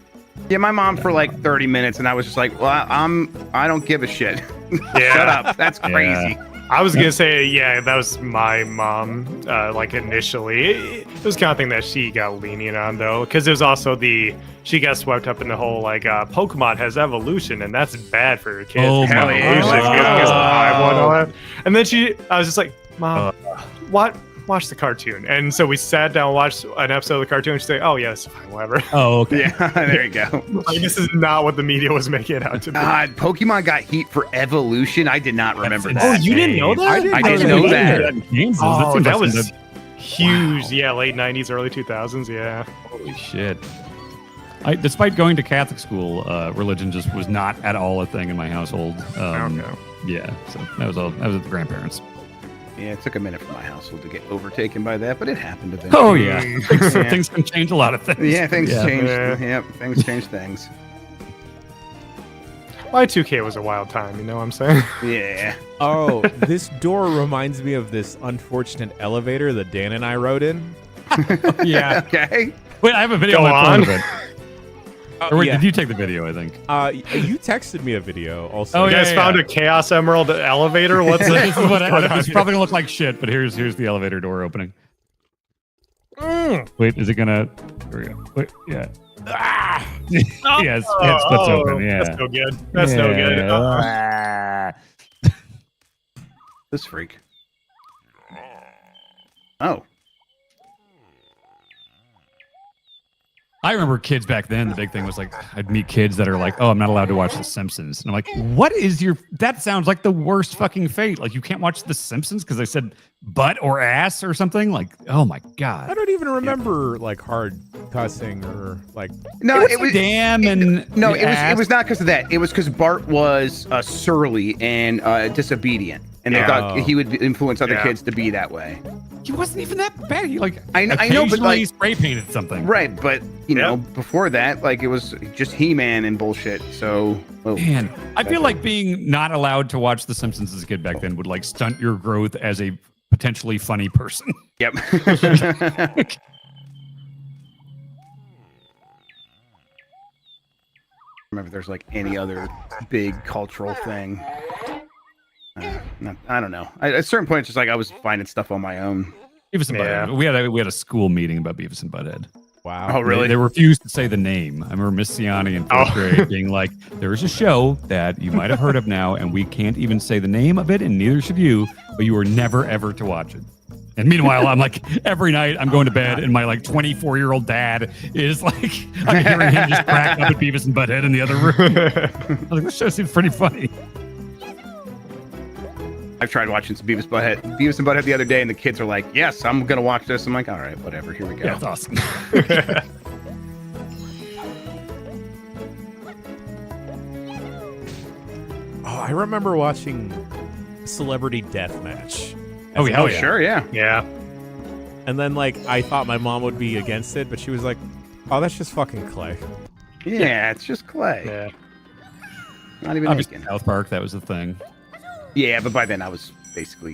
Yeah, my mom for like 30 minutes, and I was just like, well, I don't give a shit. Yeah. Shut up. That's crazy. I was gonna say, yeah, that was my mom. Like initially, it was kind of thing that she got lenient on though, because it was also she got swept up in the whole like Pokemon has evolution, and that's bad for your kids. Oh my God. And then I was just like, Mom, watch the cartoon. And so we sat down and watched an episode of the cartoon. She's like, oh yeah, it's fine, whatever. Oh, okay. Yeah, there you go. Like, this is not what the media was making it out to be. God, Pokemon got heat for evolution. I did not remember that. Oh, you didn't know that? I didn't know that. Oh, that was huge. Yeah, late 90s, early 2000s. Yeah. Holy shit. Despite going to Catholic school, religion just was not at all a thing in my household. Yeah, so that was at the grandparents. Yeah, it took a minute for my household to get overtaken by that, but it happened eventually. Oh yeah, things can change a lot of things. Yeah, things change. Yep, things change things. Y2K was a wild time, you know what I'm saying? Yeah. Oh, this door reminds me of this unfortunate elevator that Dan and I rode in. Yeah. Okay. Wait, I have a video Go on my phone on. of it. Or wait, did you take the video? I think. You texted me a video also. Oh, you guys found a Chaos Emerald elevator? What's This it? is what it's probably gonna look like shit, but here's the elevator door opening. Wait, is it gonna? Here we go. Wait, yeah. Yeah, it splits open. Yeah, that's no good. That's no good. This freak. Oh. I remember kids back then. The big thing was like I'd meet kids that are like, "Oh, I'm not allowed to watch The Simpsons," and I'm like, "What is your? That sounds like the worst fucking fate. Like you can't watch The Simpsons because I said butt or ass or something. Like, oh my god, I don't even remember like hard cussing or like. No, it was damn and no, it was not because of that. It was because Bart was surly and disobedient, and they thought he would influence other kids to be that way. He wasn't even that bad. He like I know, but like spray painted something. Right, but you know, before that, like it was just He-Man and bullshit. So man, I feel like being not allowed to watch The Simpsons as a kid back then would like stunt your growth as a potentially funny person. Yep. Remember, there's like any other big cultural thing. I don't know. At a certain point, it's just like I was finding stuff on my own. Beavis and Butthead. We had a school meeting about Beavis and Butthead. Wow. Oh, really? They refused to say the name. I remember Miss Ciani in fourth grade being like, "There is a show that you might have heard of now, and we can't even say the name of it, and neither should you. But you are never ever to watch it." And meanwhile, I'm like, every night I'm going to bed, and my like 24-year-old dad is like, I'm hearing him just crack up at Beavis and Butthead in the other room. I was like, this show seems pretty funny. I've tried watching some Beavis and Butthead the other day, and the kids are like, "Yes, I'm gonna watch this." I'm like, "All right, whatever. Here we go." Yeah, it's awesome. Oh, I remember watching Celebrity Deathmatch. Oh, yeah, sure, yeah. And then like I thought my mom would be against it, but she was like, "Oh, that's just fucking clay." Yeah, it's just clay. Yeah. Not even Obviously, making. South Park, that was the thing. Yeah, but by then I was basically,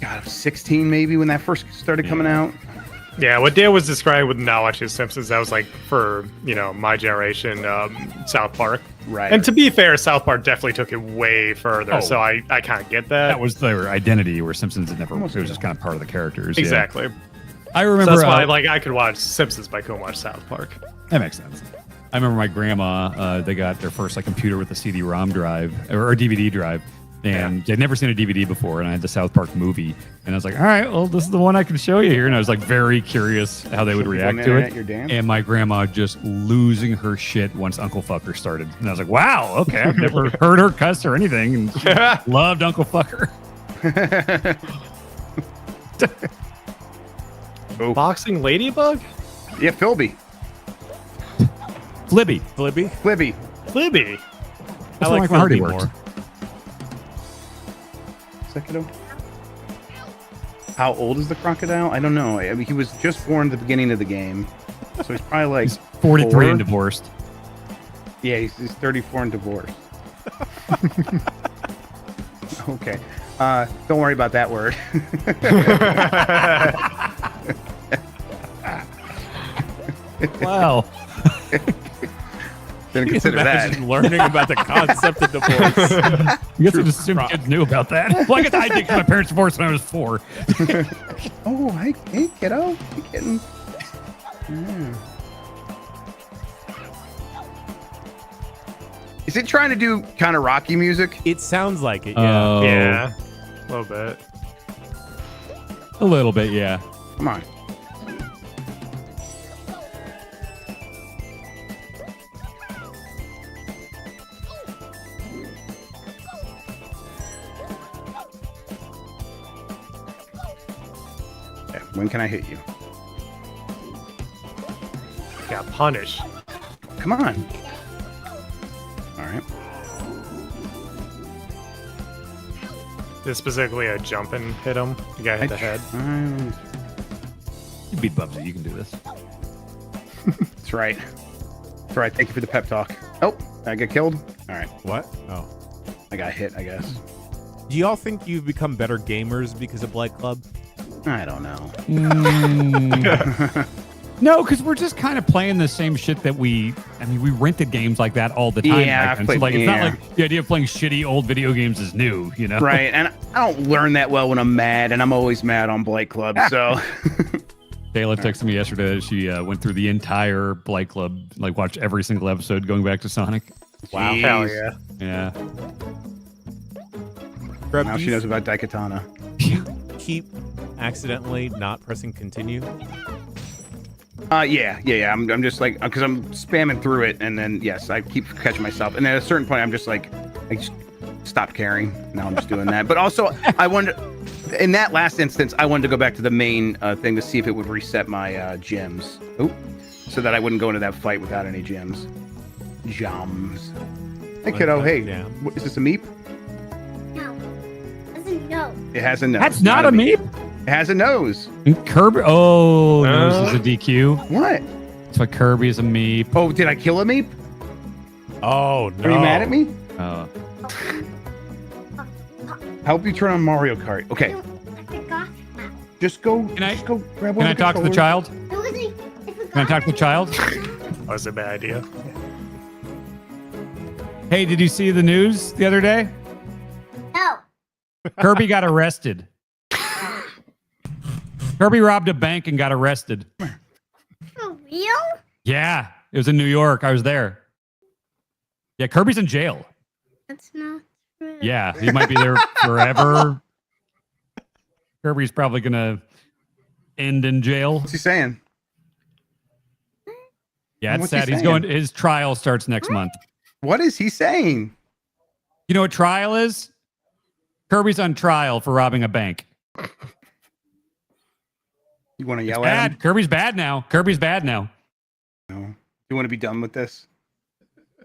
God, I was 16 maybe when that first started coming out. Yeah, what Dale was describing with not watching Simpsons, that was like for, you know, my generation, South Park. Right. And to be fair, South Park definitely took it way further, Oh. so I kind of get that. That was their identity, where Simpsons had never. It was just kind of part of the characters. Exactly. Yeah. I remember. So that's why like I could watch Simpsons, but I couldn't watch South Park. That makes sense. I remember my grandma. They got their first like computer with a CD-ROM drive or a DVD drive, and they'd never seen a DVD before. And I had the South Park movie, and I was like, "All right, well, this is the one I can show you here." And I was like very curious how they would react to it. And my grandma just losing her shit once Uncle Fucker started, and I was like, "Wow, okay, I've never heard her cuss or anything." And she loved Uncle Fucker. Boxing Ladybug? Yeah, Philby. Flibby. Flibby. I like Flibby more. Sekido. How old is the crocodile? I don't know. I mean, he was just born at the beginning of the game, so he's probably like He's 43 4. and divorced. Yeah, he's 34 and divorced. Okay. Don't worry about that word. Wow. Didn't consider that. Imagine learning about the concept of divorce. I guess I just assumed kids knew about that. Well, I guess I did 'cause my parents divorced when I was 4. Oh, hey, kiddo. Hey, kitten. Is it trying to do kind of Rocky music? It sounds like it, yeah. Oh. Yeah, a little bit. A little bit, yeah. Come on. Okay, when can I hit you? Got punished. Come on. All right. This specifically a jump and hit him. You got hit the head. You beat Bubsy. You can do this. That's right. That's right. Thank you for the pep talk. Oh, I get killed. All right. What? Oh. I got hit, I guess. Do y'all think you've become better gamers because of Blight Club? I don't know. No, because we're just kind of playing the same shit that we rented games like that all the time. Yeah, back then. So, like, it's not like the idea of playing shitty old video games is new, you know? Right, and I don't learn that well when I'm mad, and I'm always mad on Blight Club, so... Taylor texted me yesterday that she went through the entire Blight Club, like watched every single episode going back to Sonic. Wow. Jeez. Hell yeah. Yeah. Now she knows about Daikatana. Keep accidentally not pressing continue. Yeah. I'm just like, because I'm spamming through it, and then yes, I keep catching myself, and then at a certain point, I'm just like, I just stopped caring. Now I'm just doing that. But also, I wanted, in that last instance, I wanted to go back to the main thing to see if it would reset my gems. Oh, so that I wouldn't go into that fight without any gems. Gems. Hey kiddo, hey, is this a meep? No, that's a no. It has a nose. That's not a meep. It has a nose. Kirby. Oh, nose is a DQ. What? That's why Kirby is a meep. Oh, did I kill a meep? Oh no. Are you mad at me? Oh. Help you turn on Mario Kart. Okay. Just go. Can I grab one. Can I talk to the child? I Can I talk to the child? That was a bad idea. Hey, did you see the news the other day? No. Kirby got arrested. Kirby robbed a bank and got arrested. For real? Yeah, it was in New York. I was there. Yeah, Kirby's in jail. That's not true. Yeah, he might be there forever. Kirby's probably gonna end in jail. What's he saying? Yeah, it's What's he sad. He's saying? going. His trial starts next month. What is he saying? You know what trial is? Kirby's on trial for robbing a bank. You want to yell at him? Kirby's bad now. Kirby's bad now. No. You want to be done with this?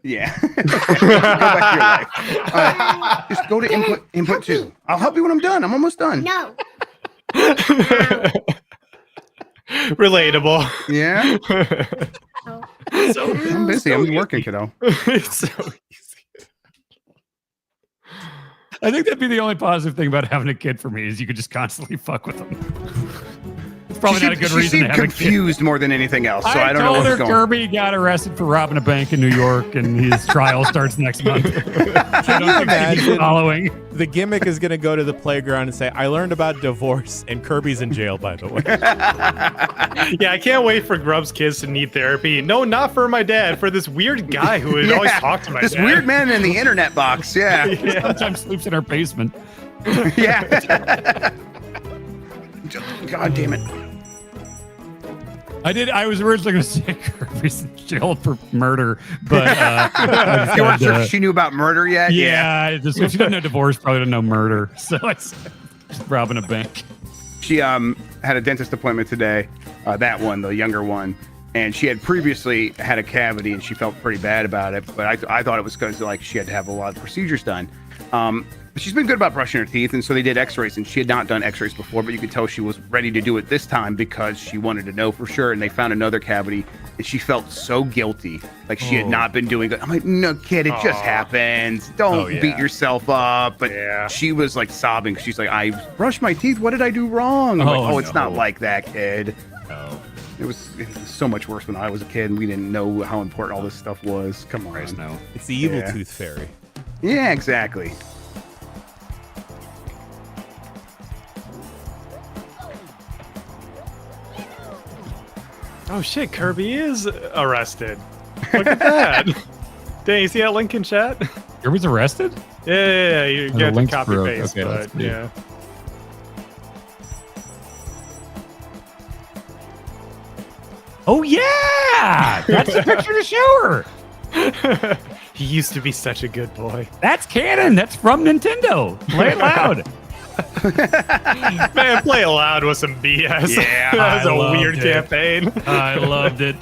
Yeah. Go back to your life. All right. Just go to input 2. I'll help you when I'm done. I'm almost done. No. Relatable. Yeah. So I'm busy. I'm working, kiddo. It's so easy. I think that'd be the only positive thing about having a kid for me is you could just constantly fuck with them. It's probably not a good reason to have a kid. Confused more than anything else, so I don't know told what's her going. Kirby got arrested for robbing a bank in New York, and his trial starts next month. Can you imagine? Following. The gimmick is going to go to the playground and say, I learned about divorce, and Kirby's in jail, by the way. Yeah, I can't wait for Grub's kids to need therapy. No, not for my dad, for this weird guy who would always talk to my This dad. weird man in the internet box, yeah. Sometimes sleeps in our basement. Yeah. God damn it. I was originally going to say Kirby's in jail for murder, but You weren't sure if she knew about murder yet? yeah, if she doesn't know divorce, probably doesn't know murder. So it's just robbing a bank. She had a dentist appointment today, that one, the younger one, and she had previously had a cavity and she felt pretty bad about it, but I thought it was because like she had to have a lot of procedures done. She's been good about brushing her teeth, and so they did x-rays, and she had not done x-rays before, but you could tell she was ready to do it this time because she wanted to know for sure, and they found another cavity, and she felt so guilty, like she had not been doing it. I'm like, no, kid, it just happens. Don't beat yourself up. But she was like sobbing. She's like, I brushed my teeth. What did I do wrong? I'm like, it's not like that, kid. Oh. It was so much worse when I was a kid and we didn't know how important all this stuff was. Come on. Christ, no. It's the evil Yeah. tooth fairy. Yeah, exactly. Oh shit, Kirby is arrested. Look at that. Dang, you see that link in chat? Kirby's arrested? Yeah, you Oh, the get to link's copy broke. paste, Okay, that's but good. yeah. Oh yeah, that's the picture to show her. He used to be such a good boy. That's canon. That's from Nintendo. Play it loud. Man, play it loud with some BS. Yeah, that was I a loved weird it. campaign. I loved it.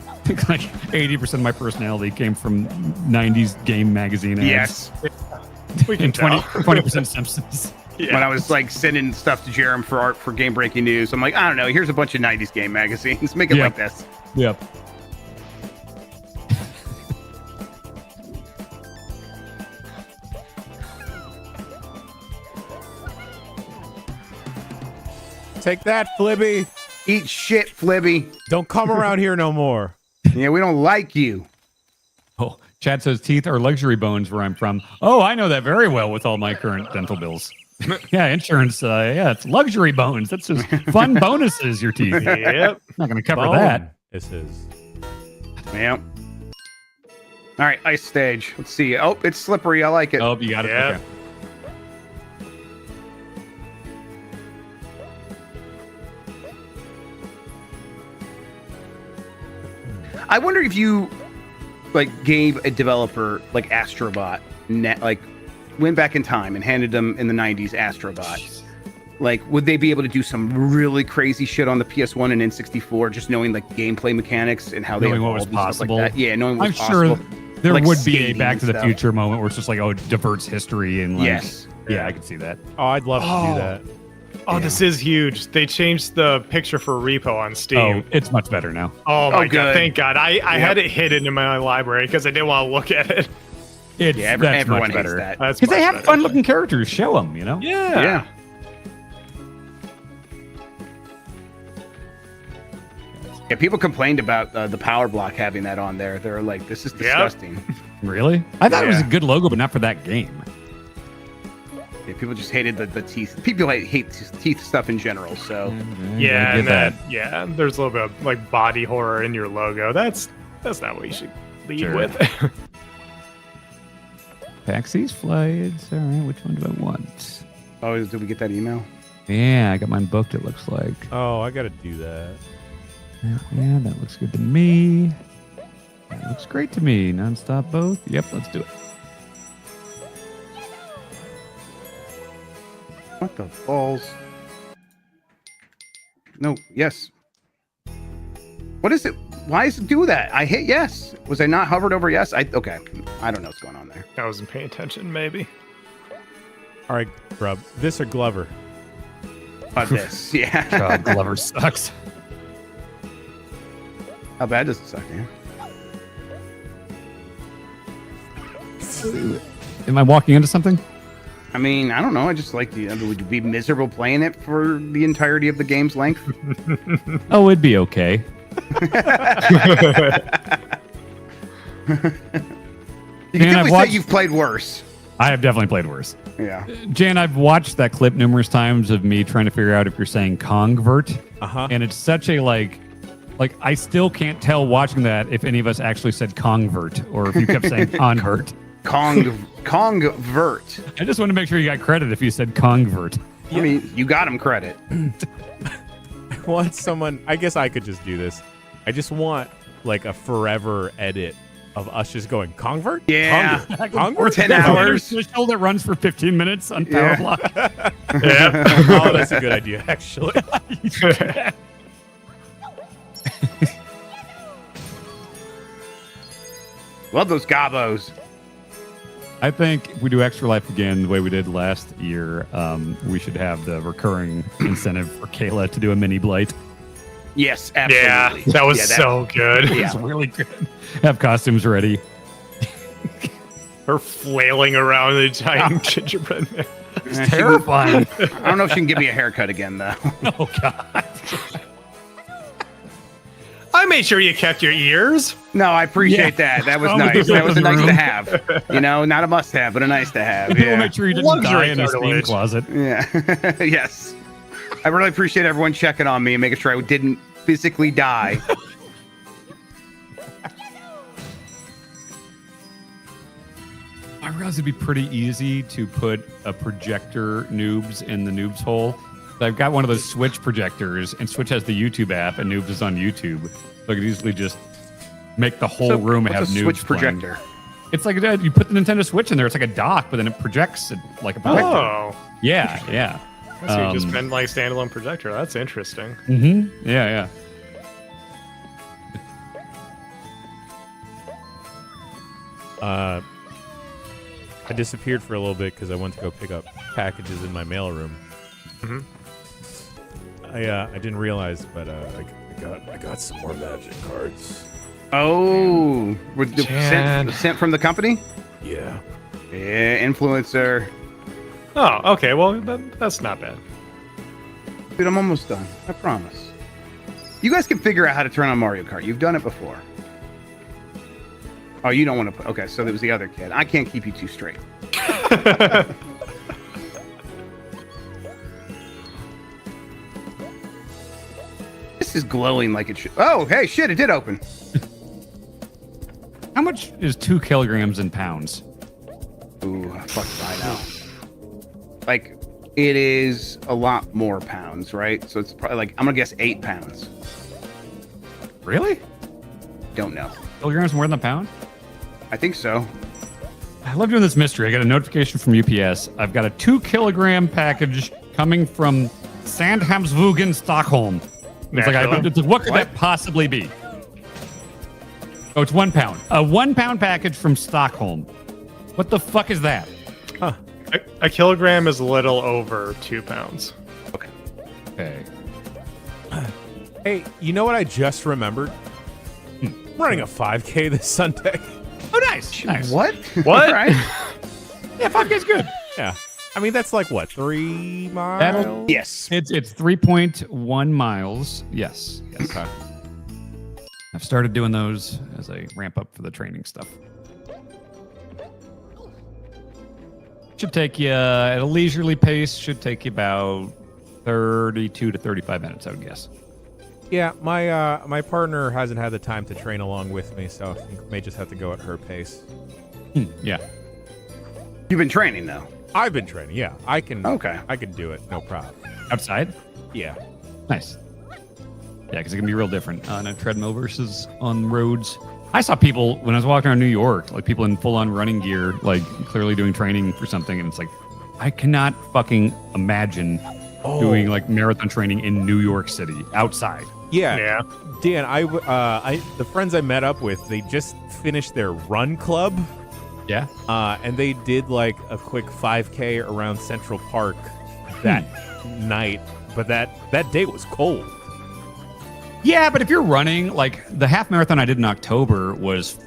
I think like 80% of my personality came from 90s game magazine ads. Yes. We can And 20, tell. 20% Simpsons. When I was like sending stuff to Jerem for art for Game Breaking News, I'm like, I don't know, here's a bunch of 90s game magazines. Make it Yep. like this. Yep. Take that, Flibby. Eat shit, Flibby. Don't come around here no more. Yeah, we don't like you. Oh, Chad says teeth are luxury bones where I'm from. Oh, I know that very well with all my current dental bills. Yeah, insurance. Yeah, it's luxury bones. That's just fun bonuses, your teeth. Yep. Not going to cover Bone that. is his. Yep. All right, ice stage. Let's see. Oh, it's slippery. I like it. Oh, you got it. Yep. Okay. I wonder if you like gave a developer like Astrobot, like went back in time and handed them in the 90s Astrobot. Like, would they be able to do some really crazy shit on the PS1 and N64, just knowing like gameplay mechanics and how they Knowing what was evolved and stuff possible. Like that? Yeah, knowing what I'm was possible. sure there Like would be a skating Back and to the stuff. Future moment where it's just like, oh, it diverts history and like, Yes. yeah, I could see that. Oh, I'd love to Oh. do that. Oh, this is huge. They changed the picture for repo on Oh, Steam. it's much better now. Oh, my God. good. Thank God. I had it hidden in my library because I didn't want to look at it. It's Yeah, that's everyone much hates better. that. That's Because they much have better. fun-looking characters. Show them, you know. Yeah. Yeah. Yeah, people complained about the power block having that on there. They're like, this is disgusting. Really? I thought it was a Yeah. good logo, but not for that game. Yeah, people just hated the teeth. People hate teeth stuff in general. So Yeah, I and get yeah, there's a little bit of like body horror in your logo. That's not what you should lead Sure. with. Taxis, flights. All right, which one do I want? oh, did we get that email? Yeah, I got mine booked. It looks like. Oh, I got to do that. Yeah, that looks good to me. That looks great to me. Non-stop both. Yep, let's do it. What the balls? No, yes. What is it? Why does it do that? I hit yes. Was I not hovered over yes? Okay. I don't know what's going on there. I wasn't paying attention, maybe. All right, Grub. This or Glover? This, yeah. God, Glover sucks. How bad does it suck, man? Am I walking into something? I mean, I don't know. I just like the. Would you be miserable playing it for the entirety of the game's length? Oh, it'd be okay. You can Man, definitely I've say watched- you've played worse. I have definitely played worse. Yeah. Jan, I've watched that clip numerous times of me trying to figure out if you're saying convert. Uh-huh. And it's such a like I still can't tell watching that if any of us actually said convert or if you kept saying convert. Convert. I just want to make sure you got credit if you said convert. I mean, you got him credit. I want someone. I guess I could just do this. I just want like a forever edit of us just going convert. Yeah. Convert. 10 hours. The show that runs for 15 minutes on Power Yeah. Block. Yeah. Oh, that's a good idea, actually. Love those gobos. I think if we do Extra Life again the way we did last year, we should have the recurring incentive for Kayla to do a mini blight. Yes, Yeah, absolutely. that was Yeah, so good. Yeah. It's really good. Have costumes ready. Her flailing around the giant gingerbread man. It's terrifying. I don't know if she can give me a haircut again, though. Oh, God. I made sure you kept your ears. No, I appreciate that. That was nice. That was a nice to have. You know, not a must have, but a nice to have. People Yeah. make sure you didn't die in the steam cartilage. closet. Yeah. Yes. I really appreciate everyone checking on me and making sure I didn't physically die. I realized it'd be pretty easy to put a projector noobs in the noobs hole. I've got one of those Switch projectors, and Switch has the YouTube app, and noobs is on YouTube. So I could easily just make the whole room what's have a noobs Switch playing. projector? It's like you put the Nintendo Switch in there. It's like a dock, but then it projects it like a projector. Oh. Yeah, yeah. So you just been like standalone projector. That's interesting. Mm-hmm. Yeah, I disappeared for a little bit because I went to go pick up packages in my mailroom. Mm-hmm. I didn't realize, but I got some more magic cards. Oh, with the sent from the company? Yeah. Yeah, influencer. Oh, okay. Well, that's not bad. Dude, I'm almost done. I promise. You guys can figure out how to turn on Mario Kart. You've done it before. Oh, you don't want to put... Okay, so it was the other kid. I can't keep you two straight. This is glowing like it should... Oh, hey, shit, it did open. How much is 2 kilograms in pounds? Ooh, fuck if I know. Like, it is a lot more pounds, right? So it's probably like... I'm going to guess 8 pounds. Really? Don't know. Kilograms more than a pound? I think so. I love doing this mystery. I got a notification from UPS. I've got a 2 kilogram package coming from Sandhamnsvugen, Stockholm. It's like, what could that possibly be? Oh, it's 1 pound. A 1 pound package from Stockholm. What the fuck is that? Huh. A kilogram is a little over 2 pounds. Okay. Hey, you know what I just remembered? I'm running a 5K this Sunday. Oh, nice. Nice. What? What? Right. Yeah, 5K's good. Yeah. I mean, that's like, what, 3 miles? Yes. It's 3.1 miles. Yes. Yes. Okay. I've started doing those as I ramp up for the training stuff. Should take you at a leisurely pace. Should take you about 32 to 35 minutes, I would guess. Yeah, my partner hasn't had the time to train along with me, so I may just have to go at her pace. Yeah. You've been training, though. I've been training, yeah. I can do it, no problem. Outside? Yeah. Nice. Yeah, because it can be real different on a treadmill versus on roads. I saw people when I was walking around New York, like people in full-on running gear, like clearly doing training for something, and it's like, I cannot fucking imagine doing like marathon training in New York City outside. Yeah. Dan, the friends I met up with, they just finished their run club. Yeah. And they did like a quick 5K around Central Park that night, but that day was cold. Yeah, but if you're running, like the half marathon I did in October was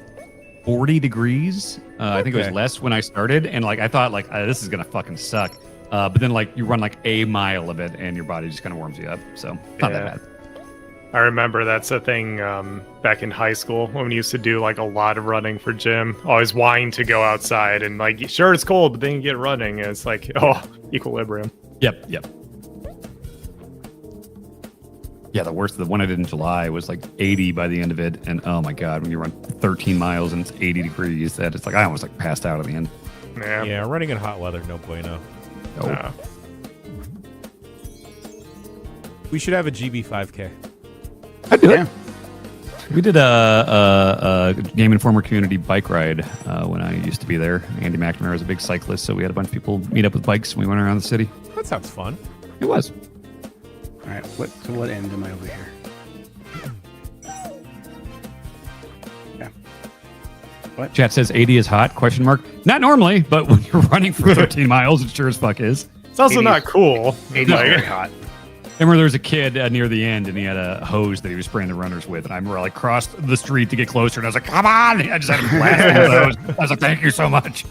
40 degrees. I think it was less when I started, and like I thought like this is gonna fucking suck. But then like you run like a mile of it, and your body just kind of warms you up. So not that bad. I remember that's a thing back in high school when we used to do like a lot of running for gym. Always wanting to go outside and like, sure, it's cold, but then you get running and it's like, oh, equilibrium. Yep. Yeah, the one I did in July was like 80 by the end of it. And oh my God, when you run 13 miles and it's 80 degrees, that it's like I almost like passed out at the end. Yeah, running in hot weather, no bueno. No. We should have a GB 5K. I'd do it. We did a Game Informer community bike ride when I used to be there. Andy McNamara was a big cyclist, so we had a bunch of people meet up with bikes and we went around the city. That sounds fun. It was. All right, to what end am I over here? Yeah. What? Chat says 80 is hot, question mark. Not normally, but when you're running for 13 miles, it sure as fuck is. It's also not cool. 80 is very hot. Remember, there was a kid near the end, and he had a hose that he was spraying the runners with, and I remember I like crossed the street to get closer, and I was like, "Come on!" I just had him blasting with the hose. I was like, "Thank you so much."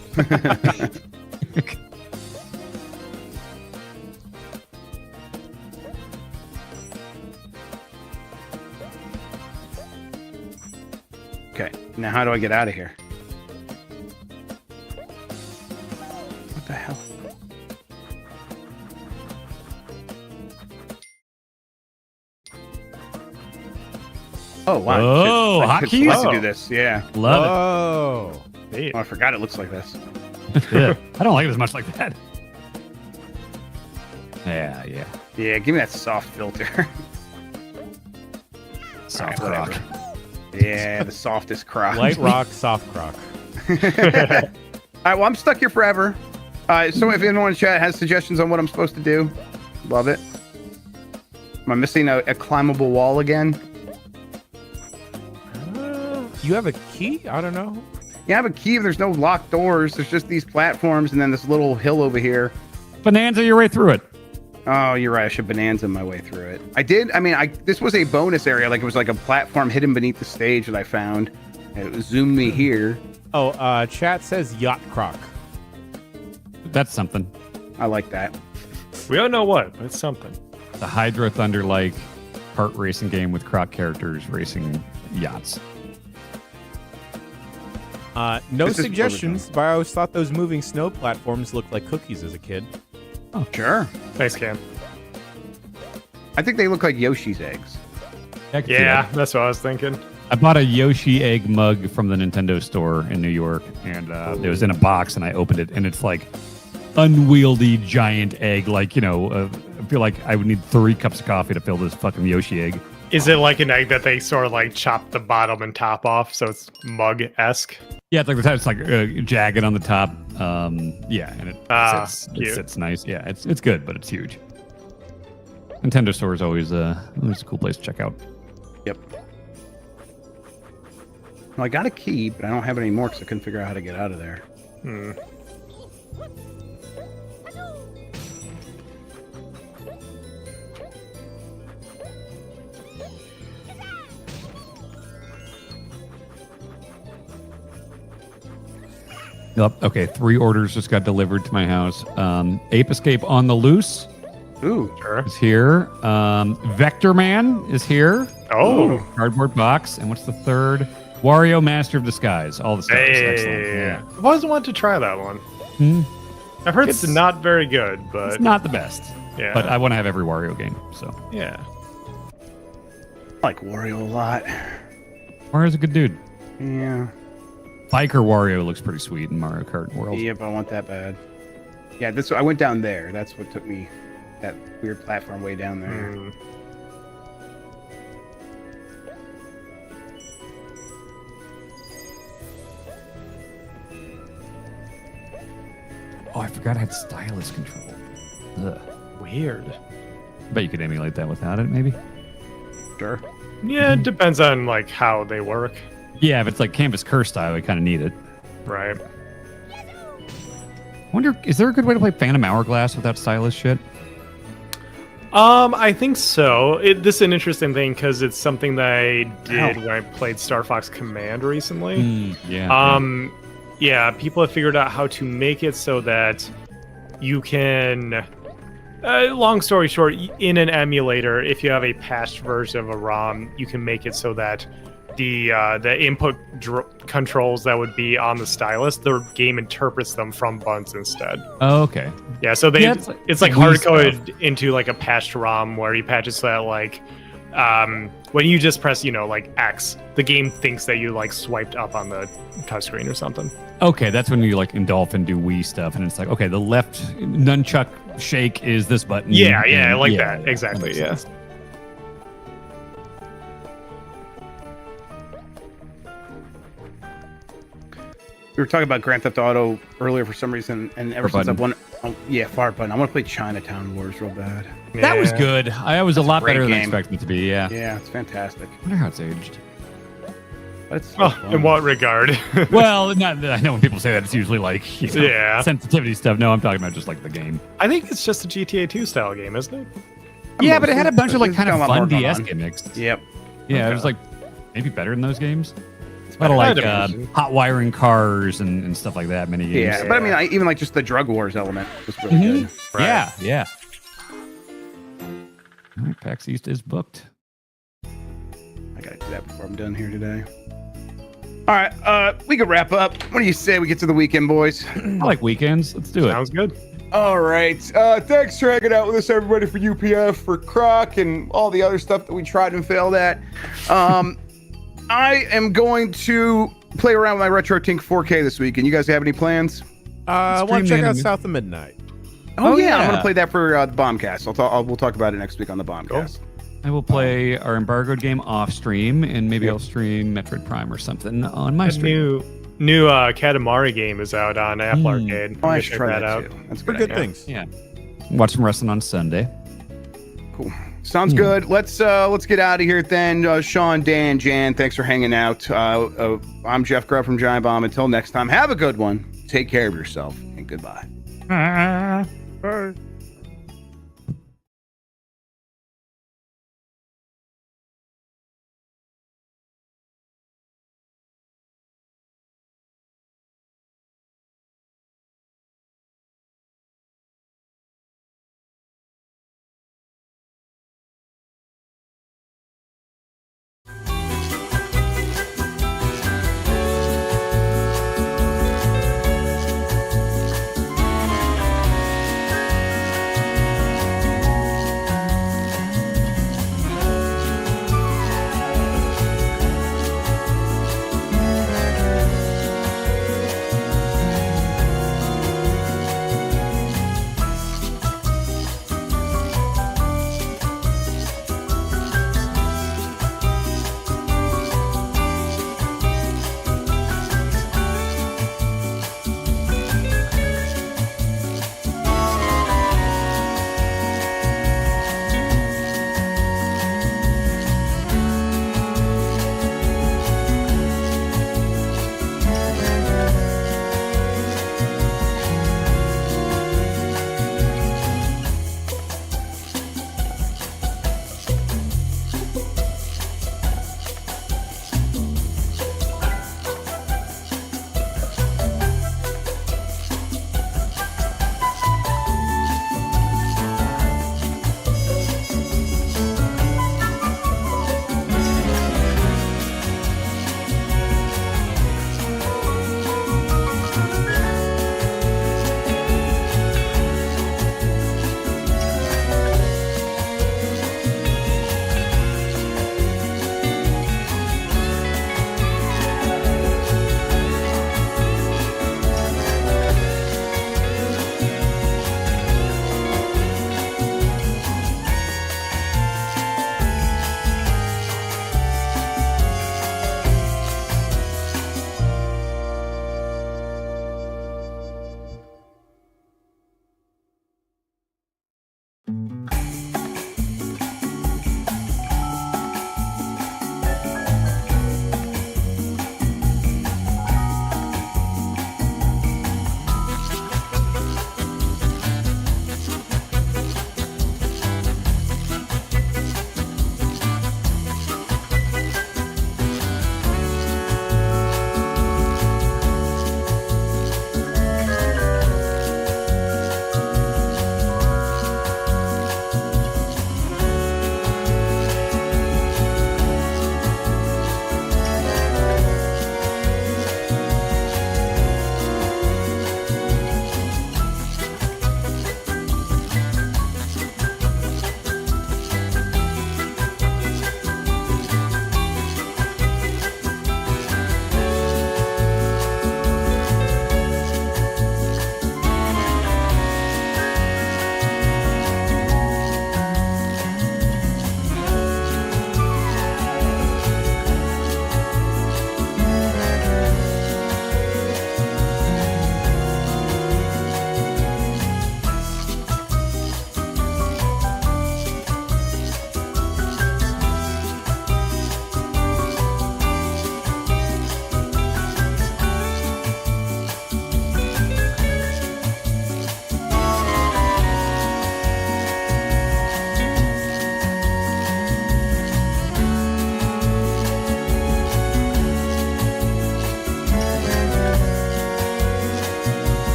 Okay, now how do I get out of here? What the hell? Oh wow! Oh, I could hotkeys? select to do this. Yeah. Love Neat. Oh, I forgot it looks like this. it. I don't like it as much like that. Yeah. Yeah, give me that soft filter. Soft All right, rock. whatever. Yeah, the softest croc. Light rock, soft croc. All right, well, I'm stuck here forever. So if anyone in chat has suggestions on what I'm supposed to do, love it. Am I missing a climbable wall again? You have a key? I don't know. Yeah, I have a key. There's no locked doors. There's just these platforms and then this little hill over here. Bonanza your way through it. Oh, you're right. I should bonanza my way through it. I did. I mean, this was a bonus area. Like it was like a platform hidden beneath the stage that I found. It zoomed me here. Oh, chat says yacht croc. That's something. I like that. We don't know what, but it's something. The Hydro Thunder like kart racing game with croc characters racing yachts. No This is suggestions, but I always thought those moving snow platforms looked like cookies as a kid. Oh, sure. Thanks, Cam. I think they look like Yoshi's eggs. Yeah, that's what I was thinking. I bought a Yoshi egg mug from the Nintendo store in New York, and it was in a box, and I opened it, and it's like unwieldy giant egg. Like, you know, I feel like I would need 3 cups of coffee to fill this fucking Yoshi egg. Is it like an egg that they sort of like chop the bottom and top off, so it's mug-esque? Yeah, it's like jagged on the top. Yeah, and it sits nice. Yeah, it's good, but it's huge. Nintendo store is always a cool place to check out. Yep. Well, I got a key, but I don't have it anymore because I couldn't figure out how to get out of there. Yep. Okay, 3 orders just got delivered to my house. Ape Escape on the Loose. Ooh, sure. Is here. Vector Man is here. Oh. Cardboard box. And what's the third? Wario Master of Disguise. All the stuff. Excellent. Yeah. I've always wanted to try that one. I've heard it's not very good, but it's not the best. Yeah. But I want to have every Wario game. So yeah. I like Wario a lot. Wario's a good dude. Yeah. Biker Wario looks pretty sweet in Mario Kart World. Yep, I want that bad. Yeah, I went down there. That's what took me that weird platform way down there. Oh, I forgot I had stylus control. Ugh. Weird. I bet you could emulate that without it, maybe. Sure. Yeah, it depends on like how they work. Yeah, if it's like Canvas Curse style, we kind of need it. Right. Wonder, is there a good way to play Phantom Hourglass without stylus shit? I think so. This is an interesting thing because it's something that I did when I played Star Fox Command recently. Yeah, people have figured out how to make it so that you can. Long story short, in an emulator, if you have a patched version of a ROM, you can make it so that the input controls that would be on the stylus, the game interprets them from buttons instead. Oh, okay. Yeah, so it's like hard coded into like a patched ROM where you patch it so that like when you just press like X, the game thinks that you like swiped up on the touchscreen or something. Okay, that's when you like in Dolphin do Wii stuff, and it's like, okay, the left nunchuck shake is this button. Yeah, I like that. Exactly. That Yeah. sense. We were talking about Grand Theft Auto earlier for some reason, and ever Far since button. Far button. I want to play Chinatown Wars real bad. That was good. I was a lot great better than I game. expected it to be. Yeah. Yeah, it's fantastic. I wonder how it's aged. That's in what regard? Well, not. I know when people say that, it's usually like Yeah. sensitivity stuff. No, I'm talking about just like the game. I think it's just a GTA 2 style game, isn't it? Yeah, but it had a bunch of like It's kind got of a lot more fun going DS on. gimmicks. Yep. Yeah, it was like maybe better than those games. A lot of I'd like imagine. hot wiring cars and stuff like that. Mini games. Yeah, but I mean, even like just the drug wars element was really good. Yeah, yeah. All right, PAX East is booked. I gotta do that before I'm done here today. All right, we can wrap up. What do you say we get to the weekend, boys? I like weekends. Let's do it. Sounds good. All right. Thanks for hanging out with us, everybody, for UPF, for Croc, and all the other stuff that we tried and failed at. I am going to play around with my Retro Tink 4K this week. And you guys have any plans? I want to check out South of Midnight. Oh yeah, I'm gonna play that for the Bombcast. We'll talk about it next week on the Bombcast. I will play our embargoed game off stream, and maybe I'll stream Metroid Prime or something on my stream. New Katamari game is out on Apple Arcade. Oh, I should try that out. too. That's For good things. Yeah. Watch some wrestling on Sunday. Cool. Sounds good. Let's get out of here then. Sean, Dan, Jan, thanks for hanging out. I'm Jeff Grubb from Giant Bomb. Until next time, have a good one. Take care of yourself, and goodbye. Bye.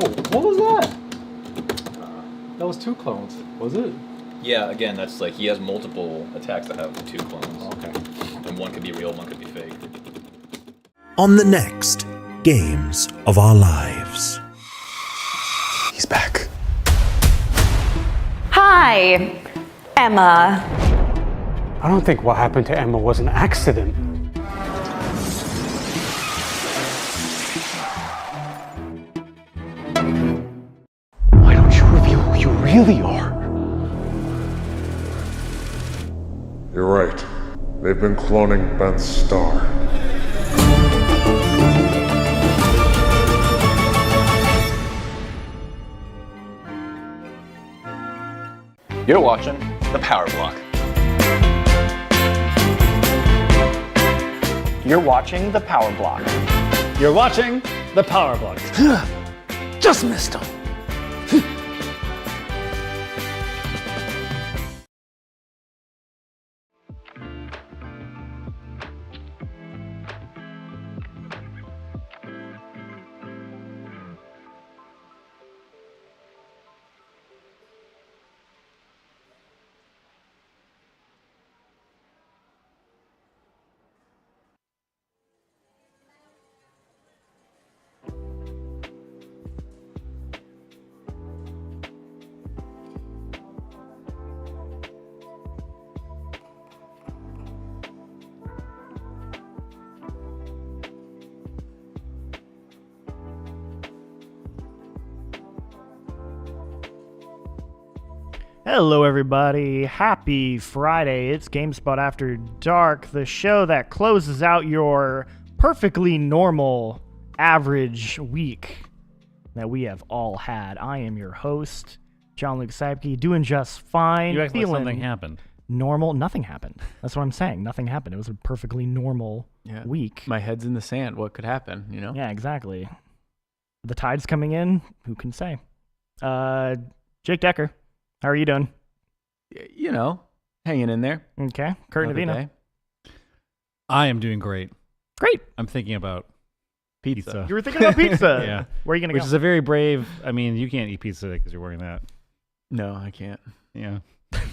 what was that? That was 2 clones, was it? Yeah, again, that's like he has multiple attacks that have 2 clones. Okay. And one could be real, one could be fake. On the next Games of Our Lives. He's back. Hi, Emma. I don't think what happened to Emma was an accident. Why don't you reveal who you really are? You're right. They've been cloning Ben Starr. You're watching The Power Block. You're watching The Power Block. You're watching The Power Block. Just missed him. Hello, everybody. Happy Friday. It's GameSpot After Dark, the show that closes out your perfectly normal average week that we have all had. I am your host, John Luke Seipke, doing just fine. You act like feeling something happened. Normal. Nothing happened. That's what I'm saying. Nothing happened. It was a perfectly normal week. My head's in the sand. What could happen, you know? Yeah, exactly. The tide's coming in. Who can say? Jake Decker. How are you doing? You know, hanging in there. Okay. Kurt Navina. I am doing great. Great. I'm thinking about pizza. You were thinking about pizza? Yeah. Where are you going to go? Which is a very brave... I mean, you can't eat pizza today because you're wearing that. No, I can't. Yeah.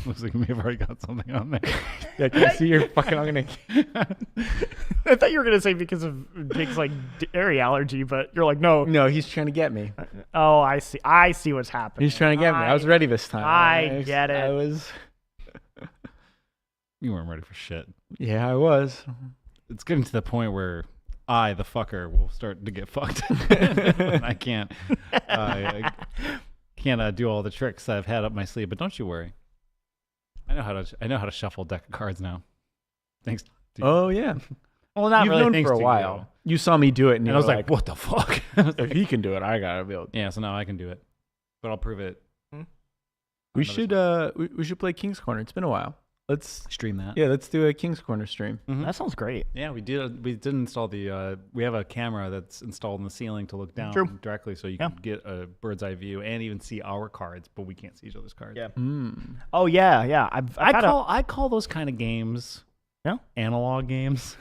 Looks like you may have already got something on there. Yeah, can you see your fucking... I'm gonna... I thought you were going to say because of Jake's, like, dairy allergy, but you're like, no. No, he's trying to get me. Oh, I see. I see what's happening. He's trying to get me. I was ready this time. I get it. I was... You weren't ready for shit. Yeah, I was. It's getting to the point where I, the fucker, will start to get fucked. I can't. I can't do all the tricks I've had up my sleeve. But don't you worry. I know how to shuffle a deck of cards now. Thanks. To you. Oh yeah. Well, not You've really. known Thanks for a to while. You saw me do it, and I you was were like, "What the fuck?" If he can do it, I gotta be able. Yeah, so now I can do it, but I'll prove it. We should we should play King's Corner. It's been a while. Let's stream that. Yeah, let's do a King's Corner stream. That sounds great. Yeah, we did. We did install the. We have a camera that's installed in the ceiling to look down directly, so you can get a bird's eye view and even see our cards, but we can't see each other's cards. Yeah. Oh yeah, yeah. I call those kind of games, analog games.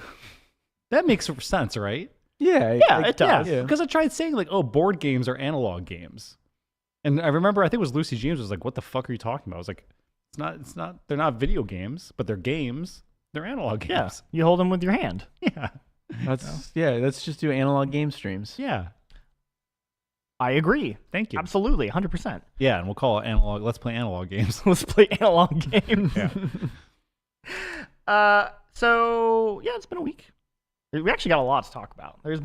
That makes sense, right? Yeah, it does. Yeah. Because I tried saying like, oh, board games are analog games, and I remember I think it was Lucy James was like, "What the fuck are you talking about?" I was like, It's not. They're not video games, but they're games. They're analog games. Yeah, you hold them with your hand. Yeah, let's just do analog game streams. Yeah, I agree. Thank you. Absolutely, 100%. Yeah, and we'll call it analog. Let's play analog games. Let's play analog games. Yeah. So yeah, it's been a week. We actually got a lot to talk about. There's a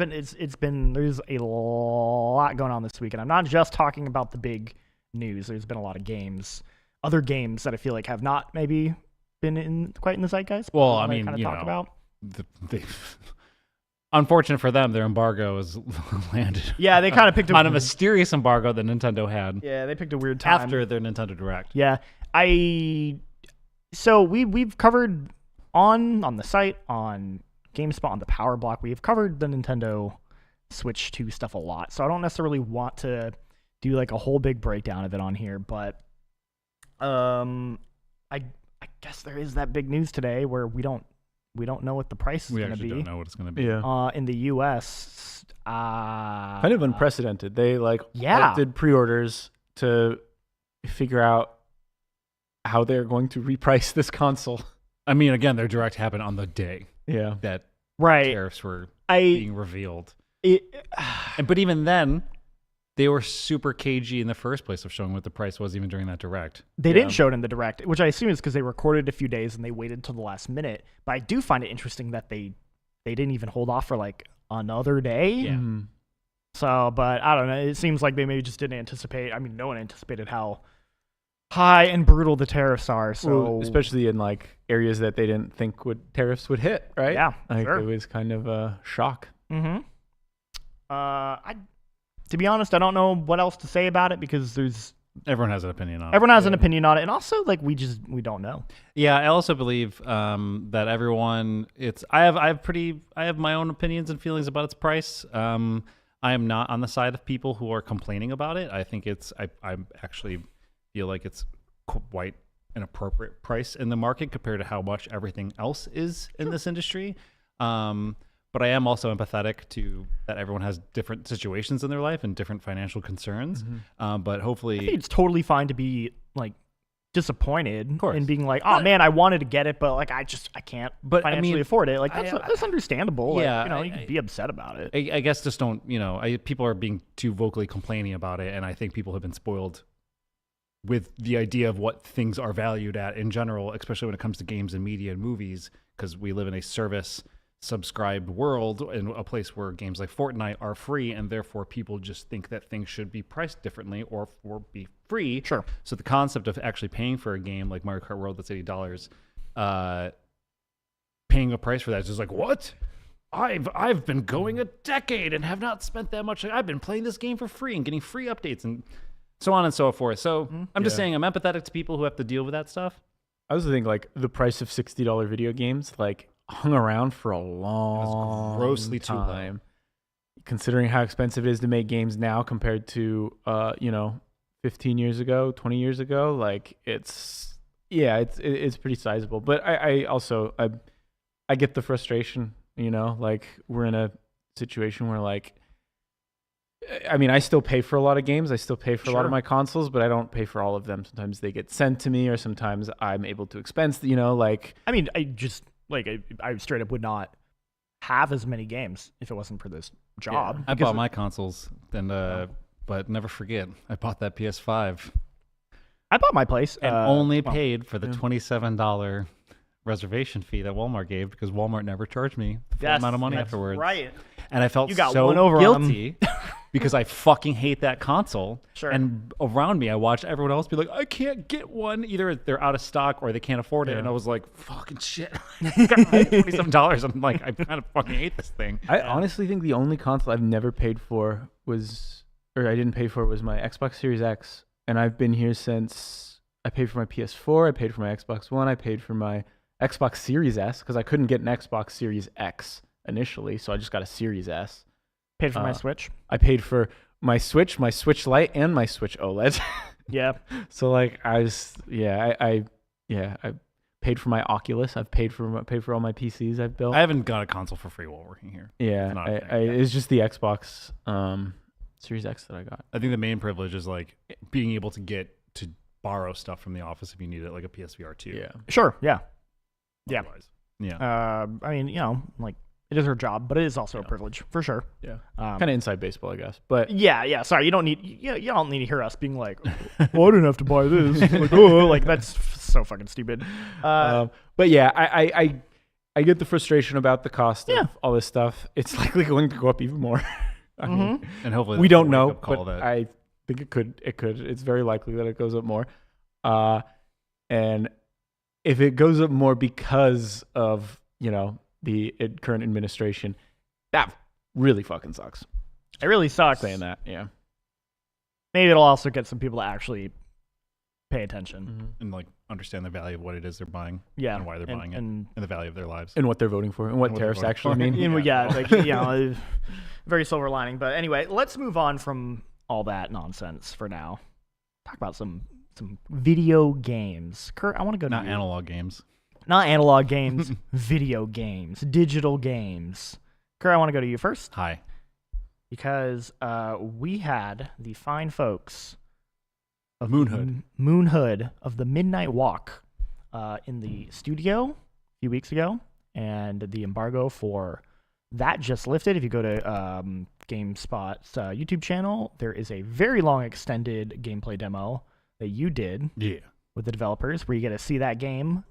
lot going on this week, and I'm not just talking about the big news. There's been a lot of games. Other games that I feel like have not maybe been quite in the zeitgeist. Well, I mean, kind of you talk know, about. Unfortunate for them, their embargo has landed. Yeah, they kind of picked on a mysterious embargo that Nintendo had. Yeah, they picked a weird time after their Nintendo Direct. Yeah, so we've covered on the site, on GameSpot, on the Power Block. We've covered the Nintendo Switch 2 stuff a lot, so I don't necessarily want to do like a whole big breakdown of it on here, but I guess there is that big news today where we don't know what the price is going to be. We actually don't know what it's going to be. Yeah. In the U.S., Kind of unprecedented. They halted pre-orders to figure out how they're going to reprice this console. I mean, again, their direct happened on the day that tariffs were being revealed. But even then, they were super cagey in the first place of showing what the price was even during that direct. They didn't show it in the direct, which I assume is because they recorded a few days and they waited till the last minute. But I do find it interesting that they didn't even hold off for like another day. Yeah. So, but I don't know. It seems like they maybe just didn't anticipate. I mean, no one anticipated how high and brutal the tariffs are. So, especially in like areas that they didn't think tariffs would hit, right? Yeah, like sure. It was kind of a shock. Mm-hmm. To be honest, I don't know what else to say about it because everyone has an opinion on it. Everyone has an opinion on it, and also like we don't know. Yeah, I also believe that everyone. I have my own opinions and feelings about its price. I am not on the side of people who are complaining about it. I think I actually feel like it's quite an appropriate price in the market compared to how much everything else is in this industry. But I am also empathetic to that everyone has different situations in their life and different financial concerns. But hopefully, I think it's totally fine to be like disappointed and being like, oh man, I wanted to get it, but like I can't financially afford it. Like that's understandable. Yeah, like, you can be upset about it. I guess just don't. People are being too vocally complaining about it, and I think people have been spoiled with the idea of what things are valued at in general, especially when it comes to games and media and movies, because we live in a service subscribed world in a place where games like Fortnite are free, and therefore people just think that things should be priced differently or be free. Sure. So the concept of actually paying for a game like Mario Kart World that's $80, paying a price for that is just like, what? I've been going a decade and have not spent that much. I've been playing this game for free and getting free updates and so on and so forth. So I'm just saying I'm empathetic to people who have to deal with that stuff. I also think like the price of $60 video games like hung around for a long grossly too time. Considering how expensive it is to make games now compared to 15 years ago, 20 years ago, like it's pretty sizable. But I also get the frustration, like we're in a situation where like I mean, I still pay for a lot of games. I still pay for a lot of my consoles, but I don't pay for all of them. Sometimes they get sent to me, or sometimes I'm able to expense, like... I mean, I just, I straight up would not have as many games if it wasn't for this job. Yeah. I bought my consoles, but never forget, I bought that PS5. I bought my place. And only paid for the $27 reservation fee that Walmart gave because Walmart never charged me the full amount of money afterwards. Right. And I felt You got so one over guilty because I fucking hate that console. Sure. And around me, I watched everyone else be like, I can't get one. Either they're out of stock or they can't afford it. And I was like, fucking shit. $27. I'm like, I kind of fucking hate this thing. I honestly think the only console I've never paid for was my Xbox Series X. And I've been here since I paid for my PS4. I paid for my Xbox One. I paid for my Xbox Series S because I couldn't get an Xbox Series X initially, so I just got a Series S. Paid for my Switch. I paid for my Switch Lite, and my Switch OLED. Yeah. So like I paid for my Oculus. I've paid for all my PCs I've built. I haven't got a console for free while working here. Yeah, it's just the Xbox Series X that I got. I think the main privilege is like being able to borrow stuff from the office if you need it, like a PSVR 2. Yeah. Sure. Yeah. Yeah. Otherwise, yeah. I mean, like it is her job, but it is also a privilege for sure. Yeah. Kind of inside baseball, I guess. But yeah. Sorry, you don't need to hear us being like, "Well, I didn't have to buy this." Like, oh, like that's so fucking stupid. But yeah, I get the frustration about the cost of all this stuff. It's likely going to go up even more. I mean, and hopefully we don't know, but I think it could. It's very likely that it goes up more. And if it goes up more because of the current administration, that really fucking sucks. It really sucks. Saying that, yeah. Maybe it'll also get some people to actually pay attention and like understand the value of what it is they're buying, and why they're buying it, and the value of their lives, and what they're voting for, and what tariffs actually mean. Very silver lining. But anyway, let's move on from all that nonsense for now. Talk about some video games. Kurt, I want to go not analog games. Not analog games, video games, digital games. Kurt, I want to go to you first. Hi. because we had the fine folks of Moonhood of the Midnight Walk in the studio a few weeks ago, and the embargo for that just lifted. If you go to GameSpot's YouTube channel, there is a very long extended gameplay demo that you did with the developers where you get to see that game.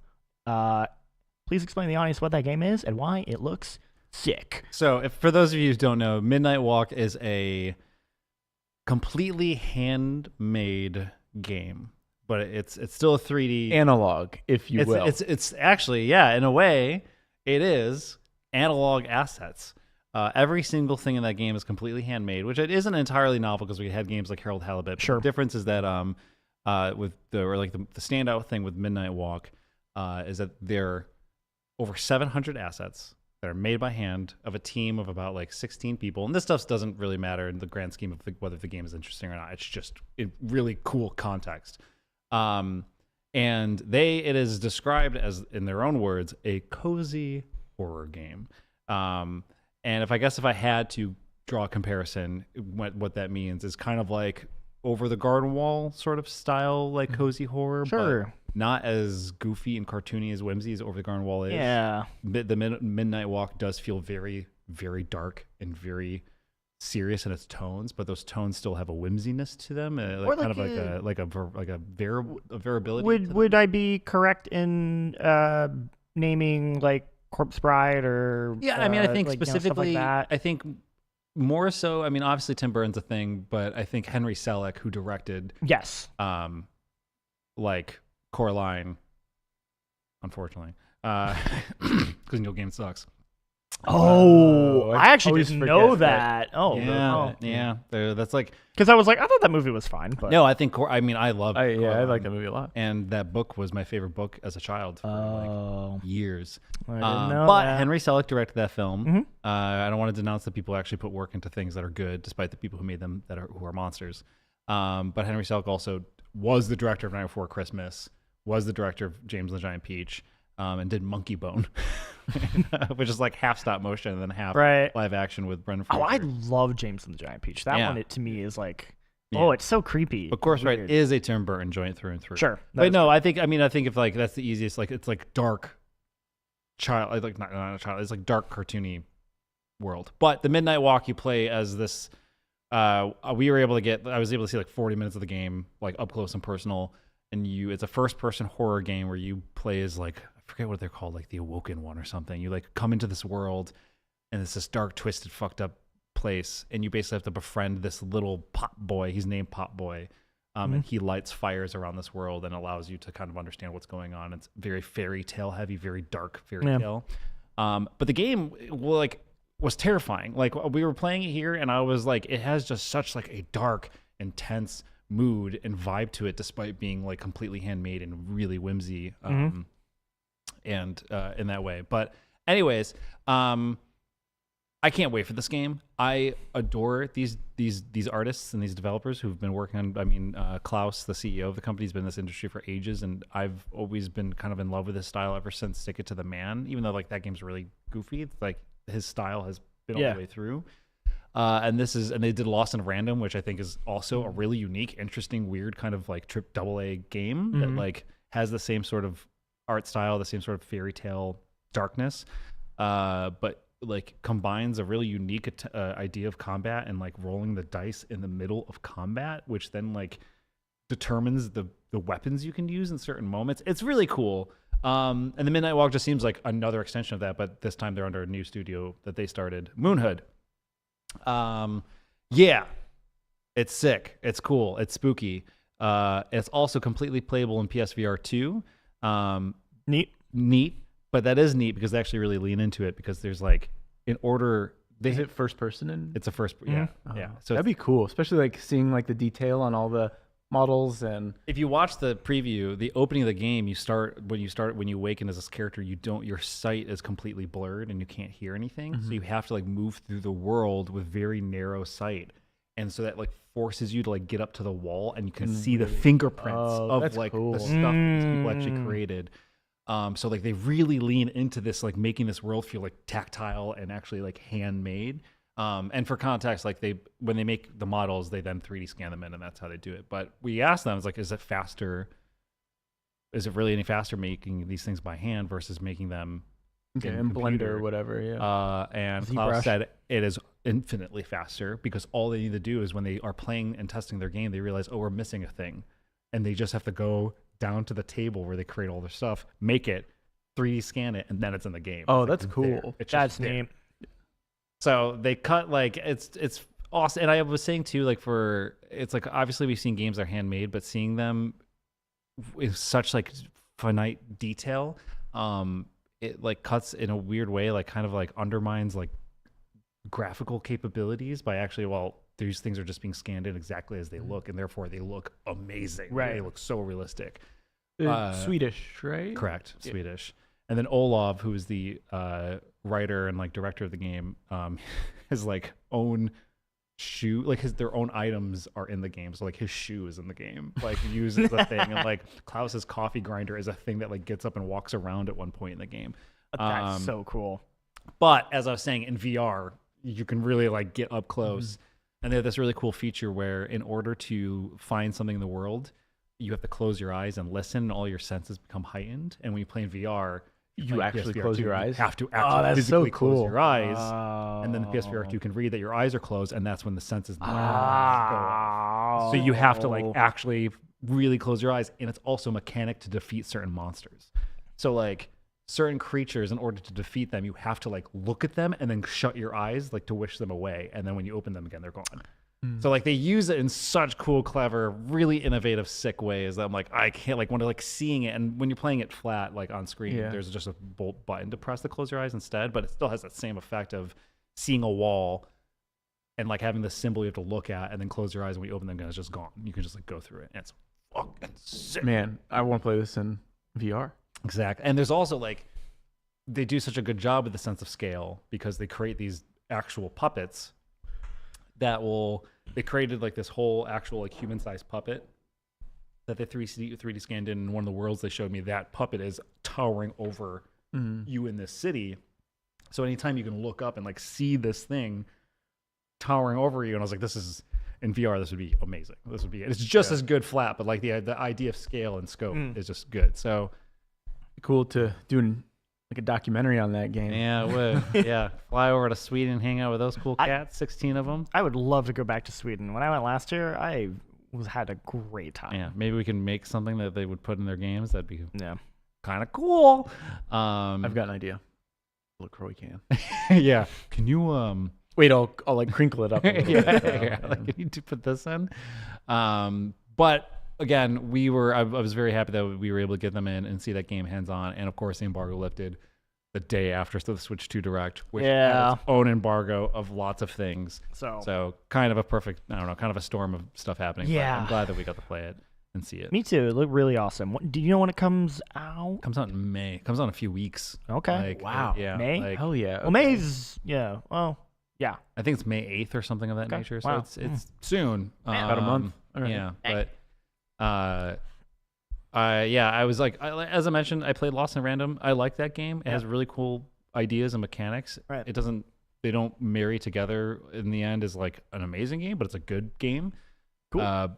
Please explain to the audience what that game is and why it looks sick. So, if for those of you who don't know, Midnight Walk is a completely handmade game, but it's still a 3D analog, if you will. It's actually, yeah, in a way, it is analog assets. Every single thing in that game is completely handmade, which it isn't entirely novel because we had games like Harold Halibut. Sure. The difference is that with the standout thing with Midnight Walk is that there are over 700 assets that are made by hand of a team of about like 16 people. And this stuff doesn't really matter in the grand scheme of whether the game is interesting or not. It's just in really cool context. And it is described as, in their own words, a cozy horror game. And if I had to draw a comparison, what that means is kind of like Over the Garden Wall sort of style, like cozy horror. Sure. But not as goofy and cartoony as whimsy as Over the Garden Wall is. Yeah. The Midnight Walk does feel very, very dark and very serious in its tones, but those tones still have a whimsiness to them, like a variability. Would I be correct in naming like Corpse Bride or I mean, I think like, specifically, stuff like that? I think more so. I mean, obviously Tim Burton's a thing, but I think Henry Selick, who directed, like Coraline, unfortunately, because Neil Gaiman sucks. Oh, I actually didn't know that. Oh, yeah. That's like, because I was like, I thought that movie was fine, but no, I think I love. I like that movie a lot, and that book was my favorite book as a child for like years. I didn't know but that. Henry Selick directed that film. Mm-hmm. I don't want to denounce that people actually put work into things that are good, despite the people who made them who are monsters. But Henry Selick also was the director of Night Before Christmas, was the director of James and the Giant Peach, and did Monkey Bone, which is like half stop motion and then half live action with Brendan Fraser. Oh, I love James and the Giant Peach. That one, to me, is like, it's so creepy. Of course, right, is a Tim Burton joint through and through. Sure, but no, I think if like that's the easiest, like it's like dark child, like not a child, it's like dark cartoony world. But the Midnight Walk, you play as this. I was able to see like 40 minutes of the game, like up close and personal. And it's a first-person horror game where you play as like, I forget what they're called, like the Awoken one or something. You like come into this world, and it's this dark, twisted, fucked up place, and you basically have to befriend this little Pop Boy. He's named Pop Boy, and he lights fires around this world and allows you to kind of understand what's going on. It's very fairy tale heavy, very dark fairy tale. But the game, was terrifying. Like we were playing it here, and I was like, it has just such like a dark, intense mood and vibe to it, despite being like completely handmade and really whimsy and in that way. But anyways, I can't wait for this game. I adore these artists and these developers who've been working on. I mean, Klaus, the CEO of the company, has been in this industry for ages, and I've always been kind of in love with his style ever since Stick It to the Man. Even though like that game's really goofy, it's like his style has been all the way through. And they did Lost in Random, which I think is also a really unique, interesting, weird kind of like AA game that like has the same sort of art style, the same sort of fairy tale darkness, but like combines a really unique idea of combat and like rolling the dice in the middle of combat, which then like determines the weapons you can use in certain moments. It's really cool. And the Midnight Walk just seems like another extension of that, but this time they're under a new studio that they started, Moonhood. It's sick. It's cool. It's spooky. It's also completely playable in PSVR 2. Neat. But that is neat because they actually really lean into it because there's like is it first person? It's a first. Mm-hmm. Yeah. So that'd be cool, especially like seeing like the detail on all the models. And if you watch the preview, the opening of the game, when you awaken as this character, your sight is completely blurred and you can't hear anything. So you have to like move through the world with very narrow sight, and so that like forces you to like get up to the wall and you can see the fingerprints of like the stuff these people actually created. So like they really lean into this, like making this world feel like tactile and actually like handmade. And for context, like when they make the models, they then 3D scan them in, and that's how they do it. But we asked them, it's like, is it faster? Is it really any faster making these things by hand versus making them in Blender or whatever? Yeah. And Klaus said it is infinitely faster because all they need to do is when they are playing and testing their game, they realize, oh, we're missing a thing, and they just have to go down to the table where they create all their stuff, make it, 3D scan it, and then it's in the game. Oh, it's that's like cool. That's neat. So they cut like it's awesome. And I was saying too, like it's like obviously we've seen games that are handmade, but seeing them with such like finite detail, it like cuts in a weird way, like kind of like undermines like graphical capabilities by actually, well, these things are just being scanned in exactly as they look, and therefore they look amazing. Right. They look so realistic. Swedish, right? Correct. Yeah. Swedish. And then Olav, who is the writer and like director of the game, his like own shoe, like their own items are in the game. So like his shoe is in the game, like used as a thing. And like Klaus's coffee grinder is a thing that like gets up and walks around at one point in the game. That's so cool. But as I was saying, in VR, you can really like get up close. And they have this really cool feature where in order to find something in the world, you have to close your eyes and listen, and all your senses become heightened. And when you play in VR, you actually close your eyes. You have to actually physically close your eyes, and then the Oh. PSVR 2 can read that your eyes are closed, and that's when the senses go off. So you have to like actually really close your eyes, and it's also a mechanic to defeat certain monsters. So like certain creatures, in order to defeat them, you have to like look at them and then shut your eyes like to wish them away, and then when you open them again, they're gone. So like they use it in such cool, clever, really innovative, sick ways that I'm like, I can't like when I like seeing it, and when you're playing it flat like on screen, there's just a bolt button to press to close your eyes instead, but it still has that same effect of seeing a wall and like having the symbol you have to look at and then close your eyes, and when you open them again, it's just gone. You can just like go through it, and it's fucking sick. Man, I want to play this in VR. Exactly. And there's also like they do such a good job with the sense of scale because they create these actual puppets that they created like this whole actual like human-sized puppet that they 3D scanned in one of the worlds. They showed me that puppet is towering over you in this city. So anytime you can look up and like see this thing towering over you, and I was like, this is in VR, this would be amazing. This would be it's just as good flat, but like the idea of scale and scope is just good. So cool to do like a documentary on that game. Yeah, it would. Yeah, fly over to Sweden, hang out with those cool cats, 16 of them. I would love to go back to Sweden. When I went last year, I had a great time. Yeah, maybe we can make something that they would put in their games. That'd be kind of cool. I've got an idea. LaCroix can. Yeah. Can you wait? I'll like crinkle it up. A little bit. Yeah. Like you need to put this in. But again, I was very happy that we were able to get them in and see that game hands on, and of course the embargo lifted the day after the Switch 2 Direct, which had its own embargo of lots of things. So kind of a perfect, I don't know, kind of a storm of stuff happening. Yeah. But I'm glad that we got to play it and see it. Me too. It looked really awesome. Do you know when it comes out? Comes out in May. Comes out in a few weeks. Okay. Wow. Yeah. May? Like, hell yeah. Well, May's well, yeah. I think it's May 8th or something of that nature. So Wow. it's soon. About a month. All right. Yeah, but I was like, as I mentioned, I played Lost in Random. I like that game. It has really cool ideas and mechanics. Right. They don't marry together in the end as like an amazing game, but it's a good game. Cool.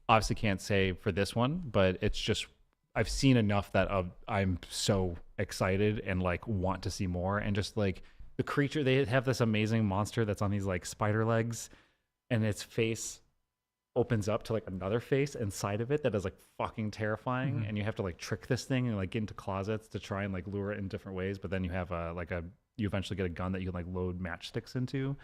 Obviously can't say for this one, but it's just, I've seen enough that I'm so excited and like want to see more. And just like the creature, they have this amazing monster that's on these like spider legs, and its face opens up to like another face inside of it that is like fucking terrifying, and you have to like trick this thing and like get into closets to try and like lure it in different ways. But then you have you eventually get a gun that you can like load matchsticks into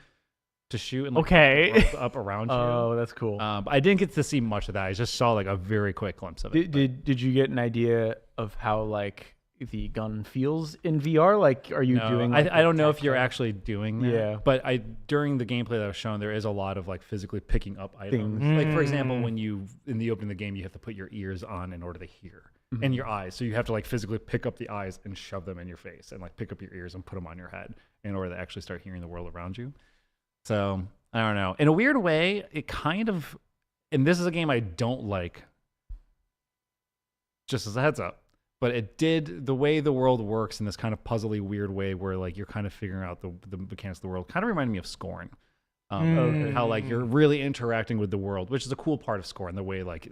to shoot and like up around you. Oh, that's cool. But I didn't get to see much of that. I just saw like a very quick glimpse of it. Did you get an idea of how like the gun feels in VR? Like, are you doing? Like, I don't know if you're actually doing that. Yeah. But during the gameplay that was shown, there is a lot of like physically picking up items. Like for example, when you in the opening of the game, you have to put your ears on in order to hear, and your eyes. So you have to like physically pick up the eyes and shove them in your face, and like pick up your ears and put them on your head in order to actually start hearing the world around you. So I don't know. In a weird way, it kind of, and this is a game I don't like. Just as a heads up. but it did the way the world works in this kind of puzzly weird way where like you're kind of figuring out the mechanics of the world. Kind of reminded me of Scorn. How like you're really interacting with the world, which is a cool part of Scorn, the way like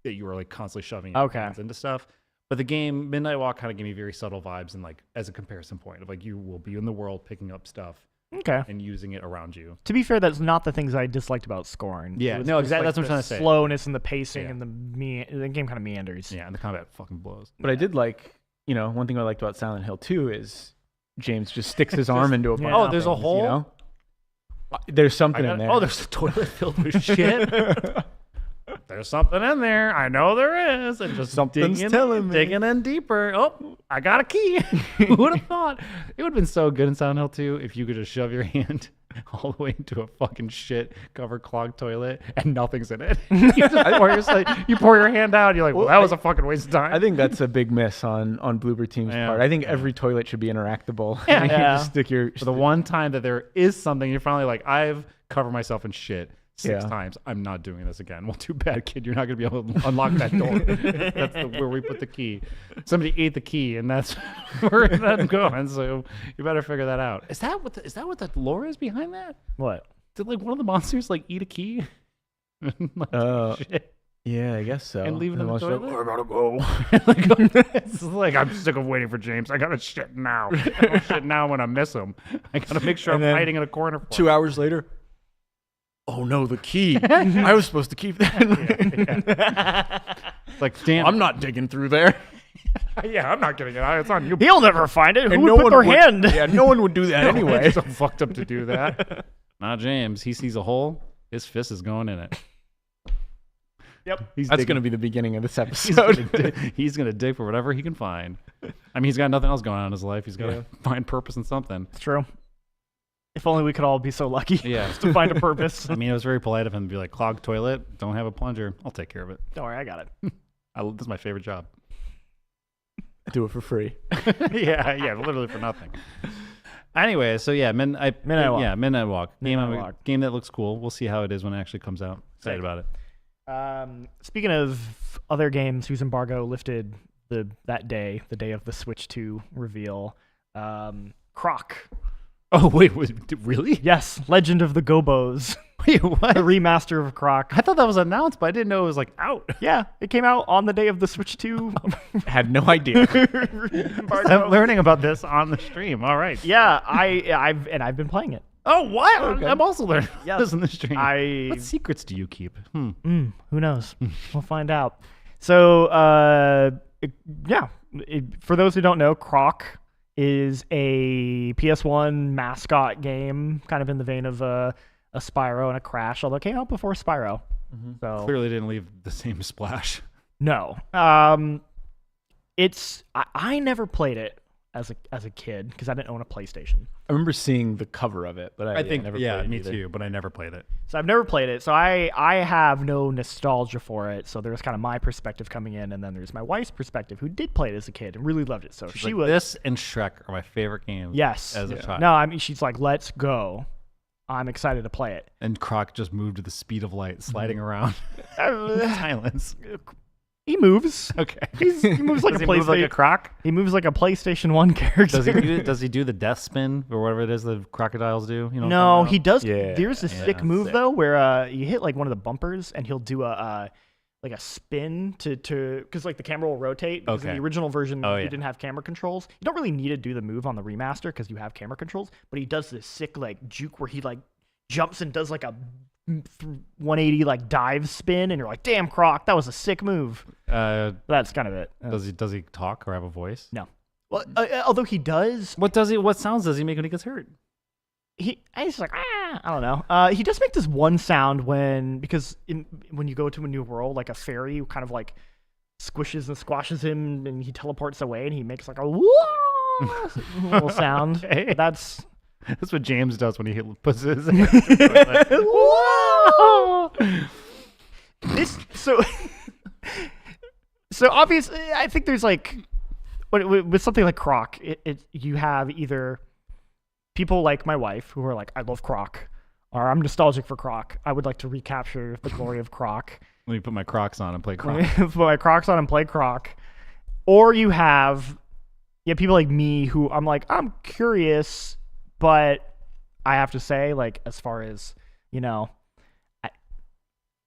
that you are like constantly shoving your hands into stuff. But the game Midnight Walk kind of gave me very subtle vibes and like as a comparison point of like you will be in the world picking up stuff and using it around you. To be fair, that's not the things I disliked about Scorn. Yeah, no, exactly. Like that's what I'm trying to say. Slowness and the pacing and the game kind of meanders. Yeah, and the combat fucking blows. But I did like, one thing I liked about Silent Hill 2 is James just sticks his arm into a bunch of there's a things, hole? There's something in there. Oh, there's a toilet filled with shit. There's something in there. I know there is. And just Something's digging in deeper. Oh, I got a key. Who would have thought? It would have been so good in Silent Hill 2 if you could just shove your hand all the way into a fucking shit covered clogged toilet and nothing's in it. You pour your hand out. You're like, well, that was a fucking waste of time. I think that's a big miss on Bloober Team's part. I think every toilet should be interactable. Yeah. You can't just stick your. For the one time that there is something, you're finally like, I've covered myself in shit 6 times. I'm not doing this again. Well, too bad, kid. You're not going to be able to unlock that door. That's where we put the key. Somebody ate the key, and that's where that's going. So you better figure that out. Is that what the lore is behind that? What? Did like one of the monsters like eat a key? Shit. Yeah, I guess so. And leave it in the toilet? I gotta go. It's like, I'm sick of waiting for James. I gotta shit now. I don't shit now when I miss him. I gotta make sure I'm hiding in a corner for 2 hours later. Oh no, the key. I was supposed to keep that. Like, damn. I'm not digging through there. Yeah, I'm not getting it. It's on you. He'll never find it. And Who would put their hand? Yeah, no one would do that anyway. It's so fucked up to do that. Not James. He sees a hole. His fist is going in it. Yep. That's going to be the beginning of this episode. He's going to dig for whatever he can find. I mean, he's got nothing else going on in his life. He's got to find purpose in something. It's true. If only we could all be so lucky to find a purpose. I mean, it was very polite of him to be like, clogged toilet, don't have a plunger. I'll take care of it. Don't worry, I got it. This is my favorite job. I do it for free. yeah, literally for nothing. Anyway, so yeah, Midnight Walk. Yeah, Midnight Walk. Game that looks cool. We'll see how it is when it actually comes out. Excited about it. Speaking of other games whose embargo lifted that day, the day of the Switch 2 reveal, Croc. Oh, wait, really? Yes, Legend of the Gobos. Wait, what? The remaster of Croc. I thought that was announced, but I didn't know it was like out. Yeah, it came out on the day of the Switch 2. Had no idea. I'm learning about this on the stream. All right. Yeah, I've been playing it. Oh, what? Okay. I'm also learning this in the stream. What secrets do you keep? Who knows? We'll find out. So, for those who don't know, Croc is a PS1 mascot game, kind of in the vein of a Spyro and a Crash, although it came out before Spyro. Mm-hmm. So clearly didn't leave the same splash. No. I never played it as a kid because I didn't own a PlayStation. I remember seeing the cover of it, but I think never played it me either. too, but I never played it. So I've never played it. So I have no nostalgia for it. So there's kind of my perspective coming in, and then there's my wife's perspective, who did play it as a kid and really loved it. So She's like, this and Shrek are my favorite games. Yes. As a child. No, I mean, she's like, let's go. I'm excited to play it. And Croc just moved at the speed of light, sliding around. Silence. He moves. Okay. He moves like Does a he move like a croc? He moves like a PlayStation 1 character. Does he do the death spin or whatever it is the crocodiles do? You know? No, he does. Yeah. There's a sick move though, where you hit like one of the bumpers and he'll do a spin to because like the camera will rotate. Because in the original version, you didn't have camera controls. You don't really need to do the move on the remaster because you have camera controls. But he does this sick like juke where he like jumps and does like a 180 like dive spin, and you're like, damn, Croc, that was a sick move. That's kind of it. Does he talk or have a voice? No. Well, although he does. What sounds does he make when he gets hurt? He's like, I don't know. He does make this one sound when you go to a new world, like a fairy who kind of like squishes and squashes him, and he teleports away, and he makes like a little sound. Okay. That's what James does when he puts his. So obviously, I think there's like with something like Croc, you have either people like my wife who are like, I love Croc, or I'm nostalgic for Croc. I would like to recapture the glory of Croc. Let me put my Crocs on and play Croc. Put my Crocs on and play Croc. Or you have people like me who I'm curious, but I have to say, like, as far as,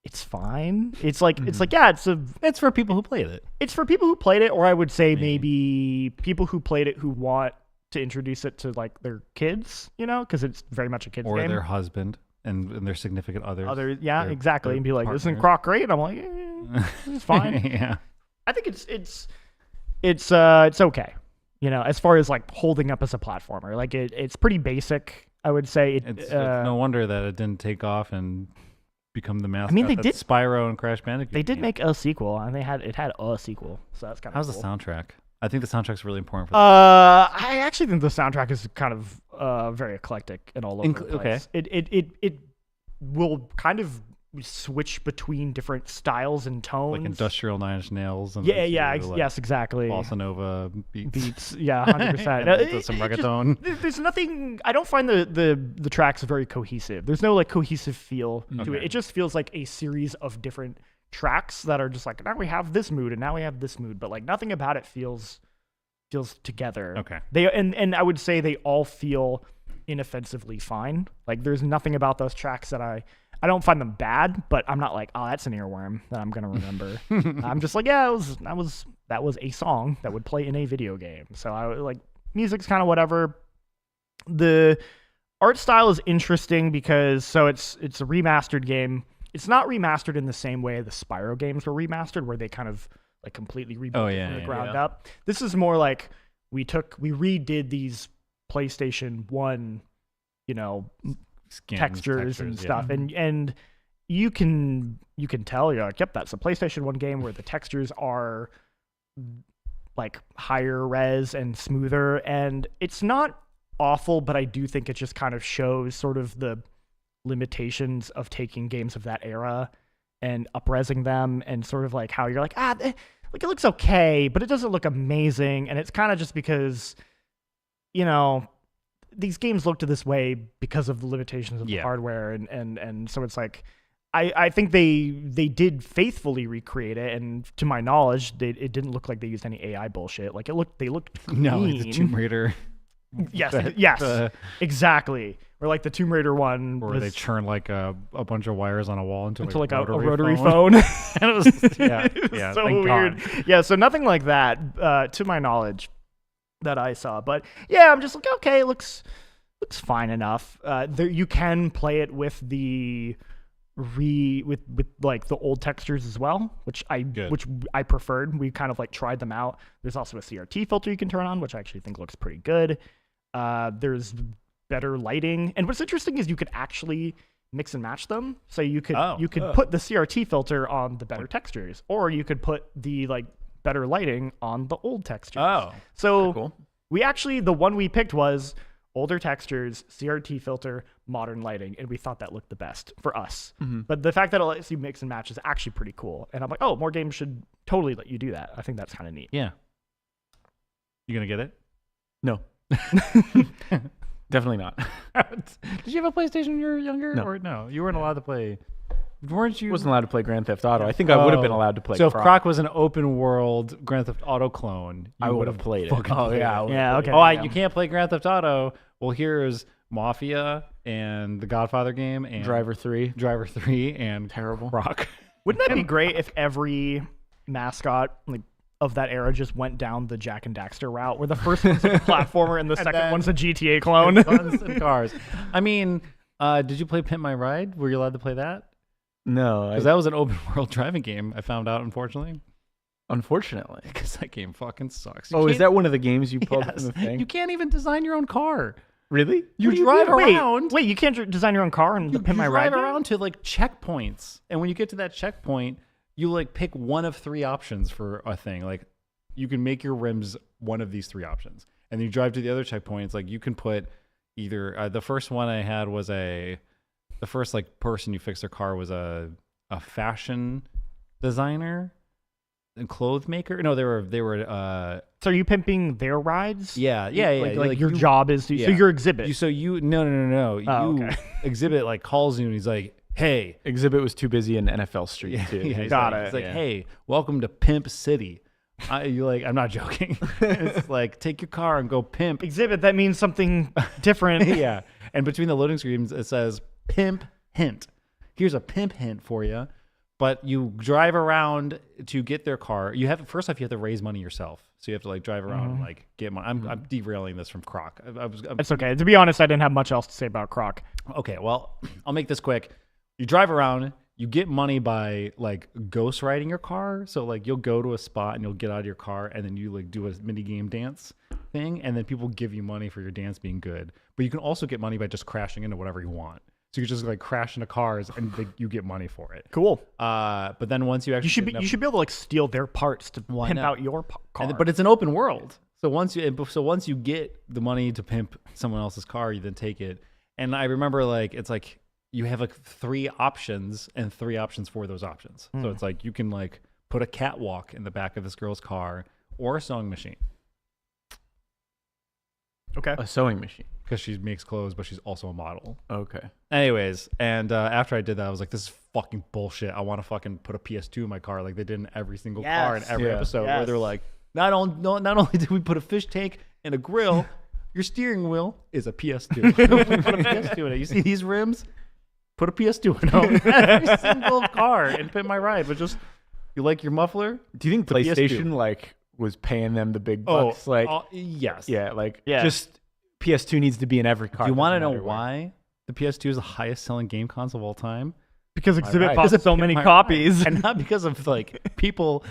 it's fine. It's like it's for people who played it. It's for people who played it, or I would say maybe people who played it who want to introduce it to like their kids, because it's very much a kid's game. Or their husband and their significant others. Exactly. And be like, partners. isn't Croc great? I'm like, it's fine. Yeah. I think it's okay. As far as like holding up as a platformer, like it's pretty basic. I would say it's no wonder that it didn't take off and become the mascot. I mean, they that did Spyro and Crash Bandicoot. They did make a sequel, and it had a sequel, so that's kind of. How's the soundtrack? I think the soundtrack's really important for. I actually think the soundtrack is kind of very eclectic and all over the place. Okay. It will kind of switch between different styles and tones, like industrial Nine Inch Nails. And yes, exactly. Bossa Nova beats. Yeah, 100%. Some reggaeton. There's nothing. I don't find the tracks very cohesive. There's no like cohesive feel to it. It just feels like a series of different tracks that are just like, now we have this mood and now we have this mood, but like nothing about it feels together. Okay. They and I would say they all feel inoffensively fine. Like there's nothing about those tracks that I don't find them bad, but I'm not like, oh, that's an earworm that I'm gonna remember. I'm just like, yeah, that was a song that would play in a video game. So I like music's kind of whatever. The art style is interesting because it's a remastered game. It's not remastered in the same way the Spyro games were remastered, where they kind of like completely rebuilt it from the ground up. This is more like we redid these PlayStation 1, textures and stuff, and you can tell, you're like, yep, that's a PlayStation 1 game where the textures are like higher res and smoother, and it's not awful, but I do think it just kind of shows sort of the limitations of taking games of that era and up-resing them, and sort of like how you're like, like it looks okay, but it doesn't look amazing, and it's kind of just because these games looked this way because of the limitations of the hardware, and so it's like I think they did faithfully recreate it, and to my knowledge, it didn't look like they used any AI bullshit. Like they looked clean. No, like the Tomb Raider. Yes, exactly. Or like the Tomb Raider one, where they churn like a bunch of wires on a wall into like a rotary phone. And it was so weird. God. Yeah, so nothing like that, to my knowledge, that I saw. But yeah, I'm just like, okay, it looks fine enough. You can play it with the with like the old textures as well, which I preferred. We kind of like tried them out. There's also a CRT filter you can turn on, which I actually think looks pretty good. There's better lighting, and what's interesting is you could actually mix and match them. So you could put the CRT filter on the better textures, or you could put the like better lighting on the old textures. Oh, so cool. We actually, the one we picked was older textures, CRT filter, modern lighting, and we thought that looked the best for us. Mm-hmm. But the fact that it lets you mix and match is actually pretty cool. And I'm like, oh, more games should totally let you do that. I think that's kind of neat. Yeah. You gonna get it? No. Definitely not. Did you have a PlayStation when you were younger? No. Or no? You weren't allowed to play. Weren't you? Wasn't allowed to play Grand Theft Auto. I think I would have been allowed to play. So if Croc. Croc was an open world Grand Theft Auto clone, I would have played it. Oh yeah, okay. Oh, you can't play Grand Theft Auto. Well, here's Mafia and the Godfather game and Driver 3, and terrible Croc. Wouldn't that be great if every mascot like of that era just went down the Jack and Daxter route, where the first one's a platformer and the second one's a GTA clone? Guns and cars. I mean, did you play Pimp My Ride? Were you allowed to play that? No, because that was an open world driving game. I found out, unfortunately. Unfortunately, because that game fucking sucks. Is that one of the games you pulled from the thing? You can't even design your own car. Really? You drive around. Wait, you can't design your own car and the Pimp My Ride? You drive around to like checkpoints, and when you get to that checkpoint, you like pick one of three options for a thing. Like you can make your rims one of these three options, and then you drive to the other checkpoints. Like you can put either the first one I had was the first like person you fix their car was a fashion designer and clothes maker. No, they were. So are you pimping their rides? Yeah. Like your job is to. So your exhibit. No. Okay. Exhibit like calls you and he's like, hey. Exhibit was too busy in NFL Street too. Got it. He's like, hey, welcome to Pimp City. I'm not joking. It's like, take your car and go pimp. Exhibit, that means something different. Yeah. And between the loading screens, it says pimp hint. Here's a pimp hint for you. But you drive around to get their car. You have first off, you have to raise money yourself. So you have to like drive around and like get money. I'm derailing this from Croc. It's okay. To be honest, I didn't have much else to say about Croc. Okay, well, I'll make this quick. You drive around, you get money by like ghost riding your car. So like you'll go to a spot and you'll get out of your car and then you like do a mini game dance thing, and then people give you money for your dance being good. But you can also get money by just crashing into whatever you want. So you just like crash into cars and you get money for it. Cool. But then once you actually you should be able to like steal their parts to pimp out your car. But it's an open world. So once you get the money to pimp someone else's car, you then take it. And I remember like it's like you have like 3 options and 3 options for those options. So it's like you can like put a catwalk in the back of this girl's car or a sewing machine. Okay. A sewing machine. Because she makes clothes, but she's also a model. Okay. Anyways, and after I did that, I was like, this is fucking bullshit. I want to fucking put a PS2 in my car like they did in every single car in every episode where they're like, not only did we put a fish tank and a grill, your steering wheel is a PS2. We put a PS2 in it. You see these rims? Put a PS2 in them. Every single car and Pimp My Ride was just, you like your muffler? Do you think PlayStation like was paying them the big bucks? Yes. Yeah, just PS2 needs to be in every car. Do you want to know why the PS2 is the highest selling game console of all time? Because Exhibit bought so many copies. And not because of like people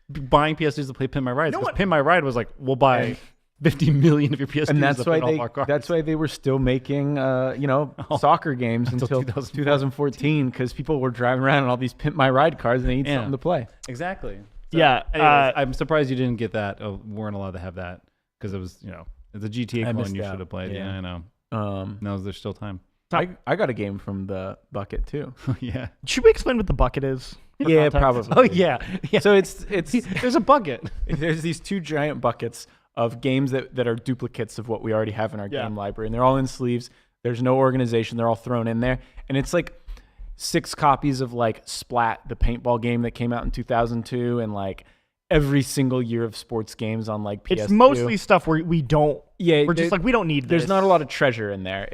buying PS2s to play Pin My Ride. Because Pin My Ride was like, we'll buy 50 million of your PS2s and that's why they were still making soccer games until 2014, because people were driving around in all these Pimp My Ride cars and they need something to play. Exactly. So, anyways, I'm surprised you didn't get that. Weren't allowed to have that because it was, it's a GTA clone you should have played. Yeah, I know. Now there's still time. I got a game from the bucket too. Yeah. Should we explain what the bucket is? Yeah, probably. Oh yeah. So it's there's a bucket. There's these 2 giant buckets of games that are duplicates of what we already have in our game library, and they're all in sleeves. There's no organization. They're all thrown in there, and it's like 6 copies of like Splat, the paintball game that came out in 2002, and like every single year of sports games on like PS2. It's mostly stuff where we don't. Yeah, we're just like, we don't need this. There's not a lot of treasure in there.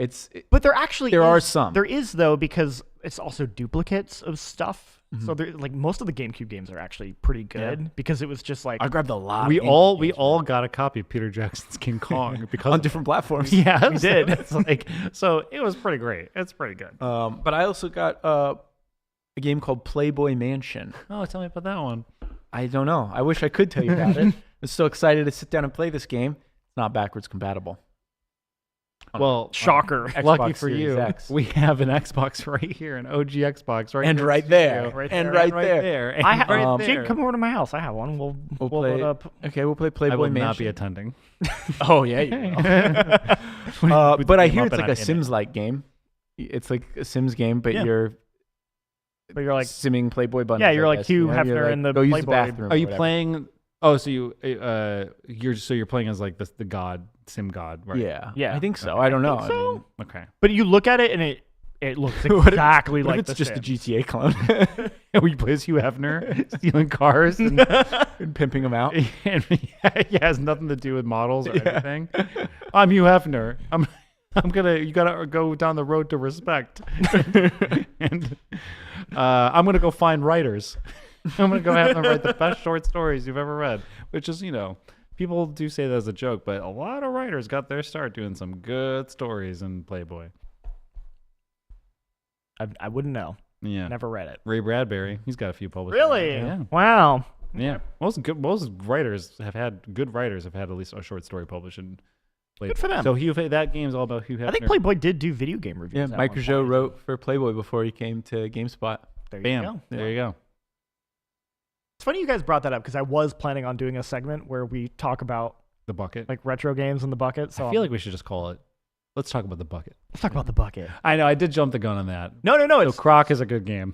But there are some. There is though, because it's also duplicates of stuff. So there, like most of the GameCube games are actually pretty good because it was just like I grabbed a lot. We all got a copy of Peter Jackson's King Kong because on different platforms. Yeah, we did. So it was pretty great. It's pretty good. But I also got a game called Playboy Mansion. Oh, tell me about that one. I don't know. I wish I could tell you about it. I'm so excited to sit down and play this game. It's not backwards compatible. Well, shocker. Lucky for you, we have an Xbox right here, an OG Xbox right and here. Right there. And right there. I have Jake, come over to my house. I have one. We'll play it up. Okay, we'll play Playboy I will Mansion. not be attending. Oh yeah, you will. But I hear it's like a Sims-like game. It's like a Sims game, but you're like simming Playboy bunnies. Yeah, you're like Hugh Hefner in the go use Playboy. the bathroom. Are you playing? Oh, so you're playing as like the god, Sim god, right? Yeah. I think so. I don't know. I mean, okay. But you look at it and it looks exactly like it's just the GTA clone. And we play as Hugh Hefner stealing cars and pimping them out. And it has nothing to do with models or anything. I'm Hugh Hefner. You gotta go down the road to respect. And I'm gonna go find writers. I'm gonna go have them write the best short stories you've ever read, which is, people do say that as a joke, but a lot of writers got their start doing some good stories in Playboy. I wouldn't know. Yeah, never read it. Ray Bradbury, he's got a few published. Really? Yeah. Wow. Yeah, most writers have had at least a short story published in Playboy. Good for them. So that game's all about Hugh Hefner. I think Playboy did do video game reviews. Yeah, Mike Rizzo wrote for Playboy before he came to GameSpot. Bam. There you go. It's funny you guys brought that up because I was planning on doing a segment where we talk about the bucket, like retro games in the bucket. So I feel like we should just call it. Let's talk about the bucket. Let's talk about the bucket. I know I did jump the gun on that. No. So Croc is a good game.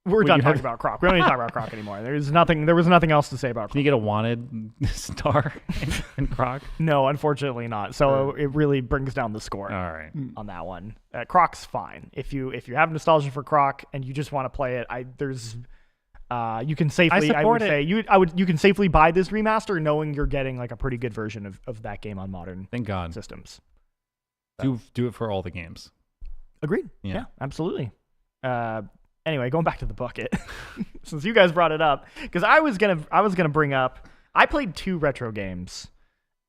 We're done talking about Croc. We don't need to talk about Croc anymore. There was nothing else to say about Croc. Can you get a wanted star in Croc? No, unfortunately not. So it really brings down the score. All right. On that one. Croc's fine. If you have nostalgia for Croc and you just want to play it, there's You can safely, I would support say, you can safely buy this remaster knowing you're getting like a pretty good version of that game on modern Thank God. systems. Do it for all the games. Agreed. Yeah. Yeah, absolutely. Anyway, going back to the bucket, since you guys brought it up, because I was gonna bring up, I played 2 retro games,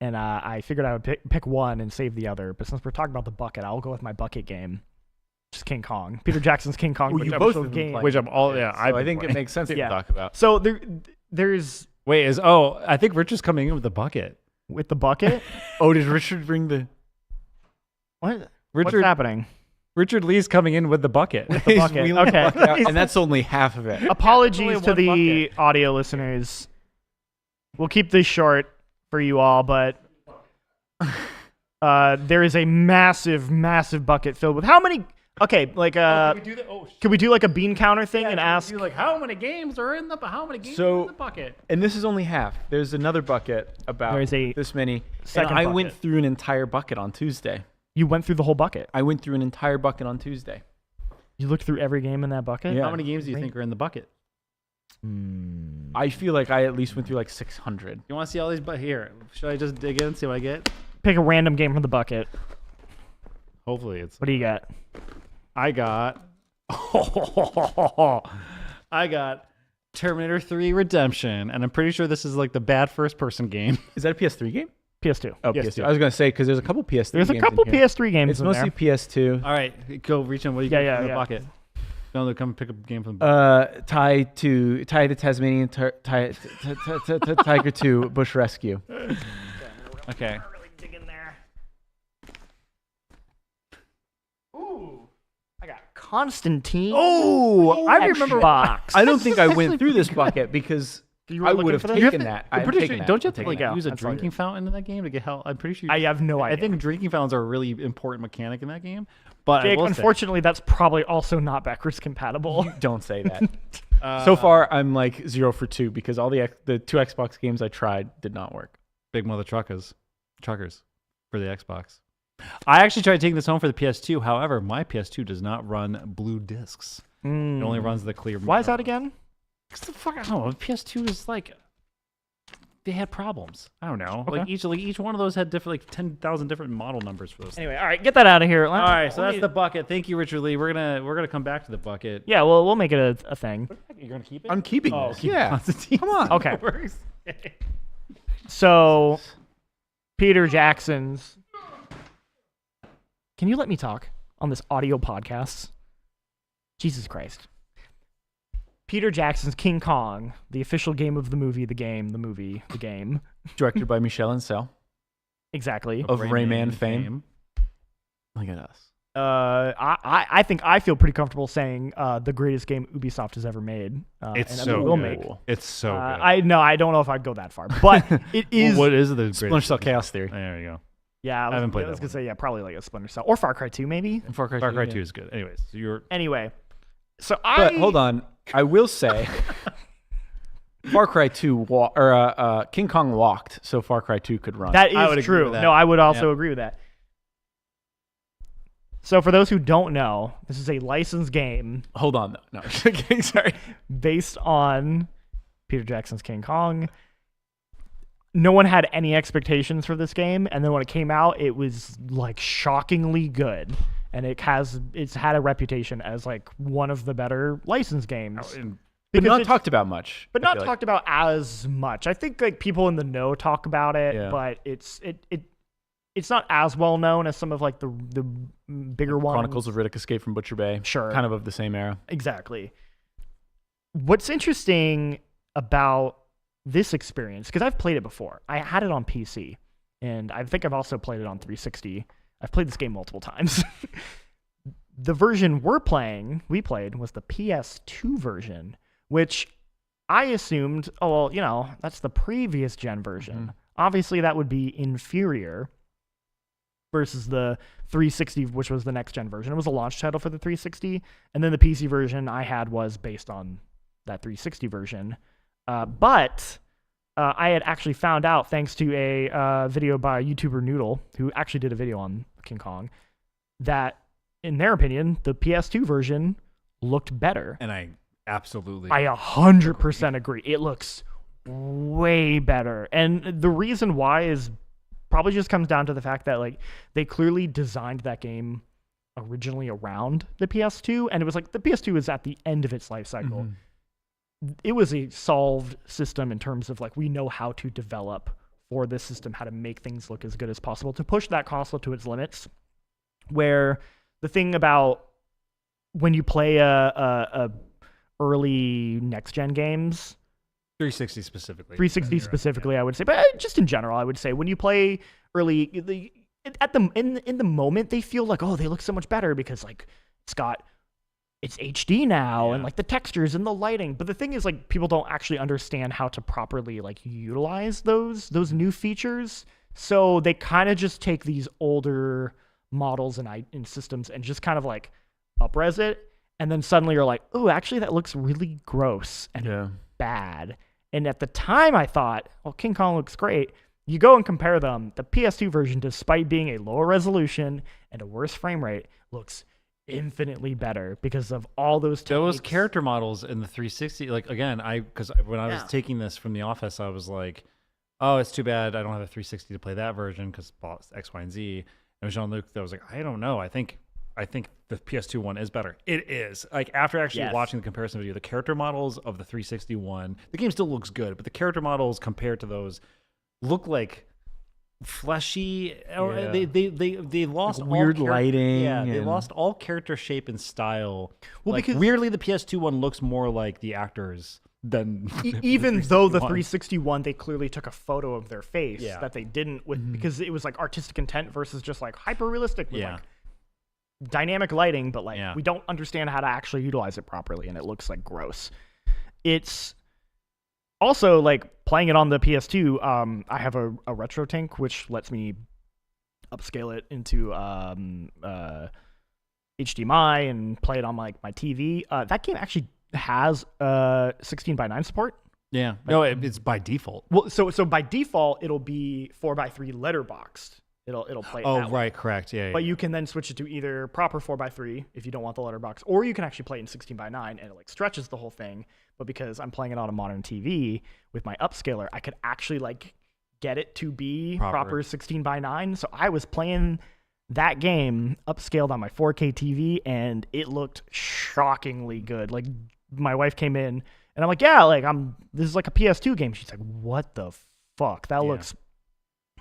and I figured I would pick one and save the other. But since we're talking about the bucket, I'll go with my bucket game, which is King Kong, Peter Jackson's King Kong. You both have been game, playing. Which I'm all So I think it makes sense to talk about. So there's Wait, I think Richard's coming in with the bucket. with the bucket. Oh, did Richard bring the? What? Richard, What's happening? Richard Lee's coming in with the bucket. The He's bucket. wheeling the Okay. bucket out, and that's only half of it. Apologies to one the audio listeners. We'll keep this short for you all, but there is a massive, massive bucket filled with how many? Okay, like Can we do that? Oh, can we do like a bean counter thing and ask? like how many games are in the bucket? And this is only half. There's another bucket about There's a this many. And second I went bucket. through an entire bucket on Tuesday. You went through the whole bucket. I went through an entire bucket on Tuesday. You looked through every game in that bucket. Yeah. How many games do you think are in the bucket? I feel like I at least went through like 600. You want to see all these? But here, should I just dig in and see what I get? Pick a random game from the bucket. Hopefully, it's. What do you got? I got. I got Terminator 3 Redemption, and I'm pretty sure this is like the bad first-person game. Is that a PS3 game? PS2. Oh, PS2. PS2. I was gonna say because there's a couple PS3. There's a games couple in here. PS3 games It's in mostly there. PS2. All right, go reach in. What do you get from the bucket? No, come pick up a game from the bucket. Tie the Tasmanian Tiger 2 Bush Rescue. Okay. Dig in there. Ooh, I got Constantine. Oh, I remember. Xbox. I don't think I went through this bucket because You were I looking would have for that? taken that. I'm I'm pretty taking sure. that. Don't you have I'm to like taking that. use a That's all drinking fountain in that game to get help? I'm pretty sure. I have no idea. I think drinking fountains are a really important mechanic in that game. But Jake, I will say, unfortunately, that's probably also not backwards compatible. Don't say that. So far, I'm like 0 for 2 because all the 2 Xbox games I tried did not work. big mother truckers for the Xbox. I actually tried taking this home for the PS2. However, my PS2 does not run blue discs. It only runs the clear. Why is that again? Because the fuck, I don't know. PS2 is like they had problems. I don't know. Okay. Like each one of those had different, like 10,000 different model numbers for those. Anyway, all right, get that out of here. All right, so that's the bucket. Thank you, Richard Lee. We're gonna come back to the bucket. Yeah, well, we'll make it a thing. You're gonna keep it? I'm keeping Oh, this. keep Yeah. Constantine. Come on. Okay. Works. So, Peter Jackson's. Can you let me talk on this audio podcast? Jesus Christ. Peter Jackson's King Kong, the official game of the movie, the game. Directed by Michel Ancel Exactly. of Rayman fame. Look at us. I think I feel pretty comfortable saying the greatest game Ubisoft has ever made. It's and so will good. make. It's so good. I don't know if I'd go that far, but it is. What is the greatest? Splinter Cell Chaos Theory. There you go. Yeah, I haven't played I was that gonna say probably like a Splinter Cell or Far Cry 2 maybe. And Far Cry, Far Cry 2, 2 yeah. is good. Anyways, so you're Anyway, so But hold on, I will say, Far Cry 2 King Kong walked, so Far Cry 2 could run. That I would is agree true. with that. No, I would also Yeah. agree with that. So for those who don't know, this is a licensed game Hold on, though. No, okay, sorry. based on Peter Jackson's King Kong. No one had any expectations for this game, and then when it came out, it was like shockingly good, and it's had a reputation as like one of the better licensed games. But Because not it's- talked about much. but I not feel like. talked about as much. I think like people in the know talk about it, Yeah. but it's not as well known as some of like the bigger ones. Chronicles of Riddick: Escape from Butcher Bay. Sure. Kind of the same era. Exactly. What's interesting about this experience, because I've played it before. I had it on PC, and I think I've also played it on 360. I've played this game multiple times. The version we played was the PS2 version, which I assumed, oh, well, that's the previous gen version. Mm-hmm. Obviously, that would be inferior versus the 360, which was the next gen version. It was a launch title for the 360, and then the PC version I had was based on that 360 version. But I had actually found out, thanks to a video by YouTuber Noodle, who actually did a video on King Kong, that in their opinion, the PS2 version looked better. and I Absolutely. I 100% agree. It looks way better. And the reason why is probably just comes down to the fact that like they clearly designed that game originally around the PS2, and it was like the PS2 is at the end of its life cycle. It was a solved system in terms of like we know how to develop for this system, how to make things look as good as possible, to push that console to its limits. Where the thing about when you play a early next gen games, 360 specifically. 360 specifically, I would say, but just in general, I would say when you play early, in the moment they feel like, oh, they look so much better because like it's HD now and like the textures and the lighting. But the thing is like people don't actually understand how to properly like utilize those new features. So they kind of just take these older models and systems and just kind of like up-res it, and then suddenly you're like, oh, actually that looks really gross and bad. And at the time I thought, well, King Kong looks great. You go and compare them. The PS2 version, despite being a lower resolution and a worse frame rate, looks infinitely better because of all those techniques. Those character models in the 360, like again, because when I was taking this from the office, I was like, oh, it's too bad I don't have a 360 to play that version because X, Y, and Z. And Jean-Luc, I was like, I don't know. I think the PS2 one is better. It is. Like after actually watching the comparison video, the character models of the 360 one, the game still looks good, but the character models compared to those look like fleshy. Or they lost like weird all lighting. Yeah, they lost all character shape and style. Well, like, because weirdly, the PS2 one looks more like the actors than even though the 361 they clearly took a photo of their face that they didn't with because it was like artistic intent versus just like hyper realistic with like dynamic lighting, but like we don't understand how to actually utilize it properly, and it looks like gross. It's also like playing it on the PS2. I have a retro tank which lets me upscale it into HDMI and play it on like my TV. That game actually has 16:9 support. Yeah, no, it's by default. Well, so by default it'll be 4:3 letterboxed. It'll play it that way. Correct. Yeah. But you can then switch it to either proper 4:3 if you don't want the letterbox, or you can actually play it in 16:9 and it like stretches the whole thing. But because I'm playing it on a modern TV with my upscaler, I could actually like get it to be proper 16:9. So I was playing that game upscaled on my 4K TV, and it looked shockingly good. Like my wife came in, and I'm like, yeah, like this is like a PS2 game. She's like, what the fuck? That looks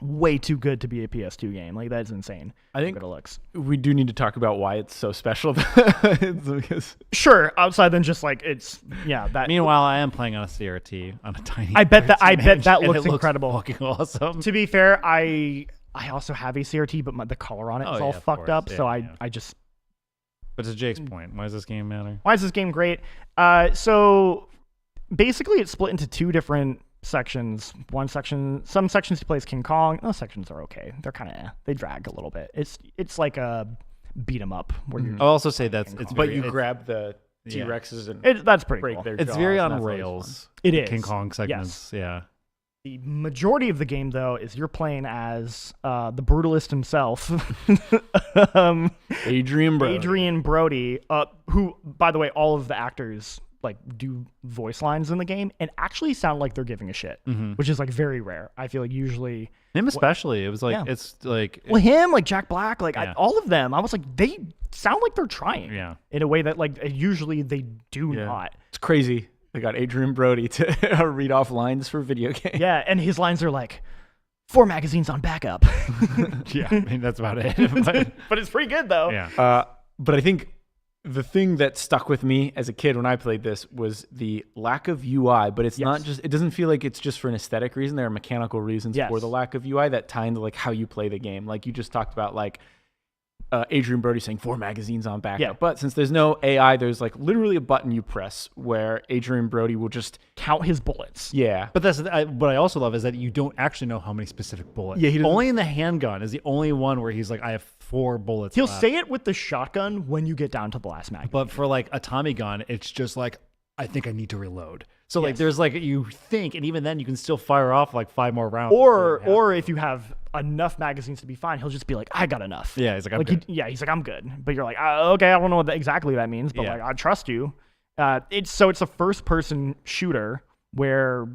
way too good to be a PS2 game. Like that's insane. I think it looks. We do need to talk about why it's so special. Sure, outside than just like it's that. Meanwhile, I am playing on a CRT on a tiny. I bet that and looks it incredible. Fucking awesome. To be fair, I also have a CRT, but the color on it is all fucked up. So I just. But to Jake's point, why does this game matter? Why is this game great? So basically, it's split into two different sections. One section, some sections he plays King Kong. Those sections are okay. They're kind of they drag a little bit. It's like a beat 'em up where you. I'll also say that's it's. But you grab the T-Rexes and that's pretty break cool. their It's jaws, very and on that's always rails. fun. It is King Kong segments. Yes. Yeah. The majority of the game, though, is you're playing as the brutalist himself, Adrian Brody, who, by the way, all of the actors like do voice lines in the game and actually sound like they're giving a shit, which is like very rare. I feel like usually him especially. It was like it's like him, like Jack Black, like all of them. I was like, they sound like they're trying, in a way that like usually they do not. It's crazy. They got Adrian Brody to read off lines for video games. Yeah, and his lines are like 4 magazines on backup. Yeah, I mean that's about it. But it's pretty good though. Yeah. But I think the thing that stuck with me as a kid when I played this was the lack of UI. But it's not just. It doesn't feel like it's just for an aesthetic reason. There are mechanical reasons for the lack of UI that tie into like how you play the game. Like you just talked about, like. Adrian Brody saying 4 magazines on backup. Yeah. But since there's no AI, there's like literally a button you press where Adrian Brody will just count his bullets. Yeah. But that's what I also love is that you don't actually know how many specific bullets. Yeah, only in the handgun is the only one where he's like, I have 4 bullets. He'll left. say it with the shotgun when you get down to the last mag. But for like a Tommy gun, it's just like, I think I need to reload. So like there's like you think, and even then you can still fire off like 5 more rounds. Or if you have enough magazines to be fine, he'll just be like, I got enough. Yeah, he's like, I'm good. He's like, I'm good. But you're like, okay, I don't know what exactly that means, but like, I trust you. It's a first-person shooter where,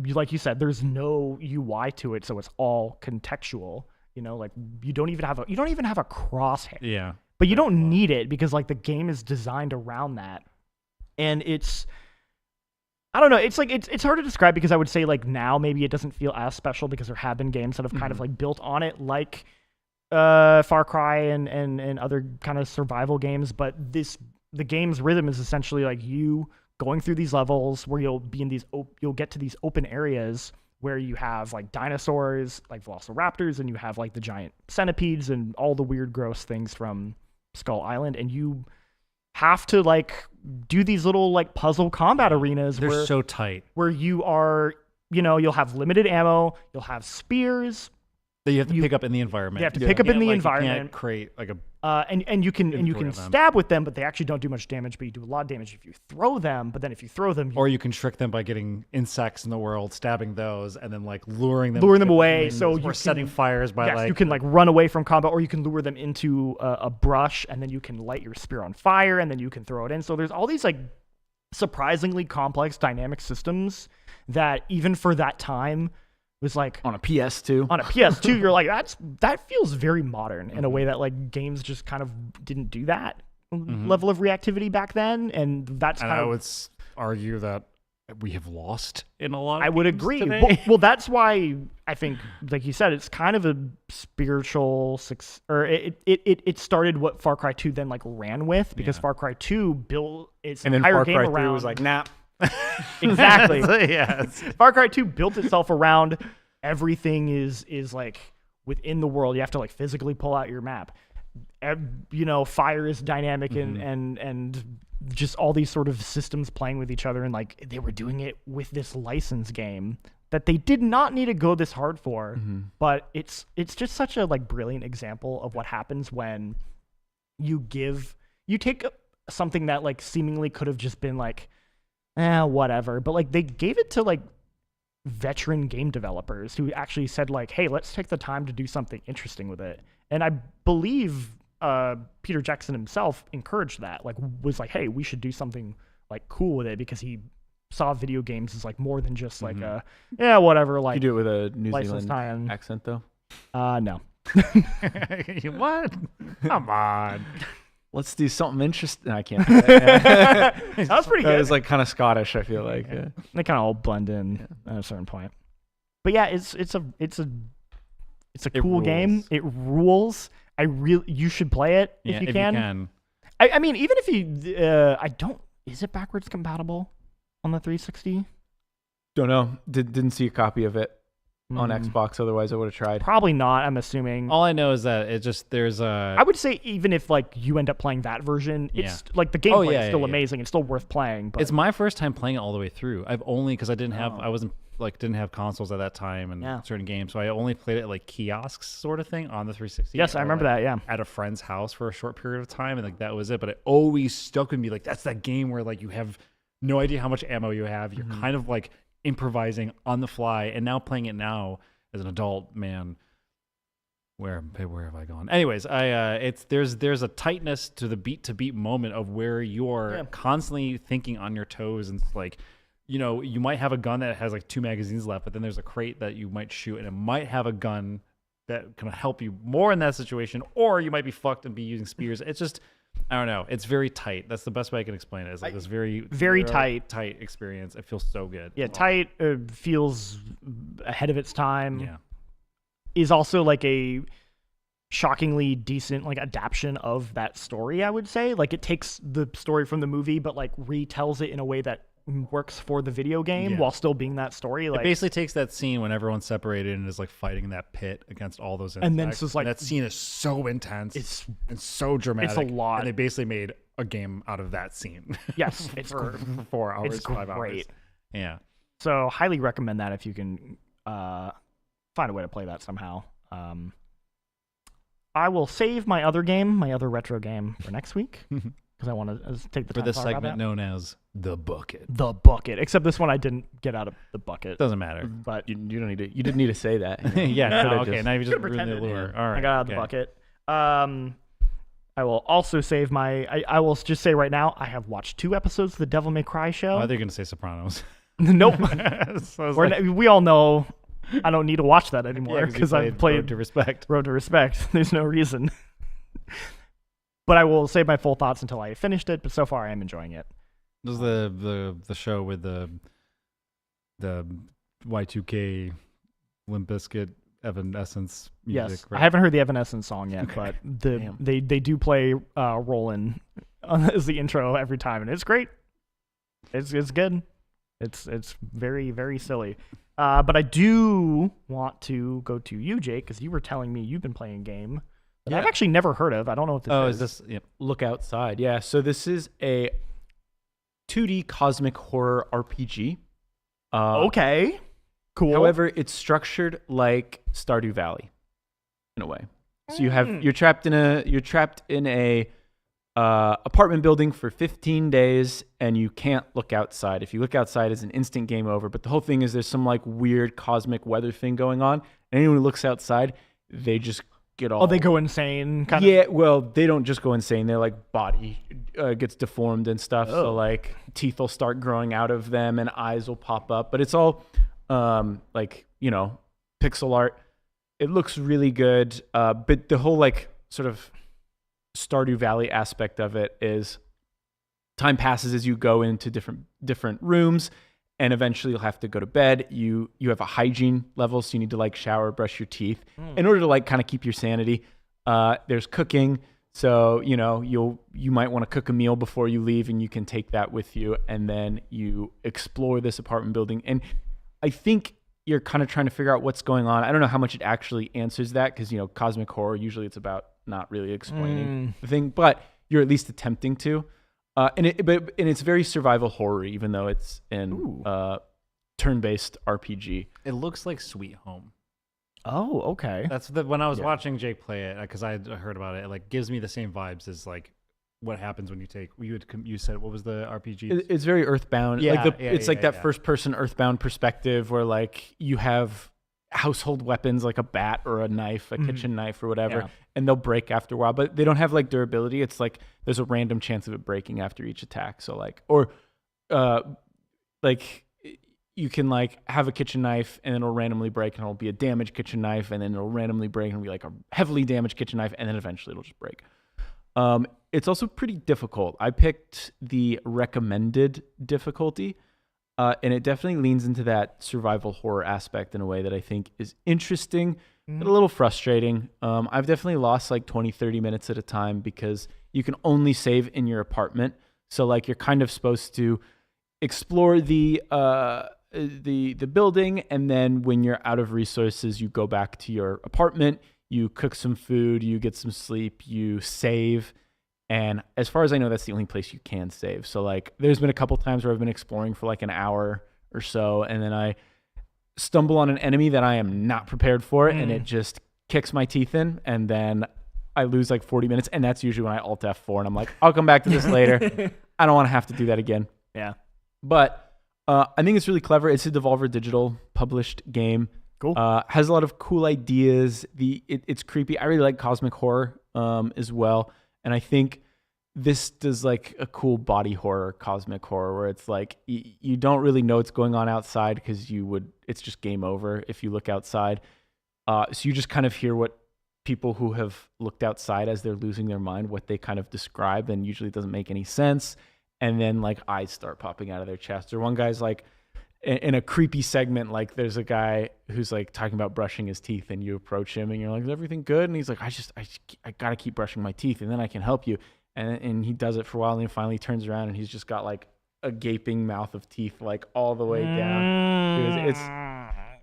like you said, there's no UI to it, so it's all contextual. You know, like you don't even have a crosshair. Yeah. But you don't need it because like the game is designed around that, and I don't know. It's like it's hard to describe because I would say like now maybe it doesn't feel as special because there have been games that have kind of like built on it, like Far Cry and other kind of survival games. But the game's rhythm is essentially like you going through these levels where you'll get to these open areas where you have like dinosaurs, like velociraptors, and you have like the giant centipedes and all the weird, gross things from Skull Island, and you have to like do these little like puzzle combat arenas. They're so tight. Where you are, you'll have limited ammo, you'll have spears that you have to pick up in the environment. You have to pick up in the environment. You can't create like a and you can stab with them, but they actually don't do much damage. But you do a lot of damage if you throw them. But then if you throw them, or you can trick them by getting insects in the world, stabbing those, and then like luring them away. So you're setting fires by you can like run away from combat, or you can lure them into a brush, and then you can light your spear on fire, and then you can throw it in. So there's all these like surprisingly complex dynamic systems that even for that time was like on a PS2. On a PS2, you're like, that feels very modern in a way that like games just kind of didn't do that level of reactivity back then, and that's and kind I of. would argue that we have lost in a lot. I would agree. Well, that's why I think, like you said, it's kind of a spiritual or it started what Far Cry 2 then like ran with, because Far Cry 2 built its entire game around. Far Cry 3 was like, nah. Exactly. Yes. Far Cry 2 built itself around everything is like within the world. You have to like physically pull out your map. Fire is dynamic and just all these sort of systems playing with each other, and like they were doing it with this license game that they did not need to go this hard for. But it's just such a like brilliant example of what happens when you take something that like seemingly could have just been like whatever, but like they gave it to like veteran game developers who actually said like, hey, let's take the time to do something interesting with it. And I believe Peter Jackson himself encouraged that, like was like, hey, we should do something like cool with it, because he saw video games as like more than just like whatever, like you do it with a New license Zealand tie-in. accent though. No. What? Come on. Let's do something interesting. I can't do that. That was pretty good. That was like kind of Scottish, I feel like. Yeah. They kind of all blend in at a certain point. But yeah, it's a cool game. It rules. You should play it if you can. I mean, even if you, is it backwards compatible on the 360? Don't know. Didn't see a copy of it on Xbox. Otherwise, I would have tried. Probably not. I'm assuming. All I know is that there's a. I would say even if like you end up playing that version, it's like the gameplay is still amazing. It's still worth playing. But it's my first time playing it all the way through. I've only because I didn't have consoles at that time and certain games, so I only played it at like kiosks sort of thing on the 360. Yes, I remember that. Yeah, at a friend's house for a short period of time, and like that was it. But it always stuck with me. Like that's that game where like you have no idea how much ammo you have. You're kind of like improvising on the fly, and now playing it now as an adult man, where have I gone? Anyways, there's a tightness to the beat moment of where you're constantly thinking on your toes, and like, you might have a gun that has like 2 magazines left, but then there's a crate that you might shoot, and it might have a gun that can help you more in that situation, or you might be fucked and be using spears. It's just, I don't know. It's very tight. That's the best way I can explain it. It's like this very tight experience. It feels so good. Yeah, tight, feels ahead of its time. Yeah, is also like a shockingly decent like adaptation of that story. I would say like it takes the story from the movie, but like retells it in a way that works for the video game while still being that story. Like it basically takes that scene when everyone's separated and is like fighting in that pit against all those insects. And then it's just like that scene is so intense. It's so dramatic. It's a lot. And they basically made a game out of that scene. Yes, it's for 4 hours, it's 5 great. hours. Yeah. So highly recommend that if you can find a way to play that somehow. I will save my other retro game for next week. Because I want to take the time for this to talk segment about known as the bucket. The bucket. Except this one I didn't get out of the bucket. Doesn't matter. But you don't need to. You didn't need to say that. Yeah. No, okay. Now you just ruined the lure. All right. I got out of the bucket. I will also save my. I will just say right now, I have watched 2 episodes of the Devil May Cry show. I thought you were going to say Sopranos. Nope. So we all know I don't need to watch that anymore because I've played Road to Respect. Road to Respect. There's no reason. But I will save my full thoughts until I finished it. But so far, I am enjoying it. This is the show with the Y2K Limp Bizkit Evanescence music. Yes, right? I haven't heard the Evanescence song yet, but they do play "Rollin'" as the intro every time, and it's great. It's good. It's very, very silly. But I do want to go to you, Jake, because you were telling me you've been playing a game that I've actually never heard of. I don't know what this is. Oh, is this Look Outside? Yeah. So this is a 2D cosmic horror RPG. Okay. Cool. However, it's structured like Stardew Valley, in a way. So you're trapped in a apartment building for 15 days, and you can't look outside. If you look outside, it's an instant game over. But the whole thing is there's some like weird cosmic weather thing going on. And anyone who looks outside, they just get all. Oh, they go insane. Kind of. Yeah. Well, they don't just go insane. Their like body gets deformed and stuff. So like teeth will start growing out of them and eyes will pop up. But it's all like pixel art. It looks really good. But the whole like sort of Stardew Valley aspect of it is time passes as you go into different rooms, and eventually you'll have to go to bed. You have a hygiene level, so you need to like shower, brush your teeth in order to like kind of keep your sanity. There's cooking, so you might want to cook a meal before you leave, and you can take that with you, and then you explore this apartment building. And I think you're kind of trying to figure out what's going on. I don't know how much it actually answers that, because cosmic horror usually it's about not really explaining the thing, but you're at least attempting to. And it's very survival horror, even though it's in turn-based RPG. It looks like Sweet Home. Oh, okay. That's when I was watching Jake play it, because I heard about it. It like gives me the same vibes as like what happens when you said, what was the RPG? It's very Earthbound. Yeah, like it's like that first-person Earthbound perspective where like you have household weapons like a bat or a knife, a kitchen knife or whatever, and they'll break after a while, but they don't have like durability. It's like there's a random chance of it breaking after each attack. So like, or like you can like have a kitchen knife and it'll randomly break, and it'll be a damaged kitchen knife, and then it'll randomly break and it'll be like a heavily damaged kitchen knife, and then eventually it'll just break. It's also pretty difficult. I picked the recommended difficulty. And it definitely leans into that survival horror aspect in a way that I think is interesting, but a little frustrating. I've definitely lost like 20, 30 minutes at a time because you can only save in your apartment. So like you're kind of supposed to explore the building, and then when you're out of resources, you go back to your apartment, you cook some food, you get some sleep, you save. And as far as I know, that's the only place you can save. So like there's been a couple times where I've been exploring for like an hour or so, and then I stumble on an enemy that I am not prepared for, and it just kicks my teeth in, and then I lose like 40 minutes, and that's usually when I Alt F4 and I'm like, I'll come back to this later. I don't want to have to do that again. Yeah. But I think it's really clever. It's a Devolver Digital published game. Cool. Has a lot of cool ideas. It's creepy. I really like cosmic horror as well. And I think this does like a cool body horror, cosmic horror, where it's like you don't really know what's going on outside because it's just game over if you look outside. So you just kind of hear what people who have looked outside as they're losing their mind, what they kind of describe, and usually it doesn't make any sense. And then like eyes start popping out of their chest. Or one guy's like, in a creepy segment, like there's a guy who's like talking about brushing his teeth, and you approach him and you're like, is everything good? And he's like, I gotta keep brushing my teeth, and then I can help you. And he does it for a while, and then finally turns around and he's just got like a gaping mouth of teeth like all the way down.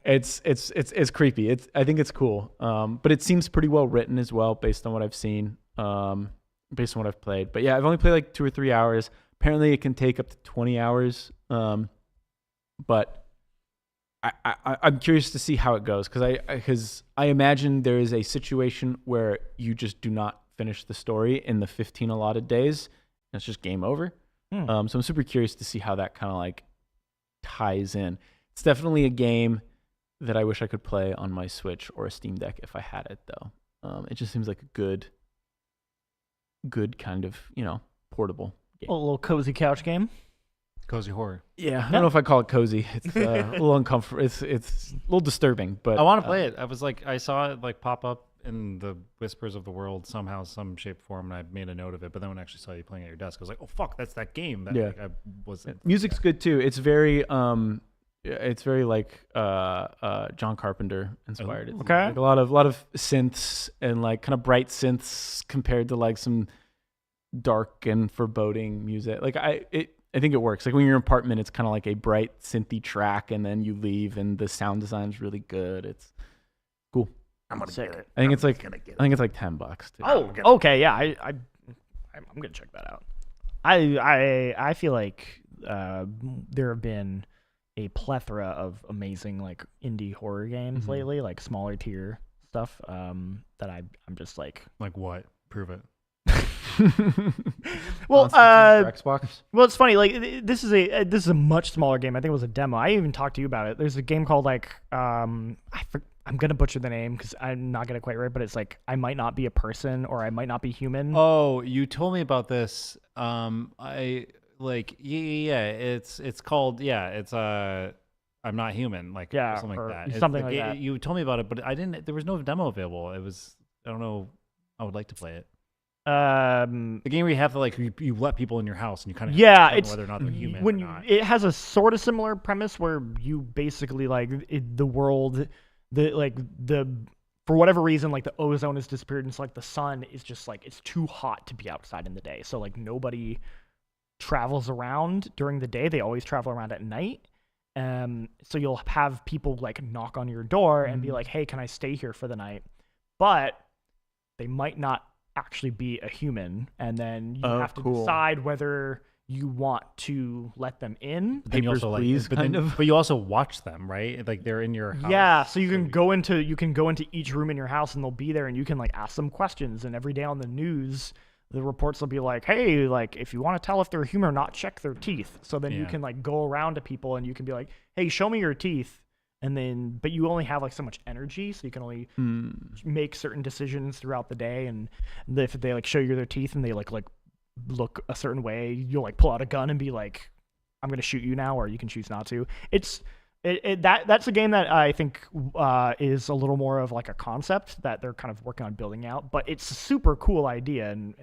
It's creepy. I think it's cool. But it seems pretty well written as well based on what I've seen, based on what I've played. But yeah, I've only played like 2 or 3 hours. Apparently it can take up to 20 hours. But I'm curious to see how it goes, because I imagine there is a situation where you just do not finish the story in the 15 allotted days, and it's just game over. So I'm super curious to see how that kind of like ties in. It's definitely a game that I wish I could play on my Switch or a Steam Deck if I had it, though. It just seems like a good good kind of portable game. A little cozy couch game. Cozy horror. Yeah, I don't know if I call it cozy. It's a little uncomfortable. It's a little disturbing, but I want to play it. I saw it like pop up in the Whispers of the World somehow, some shape, form, and I made a note of it. But then when I actually saw you playing at your desk, I was like, oh fuck, that's that game. That, I wasn't. Music's good too. It's very like John Carpenter inspired. It's Okay. like a lot of synths and like kind of bright synths compared to like some dark and foreboding music. Like I think it works. Like when you're in your apartment, it's kind of like a bright synthy track, and then you leave, and the sound design is really good. It's cool. I'm gonna get it. I think it's like $10 too. Oh, okay, yeah. I'm gonna check that out. I feel like there have been a plethora of amazing like indie horror games lately, like smaller tier stuff. That I'm just like what? Prove it. Well, for Xbox. Well, it's funny. Like this is a much smaller game. I think it was a demo. I even talked to you about it. There's a game called like I'm gonna butcher the name because I'm not gonna quite right, but it's like I might not be a person or I might not be human. Oh, you told me about this. It's called it's I'm not human, like something like that. Something like that. You told me about it, but I didn't. There was no demo available. I don't know. I would like to play it. The game where you have to like you let people in your house and you kind of it's whether or not they're human. When or not. It has a sort of similar premise where you basically like the world, for whatever reason, like the ozone has disappeared, and it's like the sun is just like it's too hot to be outside in the day. So like nobody travels around during the day. They always travel around at night. So you'll have people like knock on your door and be like, "Hey, can I stay here for the night?" But they might not actually be a human, and then you have to decide whether you want to let them in. Papers, please, but you also watch them, right? Like they're in your house. Yeah, so you can go into each room in your house, and they'll be there, and you can like ask them questions. And every day on the news, the reports will be like, "Hey, like if you want to tell if they're human or not, check their teeth." So then you can like go around to people, and you can be like, "Hey, show me your teeth." And then, but you only have like so much energy, so you can only make certain decisions throughout the day. And if they like show you their teeth and they like look a certain way, you'll like pull out a gun and be like, "I'm gonna shoot you now," or you can choose not to. That's a game that I think is a little more of like a concept that they're kind of working on building out. But it's a super cool idea, and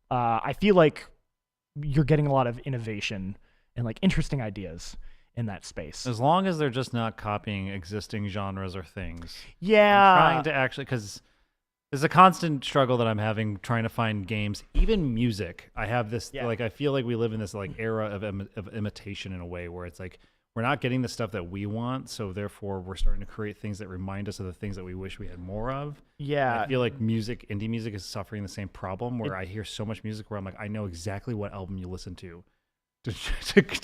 I feel like you're getting a lot of innovation and like interesting ideas in that space. As long as they're just not copying existing genres or things. Yeah. I'm trying to actually, because there's a constant struggle that I'm having trying to find games, even music. I have this, like, I feel like we live in this like era of imitation in a way where it's like, we're not getting the stuff that we want, so therefore we're starting to create things that remind us of the things that we wish we had more of. Yeah. And I feel like indie music is suffering the same problem where I hear so much music where I'm like, I know exactly what album you listen to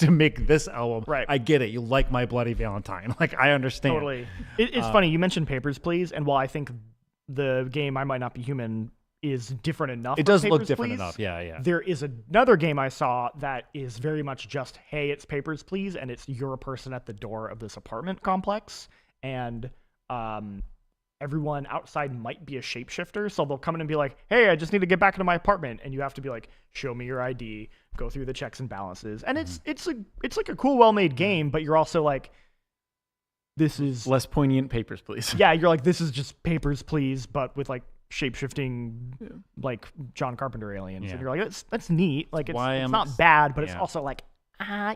make this album. Right. I get it. You like My Bloody Valentine. Like, I understand. Totally. It's funny. You mentioned Papers, Please. And while I think the game I Might Not Be Human is different enough. It does Papers, look different Please, enough. Yeah. There is another game I saw that is very much just, hey, it's Papers, Please. And it's you're a person at the door of this apartment complex. And everyone outside might be a shapeshifter. So they'll come in and be like, hey, I just need to get back into my apartment. And you have to be like, show me your ID, go through the checks and balances. And it's like a cool, well-made game, but you're also like, this is less poignant Papers, Please. Yeah, you're like, this is just Papers, Please, but with like shape-shifting like John Carpenter aliens. Yeah. And you're like, that's neat. Like it's not I'm bad, but it's also like,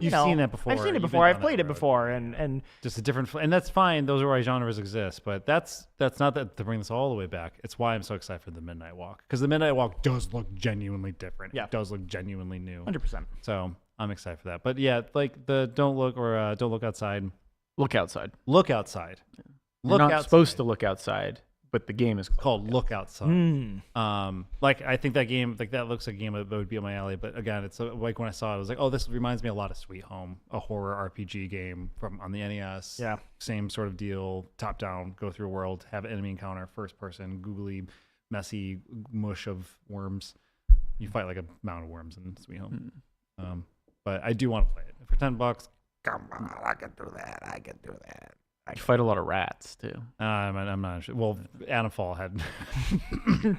you've seen that before. I've seen it before. I've played it before, and just a different, and that's fine. Those are why genres exist, but that's not that to bring this all the way back. It's why I'm so excited for the Midnight Walk, because the Midnight Walk does look genuinely different. Yeah, it does look genuinely new. 100%. So I'm excited for that. But yeah, like the Don't Look Outside. Look outside. Look outside. You're not supposed to look outside, but the game is called Look Outside. Like I think that game, like that looks like a game that would be on my alley. But again, it's like when I saw it, I was like, oh, this reminds me a lot of Sweet Home, a horror RPG game on the NES. Yeah, same sort of deal, top down, go through a world, have an enemy encounter, first person, googly, messy mush of worms. You fight like a mound of worms in Sweet Home. But I do want to play it for $10. Come on, I can do that. You fight a lot of rats too. I'm not sure. Well, Anifal had.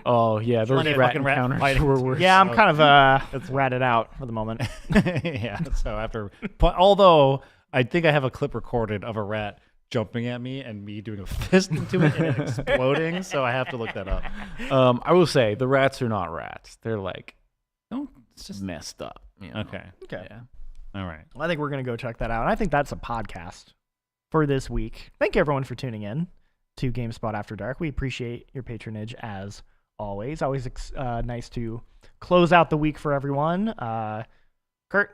Oh yeah, those Plenty of rat fucking rat encounters fighting. were worse. Yeah, I'm kind of ratted out for the moment. Yeah. So after, although I think I have a clip recorded of a rat jumping at me and me doing a fist into it and it exploding. So I have to look that up. I will say the rats are not rats. They're like, it's just messed up. Okay. Okay. Yeah. All right. Well, I think we're going to go check that out. And I think that's a podcast for this week. Thank you, everyone, for tuning in to GameSpot After Dark. We appreciate your patronage as always. Always nice to close out the week for everyone. Kurt.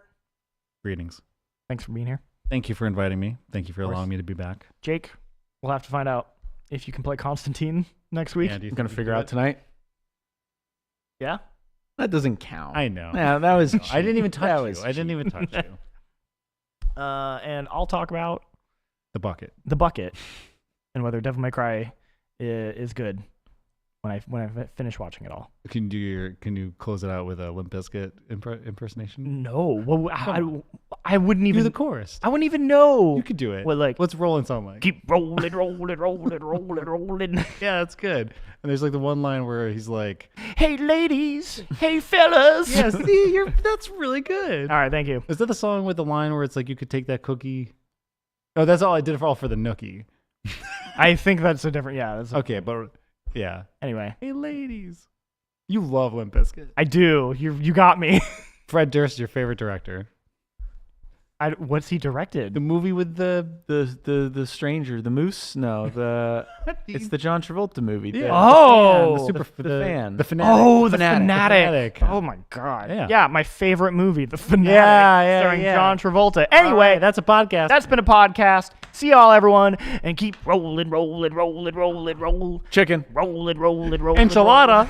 Greetings. Thanks for being here. Thank you for inviting me. Thank you for allowing me to be back. Jake, we'll have to find out if you can play Constantine next week. Yeah, do you I'm going to figure out tonight. Yeah? That doesn't count. I know. Yeah, that was. I didn't even touch That you. was I didn't even touch you. And I'll talk about The bucket. And whether Devil May Cry is good when I finish watching it all. Can you close it out with a Limp Bizkit impersonation? No. Well, I wouldn't even. Do the chorus. I wouldn't even know. You could do it. What, like, let's roll in song like. Keep rolling, rolling, rolling, rolling, rolling. Yeah, that's good. And there's like the one line where he's like, "Hey ladies, hey fellas." Yeah, see, that's really good. All right, thank you. Is that the song with the line where it's like you could take that cookie? Oh, that's all I did for the nookie. I think that's a different. Yeah. That's Okay, but yeah. Anyway. Hey ladies, you love Limp Bizkit. I do. You got me. Fred Durst, your favorite director. What's he directed? The movie with the stranger, the moose. No, it's the John Travolta movie. Yeah. The fan. The Fanatic. Oh, the Fanatic. Oh my god. Yeah, my favorite movie, The Fanatic. Starring John Travolta. Anyway, that's a podcast. That's been a podcast. See y'all, everyone, and keep rolling, rolling, rolling, rolling, roll. Chicken. Rolling, rolling, rolling. Enchilada.